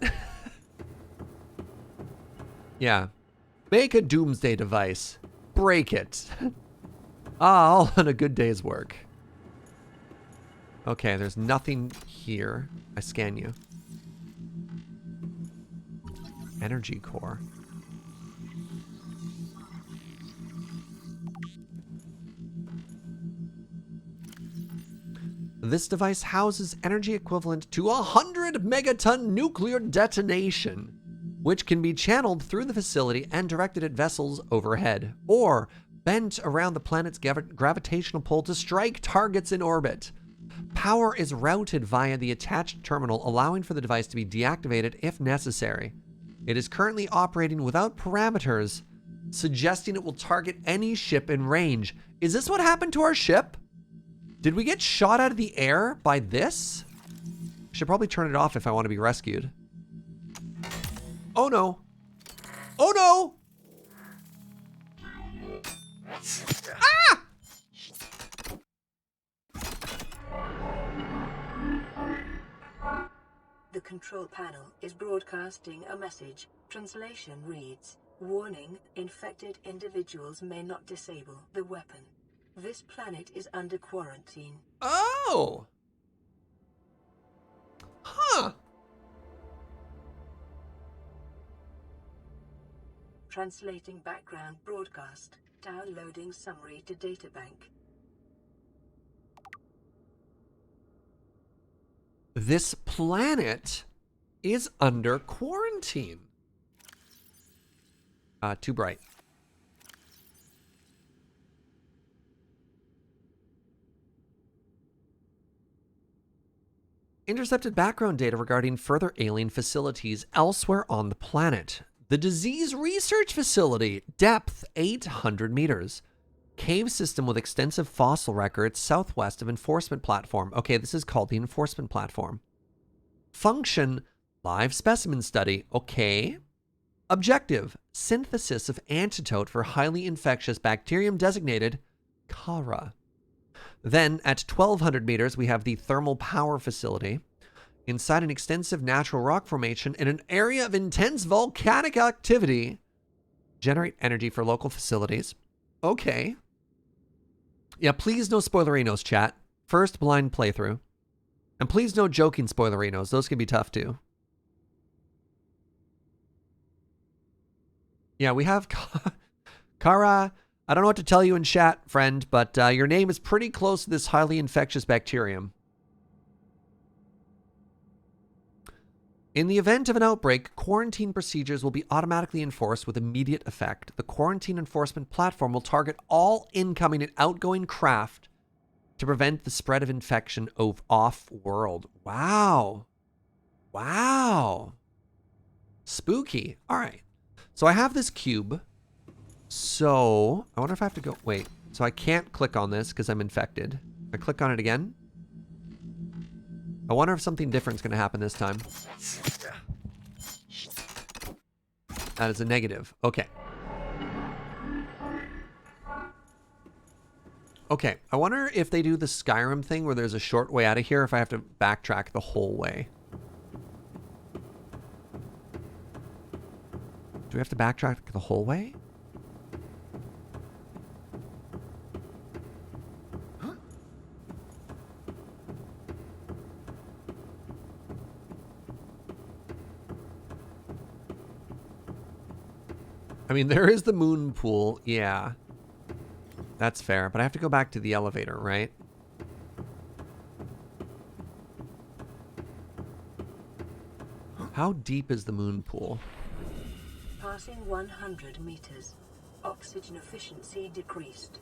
S1: Yeah. Make a doomsday device. Break it. All on a good day's work. Okay, there's nothing here. I scan you. Energy core. This device houses energy equivalent to 100 megaton nuclear detonation, which can be channeled through the facility and directed at vessels overhead, or bent around the planet's gravitational pull to strike targets in orbit. Power is routed via the attached terminal, allowing for the device to be deactivated if necessary. It is currently operating without parameters, suggesting it will target any ship in range. Is this what happened to our ship? Did we get shot out of the air by this? I should probably turn it off if I want to be rescued. Oh no. Oh no! Ah!
S2: The control panel is broadcasting a message. Translation reads, warning, infected individuals may not disable the weapon. This planet is under quarantine.
S1: Oh! Huh.
S2: Translating background broadcast. Downloading summary to databank.
S1: This planet is under quarantine. Too bright. Intercepted background data regarding further alien facilities elsewhere on the planet. The Disease Research Facility, depth 800 meters. Cave system with extensive fossil records southwest of Enforcement Platform. Okay, this is called the Enforcement Platform. Function, live specimen study. Okay. Objective, synthesis of antidote for highly infectious bacterium designated Kara. Then at 1200 meters, we have the Thermal Power Facility. Inside an extensive natural rock formation in an area of intense volcanic activity. Generate energy for local facilities. Okay. Yeah, please no spoilerinos, chat. First blind playthrough. And please no joking spoilerinos. Those can be tough too. Yeah, we have Kara. I don't know what to tell you in chat, friend, but your name is pretty close to this highly infectious bacterium. In the event of an outbreak, quarantine procedures will be automatically enforced with immediate effect. The quarantine enforcement platform will target all incoming and outgoing craft to prevent the spread of infection off-world. Wow. Wow. Spooky. All right. So I have this cube. So I wonder if I have to go... Wait. So I can't click on this because I'm infected. I click on it again. I wonder if something different is going to happen this time. That is a negative. Okay. Okay, I wonder if they do the Skyrim thing where there's a short way out of here if I have to backtrack the whole way. Do we have to backtrack the whole way? I mean, there is the moon pool, yeah. That's fair, but I have to go back to the elevator, right? How deep is the moon pool?
S2: Passing 100 meters. Oxygen efficiency decreased.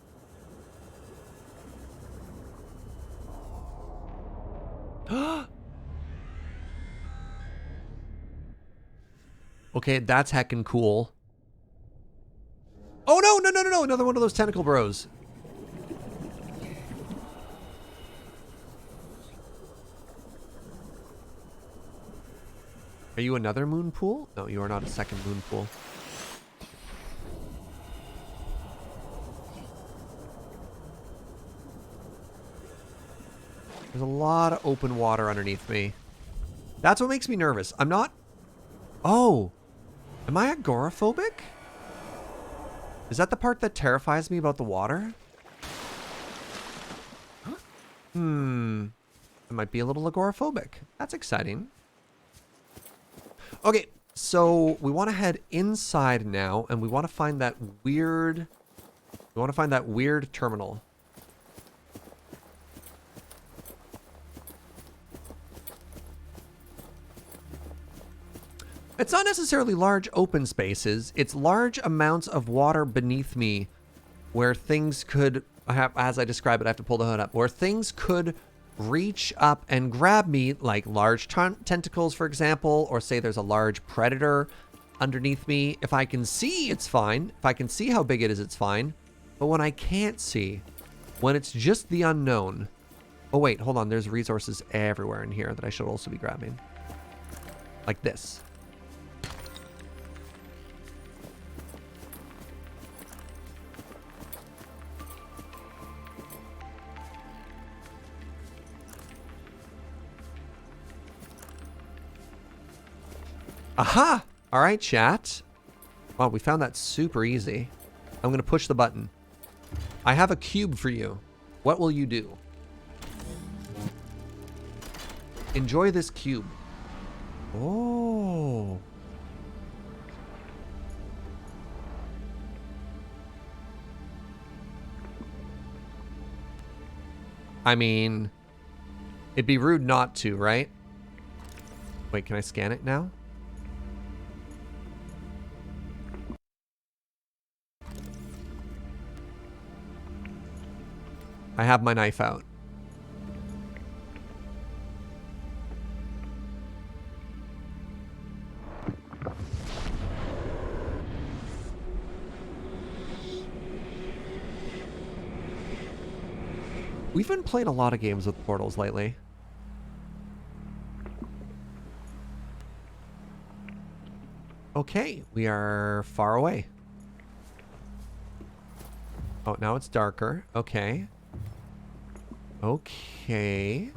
S1: Okay, that's heckin' cool. Oh, no, another one of those tentacle bros. Are you another moon pool? No, you are not a second moon pool. There's a lot of open water underneath me. That's what makes me nervous. I'm not... Oh. Am I agoraphobic? Is that the part that terrifies me about the water? I might be a little agoraphobic. That's exciting. Okay, so we want to head inside now, and we want to find that weird... We want to find that weird terminal. It's not necessarily large open spaces. It's large amounts of water beneath me where things could, as I describe it, I have to pull the hood up, where things could reach up and grab me, like large tentacles, for example, or say there's a large predator underneath me. If I can see, it's fine. If I can see how big it is, it's fine. But when I can't see, when it's just the unknown... Oh, wait, hold on. There's resources everywhere in here that I should also be grabbing. Like this. Aha! All right, chat. Wow, we found that super easy. I'm going to push the button. I have a cube for you. What will you do? Enjoy this cube. Oh. I mean, it'd be rude not to, right? Wait, can I scan it now? I have my knife out. We've been playing a lot of games with portals lately. Okay, we are far away. Oh, now it's darker. Okay. Okay.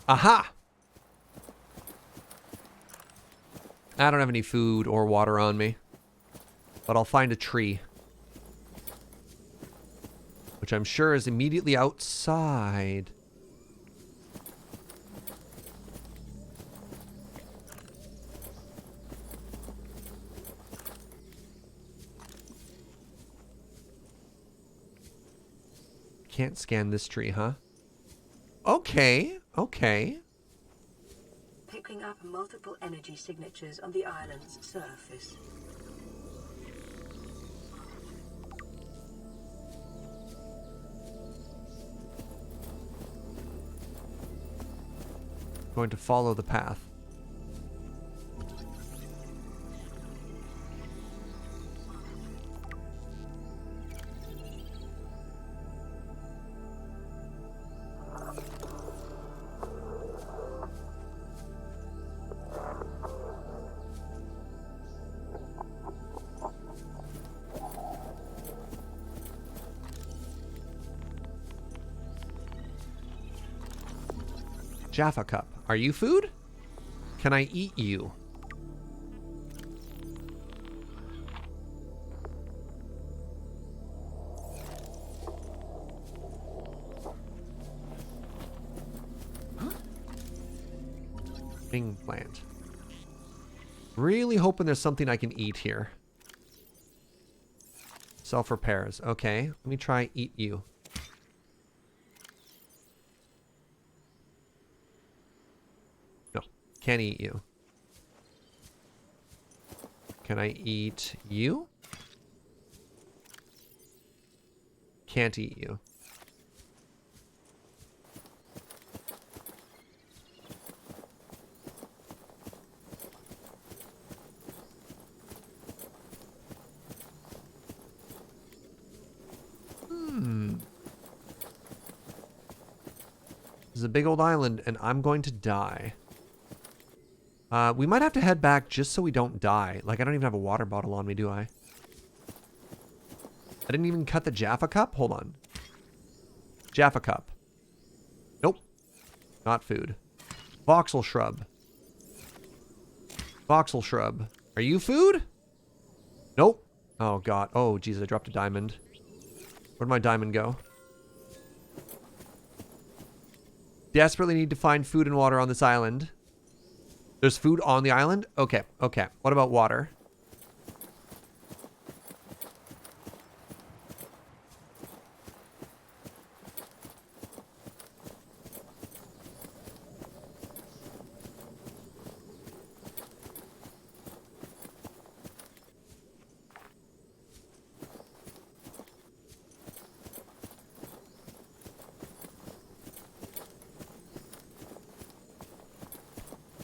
S1: Aha! I don't have any food or water on me, but I'll find a tree. Which I'm sure is immediately outside. Can't scan this tree, huh? Okay, okay.
S2: Picking up multiple energy signatures on the island's surface.
S1: Going to follow the path. Jaffa cup. Are you food? Can I eat you? Bing plant. Really hoping there's something I can eat here. Self-repairs. Okay, let me try eat you. Can't eat you. Can I eat you? Can't eat you. This is a big old island, and I'm going to die. We might have to head back just so we don't die. Like, I don't even have a water bottle on me, do I? I didn't even cut the Jaffa cup? Hold on. Jaffa cup. Nope. Not food. Voxel shrub. Voxel shrub. Are you food? Nope. Oh, God. Oh, jeez, I dropped a diamond. Where'd my diamond go? Desperately need to find food and water on this island. There's food on the island? Okay, okay. What about water?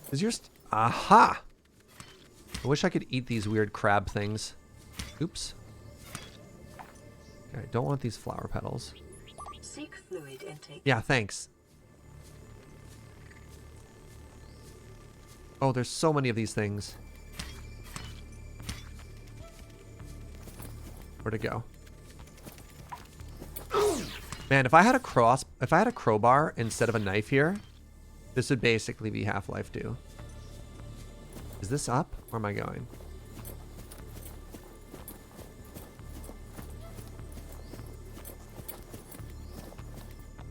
S1: Is yours... Aha! I wish I could eat these weird crab things. Oops. Okay, I don't want these flower petals.
S2: Seek fluid intake.
S1: Yeah, thanks. Oh, there's so many of these things. Where'd it go? Man, if I had a crowbar instead of a knife here, this would basically be Half-Life 2. Is this up? Where am I going?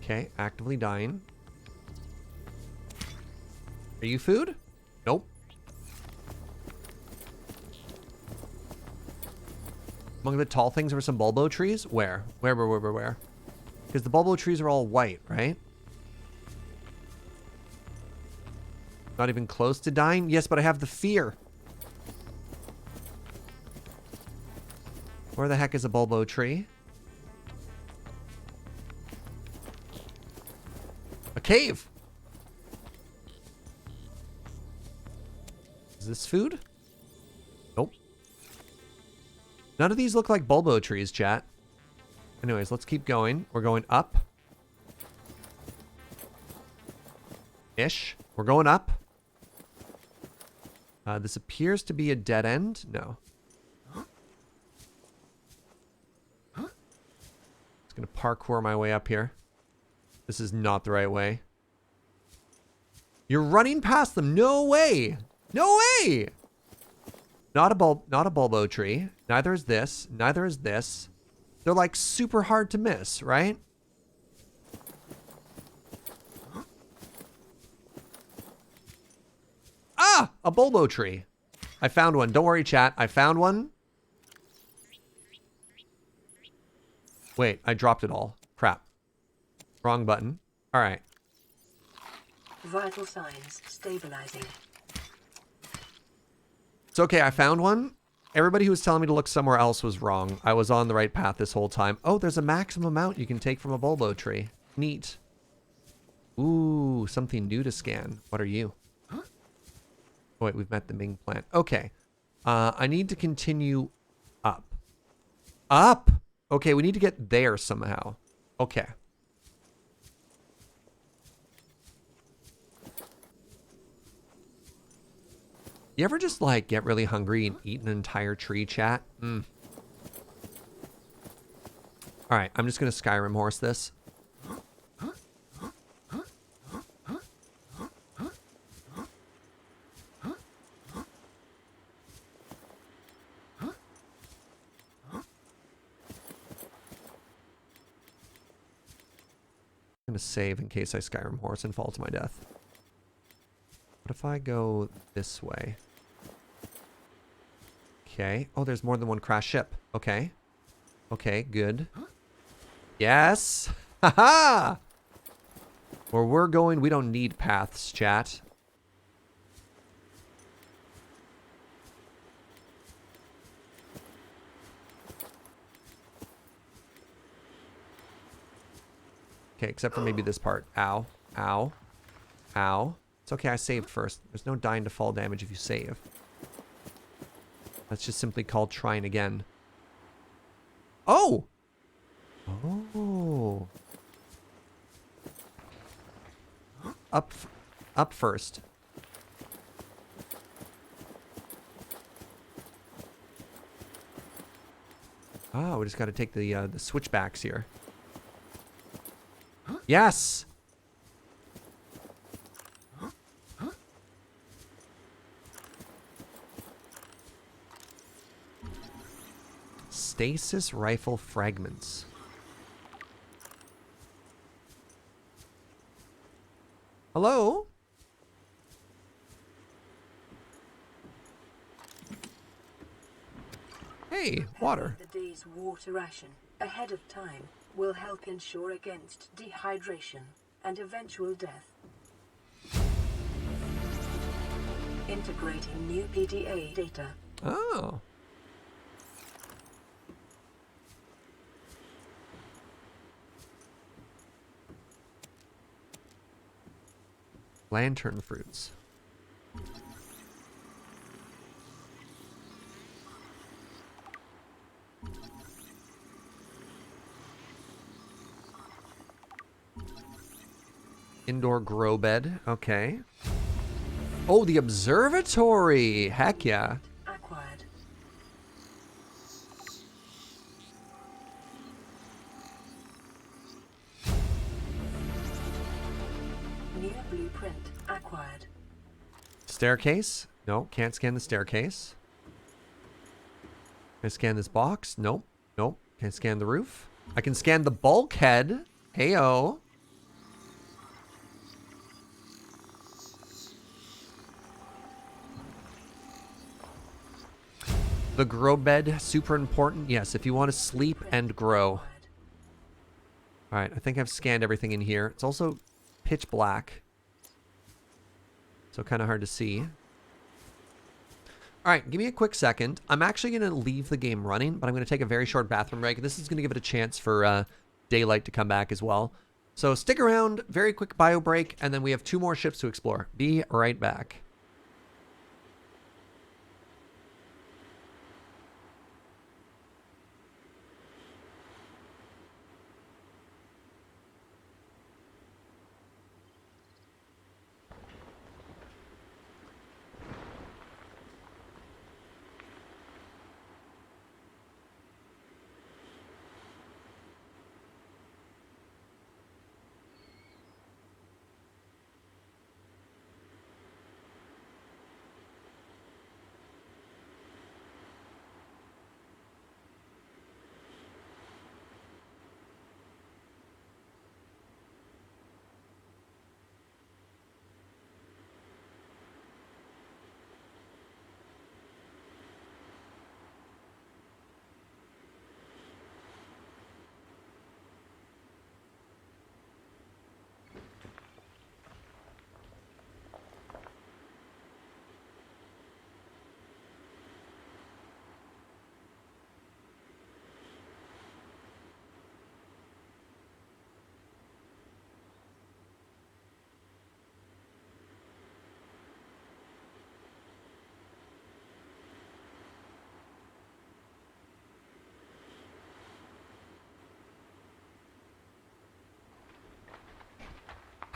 S1: Okay, actively dying. Are you food? Nope. Among the tall things were some bulbo trees? Where? Where? Because the bulbo trees are all white, right? Not even close to dying? Yes, but I have the fear. Where the heck is a bulbo tree? A cave! Is this food? Nope. None of these look like bulbo trees, chat. Anyways, let's keep going. We're going up. Ish. We're going up. This appears to be a dead end. No. Just gonna parkour my way up here. This is not the right way. You're running past them. No way. No way. Not a bulbo tree. Neither is this. Neither is this. They're like super hard to miss, right? Ah! A bulbo tree. I found one. Don't worry, chat. I found one. Wait, I dropped it all. Crap. Wrong button. All right.
S2: Vital signs stabilizing.
S1: It's okay. I found one. Everybody who was telling me to look somewhere else was wrong. I was on the right path this whole time. Oh, there's a maximum amount you can take from a bulbo tree. Neat. Ooh, something new to scan. What are you? Oh, wait, we've met the Ming plant. Okay. I need to continue up. Up! Okay, we need to get there somehow. Okay. You ever just, like, get really hungry and eat an entire tree, chat? Mm. Alright, I'm just gonna Skyrim Horse this. I'm gonna save in case I Skyrim Horse and fall to my death. What if I go this way? Okay. Oh, there's more than one crash ship. Okay. Okay, good. Yes! Haha! Where we're going, we don't need paths, chat. Okay, except for maybe this part. Ow. Ow. Ow. It's okay, I saved first. There's no dying to fall damage if you save. That's just simply called trying again. Oh! Oh. Up first. Oh, we just got to take the switchbacks here. Yes! Stasis rifle fragments. Hello? Hey, water.
S2: The day's water ration ahead of time will help ensure against dehydration and eventual death. Integrating new PDA data.
S1: Oh. Lantern fruits. Indoor grow bed. Okay. Oh, the observatory. Heck yeah.
S2: Acquired. New blueprint acquired.
S1: Staircase? No, can't scan the staircase. Can I scan this box? Nope. Nope. Can I scan the roof? I can scan the bulkhead. Heyo. The grow bed, super important. Yes, if you want to sleep and grow. All right, I think I've scanned everything in here. It's also pitch black, so kind of hard to see. All right, give me a quick second. I'm actually going to leave the game running, but I'm going to take a very short bathroom break. This is going to give it a chance for daylight to come back as well. So stick around, very quick bio break, and then we have 2 more ships to explore. Be right back.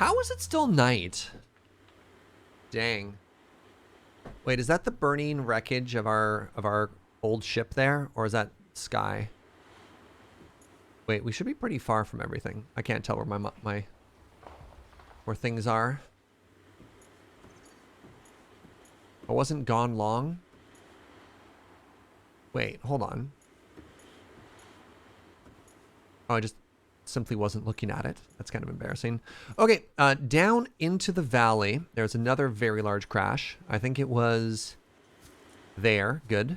S1: How is it still night? Dang. Wait, is that the burning wreckage of our old ship there, or is that sky? Wait, we should be pretty far from everything. I can't tell where where things are. I wasn't gone long. Wait, hold on. Oh, I just simply wasn't looking at it. That's kind of embarrassing. Okay, down into the valley, there's another very large crash. I think it was there. Good.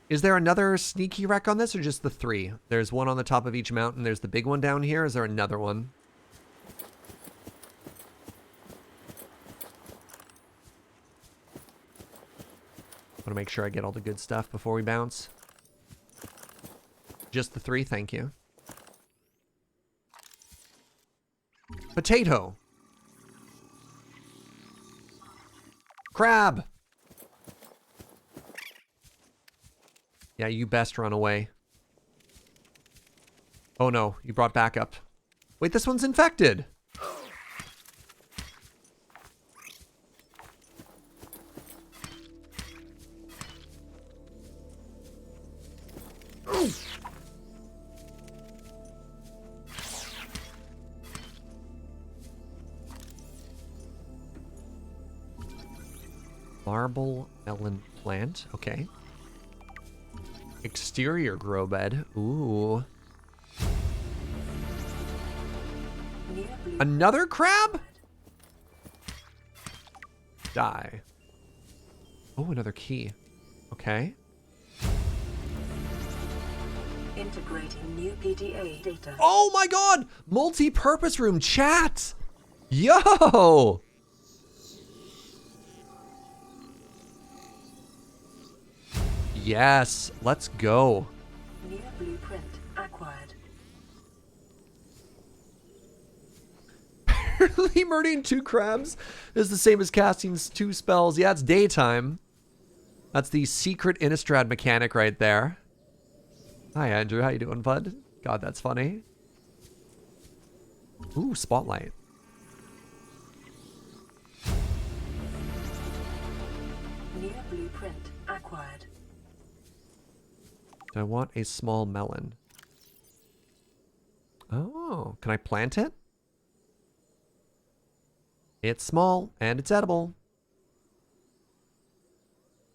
S1: Is there another sneaky wreck on this, or just the 3? There's one on the top of each mountain. There's the big one down here. Is there another one? I want to make sure I get all the good stuff before we bounce. Just the 3, thank you. Potato. Crab. Yeah, you best run away. Oh no, you brought backup. Wait, this one's infected. Marble melon plant. Okay. Exterior grow bed. Ooh. Another crab? Die. Oh, another key. Okay.
S2: Integrating new PDA data.
S1: Oh my god! Multi-purpose room chat! Yo! Yes, let's go.
S2: New blueprint acquired.
S1: Apparently murdering 2 crabs is the same as casting 2 spells. Yeah, it's daytime. That's the secret Innistrad mechanic right there. Hi, Andrew. How you doing, bud? God, that's funny. Ooh, spotlight.
S2: New blueprint acquired.
S1: Do I want a small melon? Oh, can I plant it? It's small and it's edible.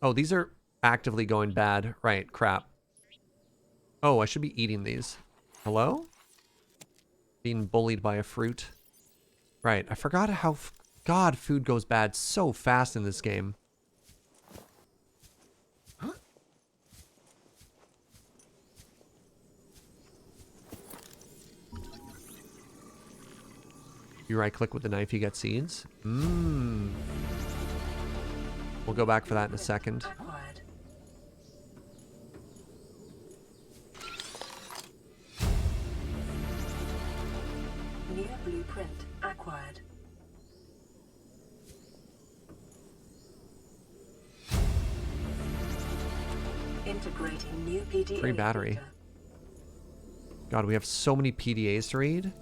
S1: Oh, these are actively going bad. Right, crap. Oh, I should be eating these. Hello? Being bullied by a fruit. Right, I forgot how... God, food goes bad so fast in this game. You right click with the knife, you get seeds. Mmm. We'll go back for that in a second.
S2: Acquired. New blueprint acquired. Integrating new PDA.
S1: Free battery.
S2: data.
S1: God, we have so many PDAs to read.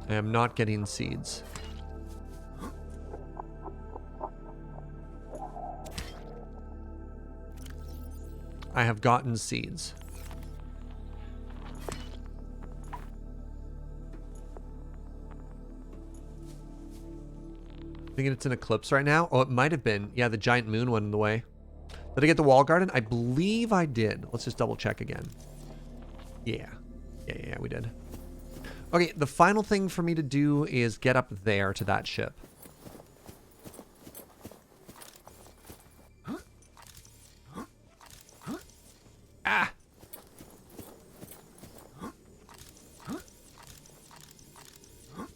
S1: I am not getting seeds. I have gotten seeds. Thinking it's an eclipse right now? Oh, it might have been. Yeah, the giant moon went in the way. Did I get the wall garden? I believe I did. Let's just double check again. Yeah. Yeah, we did. Okay, the final thing for me to do is get up there to that ship. Ah!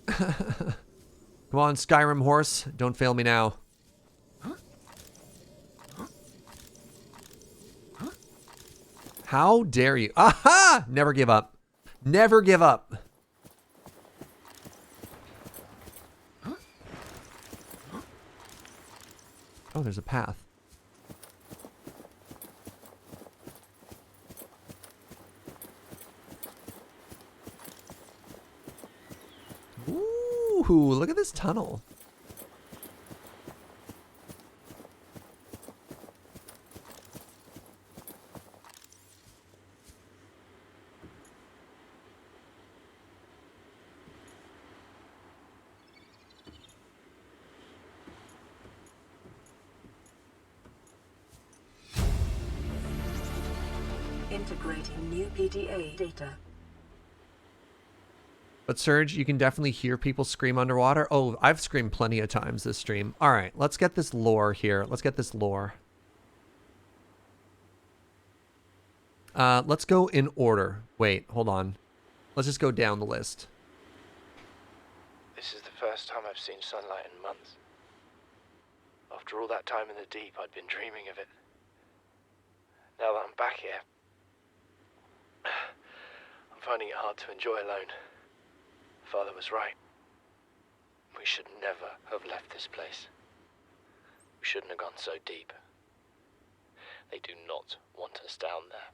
S1: Come on, Skyrim Horse. Don't fail me now. How dare you? Aha! Never give up. Never give up. Oh, there's a path. Ooh, look at this tunnel.
S2: Integrating new PDA data.
S1: But Surge, you can definitely hear people scream underwater. Oh, I've screamed plenty of times this stream. All right, let's get this lore here. Let's get this lore. Let's go in order. Wait, hold on. Let's just go down the list.
S10: This is the first time I've seen sunlight in months. After all that time in the deep, I'd been dreaming of it. Now that I'm back here, I'm finding it hard to enjoy alone. Father was right. We should never have left this place. We shouldn't have gone so deep. They do not want us down there.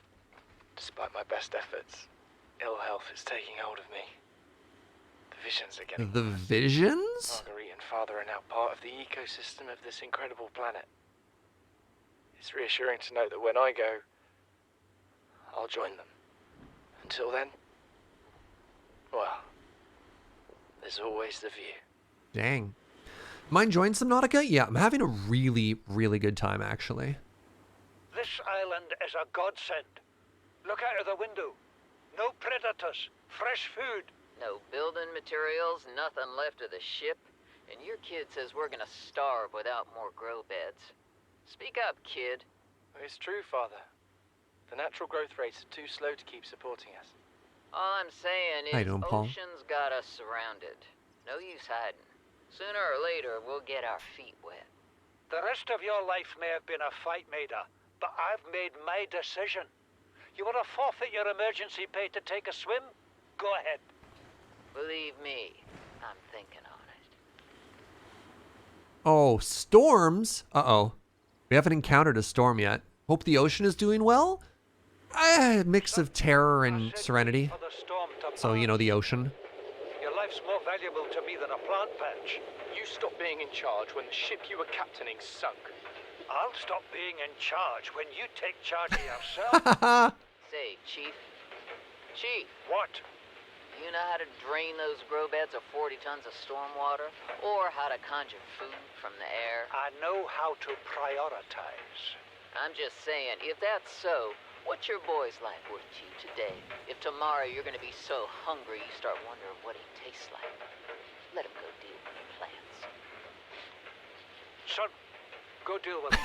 S10: Despite my best efforts, ill health is taking hold of me. The visions are getting
S1: The
S10: worse.
S1: visions?
S10: Marguerite and Father are now part of the ecosystem of this incredible planet. It's reassuring to know that when I go, I'll join them. Until then, well, there's always the view.
S1: Dang. Mind joining Subnautica? Yeah, I'm having a really, really good time, actually.
S11: This island is a godsend. Look out of the window. No predators, fresh food.
S5: No building materials, nothing left of the ship. And your kid says we're gonna starve without more grow beds. Speak up, kid.
S10: It's true, Father. The natural growth rates are too slow to keep supporting us.
S5: All I'm saying
S1: How you
S5: is
S1: doing, Paul?
S5: ocean's got us surrounded. No use hiding. Sooner or later, we'll get our feet wet.
S11: The rest of your life may have been a fight, Maida, but I've made my decision. You want to forfeit your emergency pay to take a swim? Go ahead.
S5: Believe me, I'm thinking on it.
S1: Oh, storms? Uh-oh. We haven't encountered a storm yet. Hope the ocean is doing well? A mix of terror and serenity.
S11: For the storm to
S1: So, you know, the ocean.
S11: Your life's more valuable to me than a plant patch.
S10: You stopped being in charge when the ship you were captaining sunk.
S11: I'll stop being in charge when you take charge of yourself.
S5: Say, Chief. Chief,
S11: What?
S5: you know how to drain those grow beds of 40 tons of storm water? Or how to conjure food from the air?
S11: I know how to prioritize.
S5: I'm just saying, if that's so, what's your boy's life worth to you today? If tomorrow you're gonna be so hungry you start wondering what he tastes like, let him go deal with the plants.
S11: Son, go deal with it.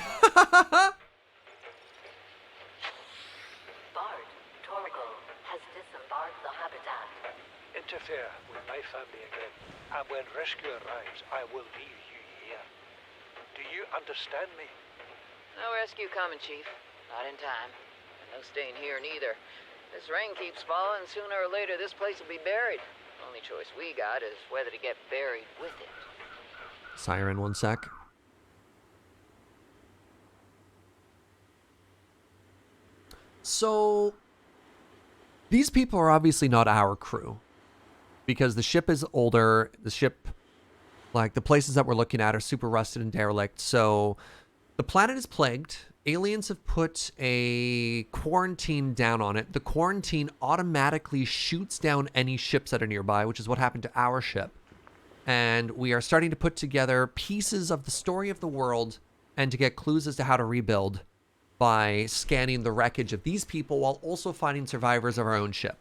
S2: Bard, Torgo has disembarked the habitat.
S11: Interfere with my family again, and when rescue arrives, I will leave you here. Do you understand me?
S5: No rescue coming, Chief. Not in time. And no staying here neither. This rain keeps falling, sooner or later this place will be buried. Only choice we got is whether to get buried with it.
S1: Siren, one sec. So, these people are obviously not our crew. Because the ship is older. The ship, like, the places that we're looking at are super rusted and derelict. So, the planet is plagued. Aliens have put a quarantine down on it. The quarantine automatically shoots down any ships that are nearby, which is what happened to our ship. And we are starting to put together pieces of the story of the world and to get clues as to how to rebuild by scanning the wreckage of these people while also finding survivors of our own ship.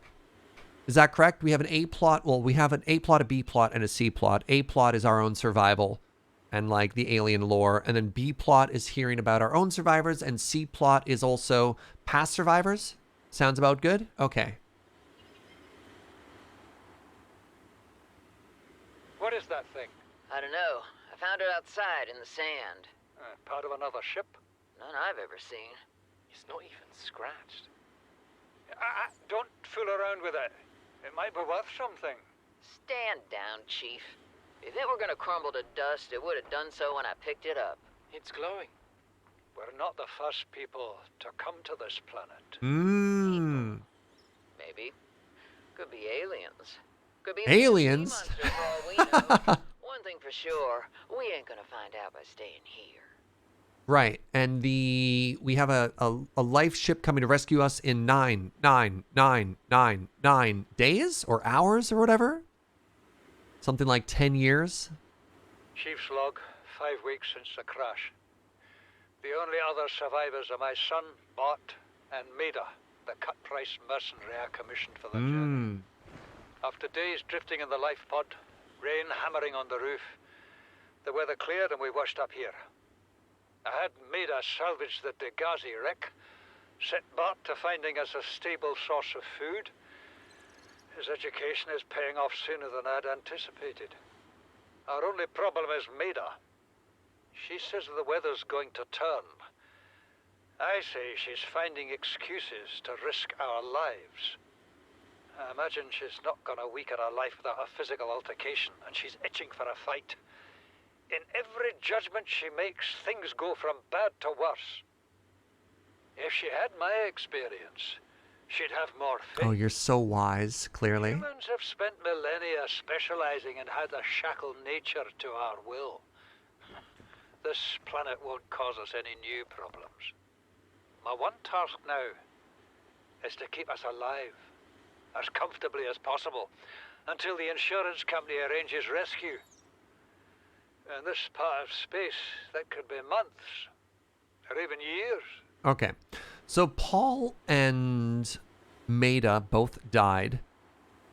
S1: Is that correct? We have an A plot. Well, we have an A plot, a B plot, and a C plot. A plot is our own survival and like the alien lore. And then B plot is hearing about our own survivors. And C plot is also past survivors. Sounds about good? Okay.
S11: What is that thing?
S5: I don't know. I found it outside in the sand.
S11: Part of another ship?
S5: None I've ever seen.
S10: It's not even scratched.
S11: Don't fool around with it. It might be worth something.
S5: Stand down, Chief. If it were gonna crumble to dust, it would have done so when I picked it up.
S10: It's glowing.
S11: We're not the first people to come to this planet.
S1: Mmm.
S5: Maybe. Could be aliens. Could be
S1: Aliens?
S5: sea monsters for all we know. One thing for sure, we ain't gonna find out by staying here.
S1: Right, and we have a life ship coming to rescue us in 9 days or hours or whatever. Something like 10 years.
S11: Chief's log, 5 weeks since the crash. The only other survivors are my son, Bart, and Maida, the cut-price mercenary I commissioned for the journey. After days drifting in the life pod, rain hammering on the roof, the weather cleared and we washed up here. I had Maida salvage the Degazi wreck, set Bart to finding us a stable source of food. His education is paying off sooner than I'd anticipated. Our only problem is Maida. She says the weather's going to turn. I say she's finding excuses to risk our lives. I imagine she's not gonna weaken her life without a physical altercation, and she's itching for a fight. In every judgment she makes, things go from bad to worse. If she had my experience, she'd have more faith.
S1: Oh, you're so wise, clearly.
S11: Humans have spent millennia specializing in how to shackle nature to our will. This planet won't cause us any new problems. My one task now is to keep us alive, as comfortably as possible, until the insurance company arranges rescue. In this part of space, that could be months, or even years.
S1: Okay, so Paul and Maida both died,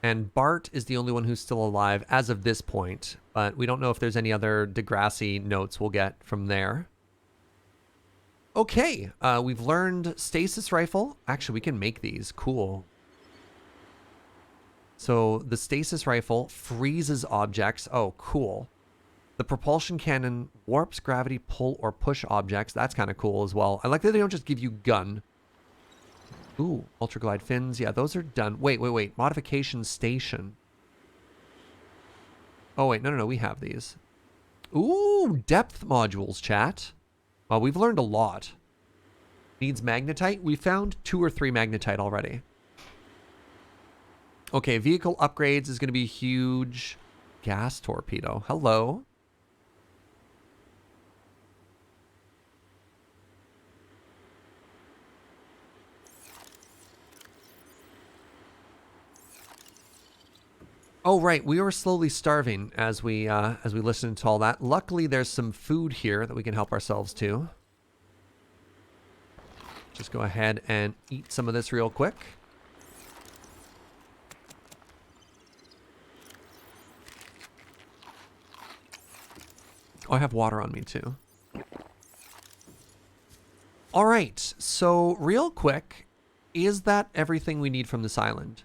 S1: and Bart is the only one who's still alive as of this point, but we don't know if there's any other Degrassi notes we'll get from there. Okay, we've learned stasis rifle. Actually, we can make these. Cool. So the stasis rifle freezes objects. Oh, cool. The propulsion cannon warps gravity, pull, or push objects. That's kind of cool as well. I like that they don't just give you gun. Ooh, ultraglide fins. Yeah, those are done. Wait. Modification station. Oh, wait. No. We have these. Ooh, depth modules, chat. Well, we've learned a lot. Needs magnetite. We found 2 or 3 magnetite already. Okay, vehicle upgrades is going to be huge. Gas torpedo. Hello. Oh, right. We were slowly starving as we listened to all that. Luckily, there's some food here that we can help ourselves to. Just go ahead and eat some of this real quick. Oh, I have water on me too. All right. So real quick, is that everything we need from this island?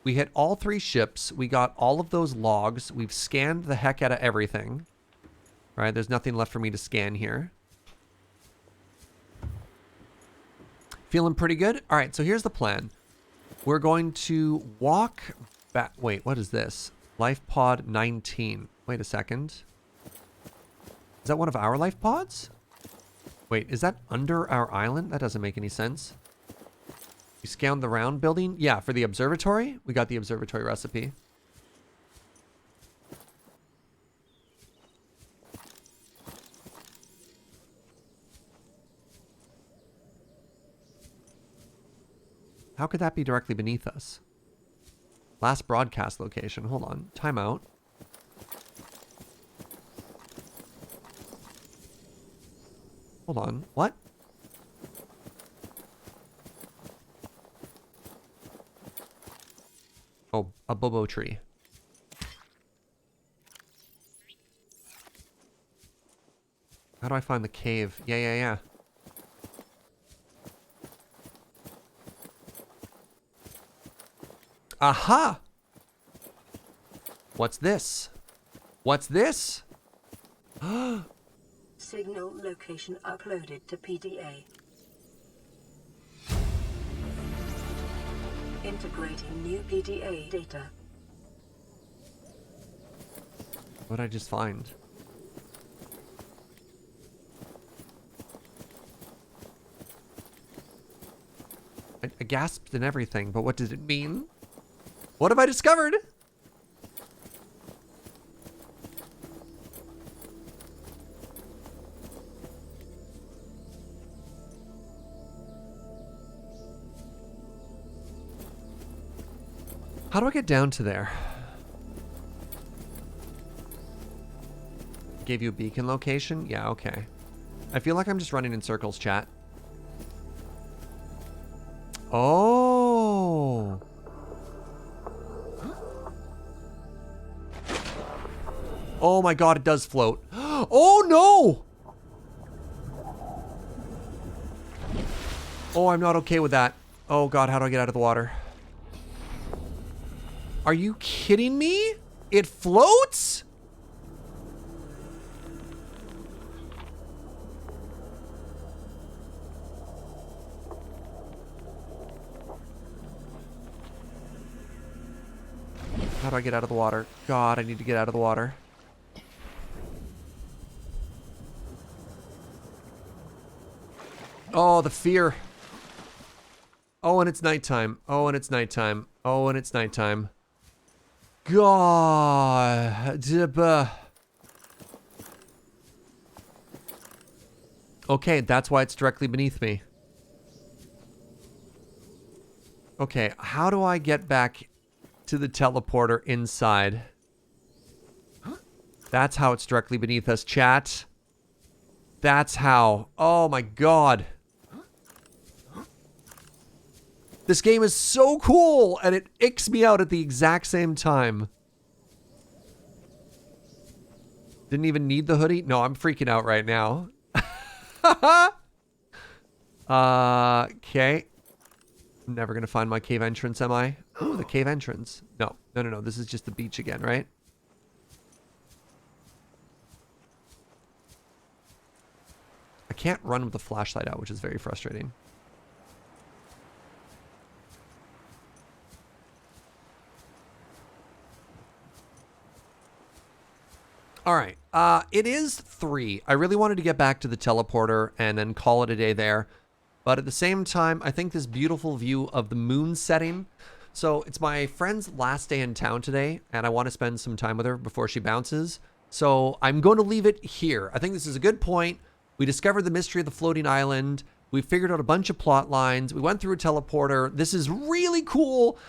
S1: We hit all 3 ships. We got all of those logs. We've scanned the heck out of everything. Right? There's nothing left for me to scan here. Feeling pretty good? All right, so here's the plan. We're going to walk back. Wait, what is this? Life pod 19. Wait a second. Is that one of our life pods? Wait, is that under our island? That doesn't make any sense. We scanned the round building? Yeah, for the observatory. We got the observatory recipe. How could that be directly beneath us? Last broadcast location. Hold on. Timeout. Hold on. What? Oh, a bobo tree. How do I find the cave? Yeah. Aha! What's this? What's this?
S2: Signal location uploaded to PDA. Integrating new PDA data.
S1: What did I just find? I gasped and everything, but what did it mean? What have I discovered? How do I get down to there? Gave you a beacon location? Yeah, okay. I feel like I'm just running in circles, chat. Oh. Oh my god, it does float. Oh no! Oh, I'm not okay with that. Oh god, how do I get out of the water? Are you kidding me? It floats? How do I get out of the water? God, I need to get out of the water. Oh, the fear. Oh, and it's nighttime. Oh, and it's nighttime. Oh, and it's nighttime. God. Okay, that's why it's directly beneath me. Okay, how do I get back to the teleporter inside? That's how it's directly beneath us, chat. That's how. Oh my god. This game is so cool, and it icks me out at the exact same time. Didn't even need the hoodie? No, I'm freaking out right now. Okay. I'm never gonna find my cave entrance, am I? Oh, the cave entrance. No, no, no, no. This is just the beach again, right? I can't run with the flashlight out, which is very frustrating. All right. It is 3. I really wanted to get back to the teleporter and then call it a day there. But at the same time, I think this beautiful view of the moon setting. So it's my friend's last day in town today, and I want to spend some time with her before she bounces. So I'm going to leave it here. I think this is a good point. We discovered the mystery of the floating island. We figured out a bunch of plot lines. We went through a teleporter. This is really cool.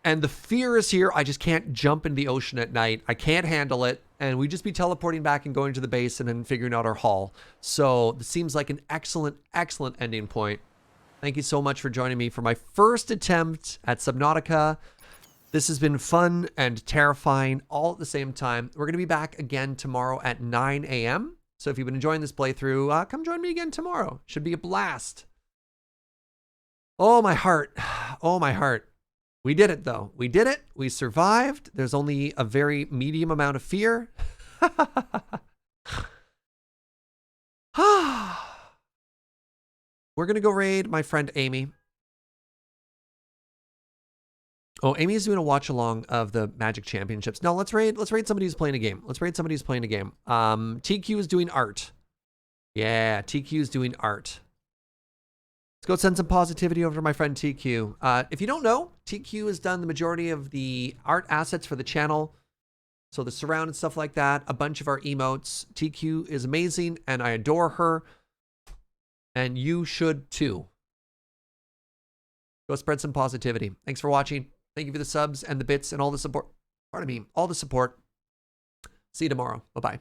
S1: And the fear is here. I just can't jump in the ocean at night. I can't handle it. And we just be teleporting back and going to the base and then figuring out our haul. So this seems like an excellent, excellent ending point. Thank you so much for joining me for my first attempt at Subnautica. This has been fun and terrifying all at the same time. We're going to be back again tomorrow at 9 a.m. So if you've been enjoying this playthrough, come join me again tomorrow. Should be a blast. Oh, my heart. Oh, my heart. We did it, though. We did it. We survived. There's only a very medium amount of fear. We're going to go raid my friend Amy. Oh, Amy's doing a watch along of the Magic Championships. No, let's raid somebody who's playing a game. Let's raid somebody who's playing a game. TQ is doing art. Yeah, TQ is doing art. Let's go send some positivity over to my friend TQ. If you don't know, TQ has done the majority of the art assets for the channel. So the surround and stuff like that, a bunch of our emotes. TQ is amazing and I adore her. And you should too. Go spread some positivity. Thanks for watching. Thank you for the subs and the bits and all the support. Pardon me, all the support. See you tomorrow. Bye-bye.